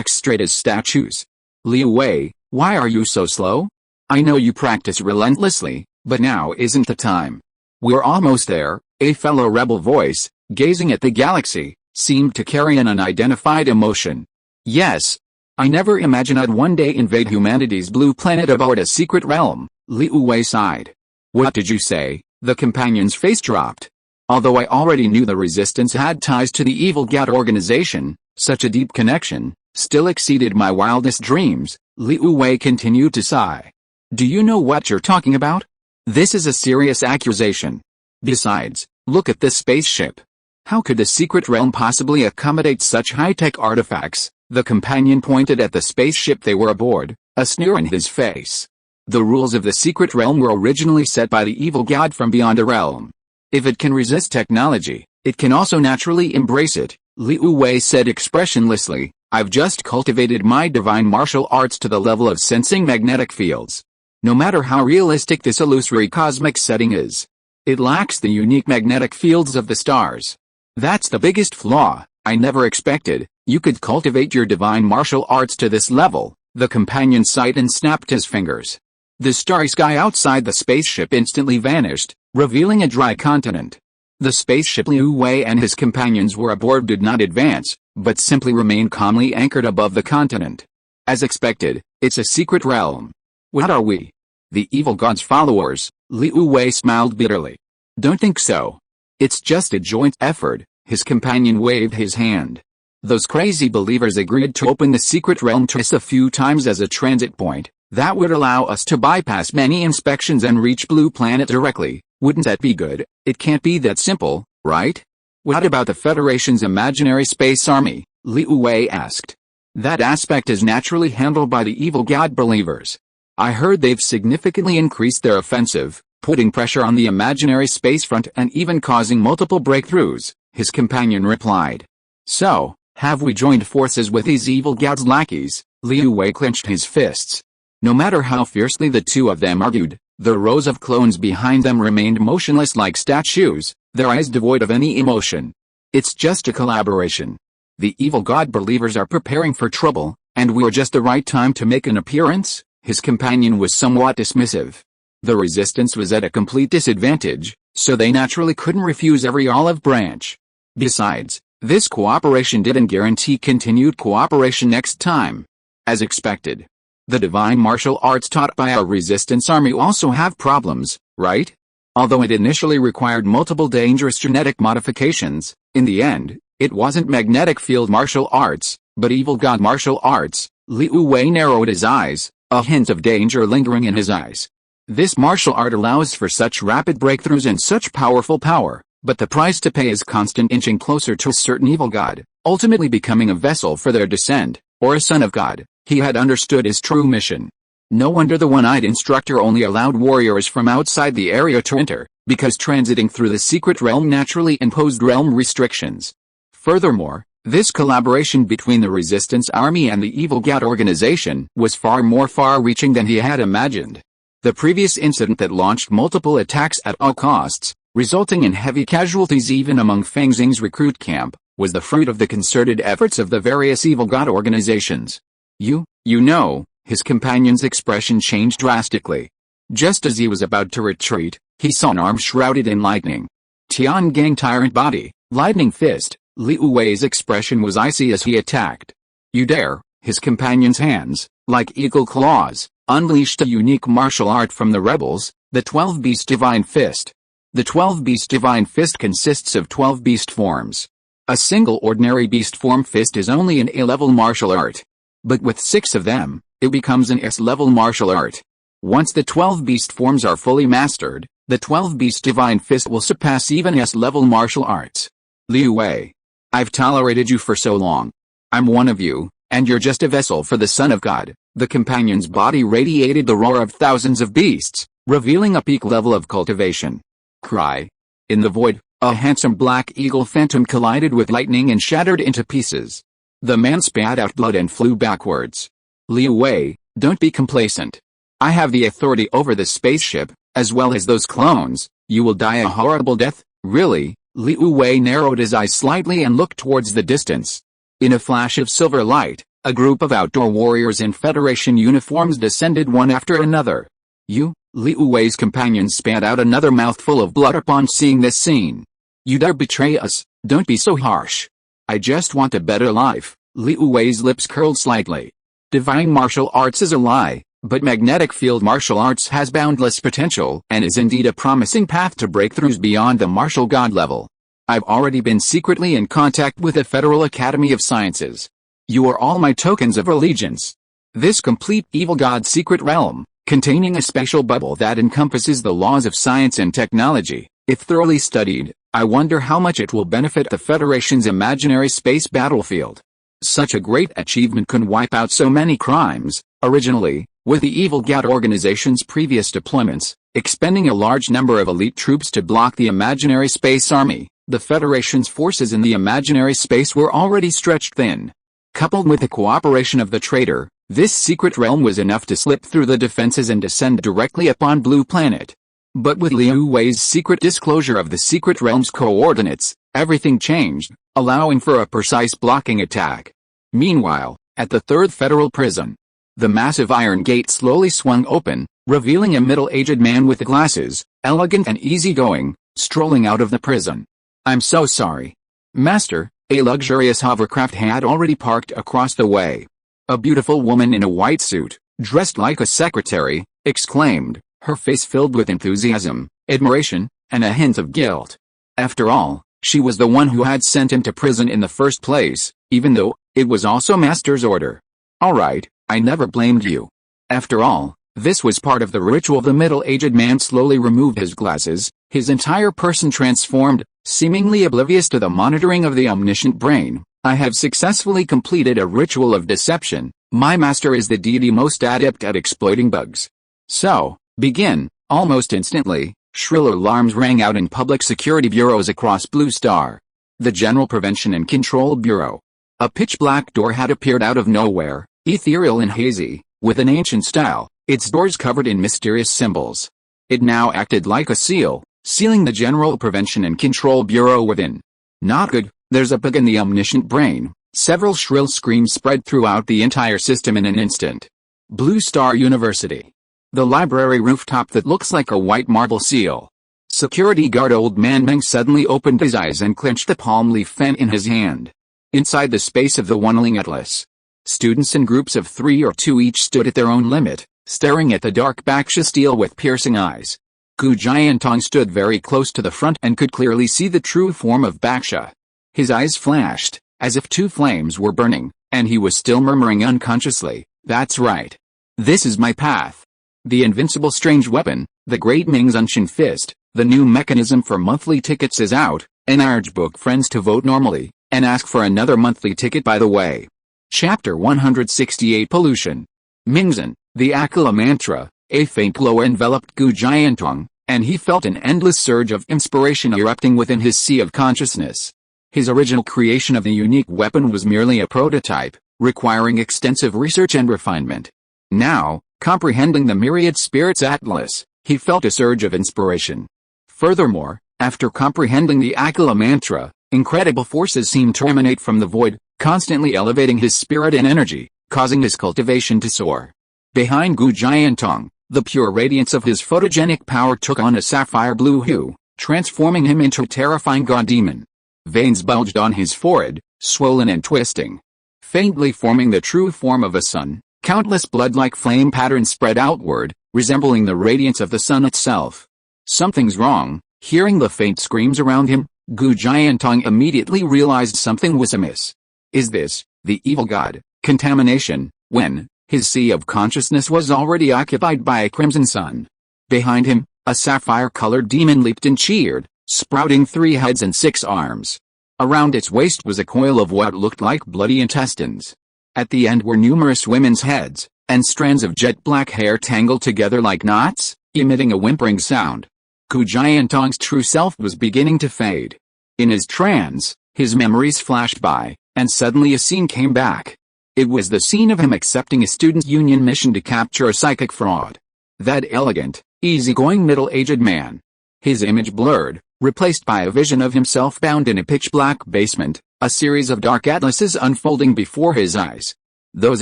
straight as statues. Liu Wei, why are you so slow? I know you practice relentlessly, but now isn't the time. We're almost there. A fellow rebel voice, gazing at the galaxy, seemed to carry an unidentified emotion. Yes. I never imagined I'd one day invade humanity's blue planet aboard a secret realm, Liu Wei sighed. What did you say? The companion's face dropped. Although I already knew the resistance had ties to the evil God organization, such a deep connection still exceeded my wildest dreams, Liu Wei continued to sigh. Do you know what you're talking about? This is a serious accusation. Besides, look at this spaceship. How could the secret realm possibly accommodate such high-tech artifacts? The companion pointed at the spaceship they were aboard, a sneer in his face. The rules of the secret realm were originally set by the evil god from beyond the realm. If it can resist technology, it can also naturally embrace it, Liu Wei said expressionlessly. I've just cultivated my divine martial arts to the level of sensing magnetic fields. No matter how realistic this illusory cosmic setting is, it lacks the unique magnetic fields of the stars. That's the biggest flaw. I never expected you could cultivate your divine martial arts to this level. The companion sighed and snapped his fingers. The starry sky outside the spaceship instantly vanished, revealing a dry continent. The spaceship Liu Wei and his companions were aboard did not advance, but simply remained calmly anchored above the continent. As expected, it's a secret realm. What are we? The evil god's followers? Liu Wei smiled bitterly. Don't think so. It's just a joint effort. His companion waved his hand. Those crazy believers agreed to open the secret realm to us a few times as a transit point. That would allow us to bypass many inspections and reach Blue Planet directly. Wouldn't that be good? It can't be that simple, right? What about the Federation's imaginary space army? Liu Wei asked. That aspect is naturally handled by the evil god believers. I heard they've significantly increased their offensive, putting pressure on the imaginary space front and even causing multiple breakthroughs, his companion replied. So, Have we joined forces with these evil god's lackeys? Liu Wei clenched his fists. No matter how fiercely the two of them argued, the rows of clones behind them remained motionless like statues, their eyes devoid of any emotion. It's just a collaboration. The evil god believers are preparing for trouble, and we're just the right time to make an appearance? His companion was somewhat dismissive. The resistance was at a complete disadvantage, so they naturally couldn't refuse every olive branch. Besides, this cooperation didn't guarantee continued cooperation next time. As expected. The divine martial arts taught by our resistance army also have problems, right? Although it initially required multiple dangerous genetic modifications, in the end, it wasn't magnetic field martial arts, but evil god martial arts. Liu Wei narrowed his eyes, a hint of danger lingering in his eyes. This martial art allows for such rapid breakthroughs and such powerful power, but the price to pay is constant inching closer to a certain evil god, ultimately becoming a vessel for their descent, or a son of God. He had understood his true mission. No wonder the one-eyed instructor only allowed warriors from outside the area to enter, because transiting through the secret realm naturally imposed realm restrictions. Furthermore, this collaboration between the resistance army and the evil god organization was far more far-reaching than he had imagined. The previous incident that launched multiple attacks at all costs, resulting in heavy casualties even among Fang Xing's recruit camp, was the fruit of the concerted efforts of the various evil god organizations. You know, his companion's expression changed drastically. Just as he was about to retreat, he saw an arm shrouded in lightning. Tiangang Tyrant Body, Lightning Fist. Liu Wei's expression was icy as he attacked. You dare? His companion's hands, like eagle claws, unleashed a unique martial art from the rebels, the 12 Beast Divine Fist. The 12 Beast Divine Fist consists of 12 beast forms. A single ordinary beast form fist is only an A-level martial art. But with 6 of them, it becomes an S-level martial art. Once the 12 beast forms are fully mastered, the 12 Beast Divine Fist will surpass even S-level martial arts. Liu Wei. I've tolerated you for so long. I'm one of you, and you're just a vessel for the Son of God. The companion's body radiated the roar of thousands of beasts, revealing a peak level of cultivation. Cry. In the void, a handsome black eagle phantom collided with lightning and shattered into pieces. The man spat out blood and flew backwards. Liu Wei, don't be complacent. I have the authority over the spaceship, as well as those clones. You will die a horrible death, really? Liu Wei narrowed his eyes slightly and looked towards the distance. In a flash of silver light, a group of outdoor warriors in Federation uniforms descended one after another. You? Liu Wei's companion spat out another mouthful of blood upon seeing this scene. You dare betray us? Don't be so harsh. I just want a better life. Liu Wei's lips curled slightly. Divine martial arts is a lie, but magnetic field martial arts has boundless potential and is indeed a promising path to breakthroughs beyond the martial god level. I've already been secretly in contact with the Federal Academy of Sciences. You are all my tokens of allegiance. This complete evil god secret realm, containing a special bubble that encompasses the laws of science and technology, if thoroughly studied, I wonder how much it will benefit the Federation's imaginary space battlefield. Such a great achievement can wipe out so many crimes. Originally, with the evil god organization's previous deployments, expending a large number of elite troops to block the imaginary space army, the Federation's forces in the imaginary space were already stretched thin. Coupled with the cooperation of the traitor, this secret realm was enough to slip through the defenses and descend directly upon Blue Planet. But with Liu Wei's secret disclosure of the secret realm's coordinates, everything changed, allowing for a precise blocking attack. Meanwhile, at the third federal prison, the massive iron gate slowly swung open, revealing a middle-aged man with glasses, elegant and easygoing, strolling out of the prison. I'm so sorry. Master, a luxurious hovercraft had already parked across the way. A beautiful woman in a white suit, dressed like a secretary, exclaimed, her face filled with enthusiasm, admiration, and a hint of guilt. After all, she was the one who had sent him to prison in the first place, even though it was also Master's order. All right, I never blamed you. After all, this was part of the ritual. The middle-aged man slowly removed his glasses, his entire person transformed, seemingly oblivious to the monitoring of the omniscient brain. I have successfully completed a ritual of deception. My master is the deity most adept at exploiting bugs. So, begin. Almost instantly, shrill alarms rang out in public security bureaus across Blue Star. The General Prevention and Control Bureau. A pitch-black door had appeared out of nowhere, ethereal and hazy, with an ancient style, its doors covered in mysterious symbols. It now acted like a seal, sealing the General Prevention and Control Bureau within. Not good, there's a bug in the omniscient brain. Several shrill screams spread throughout the entire system in an instant. Blue Star University. The library rooftop that looks like a white marble seal. Security guard Old Man Meng suddenly opened his eyes and clenched the palm leaf fan in his hand. Inside the space of the Wunling Atlas, students in groups of 3 or 2 each stood at their own limit, staring at the dark Baksha steel with piercing eyes. Gu Jiantong stood very close to the front and could clearly see the true form of Baksha. His eyes flashed, as if 2 flames were burning, and he was still murmuring unconsciously, "That's right. This is my path." The invincible strange weapon, the Great Ming's Unshin Fist, the new mechanism for monthly tickets is out, and I urge book friends to vote normally, and ask for another monthly ticket by the way. Chapter 168 Pollution. Mingzhen, the Akala mantra, a faint glow enveloped Gu Jiantong, and he felt an endless surge of inspiration erupting within his sea of consciousness. His original creation of the unique weapon was merely a prototype, requiring extensive research and refinement. Now, comprehending the myriad spirits atlas, he felt a surge of inspiration. Furthermore, after comprehending the Akala mantra, incredible forces seemed to emanate from the void, constantly elevating his spirit and energy, causing his cultivation to soar. Behind Gu Jiantong, the pure radiance of his photogenic power took on a sapphire blue hue, transforming him into a terrifying god demon. Veins bulged on his forehead, swollen and twisting. Faintly forming the true form of a sun, countless blood-like flame patterns spread outward, resembling the radiance of the sun itself. Something's wrong. Hearing the faint screams around him, Gu Jiantong immediately realized something was amiss. Is this, the evil god, contamination, when his sea of consciousness was already occupied by a crimson sun? Behind him, a sapphire-colored demon leaped and cheered, sprouting 3 heads and 6 arms. Around its waist was a coil of what looked like bloody intestines. At the end were numerous women's heads, and strands of jet-black hair tangled together like knots, emitting a whimpering sound. Gu Jiantong's true self was beginning to fade. In his trance, his memories flashed by, and suddenly a scene came back. It was the scene of him accepting a students' union mission to capture a psychic fraud. That elegant, easygoing middle-aged man. His image blurred, replaced by a vision of himself bound in a pitch-black basement, a series of dark atlases unfolding before his eyes. Those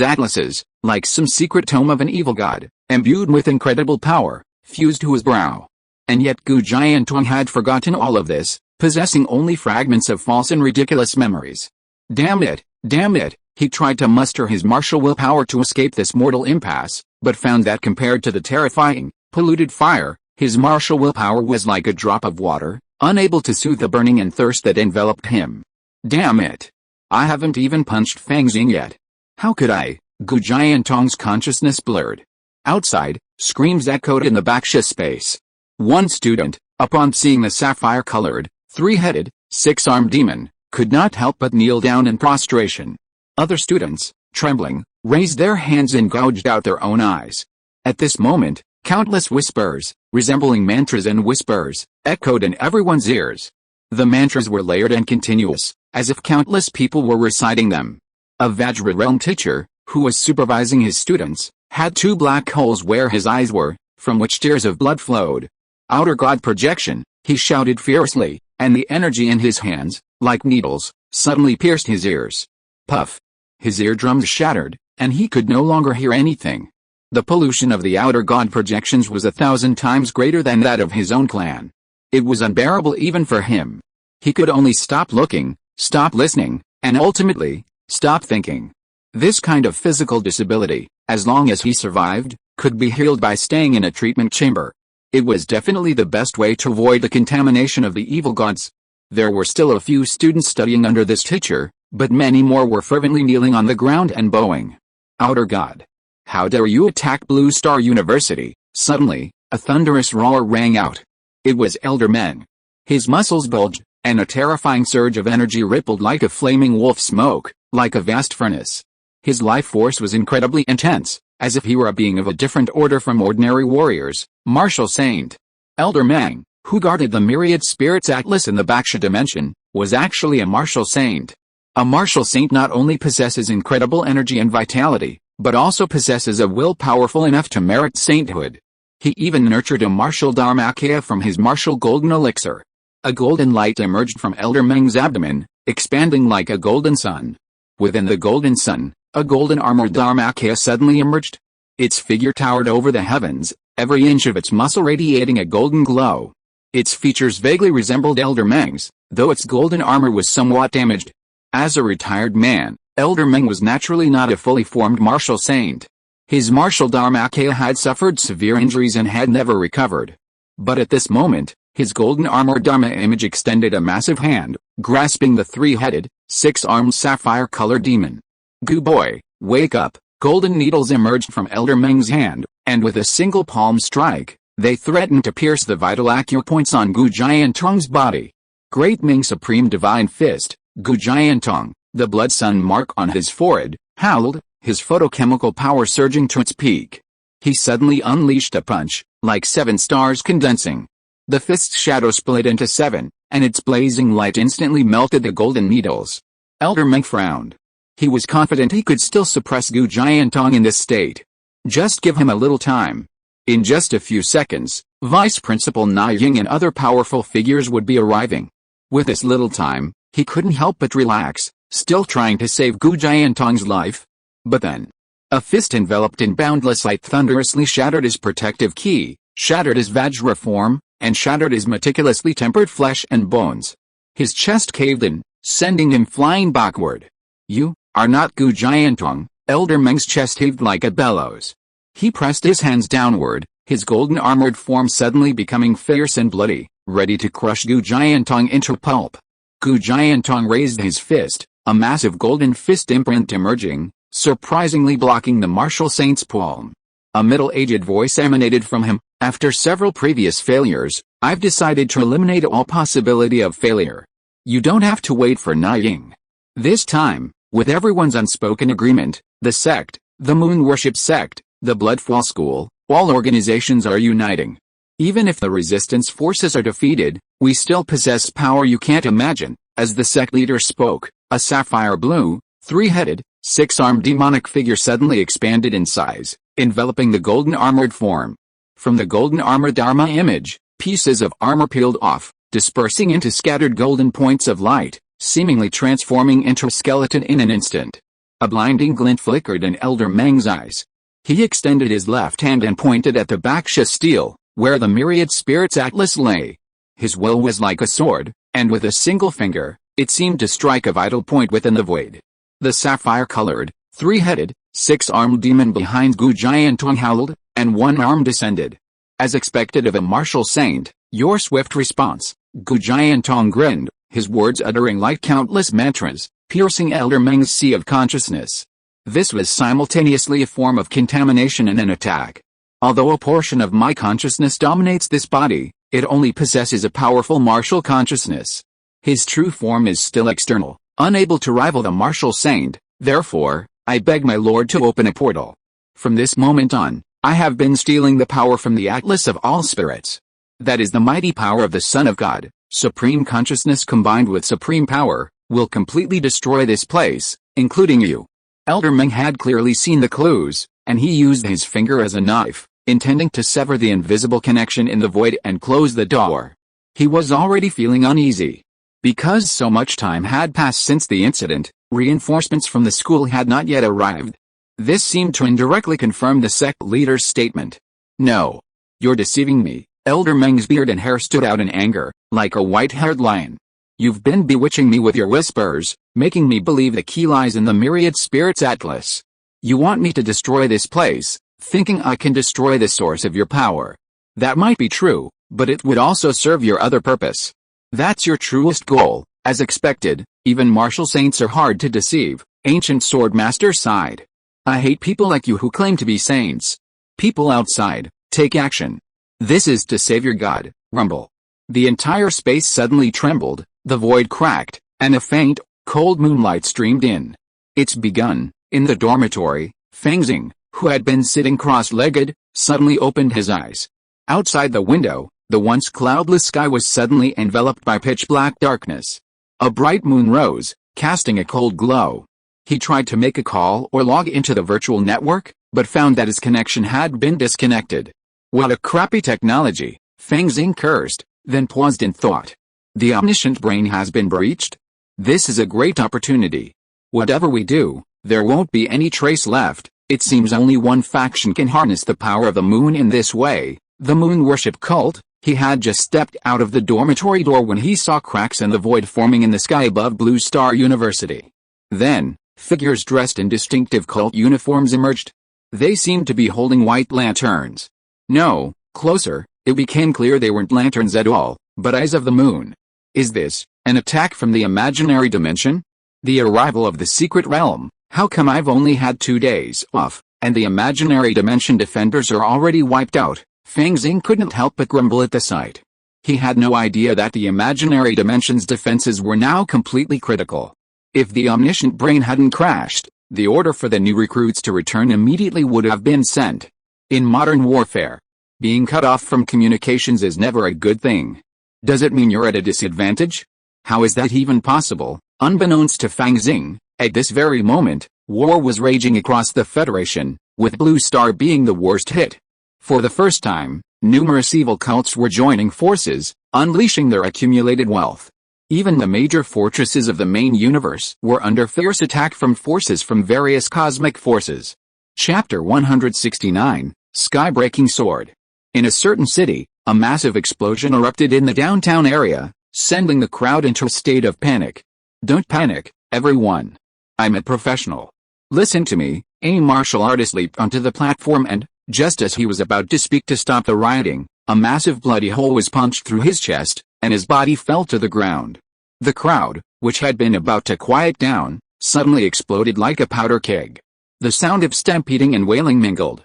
atlases, like some secret tome of an evil god, imbued with incredible power, fused to his brow. And yet Gu Jiantong had forgotten all of this, possessing only fragments of false and ridiculous memories. Damn it, he tried to muster his martial willpower to escape this mortal impasse, but found that compared to the terrifying, polluted fire, his martial willpower was like a drop of water, unable to soothe the burning and thirst that enveloped him. Damn it. I haven't even punched Fang Xing yet. How could I? Gu Jiantong's consciousness blurred. Outside, screams echoed in the Baksha space. One student, upon seeing the sapphire-colored, 3-headed, 6-armed demon, could not help but kneel down in prostration. Other students, trembling, raised their hands and gouged out their own eyes. At this moment, countless whispers, resembling mantras and whispers, echoed in everyone's ears. The mantras were layered and continuous, as if countless people were reciting them. A Vajra realm teacher, who was supervising his students, had 2 black holes where his eyes were, from which tears of blood flowed. Outer God projection, he shouted fiercely, and the energy in his hands, like needles, suddenly pierced his ears. Puff. His eardrums shattered, and he could no longer hear anything. The pollution of the outer God projections was 1,000 times greater than that of his own clan. It was unbearable even for him. He could only stop looking, stop listening, and ultimately, stop thinking. This kind of physical disability, as long as he survived, could be healed by staying in a treatment chamber. It was definitely the best way to avoid the contamination of the evil gods. There were still a few students studying under this teacher, but many more were fervently kneeling on the ground and bowing. Outer God. How dare you attack Blue Star University? Suddenly, a thunderous roar rang out. It was Elder Meng. His muscles bulged, and a terrifying surge of energy rippled like a flaming wolf smoke, like a vast furnace. His life force was incredibly intense, as if he were a being of a different order from ordinary warriors, martial saint. Elder Meng, who guarded the myriad spirits atlas in the Baksha dimension, was actually a martial saint. A martial saint not only possesses incredible energy and vitality, but also possesses a will powerful enough to merit sainthood. He even nurtured a martial dharmakaya from his martial golden elixir. A golden light emerged from Elder Meng's abdomen, expanding like a golden sun. Within the golden sun, a golden armored dharmakaya suddenly emerged. Its figure towered over the heavens, every inch of its muscle radiating a golden glow. Its features vaguely resembled Elder Meng's, though its golden armor was somewhat damaged. As a retired man, Elder Meng was naturally not a fully formed martial saint. His martial dharmakaya had suffered severe injuries and had never recovered. But at this moment, his golden armored dharma image extended a massive hand, grasping the three-headed, six-armed sapphire-colored demon. "Goo boy, wake up!" Golden needles emerged from Elder Meng's hand, and with a single palm strike, they threatened to pierce the vital acupoints on Gu Jiantong's body. Great Ming Supreme Divine Fist, Gu Jiantong, the blood sun mark on his forehead, howled, his photochemical power surging to its peak. He suddenly unleashed a punch, like 7 stars condensing. The fist's shadow split into 7, and its blazing light instantly melted the golden needles. Elder Meng frowned. He was confident he could still suppress Gu Jiantong in this state. Just give him a little time. In just a few seconds, Vice Principal Na Ying and other powerful figures would be arriving. With this little time, he couldn't help but relax, still trying to save Gu Jiantong's life. But then, a fist enveloped in boundless light thunderously shattered his protective ki, shattered his Vajra form, and shattered his meticulously tempered flesh and bones. His chest caved in, sending him flying backward. "You are not Gu Jiantong." Elder Meng's chest heaved like a bellows. He pressed his hands downward, his golden armored form suddenly becoming fierce and bloody, ready to crush Gu Jiantong into pulp. Gu Jiantong raised his fist, a massive golden fist imprint emerging, surprisingly blocking the martial saint's palm. A middle-aged voice emanated from him. "After several previous failures, I've decided to eliminate all possibility of failure. You don't have to wait for Na Ying. This time, with everyone's unspoken agreement, the sect, the Moon Worship Sect, the Bloodfall School, all organizations are uniting. Even if the resistance forces are defeated, we still possess power you can't imagine." As the sect leader spoke, a sapphire blue, three-headed, six-armed demonic figure suddenly expanded in size, enveloping the golden armored form. From the golden armored Dharma image, pieces of armor peeled off, dispersing into scattered golden points of light, seemingly transforming into a skeleton in an instant. A blinding glint flickered in Elder Meng's eyes. He extended his left hand and pointed at the Baksha steel, where the myriad spirits atlas lay. His will was like a sword, and with a single finger, it seemed to strike a vital point within the void. The sapphire-colored, three-headed, six-armed demon behind Gu Jiantong howled, and one arm descended. As expected of a martial saint, your swift response, Gu Jiantong grinned, his words uttering like countless mantras, piercing Elder Meng's sea of consciousness. This was simultaneously a form of contamination and an attack. Although a portion of my consciousness dominates this body, it only possesses a powerful martial consciousness. His true form is still external, unable to rival the martial saint, therefore, I beg my lord to open a portal. From this moment on, I have been stealing the power from the Atlas of all spirits. That is the mighty power of the Son of God. Supreme consciousness combined with supreme power, will completely destroy this place, including you." Elder Meng had clearly seen the clues, and he used his finger as a knife, intending to sever the invisible connection in the void and close the door. He was already feeling uneasy. Because so much time had passed since the incident, reinforcements from the school had not yet arrived. This seemed to indirectly confirm the sect leader's statement. "No. You're deceiving me." Elder Meng's beard and hair stood out in anger, like a white-haired lion. "You've been bewitching me with your whispers, making me believe the key lies in the myriad spirits atlas. You want me to destroy this place, thinking I can destroy the source of your power. That might be true, but it would also serve your other purpose. That's your truest goal." As expected, even martial saints are hard to deceive, Ancient Sword Master sighed. "I hate people like you who claim to be saints. People outside, take action. This is to save your God." Rumble. The entire space suddenly trembled, the void cracked, and a faint, cold moonlight streamed in. "It's begun." In the dormitory, Fang Xing, who had been sitting cross-legged, suddenly opened his eyes. Outside the window, the once cloudless sky was suddenly enveloped by pitch-black darkness. A bright moon rose, casting a cold glow. He tried to make a call or log into the virtual network, but found that his connection had been disconnected. What a crappy technology, Fang Xing cursed, then paused in thought. The omniscient brain has been breached? This is a great opportunity. Whatever we do, there won't be any trace left. It seems only one faction can harness the power of the moon in this way, the moon worship cult. He had just stepped out of the dormitory door when he saw cracks in the void forming in the sky above Blue Star University. Then, figures dressed in distinctive cult uniforms emerged. They seemed to be holding white lanterns. No, closer, it became clear they weren't lanterns at all, but eyes of the moon. Is this an attack from the imaginary dimension? The arrival of the secret realm. How come I've only had 2 days off, and the imaginary dimension defenders are already wiped out? Fang Xing couldn't help but grumble at the sight. He had no idea that the imaginary dimension's defenses were now completely critical. If the omniscient brain hadn't crashed, the order for the new recruits to return immediately would have been sent. In modern warfare, being cut off from communications is never a good thing. Does it mean you're at a disadvantage? How is that even possible? Unbeknownst to Fang Xing, at this very moment, war was raging across the Federation, with Blue Star being the worst hit. For the first time, numerous evil cults were joining forces, unleashing their accumulated wealth. Even the major fortresses of the main universe were under fierce attack from forces from various cosmic forces. Chapter 169, Sky-Breaking Sword. In a certain city, a massive explosion erupted in the downtown area, sending the crowd into a state of panic. Don't panic, everyone. I'm a professional. Listen to me. A martial artist leaped onto the platform and, just as he was about to speak to stop the rioting, a massive bloody hole was punched through his chest, and his body fell to the ground. The crowd, which had been about to quiet down, suddenly exploded like a powder keg. The sound of stampeding and wailing mingled.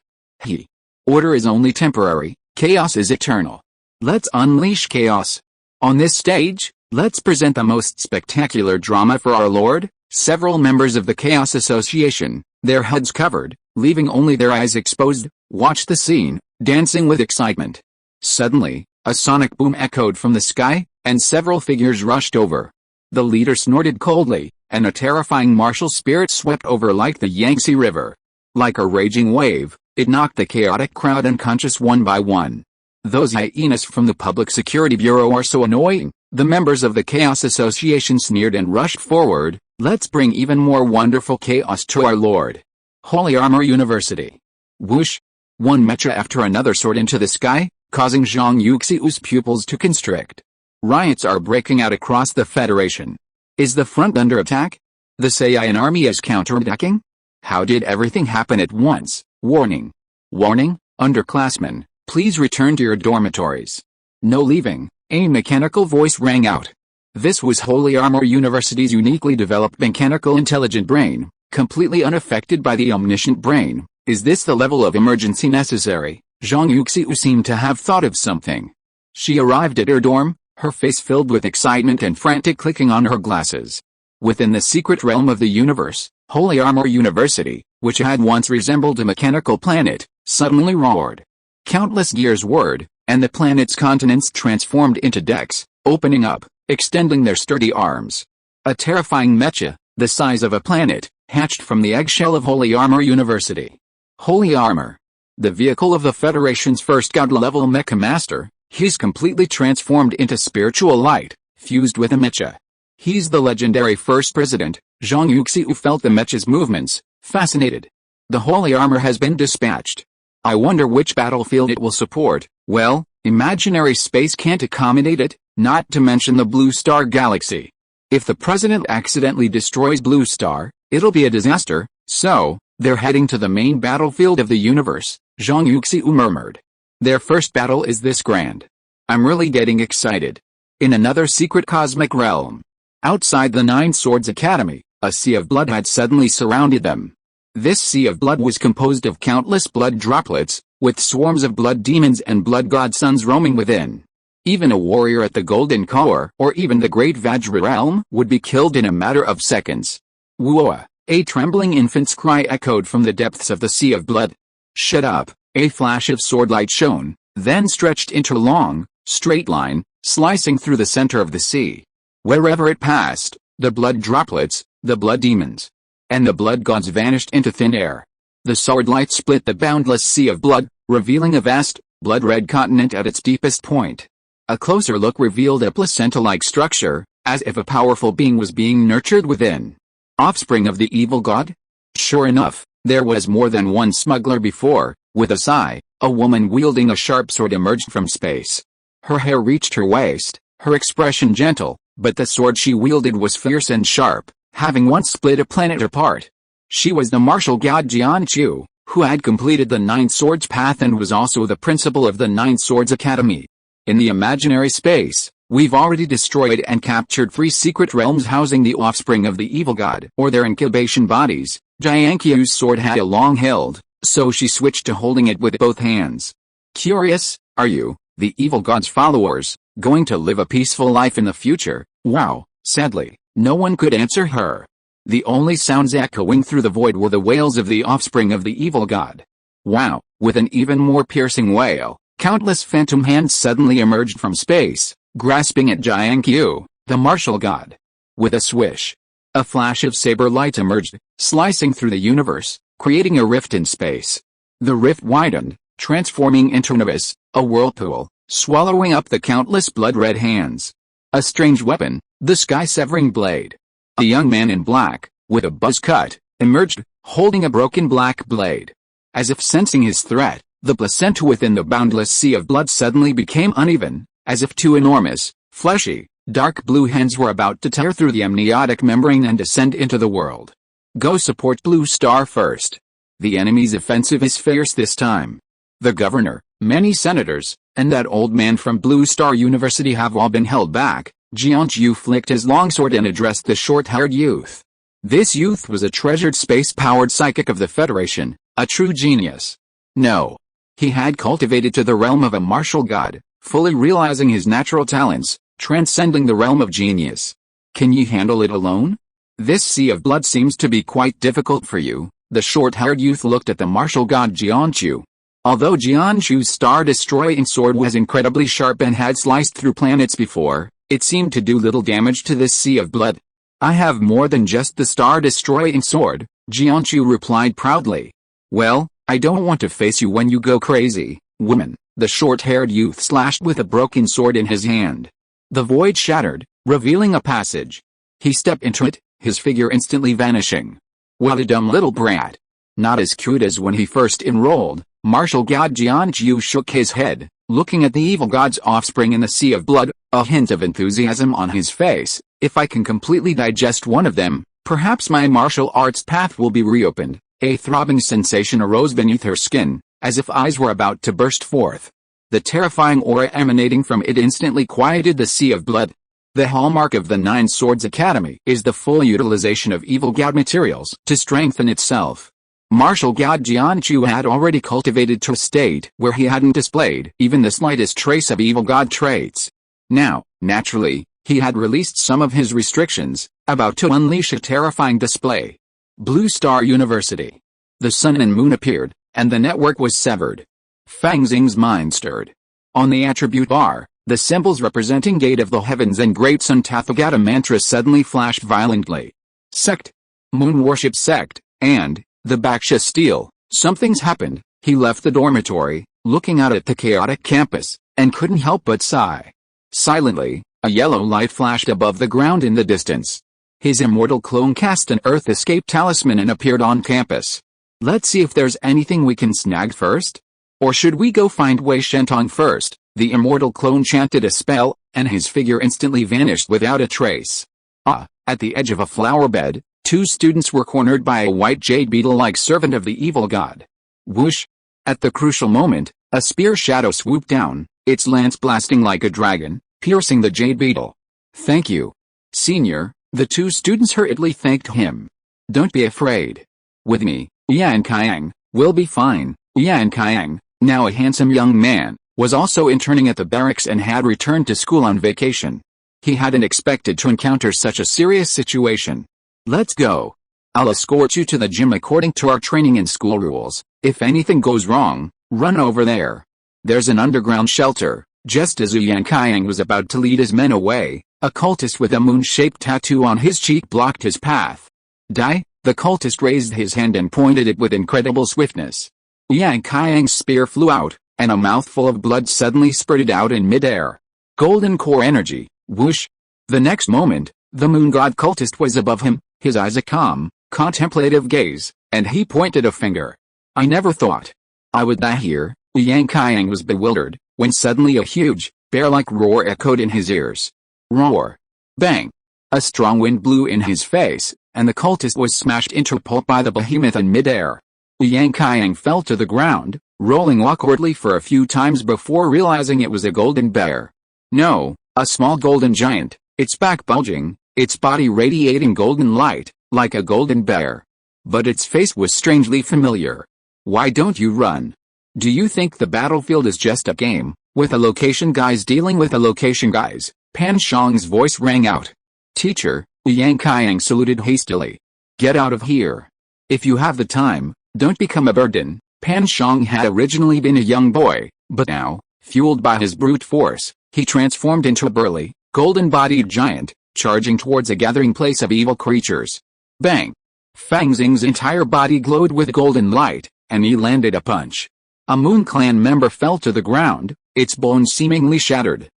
Order is only temporary, chaos is eternal. Let's unleash chaos. On this stage, let's present the most spectacular drama for our Lord. Several members of the Chaos Association, their heads covered, leaving only their eyes exposed, watched the scene, dancing with excitement. Suddenly, a sonic boom echoed from the sky, and several figures rushed over. The leader snorted coldly, and a terrifying martial spirit swept over like the Yangtze River. Like a raging wave, it knocked the chaotic crowd unconscious one by one. Those hyenas from the Public Security Bureau are so annoying, the members of the Chaos Association sneered and rushed forward. Let's bring even more wonderful chaos to our Lord. Holy Armor University. Whoosh! One mecha after another soared into the sky, causing Zhang Yuxiu's pupils to constrict. Riots are breaking out across the Federation. Is the front under attack? The Saiyan army is counterattacking? How did everything happen at once? Warning! Warning, underclassmen, please return to your dormitories. No leaving, a mechanical voice rang out. This was Holy Armor University's uniquely developed mechanical intelligent brain, completely unaffected by the omniscient brain. Is this the level of emergency necessary? Zhang Yuxiu seemed to have thought of something. She arrived at her dorm, her face filled with excitement and frantic clicking on her glasses. Within the secret realm of the universe, Holy Armor University, which had once resembled a mechanical planet, suddenly roared. Countless gears whirred, and the planet's continents transformed into decks, opening up, extending their sturdy arms. A terrifying mecha, the size of a planet, hatched from the eggshell of Holy Armor University. Holy Armor. The vehicle of the Federation's first God-level mecha master, he's completely transformed into spiritual light, fused with a mecha. He's the legendary first president. Zhang Yuxiu felt the mecha's movements, fascinated. The Holy Armor has been dispatched. I wonder which battlefield it will support. Well, imaginary space can't accommodate it, not to mention the Blue Star Galaxy. If the president accidentally destroys Blue Star, it'll be a disaster, so, they're heading to the main battlefield of the universe, Zhang Yuxiu murmured. Their first battle is this grand. I'm really getting excited. In another secret cosmic realm. Outside the Nine Swords Academy, a sea of blood had suddenly surrounded them. This sea of blood was composed of countless blood droplets, with swarms of blood demons and blood godsons roaming within. Even a warrior at the Golden Core or even the Great Vajra realm would be killed in a matter of seconds. Whoa! A trembling infant's cry echoed from the depths of the sea of blood. Shut up! A flash of swordlight shone, then stretched into a long, straight line, slicing through the center of the sea. Wherever it passed, The blood droplets, the blood demons, and the blood gods vanished into thin air. The sword light split the boundless sea of blood, revealing a vast, blood-red continent at its deepest point. A closer look revealed a placenta-like structure, as if a powerful being was being nurtured within. Offspring of the evil god? Sure enough, there was more than one smuggler before. With a sigh, a woman wielding a sharp sword emerged from space. Her hair reached her waist, her expression gentle, but the sword she wielded was fierce and sharp, having once split a planet apart. She was the martial god Jianqiu, who had completed the Nine Swords path and was also the principal of the Nine Swords Academy. In the imaginary space, we've already destroyed and captured 3 secret realms housing the offspring of the evil god, or their incubation bodies. Jianqiu's sword had a long hilt, so she switched to holding it with both hands. Curious, are you, the evil god's followers, going to live a peaceful life in the future? Wow. Sadly, no one could answer her. The only sounds echoing through the void were the wails of the offspring of the evil god. Wow. With an even more piercing wail, countless phantom hands suddenly emerged from space, grasping at Jianqiu, the martial god. With a swish, a flash of saber light emerged, slicing through the universe, creating a rift in space. The rift widened, transforming into an abyss, a whirlpool, swallowing up the countless blood-red hands. A strange weapon, the sky-severing blade. A young man in black, with a buzz cut, emerged, holding a broken black blade. As if sensing his threat, the placenta within the boundless sea of blood suddenly became uneven, as if 2 enormous, fleshy, dark blue hands were about to tear through the amniotic membrane and descend into the world. Go support Blue Star first. The enemy's offensive is fierce this time. The governor, many senators, and that old man from Blue Star University have all been held back. Jianqiu flicked his longsword and addressed the short-haired youth. This youth was a treasured space-powered psychic of the Federation, a true genius. No. He had cultivated to the realm of a martial god, fully realizing his natural talents, transcending the realm of genius. Can you handle it alone? This sea of blood seems to be quite difficult for you. The short-haired youth looked at the martial god Jianqiu. Although Jianqiu's star-destroying sword was incredibly sharp and had sliced through planets before, it seemed to do little damage to this sea of blood. I have more than just the star-destroying sword, Jianqiu replied proudly. Well, I don't want to face you when you go crazy, woman. The short-haired youth slashed with a broken sword in his hand. The void shattered, revealing a passage. He stepped into it, his figure instantly vanishing. What a dumb little brat. Not as cute as when he first enrolled. Martial god Jianqiu shook his head, looking at the evil god's offspring in the sea of blood, a hint of enthusiasm on his face. If I can completely digest one of them, perhaps my martial arts path will be reopened. A throbbing sensation arose beneath her skin, as if eyes were about to burst forth. The terrifying aura emanating from it instantly quieted the sea of blood. The hallmark of the Nine Swords Academy is the full utilization of evil god materials to strengthen itself. Martial god Jianqiu had already cultivated to a state where he hadn't displayed even the slightest trace of evil god traits. Now, naturally, he had released some of his restrictions, about to unleash a terrifying display. Blue Star University. The sun and moon appeared, and the network was severed. Fang Xing's mind stirred. On the attribute bar, the symbols representing Gate of the Heavens and Great Sun Tathagata mantra suddenly flashed violently. Sect. Moon Worship Sect, and the Baksha Steel. Something's happened. He left the dormitory, looking out at the chaotic campus, and couldn't help but sigh. Silently, a yellow light flashed above the ground in the distance. His immortal clone cast an Earth Escape talisman and appeared on campus. Let's see if there's anything we can snag first. Or should we go find Wei Shentong first? The immortal clone chanted a spell, and his figure instantly vanished without a trace. At the edge of a flower bed, 2 students were cornered by a white jade beetle-like servant of the evil god. Whoosh! At the crucial moment, a spear shadow swooped down, its lance blasting like a dragon, piercing the jade beetle. Thank you, senior, the 2 students hurriedly thanked him. Don't be afraid. With me, Yan Kaiang, we'll be fine. Yan Kaiang, now a handsome young man, was also interning at the barracks and had returned to school on vacation. He hadn't expected to encounter such a serious situation. Let's go. I'll escort you to the gym according to our training and school rules. If anything goes wrong, run over there. There's an underground shelter. Just as Yan Kaiang was about to lead his men away, A cultist with a moon-shaped tattoo on his cheek blocked his path. Die! The cultist raised his hand and pointed it with incredible swiftness. Yucai High spear flew out, and a mouthful of blood suddenly spurted out in midair. Golden core energy, whoosh! The next moment, the moon god cultist was above him, his eyes a calm, contemplative gaze, and he pointed a finger. I never thought I would die here. Yucai was bewildered, when suddenly a huge, bear-like roar echoed in his ears. Roar! Bang! A strong wind blew in his face, and the cultist was smashed into pulp by the behemoth in midair. Yucai fell to the ground, rolling awkwardly for a few times before realizing it was a golden bear. No, a small golden giant, its back bulging, its body radiating golden light, like a golden bear. But its face was strangely familiar. Why don't you run? Do you think the battlefield is just a game, with a location guys dealing with a location guys? Pan Shang's voice rang out. Teacher, Yucai saluted hastily. Get out of here. If you have the time, don't become a burden. Pan Shang had originally been a young boy, but now, fueled by his brute force, he transformed into a burly, golden-bodied giant, charging towards a gathering place of evil creatures. Bang! Fang Xing's entire body glowed with golden light, and he landed a punch. A Moon Clan member fell to the ground, its bones seemingly shattered.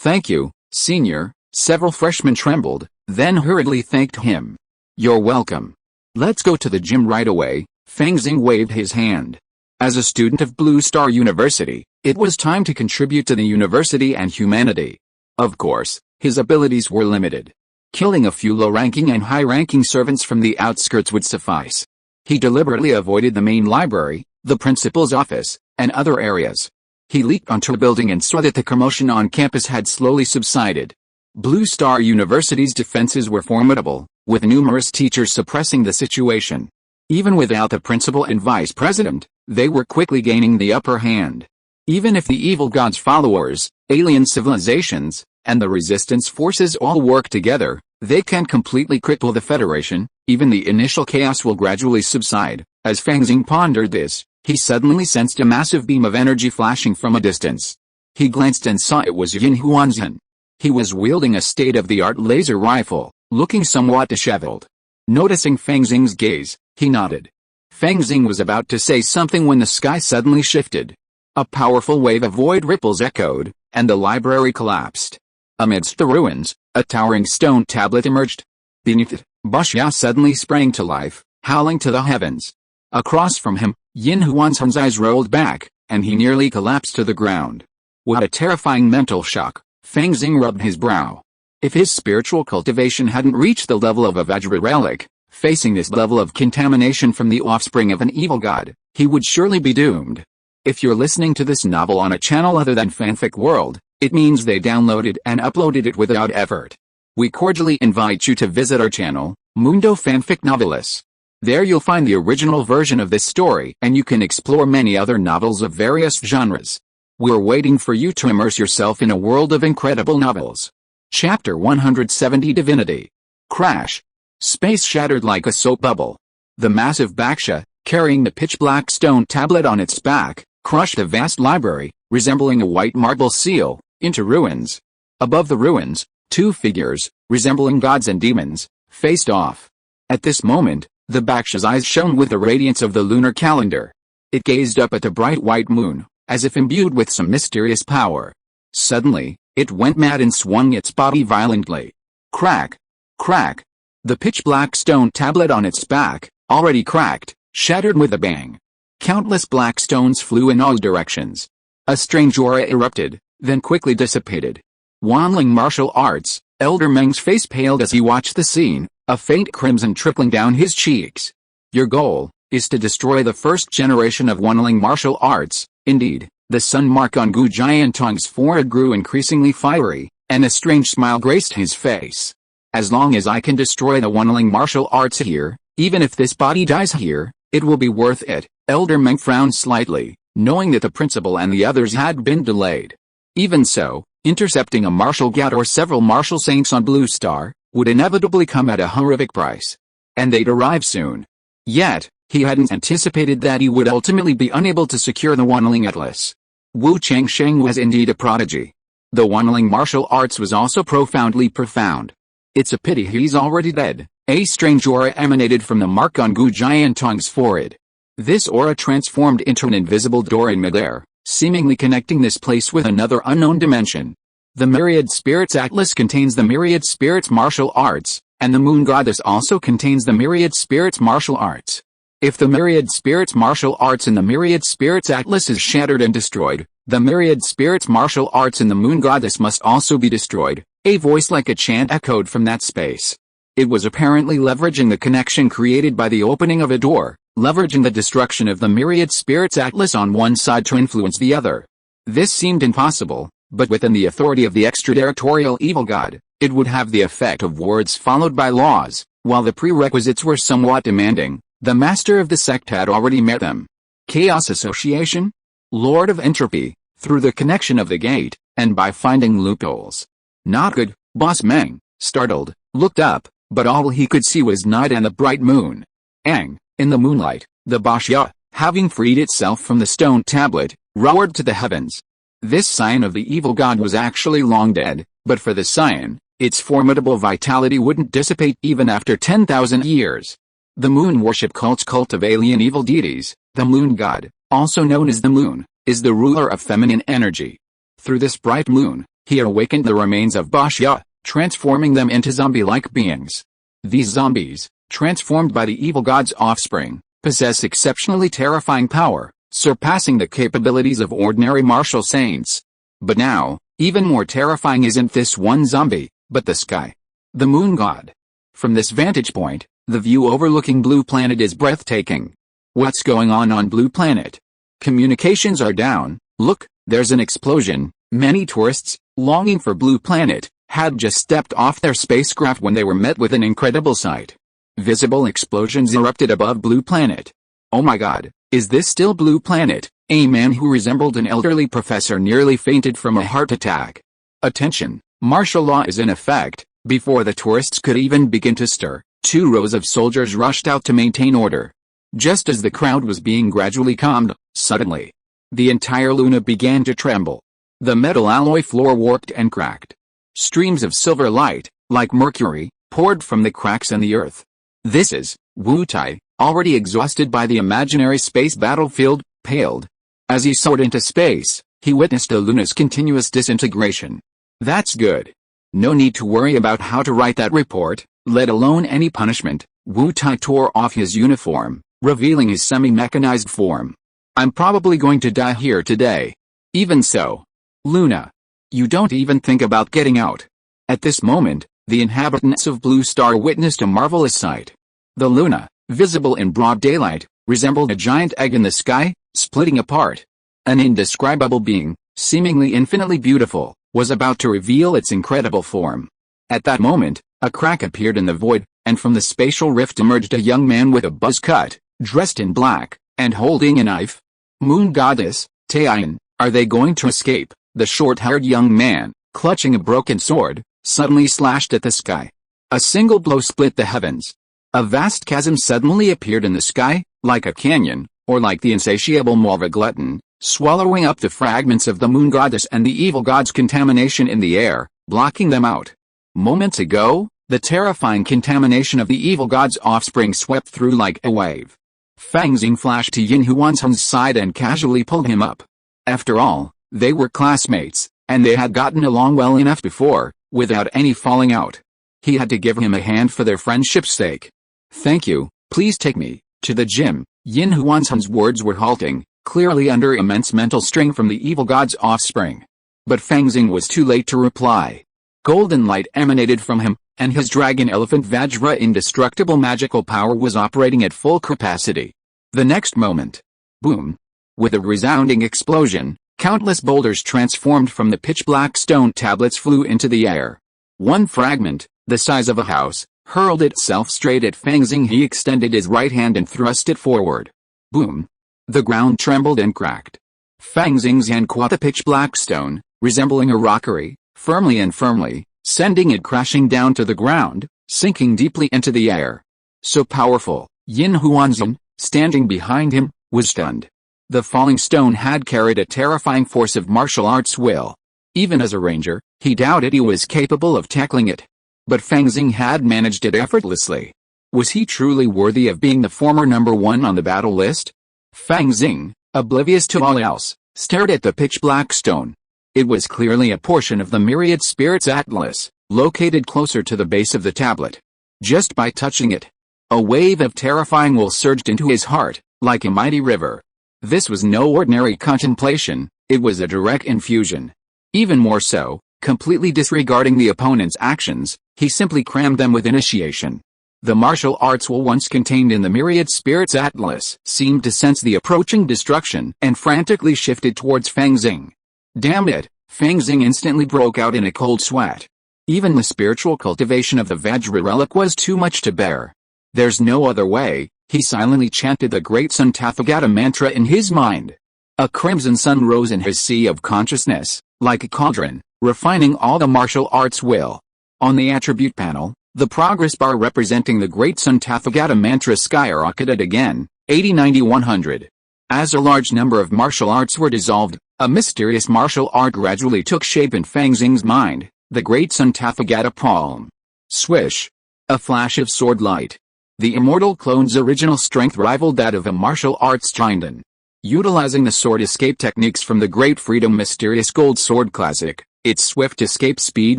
Thank you, senior. Several freshmen trembled, then hurriedly thanked him. You're welcome. Let's go to the gym right away. Fang Xing waved his hand. As a student of Blue Star University, it was time to contribute to the university and humanity. Of course, his abilities were limited. Killing a few low-ranking and high-ranking servants from the outskirts would suffice. He deliberately avoided the main library, the principal's office, and other areas. He leaped onto a building and saw that the commotion on campus had slowly subsided. Blue Star University's defenses were formidable, with numerous teachers suppressing the situation. Even without the principal and vice president, they were quickly gaining the upper hand. Even if the evil god's followers, alien civilizations, and the resistance forces all work together, they can't completely cripple the Federation. Even the initial chaos will gradually subside. As Fang Xing pondered this, he suddenly sensed a massive beam of energy flashing from a distance. He glanced and saw it was Yin Huanzhen. He was wielding a state-of-the-art laser rifle, looking somewhat disheveled. Noticing Fang Xing's gaze, he nodded. Fang Xing was about to say something when the sky suddenly shifted. A powerful wave of void ripples echoed, and the library collapsed. Amidst the ruins, a towering stone tablet emerged. Beneath it, Bashya suddenly sprang to life, howling to the heavens. Across from him, Yin Huanzhen's eyes rolled back, and he nearly collapsed to the ground. What a terrifying mental shock! Fang Xing rubbed his brow. If his spiritual cultivation hadn't reached the level of a Vajra relic, facing this level of contamination from the offspring of an evil god, he would surely be doomed. If you're listening to this novel on a channel other than Fanfic World, it means they downloaded and uploaded it without effort. We cordially invite you to visit our channel, Mundo Fanfic Novelis. There you'll find the original version of this story, and you can explore many other novels of various genres. We're waiting for you to immerse yourself in a world of incredible novels. Chapter 170 Divinity. Crash. Space shattered like a soap bubble. The massive Baksha, carrying the pitch-black stone tablet on its back, crushed the vast library, resembling a white marble seal, into ruins. Above the ruins, two figures, resembling gods and demons, faced off. At this moment, the Baksha's eyes shone with the radiance of the lunar calendar. It gazed up at the bright white moon, as if imbued with some mysterious power. Suddenly, it went mad and swung its body violently. Crack! Crack! The pitch-black stone tablet on its back, already cracked, shattered with a bang. Countless black stones flew in all directions. A strange aura erupted, then quickly dissipated. Wanling martial arts, Elder Meng's face paled as he watched the scene, a faint crimson trickling down his cheeks. Your goal is to destroy the first generation of Wanling martial arts. Indeed, the sun mark on Gu Jiantong's forehead grew increasingly fiery, and a strange smile graced his face. As long as I can destroy the Wanling martial arts here, even if this body dies here, it will be worth it. Elder Meng frowned slightly, knowing that the principal and the others had been delayed. Even so, intercepting a martial god or several martial saints on Blue Star would inevitably come at a horrific price. And they'd arrive soon. Yet, he hadn't anticipated that he would ultimately be unable to secure the Wanling Atlas. Wu Changsheng was indeed a prodigy. The Wanling martial arts was also profoundly profound. It's a pity he's already dead. A strange aura emanated from the mark on Gu Jiantong's forehead. This aura transformed into an invisible door in midair, seemingly connecting this place with another unknown dimension. The Myriad Spirits Atlas contains the Myriad Spirits martial arts, and the Moon Goddess also contains the Myriad Spirits martial arts. If the Myriad Spirits martial arts in the Myriad Spirits Atlas is shattered and destroyed, the Myriad Spirits martial arts in the Moon Goddess must also be destroyed. A voice like a chant echoed from that space. It was apparently leveraging the connection created by the opening of a door, leveraging the destruction of the Myriad Spirits Atlas on one side to influence the other. This seemed impossible, but within the authority of the extraterritorial evil god, it would have the effect of words followed by laws. While the prerequisites were somewhat demanding, the master of the sect had already met them. Chaos Association? Lord of Entropy, through the connection of the gate, and by finding loopholes. Not good. Boss Meng, startled, looked up, but all he could see was night and the bright moon. In the moonlight, the Bashya, having freed itself from the stone tablet, roared to the heavens. This scion of the evil god was actually long dead, but for the scion, its formidable vitality wouldn't dissipate even after 10,000 years. The moon worship cult of alien evil deities, the moon god, also known as the moon, is the ruler of feminine energy. Through this bright moon, he awakened the remains of Bashya, transforming them into zombie-like beings. These zombies, transformed by the evil god's offspring, possess exceptionally terrifying power, surpassing the capabilities of ordinary martial saints. But now, even more terrifying isn't this one zombie, but the sky. The moon god. From this vantage point, the view overlooking Blue Planet is breathtaking. What's going on Blue Planet? Communications are down. Look, there's an explosion. Many tourists, longing for Blue Planet, had just stepped off their spacecraft when they were met with an incredible sight. Visible explosions erupted above Blue Planet. Oh my god, is this still Blue Planet? A man who resembled an elderly professor nearly fainted from a heart attack. Attention, martial law is in effect. Before the tourists could even begin to stir, 2 rows of soldiers rushed out to maintain order. Just as the crowd was being gradually calmed, suddenly, the entire Luna began to tremble. The metal alloy floor warped and cracked. Streams of silver light, like mercury, poured from the cracks in the earth. This is, Wu Tai, already exhausted by the imaginary space battlefield, paled. As he soared into space, he witnessed the Luna's continuous disintegration. That's good. No need to worry about how to write that report, let alone any punishment. Wu Tai tore off his uniform, revealing his semi-mechanized form. I'm probably going to die here today. Even so, Luna, you don't even think about getting out. At this moment, the inhabitants of Blue Star witnessed a marvelous sight. The Luna, visible in broad daylight, resembled a giant egg in the sky, splitting apart. An indescribable being, seemingly infinitely beautiful, was about to reveal its incredible form. At that moment, a crack appeared in the void, and from the spatial rift emerged a young man with a buzz cut, dressed in black, and holding a knife. Moon Goddess, Taeyin, are they going to escape? The short-haired young man, clutching a broken sword, suddenly slashed at the sky. A single blow split the heavens. A vast chasm suddenly appeared in the sky, like a canyon, or like the insatiable maw of a glutton, swallowing up the fragments of the moon goddess and the evil god's contamination in the air, blocking them out. Moments ago, the terrifying contamination of the evil god's offspring swept through like a wave. Fang Xing flashed to Yin Huanshan's side and casually pulled him up. After all, they were classmates, and they had gotten along well enough before, without any falling out. He had to give him a hand for their friendship's sake. Thank you, please take me to the gym. Yin Huanshan's words were halting, clearly under immense mental strain from the evil god's offspring. But Fang Xing was too late to reply. Golden light emanated from him, and his dragon elephant Vajra indestructible magical power was operating at full capacity. The next moment, boom! With a resounding explosion, countless boulders transformed from the pitch-black stone tablets flew into the air. One fragment, the size of a house, hurled itself straight at Fang Xing. He extended his right hand and thrust it forward. Boom! The ground trembled and cracked. Fang Xing's hand caught the pitch-black stone, resembling a rockery, firmly, sending it crashing down to the ground, sinking deeply into the air. So powerful, Yin Huanshan, standing behind him, was stunned. The falling stone had carried a terrifying force of martial arts will. Even as a ranger, he doubted he was capable of tackling it. But Fang Xing had managed it effortlessly. Was he truly worthy of being the former number one on the battle list? Fang Xing, oblivious to all else, stared at the pitch-black stone. It was clearly a portion of the Myriad Spirits Atlas, located closer to the base of the tablet. Just by touching it, a wave of terrifying will surged into his heart, like a mighty river. This was no ordinary contemplation, it was a direct infusion. Even more so, completely disregarding the opponent's actions, he simply crammed them with initiation. The martial arts will once contained in the Myriad Spirits Atlas seemed to sense the approaching destruction and frantically shifted towards Fang Xing. Damn it, Fang Xing instantly broke out in a cold sweat. Even the spiritual cultivation of the Vajra relic was too much to bear. There's no other way, he silently chanted the great Sun Tathagata mantra in his mind. A crimson sun rose in his sea of consciousness, like a cauldron, refining all the martial arts will. On the attribute panel, the progress bar representing the great Sun Tathagata mantra skyrocketed again, 80-90-100. As a large number of martial arts were dissolved, a mysterious martial art gradually took shape in Fang Xing's mind, the great Sun Tathagata palm. Swish! A flash of sword light. The immortal clone's original strength rivaled that of a martial arts giant. Utilizing the sword escape techniques from the Great Freedom Mysterious Gold Sword Classic, its swift escape speed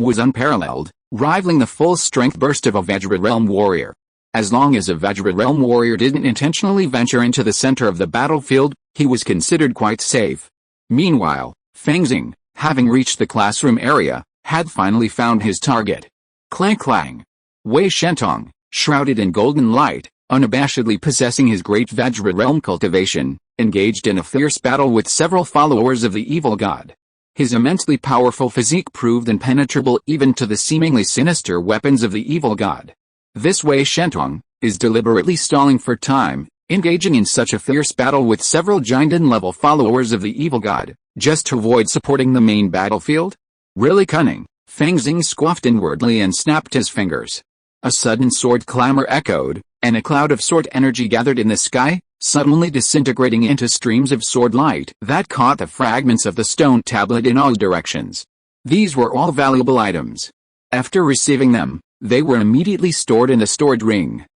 was unparalleled, rivaling the full-strength burst of a Vajra Realm warrior. As long as a Vajra Realm warrior didn't intentionally venture into the center of the battlefield, he was considered quite safe. Meanwhile, Fang Xing, having reached the classroom area, had finally found his target. Clang-clang. Wei Shentong, shrouded in golden light, unabashedly possessing his great Vajra Realm cultivation, engaged in a fierce battle with several followers of the evil god. His immensely powerful physique proved impenetrable even to the seemingly sinister weapons of the evil god. This Wei Shentong is deliberately stalling for time, engaging in such a fierce battle with several giant-level followers of the evil god, just to avoid supporting the main battlefield? Really cunning, Fang Xing scoffed inwardly and snapped his fingers. A sudden sword clamor echoed, and a cloud of sword energy gathered in the sky, suddenly disintegrating into streams of sword light that caught the fragments of the stone tablet in all directions. These were all valuable items. After receiving them, they were immediately stored in the storage ring.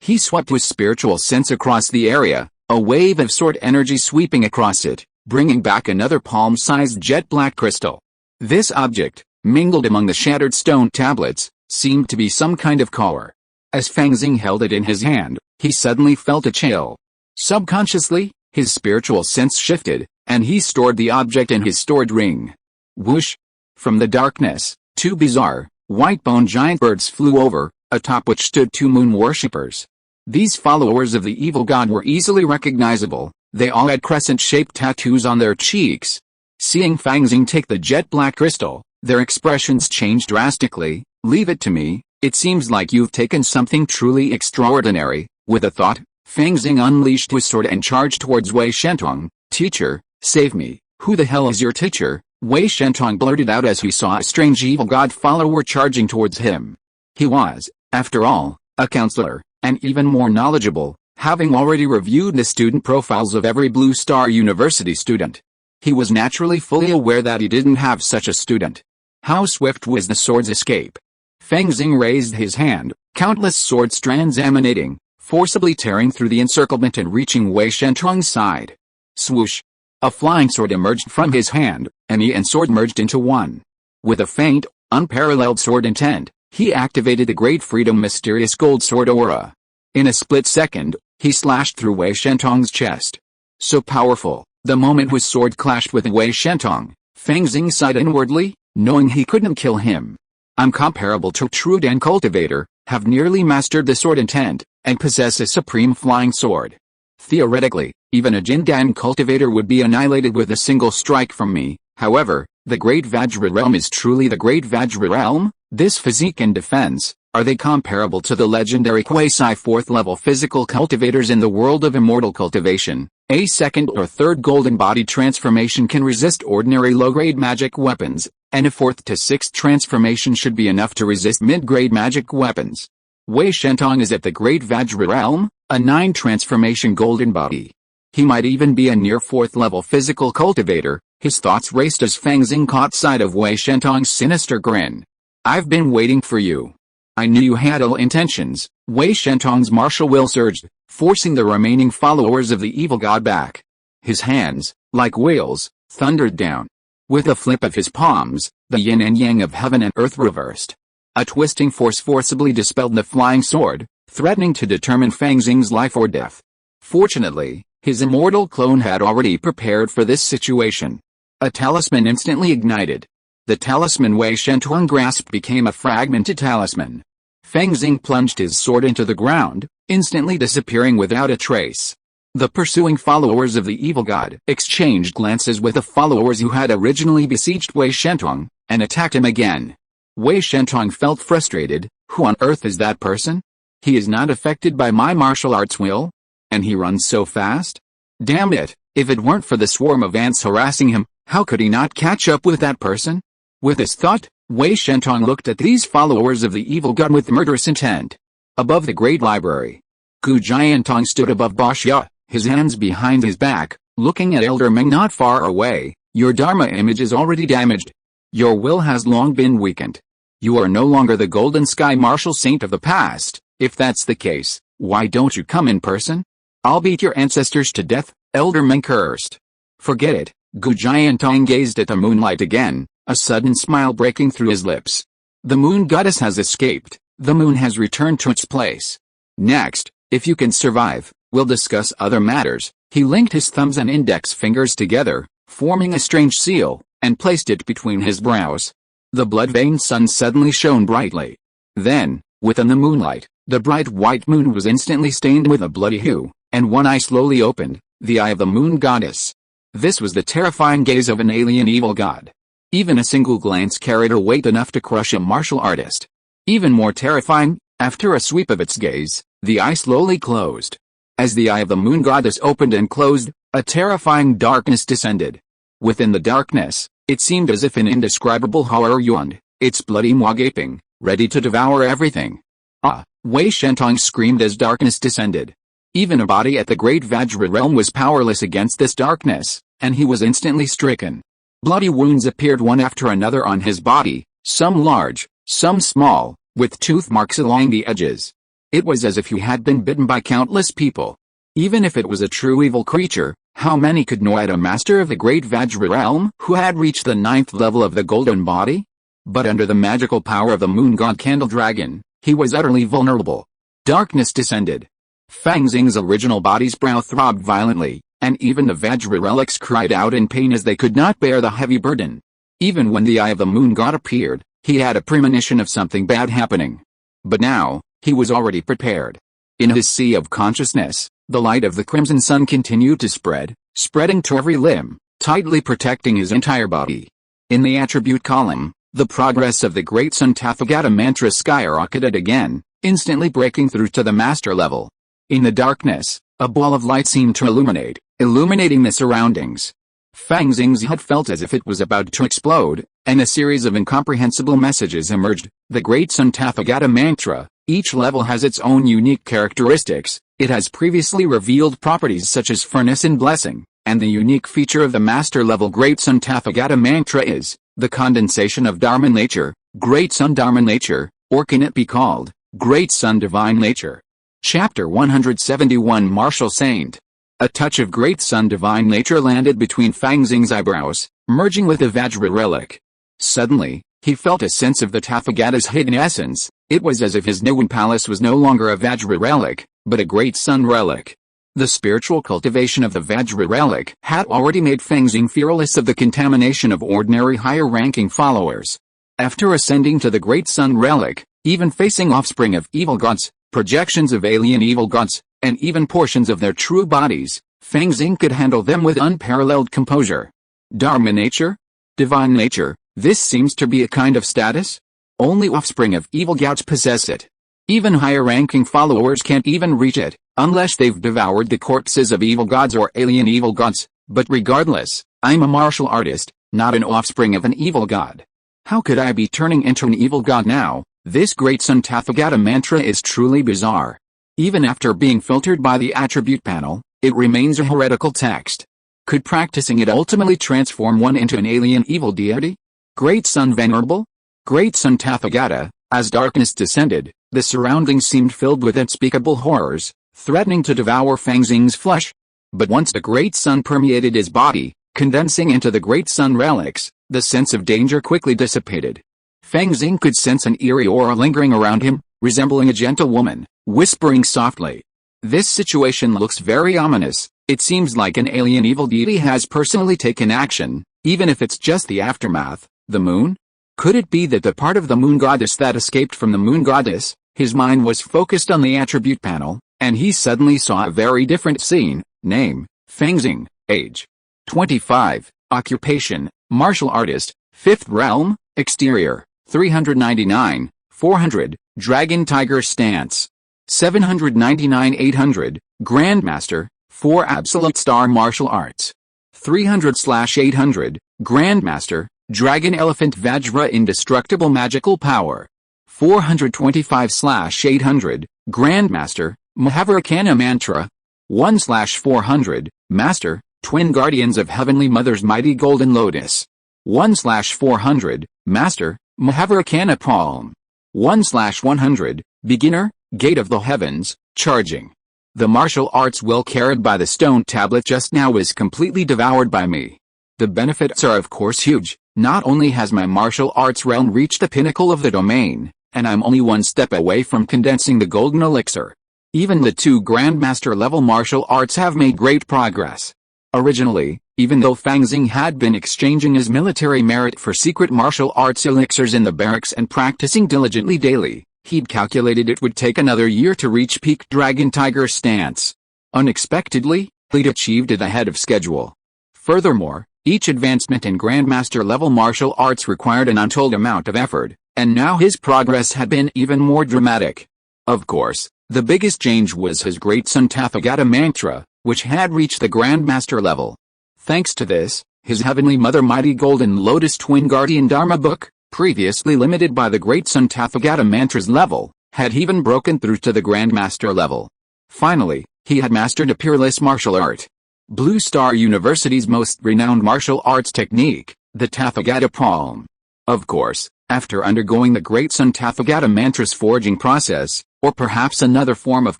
He swept with spiritual sense across the area, a wave of sword energy sweeping across it, bringing back another palm-sized jet-black crystal. This object, mingled among the shattered stone tablets, seemed to be some kind of core. As Fang Xing held it in his hand, he suddenly felt a chill. Subconsciously, his spiritual sense shifted, and he stored the object in his storage ring. Whoosh! From the darkness, two bizarre, white-boned giant birds flew over, atop which stood two moon worshippers. These followers of the evil god were easily recognizable, they all had crescent-shaped tattoos on their cheeks. Seeing Fang Xing take the jet-black crystal, their expressions changed drastically. Leave it to me, it seems like you've taken something truly extraordinary. With a thought, Fang Xing unleashed his sword and charged towards Wei Shentong. Teacher, save me, who the hell is your teacher? Wei Shentong blurted out as he saw a strange evil god follower charging towards him. He was, after all, a counselor, and even more knowledgeable, having already reviewed the student profiles of every Blue Star University student. He was naturally fully aware that he didn't have such a student. How swift was the sword's escape? Fang Xing raised his hand, countless sword strands emanating, forcibly tearing through the encirclement and reaching Wei Shentong's side. Swoosh! A flying sword emerged from his hand, and he and sword merged into one. With a faint, unparalleled sword intent, he activated the Great Freedom Mysterious Gold Sword Aura. In a split second, he slashed through Wei Shentong's chest. So powerful, the moment his sword clashed with Wei Shentong, Fang Xing sighed inwardly, knowing he couldn't kill him. I'm comparable to a true Dan cultivator, have nearly mastered the sword intent, and possess a supreme flying sword. Theoretically, even a Jin Dan cultivator would be annihilated with a single strike from me. However, the Great Vajra Realm is truly the Great Vajra Realm. This physique and defense, are they comparable to the legendary quasi 4th level physical cultivators in the world of immortal cultivation? A second or third golden body transformation can resist ordinary low-grade magic weapons, and a 4th to 6th transformation should be enough to resist mid-grade magic weapons. Wei Shentong is at the Great Vajra Realm, a 9 transformation golden body. He might even be a near 4th-level physical cultivator. His thoughts raced as Fang Xing caught sight of Wei Shentong's sinister grin. "I've been waiting for you. I knew you had ill intentions." Wei Shentong's martial will surged, forcing the remaining followers of the evil god back. His hands, like wheels, thundered down. With a flip of his palms, the yin and yang of heaven and earth reversed. A twisting force forcibly dispelled the flying sword, threatening to determine Fang Xing's life or death. Fortunately, his immortal clone had already prepared for this situation. A talisman instantly ignited. The talisman Wei Shentong grasped became a fragmented talisman. Fang Xing plunged his sword into the ground, instantly disappearing without a trace. The pursuing followers of the evil god exchanged glances with the followers who had originally besieged Wei Shentong, and attacked him again. Wei Shentong felt frustrated. Who on earth is that person? He is not affected by my martial arts will? And he runs so fast? Damn it, if it weren't for the swarm of ants harassing him, how could he not catch up with that person? With this thought, Wei Shentong looked at these followers of the evil god with murderous intent. Above the great library, Gu Jiantong stood above Bashya, his hands behind his back, looking at Elder Meng not far away. "Your Dharma image is already damaged. Your will has long been weakened. You are no longer the Golden Sky martial saint of the past. If that's the case, why don't you come in person? I'll beat your ancestors to death," Elder Meng cursed. "Forget it." Gu Jiantong gazed at the moonlight again, a sudden smile breaking through his lips. "The moon goddess has escaped. The moon has returned to its place. Next, if you can survive, we'll discuss other matters." He linked his thumbs and index fingers together, forming a strange seal, and placed it between his brows. The blood-veined sun suddenly shone brightly. Then, within the moonlight, the bright white moon was instantly stained with a bloody hue, and one eye slowly opened, the eye of the moon goddess. This was the terrifying gaze of an alien evil god. Even a single glance carried a weight enough to crush a martial artist. Even more terrifying, after a sweep of its gaze, the eye slowly closed. As the eye of the moon goddess opened and closed, a terrifying darkness descended. Within the darkness, it seemed as if an indescribable horror yawned, its bloody maw gaping, ready to devour everything. "Ah!" Wei Shentong screamed as darkness descended. Even a body at the great Vajra realm was powerless against this darkness, and he was instantly stricken. Bloody wounds appeared one after another on his body, some large, some small, with tooth marks along the edges. It was as if he had been bitten by countless people. Even if it was a true evil creature, how many could know at a master of the great Vajra realm who had reached the 9th level of the golden body? But under the magical power of the moon god Candle Dragon, he was utterly vulnerable. Darkness descended. Fang Xing's original body's brow throbbed violently, and even the Vajra relics cried out in pain as they could not bear the heavy burden. Even when the eye of the moon god appeared, he had a premonition of something bad happening. But now, he was already prepared. In his sea of consciousness, the light of the crimson sun continued to spreading to every limb, tightly protecting his entire body. In the attribute column, the progress of the great sun Tathagata mantra skyrocketed again, instantly breaking through to the master level. In the darkness, a ball of light seemed to illuminating the surroundings. Fang Xing's head felt as if it was about to explode, and a series of incomprehensible messages emerged. The great sun Tathagata mantra. Each level has its own unique characteristics. It has previously revealed properties such as furnace and blessing, and the unique feature of the master level Great Sun Tathagata mantra is the condensation of Dharma nature, Great Sun Dharma nature, or can it be called Great Sun Divine Nature? Chapter 171 Martial Saint. A touch of Great Sun Divine Nature landed between Fang Xing's eyebrows, merging with the Vajra relic. Suddenly, he felt a sense of the Tathagata's hidden essence. It was as if his Niwan palace was no longer a Vajra relic, but a great sun relic. The spiritual cultivation of the Vajra relic had already made Fang Xing fearless of the contamination of ordinary higher-ranking followers. After ascending to the great sun relic, even facing offspring of evil gods, projections of alien evil gods, and even portions of their true bodies, Fang Xing could handle them with unparalleled composure. Dharma nature? Divine nature, this seems to be a kind of status? Only offspring of evil gods possess it. Even higher-ranking followers can't even reach it, unless they've devoured the corpses of evil gods or alien evil gods. But regardless, I'm a martial artist, not an offspring of an evil god. How could I be turning into an evil god now? This great sun Tathagata mantra is truly bizarre. Even after being filtered by the attribute panel, it remains a heretical text. Could practicing it ultimately transform one into an alien evil deity? Great Sun Venerable? Great Sun Tathagata, as darkness descended, the surroundings seemed filled with unspeakable horrors, threatening to devour Fang Xing's flesh. But once the Great Sun permeated his body, condensing into the Great Sun relics, the sense of danger quickly dissipated. Fang Xing could sense an eerie aura lingering around him, resembling a gentle woman, whispering softly. This situation looks very ominous. It seems like an alien evil deity has personally taken action, even if it's just the aftermath. The moon? Could it be that the part of the moon goddess that escaped from the moon goddess? His mind was focused on the attribute panel, and he suddenly saw a very different scene. Name, Fang Xing. Age, 25. Occupation, martial artist. Fifth realm. Exterior, 399, 400. Dragon Tiger stance, 799-800. Grandmaster, 4 Absolute Star Martial Arts, 300/800. Grandmaster, Dragon Elephant Vajra Indestructible Magical Power, 425/800. Grandmaster, Mahavakana Mantra, 1/400. Master, Twin Guardians of Heavenly Mother's Mighty Golden Lotus, 1/400. Master, Mahavakana Palm, 1/100. Beginner, Gate of the Heavens, charging. The martial arts well carried by the stone tablet just now is completely devoured by me. The benefits are of course huge. Not only has my martial arts realm reached the pinnacle of the domain, and I'm only one step away from condensing the golden elixir. Even the 2 Grandmaster level martial arts have made great progress. Originally, even though Fang Xing had been exchanging his military merit for secret martial arts elixirs in the barracks and practicing diligently daily, he'd calculated it would take another year to reach peak Dragon Tiger stance. Unexpectedly, he'd achieved it ahead of schedule. Furthermore, each advancement in Grandmaster level martial arts required an untold amount of effort, and now his progress had been even more dramatic. Of course, the biggest change was his Great Sun Tathagata mantra, which had reached the Grandmaster level. Thanks to this, his Heavenly Mother Mighty Golden Lotus Twin Guardian Dharma book, previously limited by the Great Sun Tathagata mantra's level, had even broken through to the Grandmaster level. Finally, he had mastered a peerless martial art. Blue Star University's most renowned martial arts technique, the Tathagata Palm. Of course, after undergoing the Great Sun Tathagata mantra's forging process, or perhaps another form of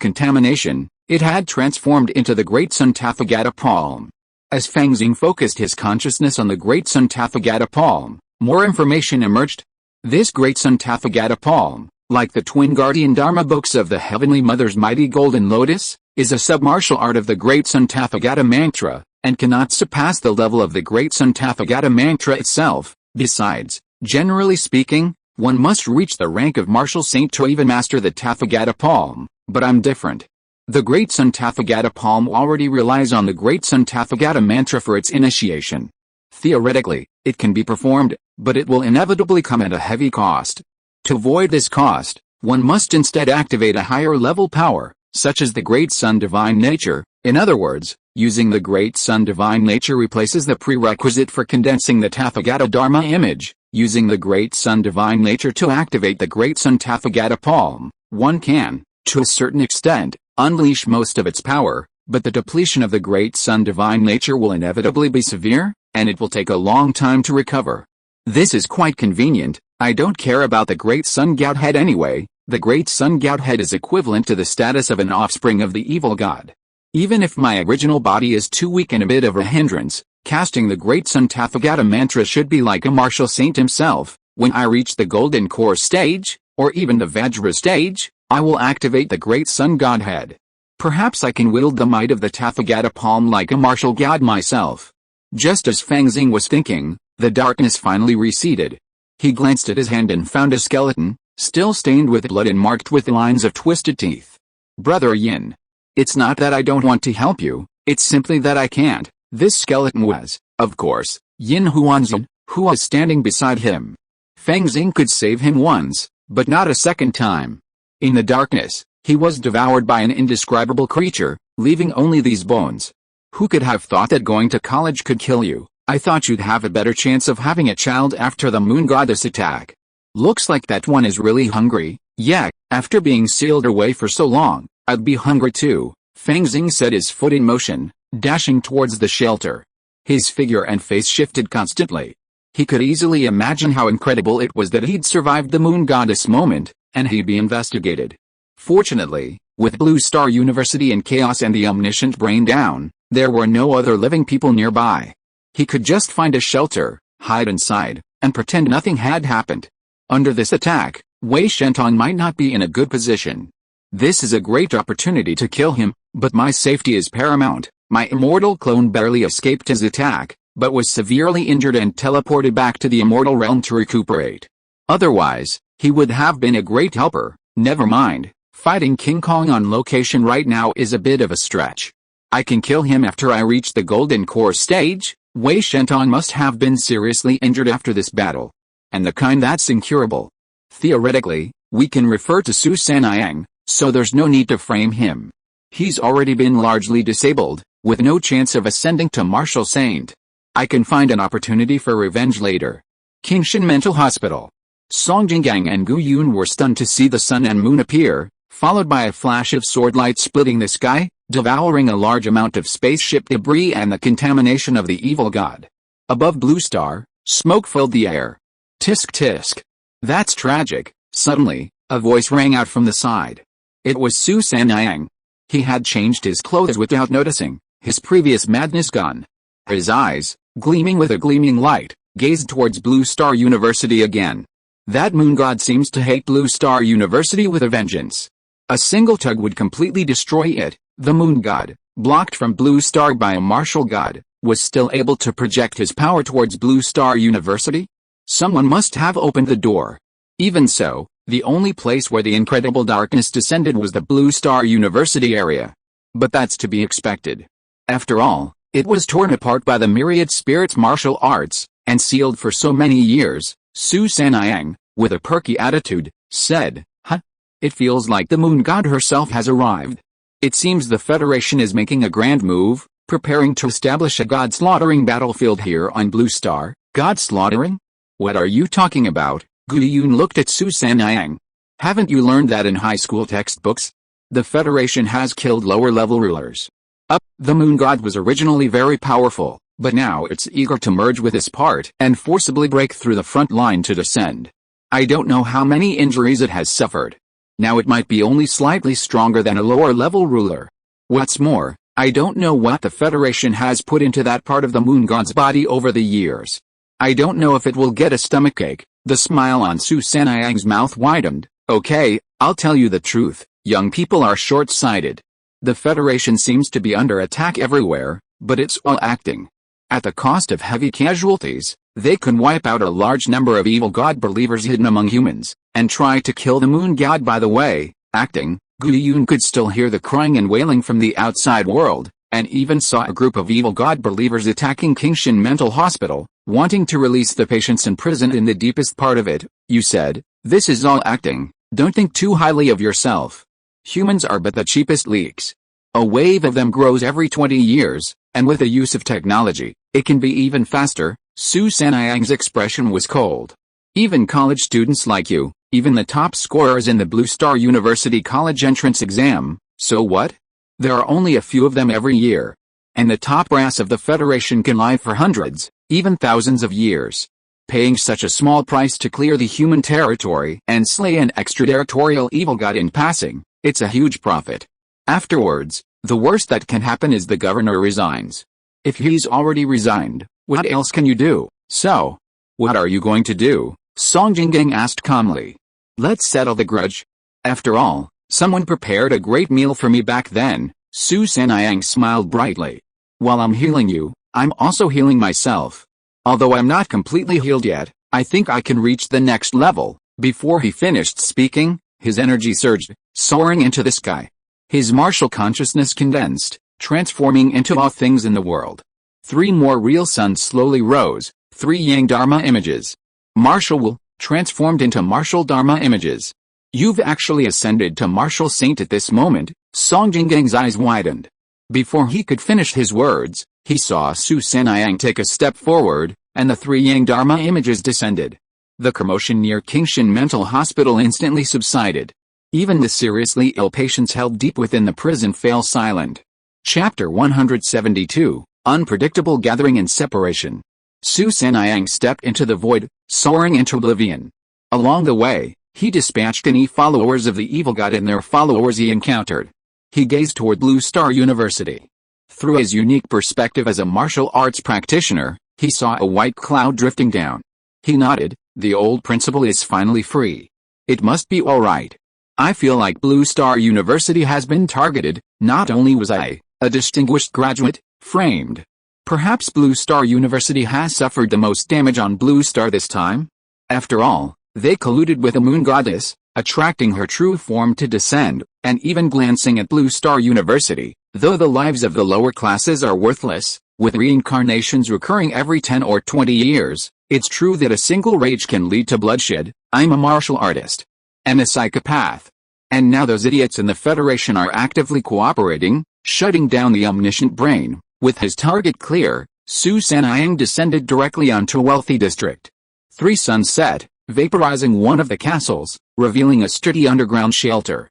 contamination, it had transformed into the Great Sun Tathagata Palm. As Fang Xing focused his consciousness on the Great Sun Tathagata Palm, more information emerged. This Great Sun Tathagata Palm, like the Twin Guardian Dharma books of the Heavenly Mother's Mighty Golden Lotus, is a sub-martial art of the Great Sun Tathagata mantra, and cannot surpass the level of the Great Sun Tathagata mantra itself. Besides, generally speaking, one must reach the rank of martial saint to even master the Tathagata Palm, but I'm different. The Great Sun Tathagata Palm already relies on the Great Sun Tathagata mantra for its initiation. Theoretically, it can be performed, but it will inevitably come at a heavy cost. To avoid this cost, one must instead activate a higher level power, such as the Great Sun Divine Nature. In other words, using the Great Sun Divine Nature replaces the prerequisite for condensing the Tathagata Dharma image. Using the Great Sun Divine Nature to activate the Great Sun Tathagata Palm, one can, to a certain extent, unleash most of its power, but the depletion of the Great Sun Divine Nature will inevitably be severe, and it will take a long time to recover. This is quite convenient. I don't care about the Great Sun Godhead anyway. The Great Sun Godhead is equivalent to the status of an offspring of the evil god. Even if my original body is too weak and a bit of a hindrance, casting the Great Sun Tathagata mantra should be like a martial saint himself. When I reach the Golden Core stage, or even the Vajra stage, I will activate the Great Sun Godhead. Perhaps I can wield the might of the Tathagata Palm like a martial god myself. Just as Fang Xing was thinking, the darkness finally receded. He glanced at his hand and found a skeleton, still stained with blood and marked with lines of twisted teeth. Brother Yin. It's not that I don't want to help you, it's simply that I can't. This skeleton was, of course, Yin Huanzin, who was standing beside him. Fang Xing could save him once, but not a second time. In the darkness, he was devoured by an indescribable creature, leaving only these bones. Who could have thought that going to college could kill you? I thought you'd have a better chance of having a child after the moon goddess attack. Looks like that one is really hungry. Yeah, after being sealed away for so long, I'd be hungry too. Fang Xing set his foot in motion, dashing towards the shelter. His figure and face shifted constantly. He could easily imagine how incredible it was that he'd survived the moon goddess moment, and he'd be investigated. Fortunately, with Blue Star University in chaos and the omniscient brain down, there were no other living people nearby. He could just find a shelter, hide inside, and pretend nothing had happened. Under this attack, Wei Shentong might not be in a good position. This is a great opportunity to kill him, but my safety is paramount. My immortal clone barely escaped his attack, but was severely injured and teleported back to the immortal realm to recuperate. Otherwise, he would have been a great helper. Never mind, fighting King Kong on location right now is a bit of a stretch. I can kill him after I reach the Golden Core stage. Wei Shentong must have been seriously injured after this battle. And the kind that's incurable. Theoretically, we can refer to Su Sanniang, so there's no need to frame him. He's already been largely disabled, with no chance of ascending to Martial Saint. I can find an opportunity for revenge later. Qingshan Mental Hospital. Song Jinggang and Gu Yun were stunned to see the sun and moon appear, followed by a flash of sword light splitting the sky, devouring a large amount of spaceship debris and the contamination of the evil god. Above Blue Star, smoke filled the air. Tisk tisk. That's tragic. Suddenly, a voice rang out from the side. It was Su Sanniang. He had changed his clothes without noticing, his previous madness gone. His eyes, gleaming with a gleaming light, gazed towards Blue Star University again. That moon god seems to hate Blue Star University with a vengeance. A single tug would completely destroy it. The moon god, blocked from Blue Star by a martial god, was still able to project his power towards Blue Star University? Someone must have opened the door. Even so, the only place where the incredible darkness descended was the Blue Star University area. But that's to be expected. After all, it was torn apart by the myriad spirits martial arts, and sealed for so many years. Su Sanniang, with a perky attitude, said, "Huh? It feels like the moon god herself has arrived. It seems the Federation is making a grand move, preparing to establish a god-slaughtering battlefield here on Blue Star." God-slaughtering? What are you talking about? Gu Yun looked at Su Sanniang. Haven't you learned that in high school textbooks? The Federation has killed lower-level rulers. The moon god was originally very powerful, but now it's eager to merge with this part and forcibly break through the front line to descend. I don't know how many injuries it has suffered. Now it might be only slightly stronger than a lower-level ruler. What's more, I don't know what the Federation has put into that part of the moon god's body over the years. I don't know if it will get a stomachache. The smile on Su Sanniang's mouth widened. Okay, I'll tell you the truth, young people are short-sighted. The Federation seems to be under attack everywhere, but it's all acting. At the cost of heavy casualties, they can wipe out a large number of evil god believers hidden among humans, and try to kill the moon god. By the way, acting, Gu Yun could still hear the crying and wailing from the outside world, and even saw a group of evil god believers attacking Qingshan Mental Hospital, wanting to release the patients imprisoned in the deepest part of it. You said, this is all acting. Don't think too highly of yourself. Humans are but the cheapest leaks. A wave of them grows every 20 years, and with the use of technology, it can be even faster. Su Sanniang's expression was cold. Even college students like you, even the top scorers in the Blue Star University college entrance exam, so what? There are only a few of them every year. And the top brass of the Federation can live for hundreds, even thousands of years. Paying such a small price to clear the human territory and slay an extraterritorial evil god in passing, it's a huge profit. Afterwards, the worst that can happen is the governor resigns. If he's already resigned, what else can you do? So, what are you going to do? Song Jinggang asked calmly. Let's settle the grudge. After all, someone prepared a great meal for me back then. Su Sanniang smiled brightly. While I'm healing you, I'm also healing myself. Although I'm not completely healed yet, I think I can reach the next level. Before he finished speaking, his energy surged, soaring into the sky. His martial consciousness condensed, transforming into all things in the world. 3 more real suns slowly rose, 3 Yang Dharma images. Martial will, transformed into martial Dharma images. You've actually ascended to martial saint at this moment. Song Jinggang's eyes widened. Before he could finish his words, he saw Su Sanniang take a step forward, and the 3 Yang Dharma images descended. The commotion near Qingshan Mental Hospital instantly subsided. Even the seriously ill patients held deep within the prison fell silent. Chapter 172, Unpredictable Gathering and Separation. Su Sanniang stepped into the void, soaring into oblivion. Along the way, he dispatched any followers of the evil god and their followers he encountered. He gazed toward Blue Star University. Through his unique perspective as a martial arts practitioner, he saw a white cloud drifting down. He nodded. The old principal is finally free. It must be all right. I feel like Blue Star University has been targeted. Not only was I, a distinguished graduate, framed. Perhaps Blue Star University has suffered the most damage on Blue Star this time? After all, they colluded with a moon goddess, attracting her true form to descend, and even glancing at Blue Star University. Though the lives of the lower classes are worthless, with reincarnations recurring every 10 or 20 years, it's true that a single rage can lead to bloodshed. I'm a martial artist. And a psychopath. And now those idiots in the Federation are actively cooperating, shutting down the omniscient brain. With his target clear, Su Sanniang descended directly onto a wealthy district. 3 suns set, vaporizing one of the castles, revealing a sturdy underground shelter.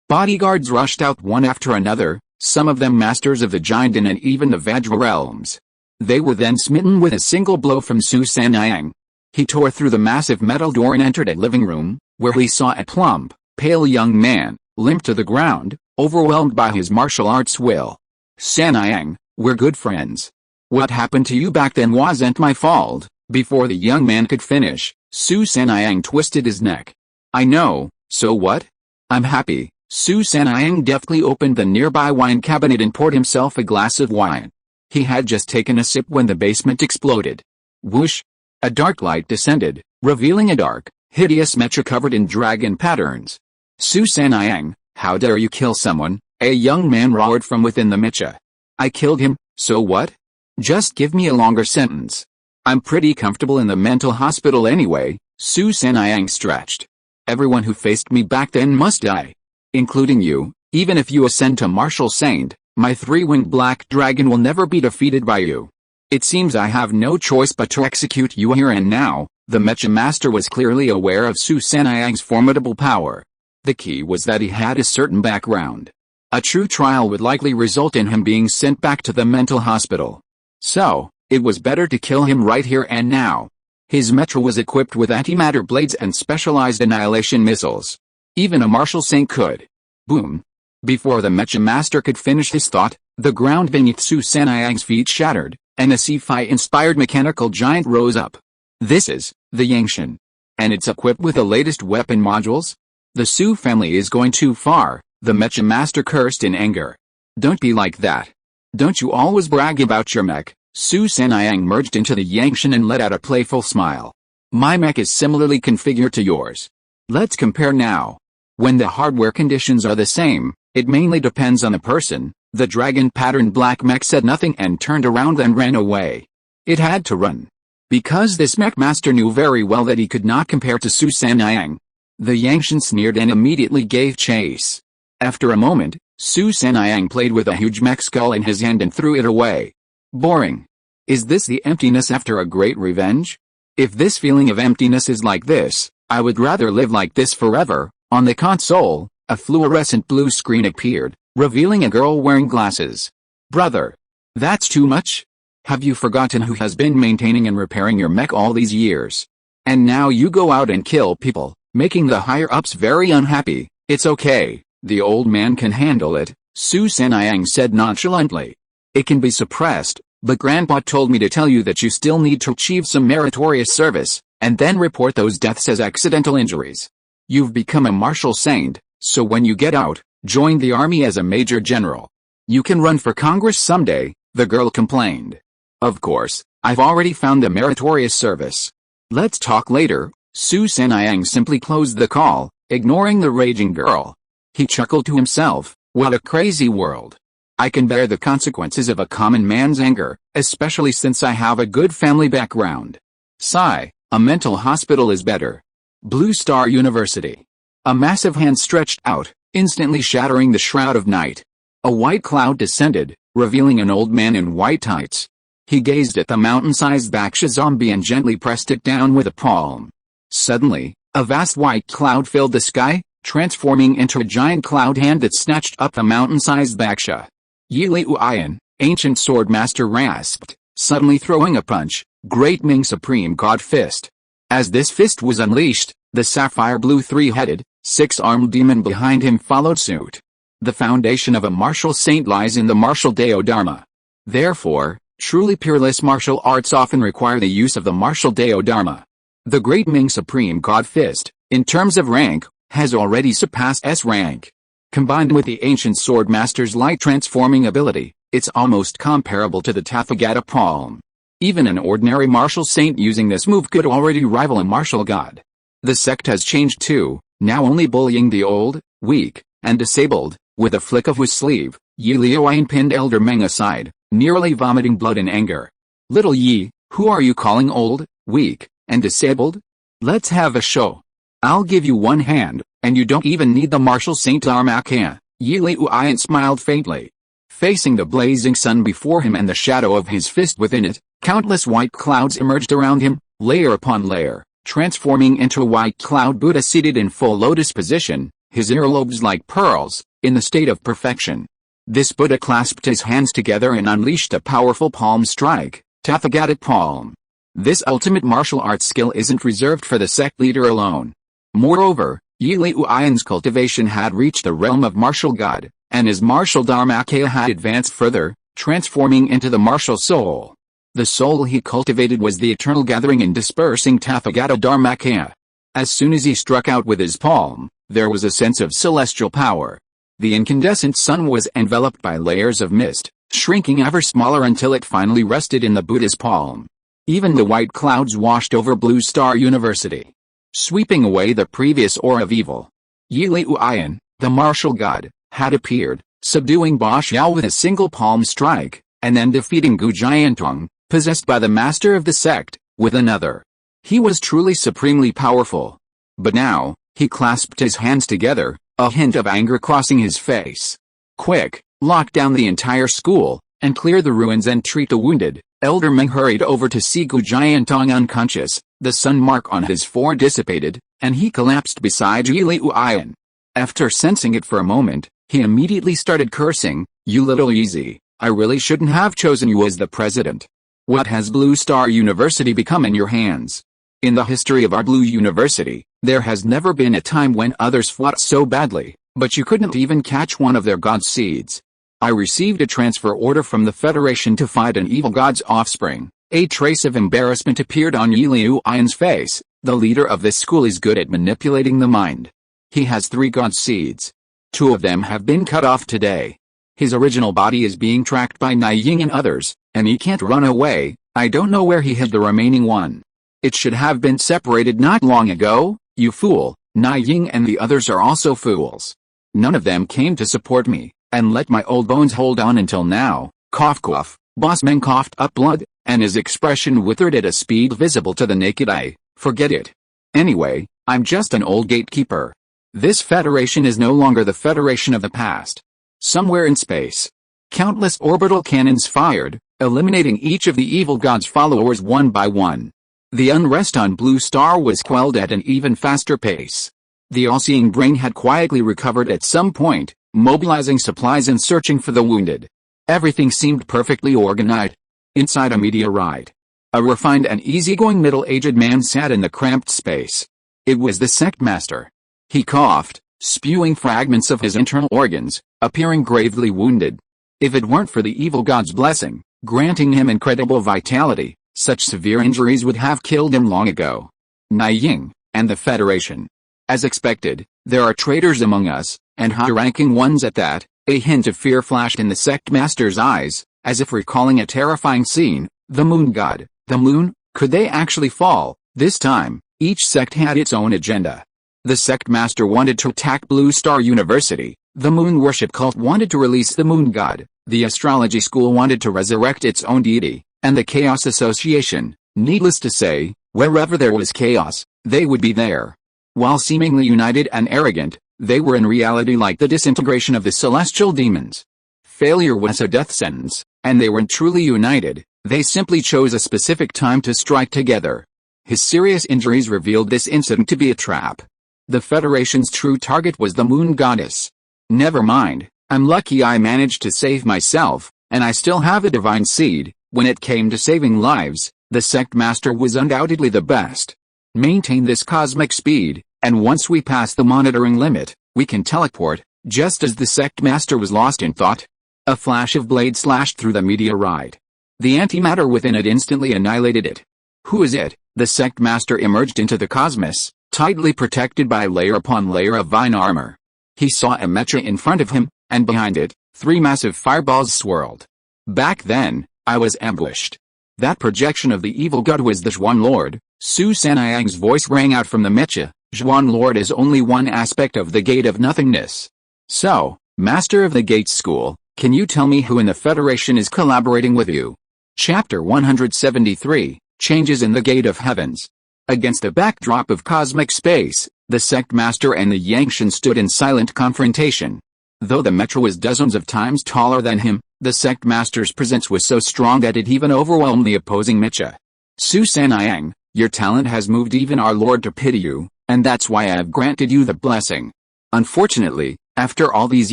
Bodyguards rushed out one after another, some of them masters of the Giant and even the Vajra realms. They were then smitten with a single blow from Su Sanniang. He tore through the massive metal door and entered a living room, where he saw a plump, pale young man, limp to the ground, overwhelmed by his martial arts will. Sanniang, we're good friends. What happened to you back then wasn't my fault. Before the young man could finish, Su Sanniang twisted his neck. I know, so what? I'm happy. Su Sanniang deftly opened the nearby wine cabinet and poured himself a glass of wine. He had just taken a sip when the basement exploded. Whoosh! A dark light descended, revealing a dark, hideous mecha covered in dragon patterns. Su Sanniang, how dare you kill someone? A young man roared from within the mecha. I killed him, so what? Just give me a longer sentence. I'm pretty comfortable in the mental hospital anyway. Su Sanniang stretched. Everyone who faced me back then must die. Including you. Even if you ascend to martial saint, my 3-winged black dragon will never be defeated by you. It seems I have no choice but to execute you here and now. The mecha master was clearly aware of Su Sanniang's formidable power. The key was that he had a certain background. A true trial would likely result in him being sent back to the mental hospital. So, it was better to kill him right here and now. His mecha was equipped with antimatter blades and specialized annihilation missiles. Even a martial saint could. Boom. Before the mecha master could finish his thought, the ground beneath Su Sanniang's feet shattered, and a sci-fi-inspired mechanical giant rose up. This is the Yangshan. And it's equipped with the latest weapon modules? The Su family is going too far, the mecha master cursed in anger. Don't be like that. Don't you always brag about your mech? Su Sanniang merged into the Yangshan and let out a playful smile. My mech is similarly configured to yours. Let's compare now. When the hardware conditions are the same, it mainly depends on the person. The dragon pattern black mech said nothing and turned around and ran away. It had to run. Because this mech master knew very well that he could not compare to Su Sanniang. The Yangshan sneered and immediately gave chase. After a moment, Su Sanniang played with a huge mech skull in his hand and threw it away. Boring. Is this the emptiness after a great revenge? If this feeling of emptiness is like this, I would rather live like this forever. On the console, a fluorescent blue screen appeared, revealing a girl wearing glasses. Brother. That's too much? Have you forgotten who has been maintaining and repairing your mech all these years? And now you go out and kill people, making the higher-ups very unhappy. It's okay, the old man can handle it, Su Sanniang said nonchalantly. It can be suppressed, but Grandpa told me to tell you that you still need to achieve some meritorious service, and then report those deaths as accidental injuries. You've become a martial saint, so when you get out, join the army as a major general. You can run for Congress someday, the girl complained. Of course, I've already found the meritorious service. Let's talk later. Su Sanniang simply closed the call, ignoring the raging girl. He chuckled to himself, what a crazy world. I can bear the consequences of a common man's anger, especially since I have a good family background. Sigh, a mental hospital is better. Blue Star University. A massive hand stretched out, instantly shattering the shroud of night. A white cloud descended, revealing an old man in white tights. He gazed at the mountain-sized Baksha zombie and gently pressed it down with a palm. Suddenly, a vast white cloud filled the sky, transforming into a giant cloud hand that snatched up the mountain-sized Baksha. Yi Liuyan, ancient sword master, rasped, suddenly throwing a punch, Great Ming Supreme God Fist. As this fist was unleashed, the sapphire blue three-headed, six-armed demon behind him followed suit. The foundation of a martial saint lies in the martial Deo Dharma. Therefore, truly peerless martial arts often require the use of the martial Deo Dharma. The Great Ming Supreme God Fist, in terms of rank, has already surpassed S rank. Combined with the ancient sword master's light transforming ability, it's almost comparable to the Tathagata palm. Even an ordinary martial saint using this move could already rival a martial god. The sect has changed too, now only bullying the old, weak, and disabled. With a flick of his sleeve, Yi Liuyan pinned Elder Meng aside, nearly vomiting blood in anger. Little Yi, who are you calling old, weak, and disabled? Let's have a show. I'll give you one hand, and you don't even need the martial saint Dharmakaya. Yi Liuyan smiled faintly. Facing the blazing sun before him and the shadow of his fist within it, countless white clouds emerged around him, layer upon layer, transforming into a white cloud Buddha seated in full lotus position, his earlobes like pearls, in the state of perfection. This Buddha clasped his hands together and unleashed a powerful palm strike, Tathagata palm. This ultimate martial arts skill isn't reserved for the sect leader alone. Moreover, Yi Liuyan's cultivation had reached the realm of martial god, and his martial Dharmakaya had advanced further, transforming into the martial soul. The soul he cultivated was the eternal gathering and dispersing Tathagata Dharmakaya. As soon as he struck out with his palm, there was a sense of celestial power. The incandescent sun was enveloped by layers of mist, shrinking ever smaller until it finally rested in the Buddha's palm. Even the white clouds washed over Blue Star University, sweeping away the previous aura of evil. Yi Liuyan, the martial god, had appeared, subduing Ba Xiao with a single palm strike, and then defeating Gu Jiantong, possessed by the master of the sect, with another. He was truly supremely powerful. But now, he clasped his hands together, a hint of anger crossing his face. Quick, lock down the entire school, and clear the ruins and treat the wounded. Elder Meng hurried over to see Gu Jiantong unconscious, the sun mark on his forehead dissipated, and he collapsed beside Yi Liuyan. After sensing it for a moment, he immediately started cursing, "You little easy, I really shouldn't have chosen you as the president. What has Blue Star University become in your hands? In the history of our Blue University, there has never been a time when others fought so badly, but you couldn't even catch one of their god seeds. I received a transfer order from the Federation to fight an evil god's offspring." A trace of embarrassment appeared on Yi Liuyan's face. The leader of this school is good at manipulating the mind. He has 3 god seeds. 2 of them have been cut off today. His original body is being tracked by Naiying and others, and he can't run away. I don't know where he hid the remaining one. It should have been separated not long ago, you fool. Naiying and the others are also fools. None of them came to support me, and let my old bones hold on until now. Cough cough. Boss Meng coughed up blood, and his expression withered at a speed visible to the naked eye. Forget it. Anyway, I'm just an old gatekeeper. This federation is no longer the federation of the past. Somewhere in space, countless orbital cannons fired, eliminating each of the evil god's followers one by one. The unrest on Blue Star was quelled at an even faster pace. The all-seeing brain had quietly recovered at some point, mobilizing supplies and searching for the wounded. Everything seemed perfectly organized. Inside a meteorite, a refined and easygoing middle-aged man sat in the cramped space. It was the sect master. He coughed, spewing fragments of his internal organs, appearing gravely wounded. If it weren't for the evil god's blessing, granting him incredible vitality, such severe injuries would have killed him long ago. Naiying, and the Federation. As expected, there are traitors among us, and high-ranking ones at that. A hint of fear flashed in the sect master's eyes, as if recalling a terrifying scene. The moon god, the moon, could they actually fall? This time, each sect had its own agenda. The sect master wanted to attack Blue Star University, the moon worship cult wanted to release the moon god, the astrology school wanted to resurrect its own deity, and the Chaos Association, needless to say, wherever there was chaos, they would be there. While seemingly united and arrogant, they were in reality like the disintegration of the celestial demons. Failure was a death sentence, and they weren't truly united, they simply chose a specific time to strike together. His serious injuries revealed this incident to be a trap. The Federation's true target was the moon goddess. Never mind, I'm lucky I managed to save myself, and I still have a divine seed. When it came to saving lives, the sect master was undoubtedly the best. Maintain this cosmic speed, and once we pass the monitoring limit, we can teleport. Just as the sect master was lost in thought, a flash of blade slashed through the meteorite. The antimatter within it instantly annihilated it. Who is it? The sect master emerged into the cosmos, tightly protected by layer upon layer of vine armor. He saw a mecha in front of him, and behind it, 3 massive fireballs swirled. Back then, I was ambushed. That projection of the evil god was the Zhuan Lord. Su Sanniang's voice rang out from the mecha. Zhuan Lord is only one aspect of the Gate of Nothingness. So, Master of the Gate School, can you tell me who in the Federation is collaborating with you? Chapter 173, Changes in the Gate of Heavens. Against a backdrop of cosmic space, the sect master and the Yangshan stood in silent confrontation. Though the mecha was dozens of times taller than him, the sect master's presence was so strong that it even overwhelmed the opposing mecha. Su Sanniang, your talent has moved even our lord to pity you, and that's why I have granted you the blessing. Unfortunately, after all these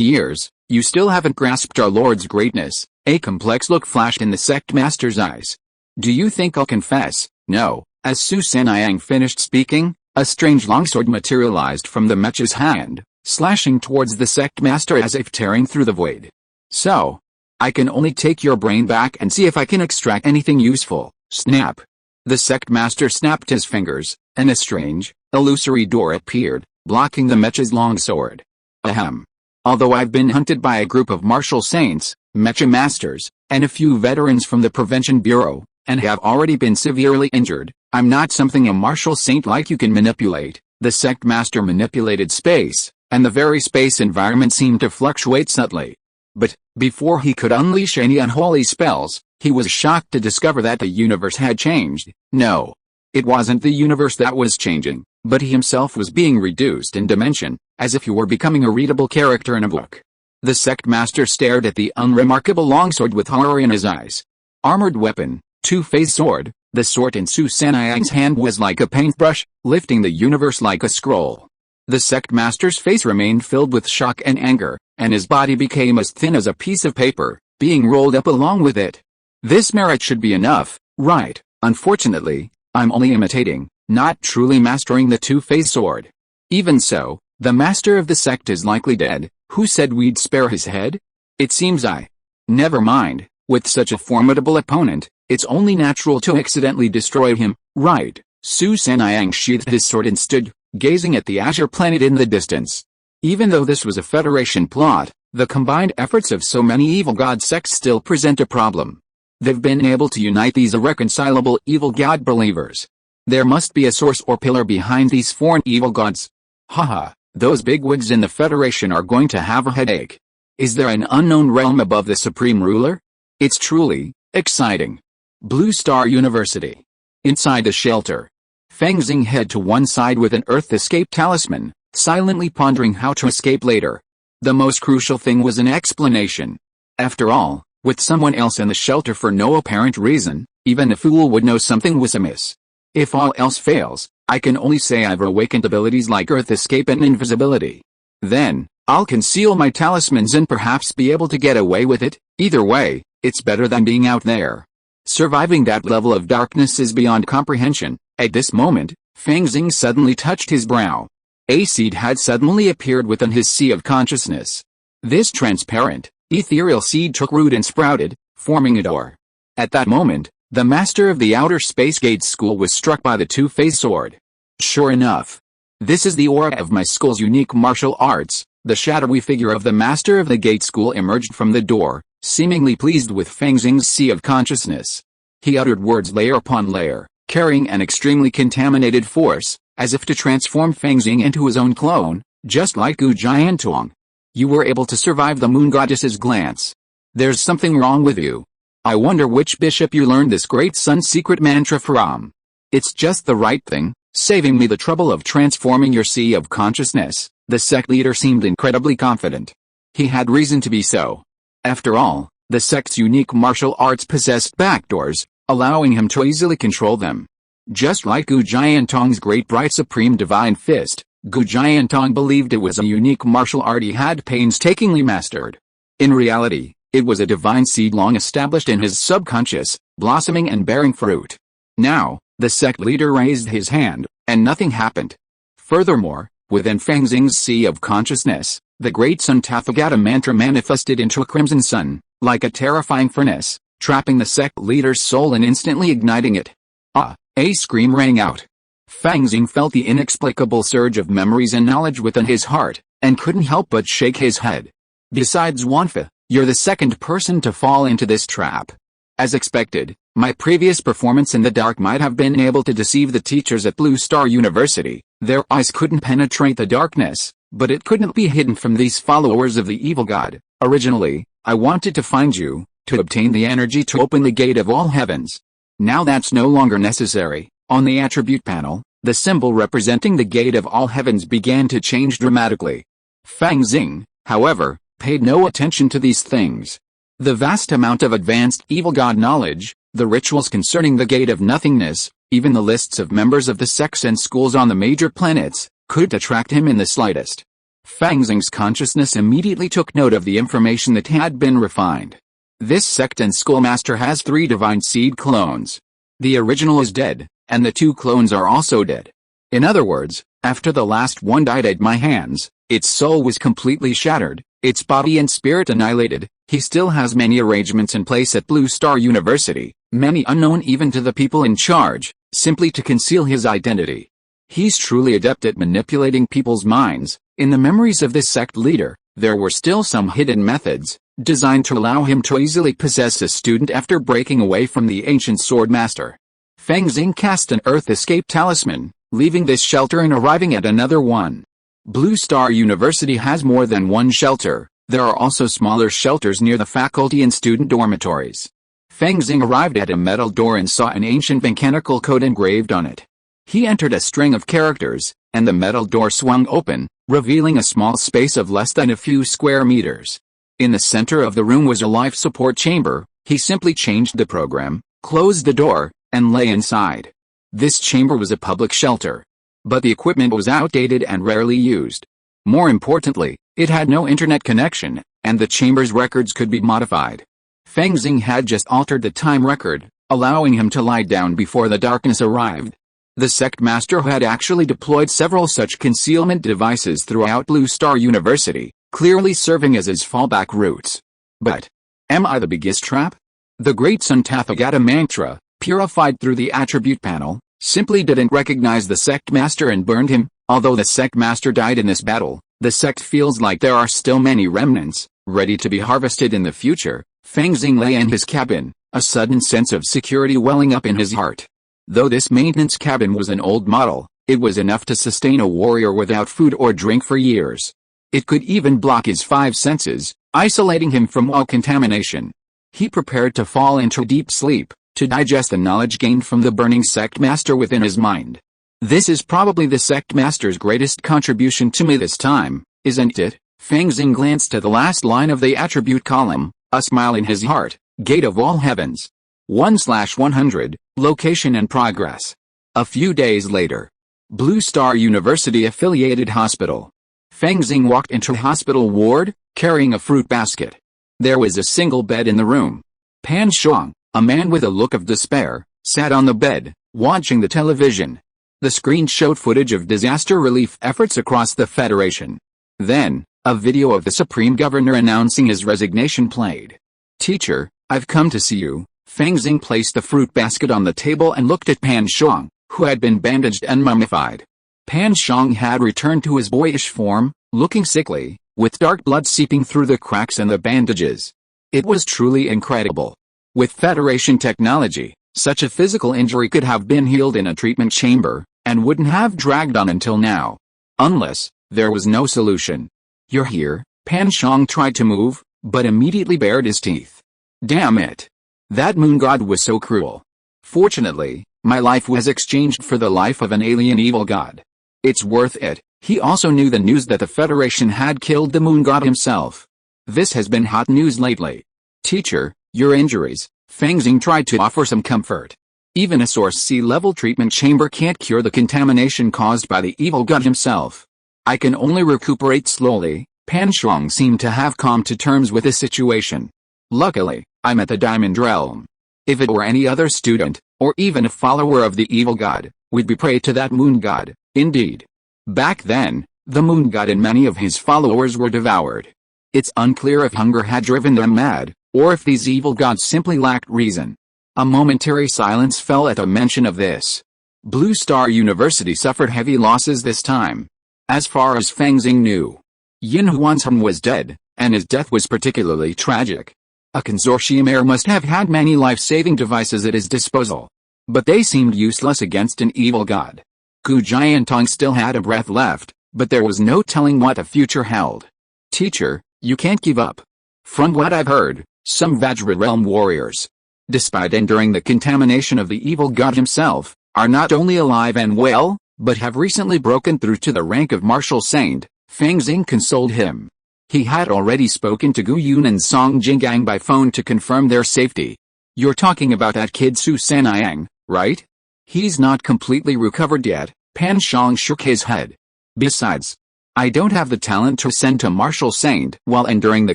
years, you still haven't grasped our lord's greatness. A complex look flashed in the sect master's eyes. Do you think I'll confess? No. As Su Sanniang finished speaking, a strange longsword materialized from the mecha's hand, slashing towards the sect master as if tearing through the void. So, I can only take your brain back and see if I can extract anything useful. Snap. The sect master snapped his fingers, and a strange, illusory door appeared, blocking the mecha's longsword. Ahem. Although I've been hunted by a group of martial saints, mecha masters, and a few veterans from the Prevention Bureau, and have already been severely injured, I'm not something a martial saint like you can manipulate. The sect master manipulated space, and the very space environment seemed to fluctuate subtly. But, before he could unleash any unholy spells, he was shocked to discover that the universe had changed. No. It wasn't the universe that was changing, but he himself was being reduced in dimension, as if he were becoming a readable character in a book. The sect master stared at the unremarkable longsword with horror in his eyes. Armored weapon, two-phase sword, the sword in Su Sanniang's hand was like a paintbrush, lifting the universe like a scroll. The sect master's face remained filled with shock and anger, and his body became as thin as a piece of paper, being rolled up along with it. This merit should be enough, right? Unfortunately, I'm only imitating, not truly mastering the two-phase sword. Even so, the master of the sect is likely dead. Who said we'd spare his head? It seems I. Never mind, with such a formidable opponent, it's only natural to accidentally destroy him, right? Su Sanniang sheathed his sword and stood, gazing at the azure planet in the distance. Even though this was a Federation plot, the combined efforts of so many evil god sects still present a problem. They've been able to unite these irreconcilable evil god believers. There must be a source or pillar behind these foreign evil gods. Haha, those bigwigs in the Federation are going to have a headache. Is there an unknown realm above the Supreme Ruler? It's truly exciting. Blue Star University. Inside the shelter, Fang Xing head to one side with an Earth escape talisman, silently pondering how to escape later. The most crucial thing was an explanation. After all, with someone else in the shelter for no apparent reason, even a fool would know something was amiss. If all else fails, I can only say I've awakened abilities like Earth escape and invisibility. Then, I'll conceal my talismans and perhaps be able to get away with it. Either way, it's better than being out there. Surviving that level of darkness is beyond comprehension. At this moment, Fang Xing suddenly touched his brow. A seed had suddenly appeared within his sea of consciousness. This transparent, ethereal seed took root and sprouted, forming a door. At that moment, the master of the Outer Space Gate School was struck by the two-phase sword. Sure enough. This is the aura of my school's unique martial arts. The shadowy figure of the master of the Gate School emerged from the door, seemingly pleased with Fang Xing's sea of consciousness. He uttered words layer upon layer, carrying an extremely contaminated force, as if to transform Fang Xing into his own clone, just like Gu Jiantong. You were able to survive the moon goddess's glance. There's something wrong with you. I wonder which bishop you learned this great sun secret mantra from. It's just the right thing, saving me the trouble of transforming your sea of consciousness. The sect leader seemed incredibly confident. He had reason to be so. After all, the sect's unique martial arts possessed backdoors, allowing him to easily control them. Just like Gu Jiantong's great bright supreme divine fist, Gu Jiantong believed it was a unique martial art he had painstakingly mastered. In reality, it was a divine seed long established in his subconscious, blossoming and bearing fruit. Now, the sect leader raised his hand, and nothing happened. Furthermore, within Fang Xing's sea of consciousness, the great Sun Tathagata mantra manifested into a crimson sun, like a terrifying furnace, trapping the sect leader's soul and instantly igniting it. Ah! A scream rang out. Fang Xing felt the inexplicable surge of memories and knowledge within his heart, and couldn't help but shake his head. Besides Wanfa, you're the second person to fall into this trap. As expected, my previous performance in the dark might have been able to deceive the teachers at Blue Star University. Their eyes couldn't penetrate the darkness, but it couldn't be hidden from these followers of the evil god. Originally, I wanted to find you, to obtain the energy to open the gate of all heavens. Now that's no longer necessary. On the attribute panel, the symbol representing the gate of all heavens began to change dramatically. Fang Xing, however, paid no attention to these things. The vast amount of advanced evil god knowledge, the rituals concerning the gate of nothingness, even the lists of members of the sects and schools on the major planets, couldn't attract him in the slightest. Fang Xing's consciousness immediately took note of the information that had been refined. This sect and schoolmaster has 3 divine seed clones. The original is dead, and the 2 clones are also dead. In other words, after the last one died at my hands, its soul was completely shattered, its body and spirit annihilated. He still has many arrangements in place at Blue Star University, many unknown even to the people in charge, simply to conceal his identity. He's truly adept at manipulating people's minds. In the memories of this sect leader, there were still some hidden methods, designed to allow him to easily possess a student after breaking away from the ancient sword master. Fang Xing cast an Earth Escape talisman, leaving this shelter and arriving at another one. Blue Star University has more than one shelter. There are also smaller shelters near the faculty and student dormitories. Fang Xing arrived at a metal door and saw an ancient mechanical code engraved on it. He entered a string of characters, and the metal door swung open, revealing a small space of less than a few square meters. In the center of the room was a life support chamber. He simply changed the program, closed the door, and lay inside. This chamber was a public shelter. But the equipment was outdated and rarely used. More importantly, it had no internet connection, and the chamber's records could be modified. Fang Xing had just altered the time record, allowing him to lie down before the darkness arrived. The sect master had actually deployed several such concealment devices throughout Blue Star University, clearly serving as his fallback routes. But, am I the biggest trap? The great Sun Tathagata mantra, purified through the attribute panel, simply didn't recognize the sect master and burned him. Although the sect master died in this battle, the sect feels like there are still many remnants, ready to be harvested in the future. Fang Xing lay in his cabin, a sudden sense of security welling up in his heart. Though this maintenance cabin was an old model, it was enough to sustain a warrior without food or drink for years. It could even block his 5 senses, isolating him from all contamination. He prepared to fall into deep sleep, to digest the knowledge gained from the burning sect master within his mind. This is probably the sect master's greatest contribution to me this time, isn't it? Fang Xing glanced at the last line of the attribute column, a smile in his heart. Gate of all heavens. 1/100, location and progress. A few days later. Blue Star University affiliated hospital. Fang Xing walked into the hospital ward, carrying a fruit basket. There was a single bed in the room. Pan Shuang, a man with a look of despair, sat on the bed, watching the television. The screen showed footage of disaster relief efforts across the Federation. Then, a video of the Supreme Governor announcing his resignation played. Teacher, I've come to see you. Fang Xing placed the fruit basket on the table and looked at Pan Shuang, who had been bandaged and mummified. Pan Shuang had returned to his boyish form, looking sickly, with dark blood seeping through the cracks in the bandages. It was truly incredible. With Federation technology, such a physical injury could have been healed in a treatment chamber, and wouldn't have dragged on until now. Unless, there was no solution. You're here? Pan Shuang tried to move, but immediately bared his teeth. Damn it. That moon god was so cruel. Fortunately, my life was exchanged for the life of an alien evil god. It's worth it. He also knew the news that the Federation had killed the moon god himself. This has been hot news lately. Teacher, your injuries. Fang Xing tried to offer some comfort. Even a source sea-level treatment chamber can't cure the contamination caused by the evil god himself. I can only recuperate slowly. Pan Xing seemed to have come to terms with the situation. Luckily, I'm at the Diamond Realm. If it were any other student, or even a follower of the evil god, we'd be prey to that moon god, indeed. Back then, the moon god and many of his followers were devoured. It's unclear if hunger had driven them mad, or if these evil gods simply lacked reason. A momentary silence fell at the mention of this. Blue Star University suffered heavy losses this time. As far as Fang Xing knew, Yin Huanshan was dead, and his death was particularly tragic. A consortium heir must have had many life-saving devices at his disposal. But they seemed useless against an evil god. Gu Jiantong still had a breath left, but there was no telling what the future held. Teacher, you can't give up. From what I've heard, some Vajra Realm warriors, despite enduring the contamination of the evil god himself, are not only alive and well, but have recently broken through to the rank of martial saint. Fang Xing consoled him. He had already spoken to Gu Yun and Song Jinggang by phone to confirm their safety. You're talking about that kid Su Sanniang, right? He's not completely recovered yet. Pan Xing shook his head. Besides, I don't have the talent to ascend to martial saint while enduring the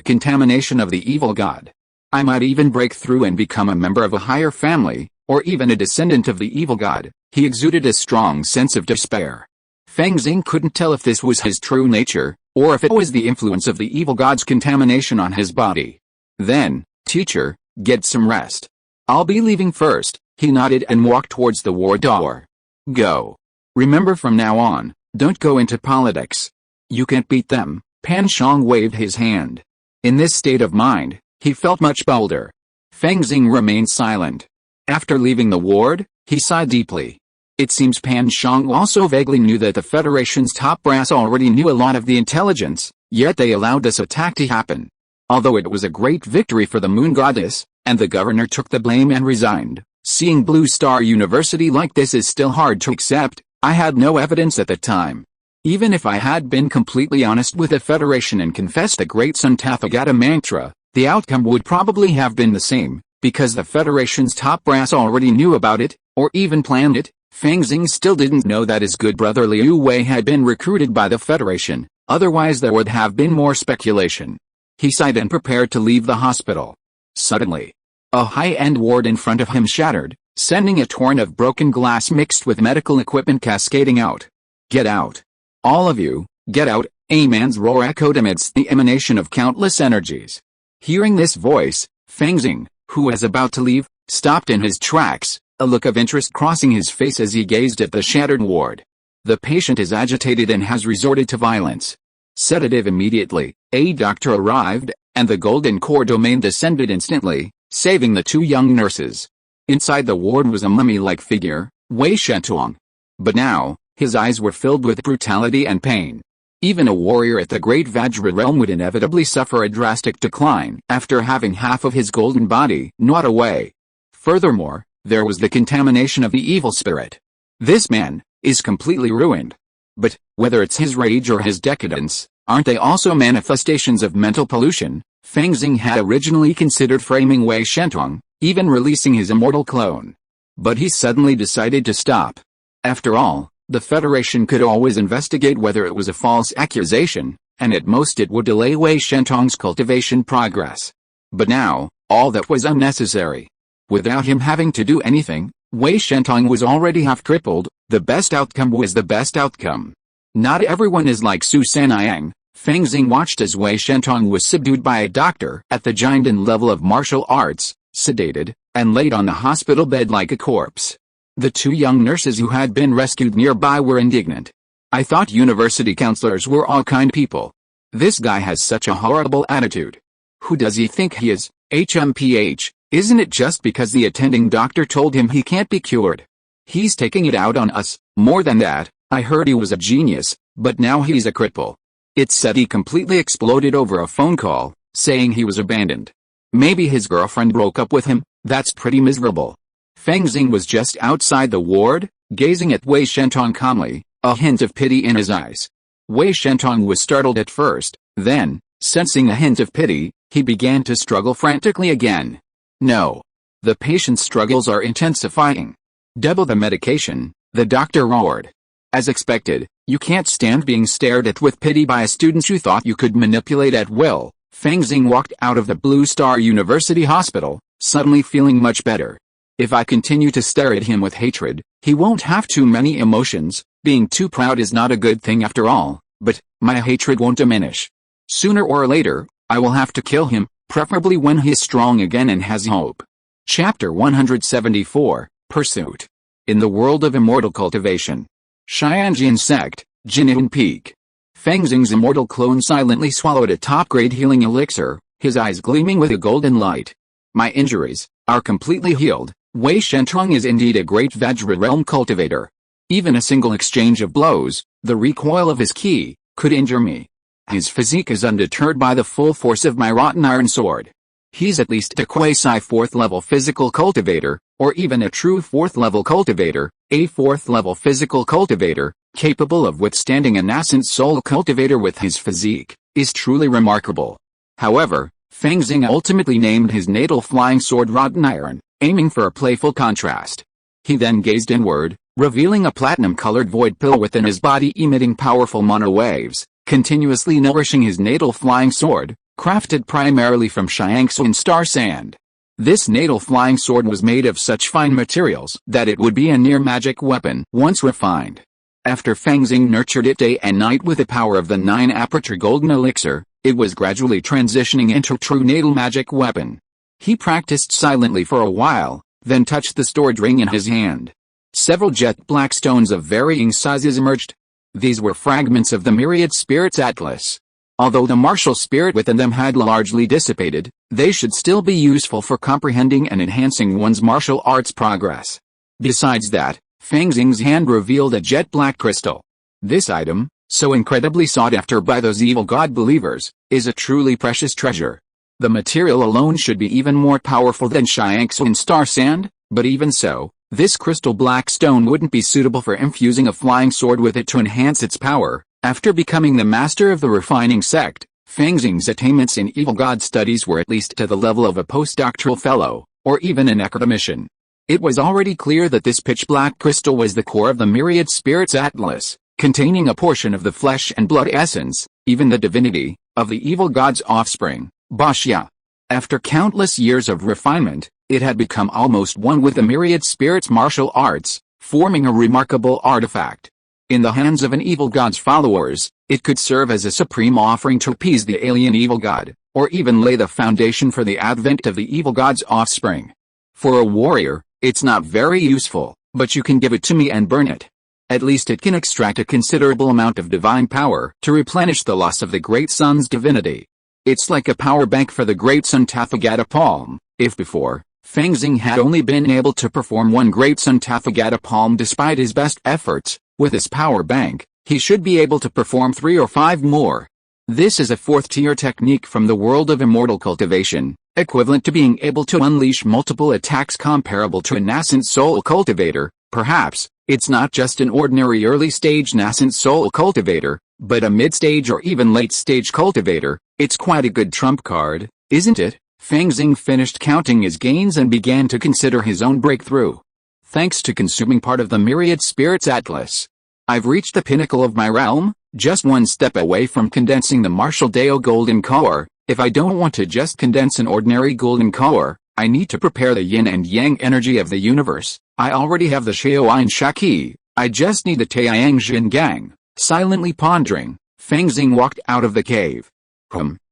contamination of the evil god. I might even break through and become a member of a higher family, or even a descendant of the evil god. He exuded a strong sense of despair. Fang Xing couldn't tell if this was his true nature, or if it was the influence of the evil god's contamination on his body. Then, teacher, get some rest. I'll be leaving first. He nodded and walked towards the ward door. Go. Remember from now on, don't go into politics. You can't beat them. Pan Xing waved his hand. In this state of mind, he felt much bolder. Fang Xing remained silent. After leaving the ward, he sighed deeply. It seems Pan Xing also vaguely knew that the Federation's top brass already knew a lot of the intelligence, yet they allowed this attack to happen. Although it was a great victory for the moon goddess, and the governor took the blame and resigned, seeing Blue Star University like this is still hard to accept. I had no evidence at the time. Even if I had been completely honest with the Federation and confessed the Great Sun Tathagata mantra, the outcome would probably have been the same, because the Federation's top brass already knew about it, or even planned it. Fang Xing still didn't know that his good brother Liu Wei had been recruited by the Federation, otherwise there would have been more speculation. He sighed and prepared to leave the hospital. Suddenly, a high-end ward in front of him shattered, sending a torrent of broken glass mixed with medical equipment cascading out. Get out. All of you, get out, a man's roar echoed amidst the emanation of countless energies. Hearing this voice, Fang Xing, who was about to leave, stopped in his tracks, a look of interest crossing his face as he gazed at the shattered ward. The patient is agitated and has resorted to violence. Sedative immediately. A doctor arrived, and the golden core domain descended instantly, saving the two young nurses. Inside the ward was a mummy-like figure, Wei Shentuang. But now, his eyes were filled with brutality and pain. Even a warrior at the Great Vajra Realm would inevitably suffer a drastic decline after having half of his golden body gnawed away. Furthermore, there was the contamination of the evil spirit. This man is completely ruined. But, whether it's his rage or his decadence, aren't they also manifestations of mental pollution? Fang Xing had originally considered framing Wei Shentuang, even releasing his immortal clone. But he suddenly decided to stop. After all, the Federation could always investigate whether it was a false accusation, and at most it would delay Wei Shentuang's cultivation progress. But now, all that was unnecessary. Without him having to do anything, Wei Shentuang was already half crippled. The best outcome was the best outcome. Not everyone is like Su Sanniang. Fang Xing watched as Wei Shentuang was subdued by a doctor at the Jinden level of martial arts, sedated, and laid on the hospital bed like a corpse. The two young nurses who had been rescued nearby were indignant. I thought university counselors were all kind people. This guy has such a horrible attitude. Who does he think he is? HMPH, isn't it just because the attending doctor told him he can't be cured? He's taking it out on us. More than that, I heard he was a genius, but now he's a cripple. It's said he completely exploded over a phone call, saying he was abandoned. Maybe his girlfriend broke up with him. That's pretty miserable. Fang Xing was just outside the ward, gazing at Wei Shentuang calmly, a hint of pity in his eyes. Wei Shentuang was startled at first, then, sensing a hint of pity, he began to struggle frantically again. No. The patient's struggles are intensifying. Double the medication, the doctor roared. As expected, You can't stand being stared at with pity by a student you thought you could manipulate at will. Fang Xing walked out of the Blue Star University Hospital, suddenly feeling much better. If I continue to stare at him with hatred, he won't have too many emotions. Being too proud is not a good thing after all, but my hatred won't diminish. Sooner or later, I will have to kill him, preferably when he is strong again and has hope. Chapter 174, Pursuit. In the world of immortal cultivation. Xianjian sect, Jinian Peak. Fang Xing's immortal clone silently swallowed a top-grade healing elixir, his eyes gleaming with a golden light. My injuries are completely healed. Wei Shentrong is indeed a great Vajra realm cultivator. Even a single exchange of blows, the recoil of his ki, could injure me. His physique is undeterred by the full force of my rotten iron sword. He's at least a quasi 4th level physical cultivator, or even a true 4th level cultivator, a 4th level physical cultivator, capable of withstanding a nascent soul cultivator with his physique, is truly remarkable. However, Fang Xing ultimately named his natal flying sword rotten iron, aiming for a playful contrast. He then gazed inward, revealing a platinum-colored void pill within his body emitting powerful mono waves, continuously nourishing his natal flying sword, crafted primarily from Xiangxun star sand. This natal flying sword was made of such fine materials that it would be a near magic weapon once refined. After Fang Xing nurtured it day and night with the power of the 9 aperture golden elixir, it was gradually transitioning into a true natal magic weapon. He practiced silently for a while, then touched the stored ring in his hand. Several jet black stones of varying sizes emerged. These were fragments of the myriad spirits atlas. Although the martial spirit within them had largely dissipated, they should still be useful for comprehending and enhancing one's martial arts progress. Besides that, Fang Xing's hand revealed a jet black crystal. This item, so incredibly sought after by those evil god believers, is a truly precious treasure. The material alone should be even more powerful than Xiangxun star sand, but even so, this crystal black stone wouldn't be suitable for infusing a flying sword with it to enhance its power. After becoming the master of the refining sect, Fang Xing's attainments in evil god studies were at least to the level of a postdoctoral fellow, or even an academician. It was already clear that this pitch-black crystal was the core of the myriad spirits atlas, containing a portion of the flesh and blood essence, even the divinity, of the evil god's offspring, Bashya. After countless years of refinement, it had become almost one with the myriad spirits' martial arts, forming a remarkable artifact. In the hands of an evil god's followers, it could serve as a supreme offering to appease the alien evil god, or even lay the foundation for the advent of the evil god's offspring. For a warrior, it's not very useful, but you can give it to me and burn it. At least it can extract a considerable amount of divine power to replenish the loss of the Great Sun's divinity. It's like a power bank for the Great Sun Tathagata palm. If before, Fang Xing had only been able to perform one Great Sun Tathagata palm despite his best efforts, with his power bank, he should be able to perform 3 or 5 more. This is a 4th-tier technique from the world of immortal cultivation, equivalent to being able to unleash multiple attacks comparable to a nascent soul cultivator. Perhaps, it's not just an ordinary early-stage nascent soul cultivator, but a mid-stage or even late-stage cultivator. It's quite a good trump card, isn't it? Fang Xing finished counting his gains and began to consider his own breakthrough. Thanks to consuming part of the myriad spirits atlas, I've reached the pinnacle of my realm, just one step away from condensing the martial Dao golden core. If I don't want to just condense an ordinary golden core, I need to prepare the yin and yang energy of the universe. I already have the Shaoyin Shaki, I just need the Taiyang Jin Gang. Silently pondering, Fang Xing walked out of the cave.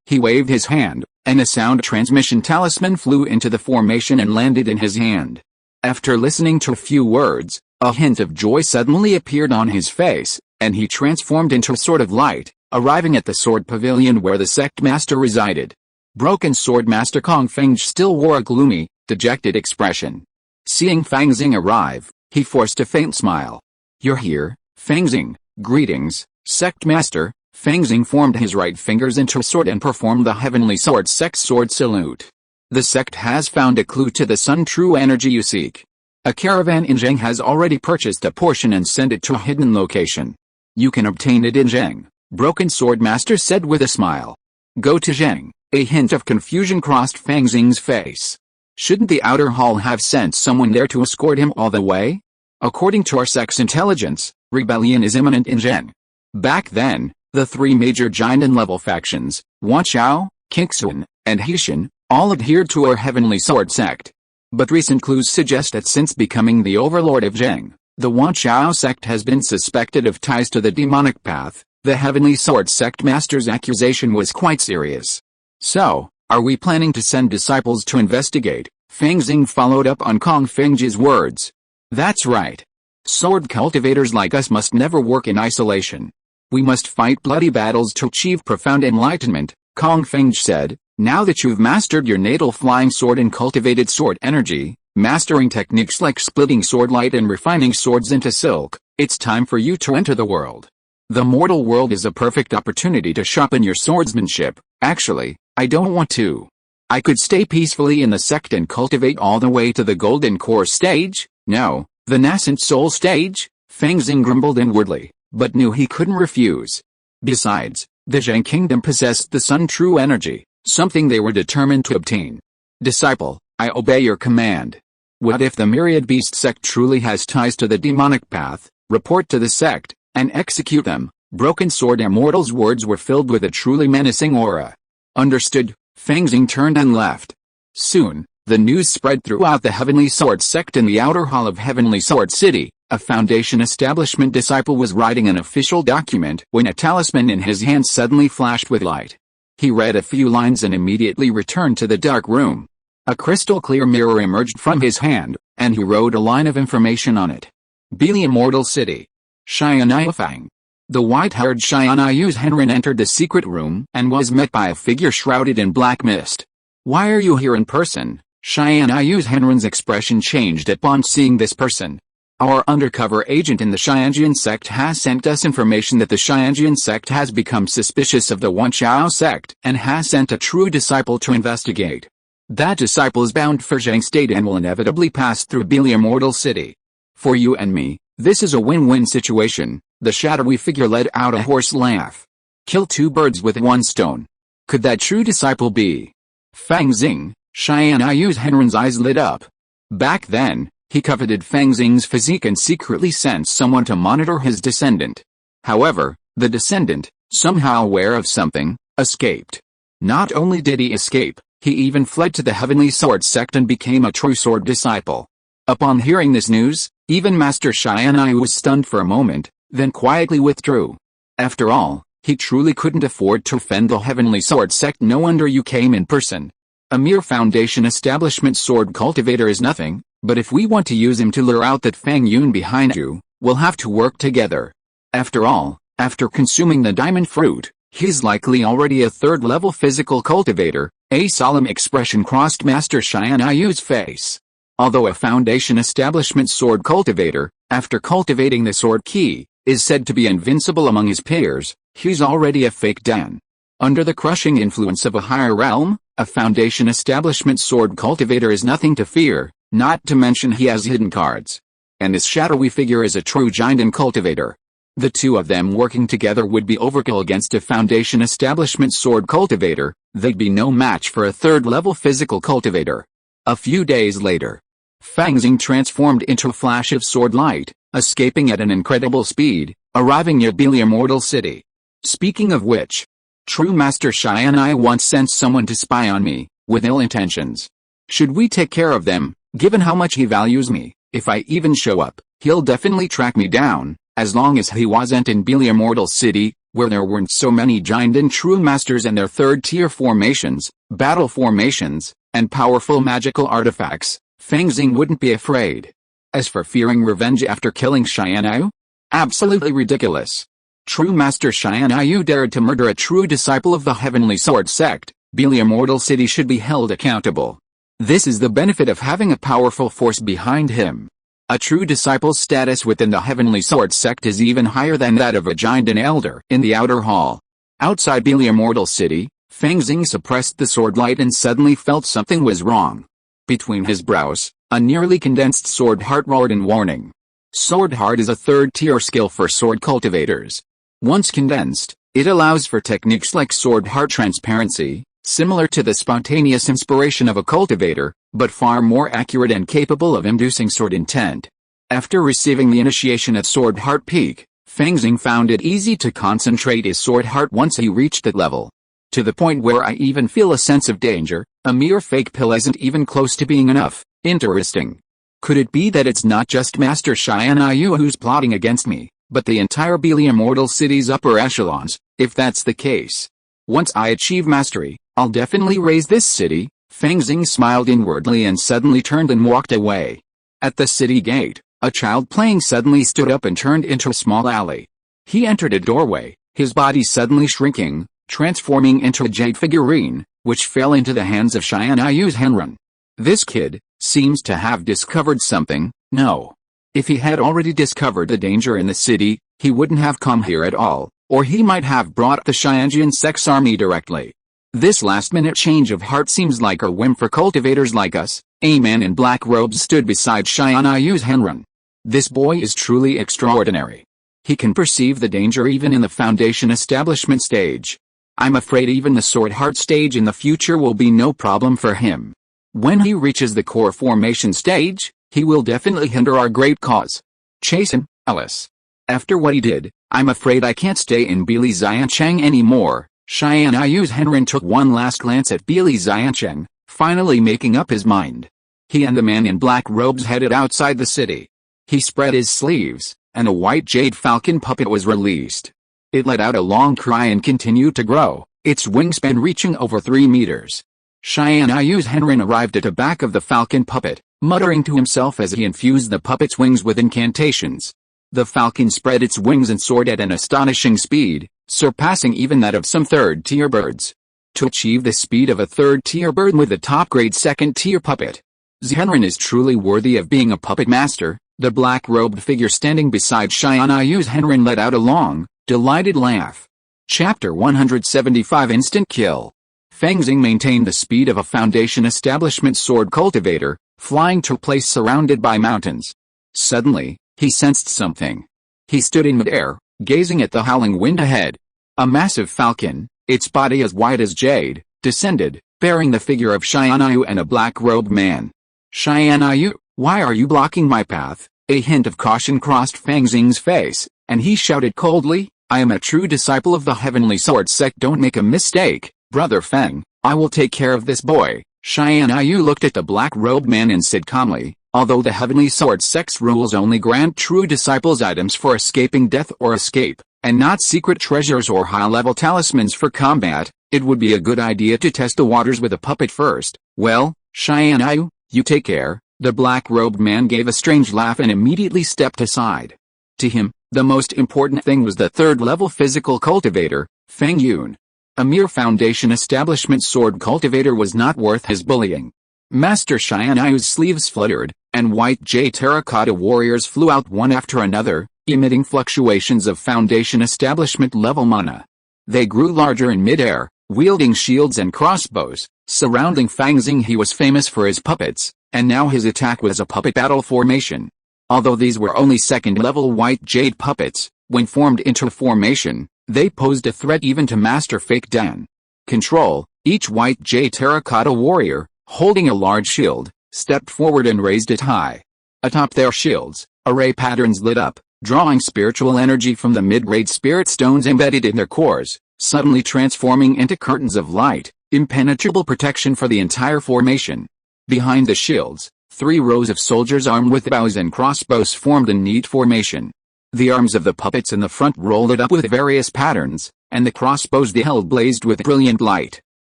He waved his hand, and a sound transmission talisman flew into the formation and landed in his hand. After listening to a few words, a hint of joy suddenly appeared on his face, and he transformed into a sword of light, arriving at the sword pavilion where the sect master resided. Broken sword master Kong Feng still wore a gloomy, dejected expression. Seeing Fang Xing arrive, he forced a faint smile. "You're here, Fang Xing. Greetings, sect master." Fang Xing formed his right fingers into a sword and performed the heavenly sword sect sword salute. "The sect has found a clue to the sun true energy you seek. A caravan in Zheng has already purchased a portion and sent it to a hidden location. You can obtain it in Zheng," Broken Sword Master said with a smile. "Go to Zheng." A hint of confusion crossed Fang Xing's face. Shouldn't the outer hall have sent someone there to escort him all the way? According to our sect's intelligence, rebellion is imminent in Zheng. Back then, the three major Jinden-level factions, Wanqiao, Qingxun, and Heishan, all adhered to our Heavenly Sword sect. But recent clues suggest that since becoming the overlord of Zheng, the Wanqiao sect has been suspected of ties to the demonic path. The Heavenly Sword sect master's accusation was quite serious. So, are we planning to send disciples to investigate? Fang Xing followed up on Kong Fengji's words. That's right. Sword cultivators like us must never work in isolation. We must fight bloody battles to achieve profound enlightenment, Kong Fengji said. Now that you've mastered your natal flying sword and cultivated sword energy, mastering techniques like splitting sword light and refining swords into silk, it's time for you to enter the world. The mortal world is a perfect opportunity to sharpen your swordsmanship. Actually, I don't want to. I could stay peacefully in the sect and cultivate all the way to the golden core stage. No, the nascent soul stage, Fang Xing grumbled inwardly, but knew he couldn't refuse. Besides, the Zheng kingdom possessed the Sun True energy, something they were determined to obtain. Disciple, I obey your command. What if the Myriad Beast sect truly has ties to the demonic path? Report to the sect, and execute them. Broken Sword Immortal's words were filled with a truly menacing aura. Understood, Fang Xing turned and left. Soon, the news spread throughout the Heavenly Sword sect in the outer hall of Heavenly Sword City. A Foundation Establishment disciple was writing an official document when a talisman in his hand suddenly flashed with light. He read a few lines and immediately returned to the dark room. A crystal-clear mirror emerged from his hand, and he wrote a line of information on it. Be Immortal City. Xianai Fang. The white-haired Xianai's Henrin entered the secret room and was met by a figure shrouded in black mist. Why are you here in person? Xianai's Henrin's expression changed upon seeing this person. Our undercover agent in the Xianjian sect has sent us information that the Xianjian sect has become suspicious of the Wanqiao sect and has sent a true disciple to investigate. That disciple is bound for Zheng State and will inevitably pass through Bili Immortal City. For you and me, this is a win-win situation, the shadowy figure let out a hoarse laugh. Kill two birds with one stone. Could that true disciple be? Fang Xing, Xianai's Henrin's eyes lit up. Back then, he coveted Fang Xing's physique and secretly sent someone to monitor his descendant. However, the descendant, somehow aware of something, escaped. Not only did he escape, he even fled to the Heavenly Sword sect and became a true sword disciple. Upon hearing this news, even Master Xianai was stunned for a moment, then quietly withdrew. After all, he truly couldn't afford to offend the Heavenly Sword sect. No wonder you came in person. A mere Foundation Establishment sword cultivator is nothing, but if we want to use him to lure out that Fang Yun behind you, we'll have to work together. After all, after consuming the diamond fruit, he's likely already a third-level physical cultivator. A solemn expression crossed Master Xianai's face. Although a Foundation Establishment sword cultivator, after cultivating the sword key, is said to be invincible among his peers, he's already a fake Dan. Under the crushing influence of a higher realm, a Foundation Establishment sword cultivator is nothing to fear, not to mention he has hidden cards. And this shadowy figure is a true Jinden cultivator. The two of them working together would be overkill against a Foundation Establishment sword cultivator. They'd be no match for a third-level physical cultivator. A few days later, Fang Xing transformed into a flash of sword light, escaping at an incredible speed, arriving near Bili Immortal City. Speaking of which, true Master Xianai once sent someone to spy on me, with ill intentions. Should we take care of them, given how much he values me? If I even show up, he'll definitely track me down, as long as he wasn't in Bili Immortal City, where there weren't so many Jinden true masters and their third-tier formations, battle formations, and powerful magical artifacts. Fang Xing wouldn't be afraid. As for fearing revenge after killing Xianai, absolutely ridiculous. True Master Xianai dared to murder a true disciple of the Heavenly Sword sect. Bili Immortal City should be held accountable. This is the benefit of having a powerful force behind him. A true disciple's status within the Heavenly Sword sect is even higher than that of a Jinden elder. In the outer hall, outside Bili Immortal City, Fang Xing suppressed the sword light and suddenly felt something was wrong. Between his brows, a nearly condensed sword heart roared in warning. Sword heart is a third-tier skill for sword cultivators. Once condensed, it allows for techniques like sword heart transparency, similar to the spontaneous inspiration of a cultivator, but far more accurate and capable of inducing sword intent. After receiving the initiation at Sword Heart Peak, Fang Xing found it easy to concentrate his sword heart once he reached that level. To the point where I even feel a sense of danger. A mere fake pill isn't even close to being enough. Interesting. Could it be that it's not just Master Xianyu who's plotting against me, but the entire Beely Immortal City's upper echelons? If that's the case, once I achieve mastery, I'll definitely raise this city. Fang Xing smiled inwardly and suddenly turned and walked away. At the city gate, a child playing suddenly stood up and turned into a small alley. He entered a doorway, his body suddenly shrinking, transforming into a jade figurine, which fell into the hands of Xianyu's Henrun. This kid seems to have discovered something. No. If he had already discovered the danger in the city, he wouldn't have come here at all, or he might have brought the Xianjian sex army directly. This last-minute change of heart seems like a whim for cultivators like us. A man in black robes stood beside Xianyu's Henrun. This boy is truly extraordinary. He can perceive the danger even in the foundation establishment stage. I'm afraid even the sword heart stage in the future will be no problem for him. When he reaches the core formation stage, he will definitely hinder our great cause. Chase him, Alice. After what he did, I'm afraid I can't stay in Beely Xiancheng anymore. Xianyu's Henrun took one last glance at Beely Xiancheng, finally making up his mind. He and the man in black robes headed outside the city. He spread his sleeves, and a white jade falcon puppet was released. It let out a long cry and continued to grow, its wingspan reaching over 3 meters. Xianyu's Henrun arrived at the back of the falcon puppet, muttering to himself as he infused the puppet's wings with incantations. The falcon spread its wings and soared at an astonishing speed, surpassing even that of some third-tier birds. To achieve the speed of a third-tier bird with a top-grade second-tier puppet, Henrun is truly worthy of being a puppet master. The black-robed figure standing beside Xianyu's Henrun let out a long, delighted laugh. Chapter 175 Instant Kill. Fang Xing maintained the speed of a foundation establishment sword cultivator, flying to a place surrounded by mountains. Suddenly, he sensed something. He stood in midair, gazing at the howling wind ahead. A massive falcon, its body as white as jade, descended, bearing the figure of Xianyu and a black-robed man. Xianyu, why are you blocking my path? A hint of caution crossed Fang Xing's face, and he shouted coldly, I am a true disciple of the Heavenly Sword Sect. Don't make a mistake, Brother Fang, I will take care of this boy. Xianyu looked at the black-robed man and said calmly, although the Heavenly Sword Sect's rules only grant true disciples items for escaping death or escape, and not secret treasures or high-level talismans for combat, it would be a good idea to test the waters with a puppet first. Well, Xianyu, you take care. The black-robed man gave a strange laugh and immediately stepped aside. To him, the most important thing was the third-level physical cultivator, Fang Yun. A mere foundation establishment sword cultivator was not worth his bullying. Master Xianyu's sleeves fluttered, and white jade terracotta warriors flew out one after another, emitting fluctuations of foundation establishment level mana. They grew larger in midair, wielding shields and crossbows, surrounding Fang Xing. He was famous for his puppets, and now his attack was a puppet battle formation. Although these were only second-level white jade puppets, when formed into a formation, they posed a threat even to Master Fake Dan. Control, each white jade terracotta warrior, holding a large shield, stepped forward and raised it high. Atop their shields, array patterns lit up, drawing spiritual energy from the mid-grade spirit stones embedded in their cores, suddenly transforming into curtains of light, impenetrable protection for the entire formation. Behind the shields, 3 rows of soldiers armed with bows and crossbows formed a neat formation. The arms of the puppets in the front rolled it up with various patterns, and the crossbows they held blazed with brilliant light.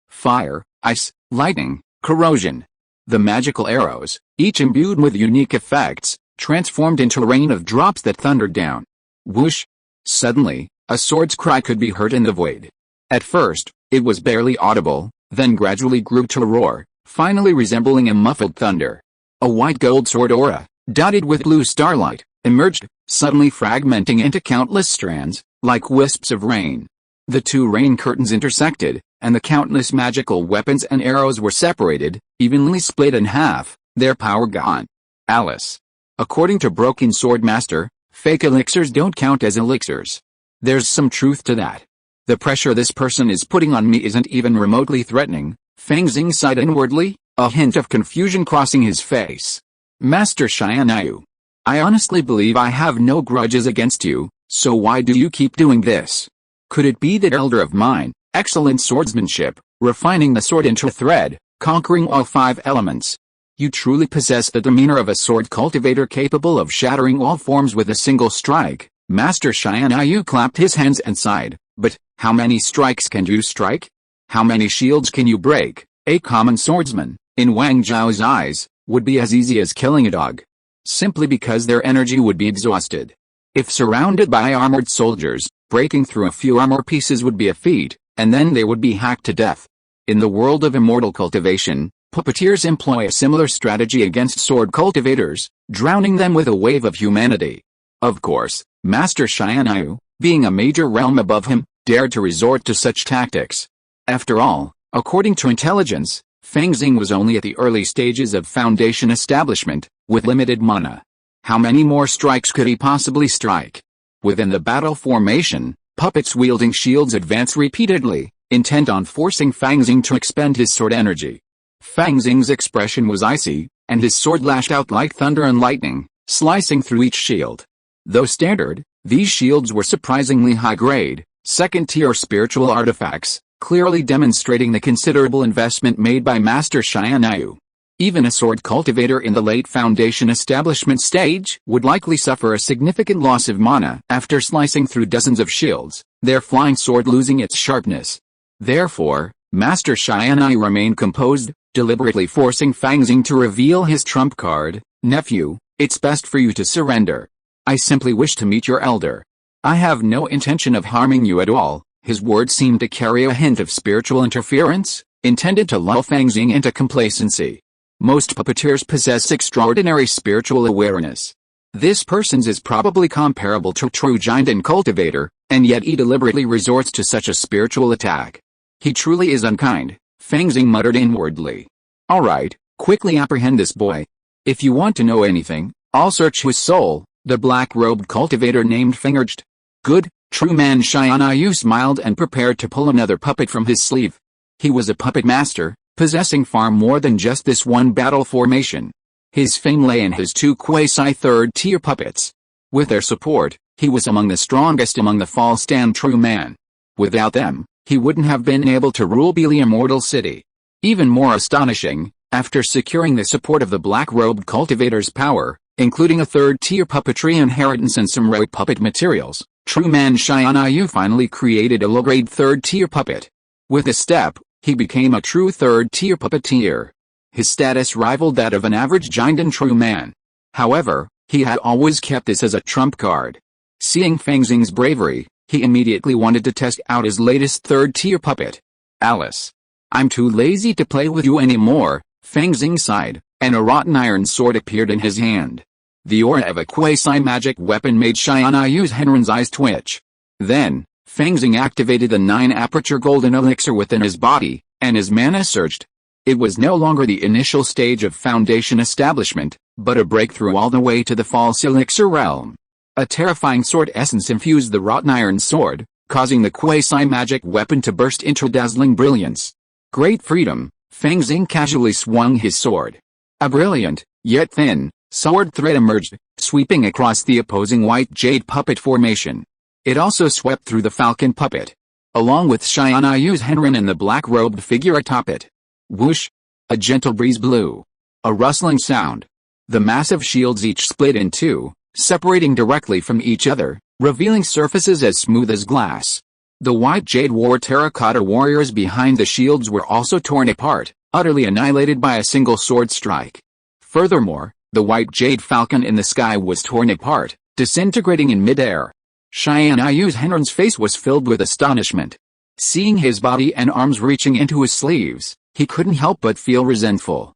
Fire, ice, lightning, corrosion. The magical arrows, each imbued with unique effects, transformed into a rain of drops that thundered down. Whoosh! Suddenly, a sword's cry could be heard in the void. At first, it was barely audible, then gradually grew to a roar, finally resembling a muffled thunder. A white gold sword aura, dotted with blue starlight, emerged, suddenly fragmenting into countless strands, like wisps of rain. The 2 rain curtains intersected, and the countless magical weapons and arrows were separated, evenly split in half, their power gone. Alice. According to Broken Sword Master, fake elixirs don't count as elixirs. There's some truth to that. The pressure this person is putting on me isn't even remotely threatening. Fang Xing sighed inwardly, a hint of confusion crossing his face. Master Xianyu, I honestly believe I have no grudges against you, So why do you keep doing this? Could it be that elder of mine, excellent swordsmanship, refining the sword into a thread, conquering all 5 elements? You truly possess the demeanor of a sword cultivator capable of shattering all forms with a single strike. Master Xianyu clapped his hands and sighed. But, how many strikes can you strike? How many shields can you break? A common swordsman, in Wang Zhao's eyes, would be as easy as killing a dog. Simply because their energy would be exhausted. If surrounded by armored soldiers, breaking through a few armor pieces would be a feat, and then they would be hacked to death. In the world of immortal cultivation, puppeteers employ a similar strategy against sword cultivators, drowning them with a wave of humanity. Of course, Master Xianyu, being a major realm above him, dared to resort to such tactics. After all, according to intelligence, Fang Xing was only at the early stages of foundation establishment, with limited mana. How many more strikes could he possibly strike? Within the battle formation, puppets wielding shields advance repeatedly, intent on forcing Fang Xing to expend his sword energy. Fang Xing's expression was icy, and his sword lashed out like thunder and lightning, slicing through each shield. Though standard, these shields were surprisingly high-grade, second-tier spiritual artifacts, clearly demonstrating the considerable investment made by Master Xianyu. Even a sword cultivator in the late foundation establishment stage would likely suffer a significant loss of mana after slicing through dozens of shields, their flying sword losing its sharpness. Therefore, Master Xianyu remained composed, deliberately forcing Fang Xing to reveal his trump card. Nephew, it's best for you to surrender. I simply wish to meet your elder. I have no intention of harming you at all. His words seemed to carry a hint of spiritual interference, intended to lull Fang Xing into complacency. Most puppeteers possess extraordinary spiritual awareness. This person's is probably comparable to a true giant and cultivator, and yet he deliberately resorts to such a spiritual attack. He truly is unkind, Fang Xing muttered inwardly. Alright, quickly apprehend this boy. If you want to know anything, I'll search his soul, the black-robed cultivator named Fang urged. Good, true man. Xianyu smiled and prepared to pull another puppet from his sleeve. He was a puppet master, possessing far more than just this one battle formation. His fame lay in his 2 quasi-third-tier puppets. With their support, he was among the strongest among the false-stand true man. Without them, he wouldn't have been able to rule the immortal city. Even more astonishing, after securing the support of the black-robed cultivator's power, including a third-tier puppetry inheritance and some rare puppet materials, true man Xianyu finally created a low-grade third-tier puppet. With a step, he became a true third-tier puppeteer. His status rivaled that of an average giant and true man. However, he had always kept this as a trump card. Seeing Fang Xing's bravery, he immediately wanted to test out his latest third-tier puppet. Alice. I'm too lazy to play with you anymore, Fang Xing sighed, and a rotten iron sword appeared in his hand. The aura of a quasi-magic weapon made Xianyu's Henron's eyes twitch. Then, Fang Xing activated the 9-aperture golden elixir within his body, and his mana surged. It was no longer the initial stage of foundation establishment, but a breakthrough all the way to the false elixir realm. A terrifying sword essence infused the rotten iron sword, causing the quasi-magic weapon to burst into dazzling brilliance. Great freedom, Fang Xing casually swung his sword. A brilliant, yet thin, sword thread emerged, sweeping across the opposing white jade puppet formation. It also swept through the falcon puppet, along with Xianyu's Henron and the black-robed figure atop it. Whoosh! A gentle breeze blew. A rustling sound. The massive shields each split in 2, separating directly from each other, revealing surfaces as smooth as glass. The white jade war terracotta warriors behind the shields were also torn apart, utterly annihilated by a single sword strike. Furthermore, the white jade falcon in the sky was torn apart, disintegrating in midair. Xianyu's Henron's face was filled with astonishment. Seeing his body and arms reaching into his sleeves, he couldn't help but feel resentful.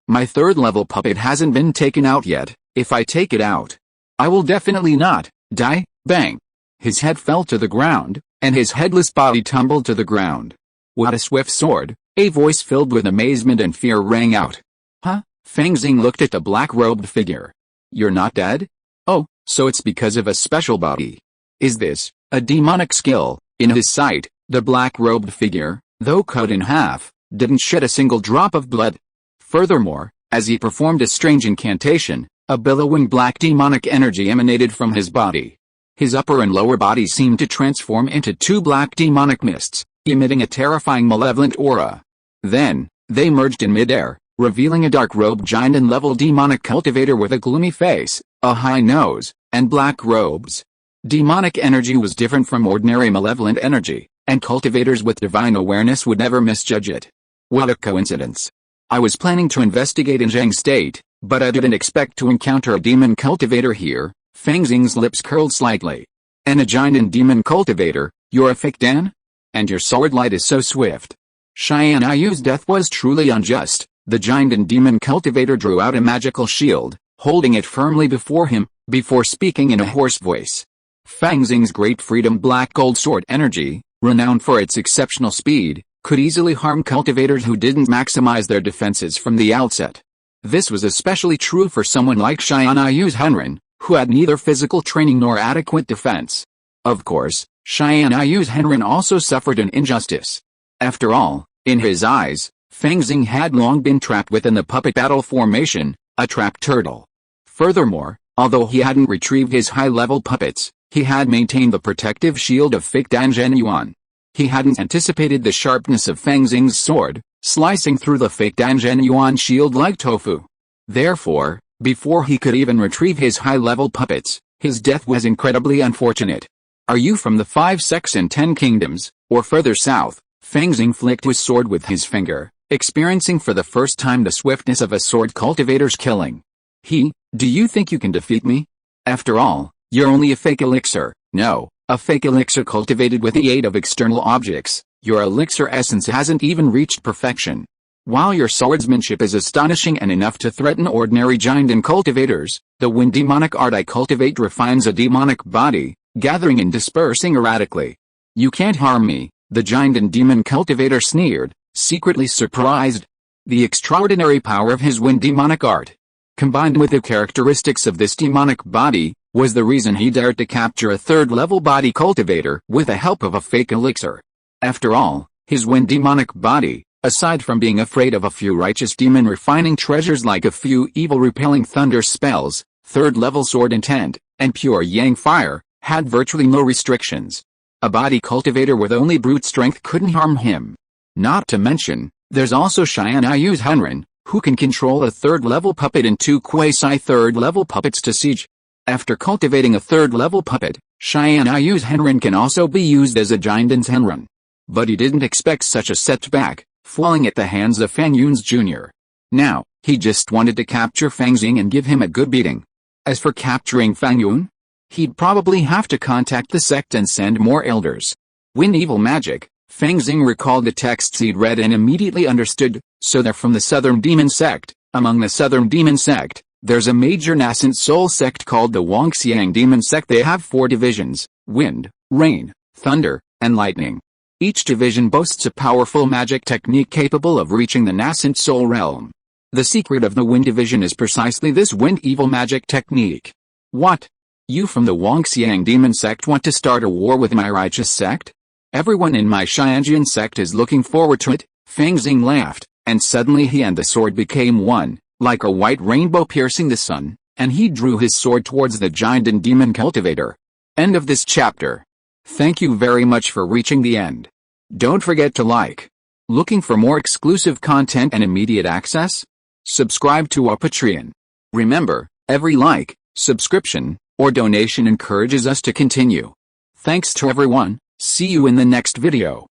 My third-level puppet hasn't been taken out yet. If I take it out, I will definitely not die. Bang! His head fell to the ground, and his headless body tumbled to the ground. What a swift sword! A voice filled with amazement and fear rang out. Huh? Fang Xing looked at the black-robed figure. You're not dead? Oh, so it's because of a special body. Is this a demonic skill? In his sight, the black-robed figure, though cut in half, didn't shed a single drop of blood. Furthermore, as he performed a strange incantation, a billowing black demonic energy emanated from his body. His upper and lower body seemed to transform into two black demonic mists, emitting a terrifying malevolent aura. Then, they merged in midair, revealing a dark-robed giant-level demonic cultivator with a gloomy face, a high nose, and black robes. Demonic energy was different from ordinary malevolent energy, and cultivators with divine awareness would never misjudge it. What a coincidence. I was planning to investigate in Zhang's state, but I didn't expect to encounter a demon cultivator here. Fang Xing's lips curled slightly. And a giant and demon cultivator, you're a fake Dan? And your sword light is so swift. Xian Ayu's death was truly unjust. The giant and demon cultivator drew out a magical shield, holding it firmly before him, before speaking in a hoarse voice. Fang Xing's great freedom black gold sword energy, renowned for its exceptional speed, could easily harm cultivators who didn't maximize their defenses from the outset. This was especially true for someone like Xian Ayu's Henren, who had neither physical training nor adequate defense. Of course, Xian Ayu's Henren also suffered an injustice. After all, in his eyes, Fang Xing had long been trapped within the puppet battle formation, a trapped turtle. Furthermore, although he hadn't retrieved his high-level puppets, he had maintained the protective shield of fake Dan Zhenyuan. He hadn't anticipated the sharpness of Fang Xing's sword, slicing through the fake Dan Zhenyuan shield like tofu. Therefore, before he could even retrieve his high-level puppets, his death was incredibly unfortunate. Are you from the 5 sects and 10 kingdoms, or further south? Fang Xing flicked his sword with his finger, experiencing for the first time the swiftness of a sword cultivator's killing. Do you think you can defeat me? After all, you're only a fake elixir. No, a fake elixir cultivated with the aid of external objects. Your elixir essence hasn't even reached perfection. While your swordsmanship is astonishing and enough to threaten ordinary giant and cultivators, the wind demonic art I cultivate refines a demonic body, gathering and dispersing erratically. You can't harm me, the giant and demon cultivator sneered, secretly surprised. The extraordinary power of his wind demonic art, combined with the characteristics of this demonic body, was the reason he dared to capture a third-level body cultivator with the help of a fake elixir. After all, his wind demonic body, aside from being afraid of a few righteous demon refining treasures like a few evil repelling thunder spells, third-level sword intent, and pure yang fire, had virtually no restrictions. A body cultivator with only brute strength couldn't harm him. Not to mention, there's also Xian Ayu's Henren, who can control a third-level puppet and 2 quasi-third-level puppets to siege. After cultivating a third-level puppet, Xian Ayu's Henren can also be used as a giant's Henren. But he didn't expect such a setback, falling at the hands of Fang Yun's Jr. Now, he just wanted to capture Fang Xing and give him a good beating. As for capturing Fang Yun, he'd probably have to contact the sect and send more elders. When evil magic, Fang Xing recalled the texts he'd read and immediately understood, so they're from the Southern Demon Sect. Among the Southern Demon Sect, there's a major nascent soul sect called the Wangxiang Demon Sect. They have 4 divisions: wind, rain, thunder, and lightning. Each division boasts a powerful magic technique capable of reaching the nascent soul realm. The secret of the wind division is precisely this wind evil magic technique. What? You from the Wangxiang Demon Sect want to start a war with my righteous sect? Everyone in my Xianjian sect is looking forward to it. Fang Xing laughed, and suddenly he and the sword became one, like a white rainbow piercing the sun, and he drew his sword towards the giant and demon cultivator. End of this chapter. Thank you very much for reaching the end. Don't forget to like. Looking for more exclusive content and immediate access? Subscribe to our Patreon. Remember, every like, subscription, or donation encourages us to continue. Thanks to everyone. See you in the next video.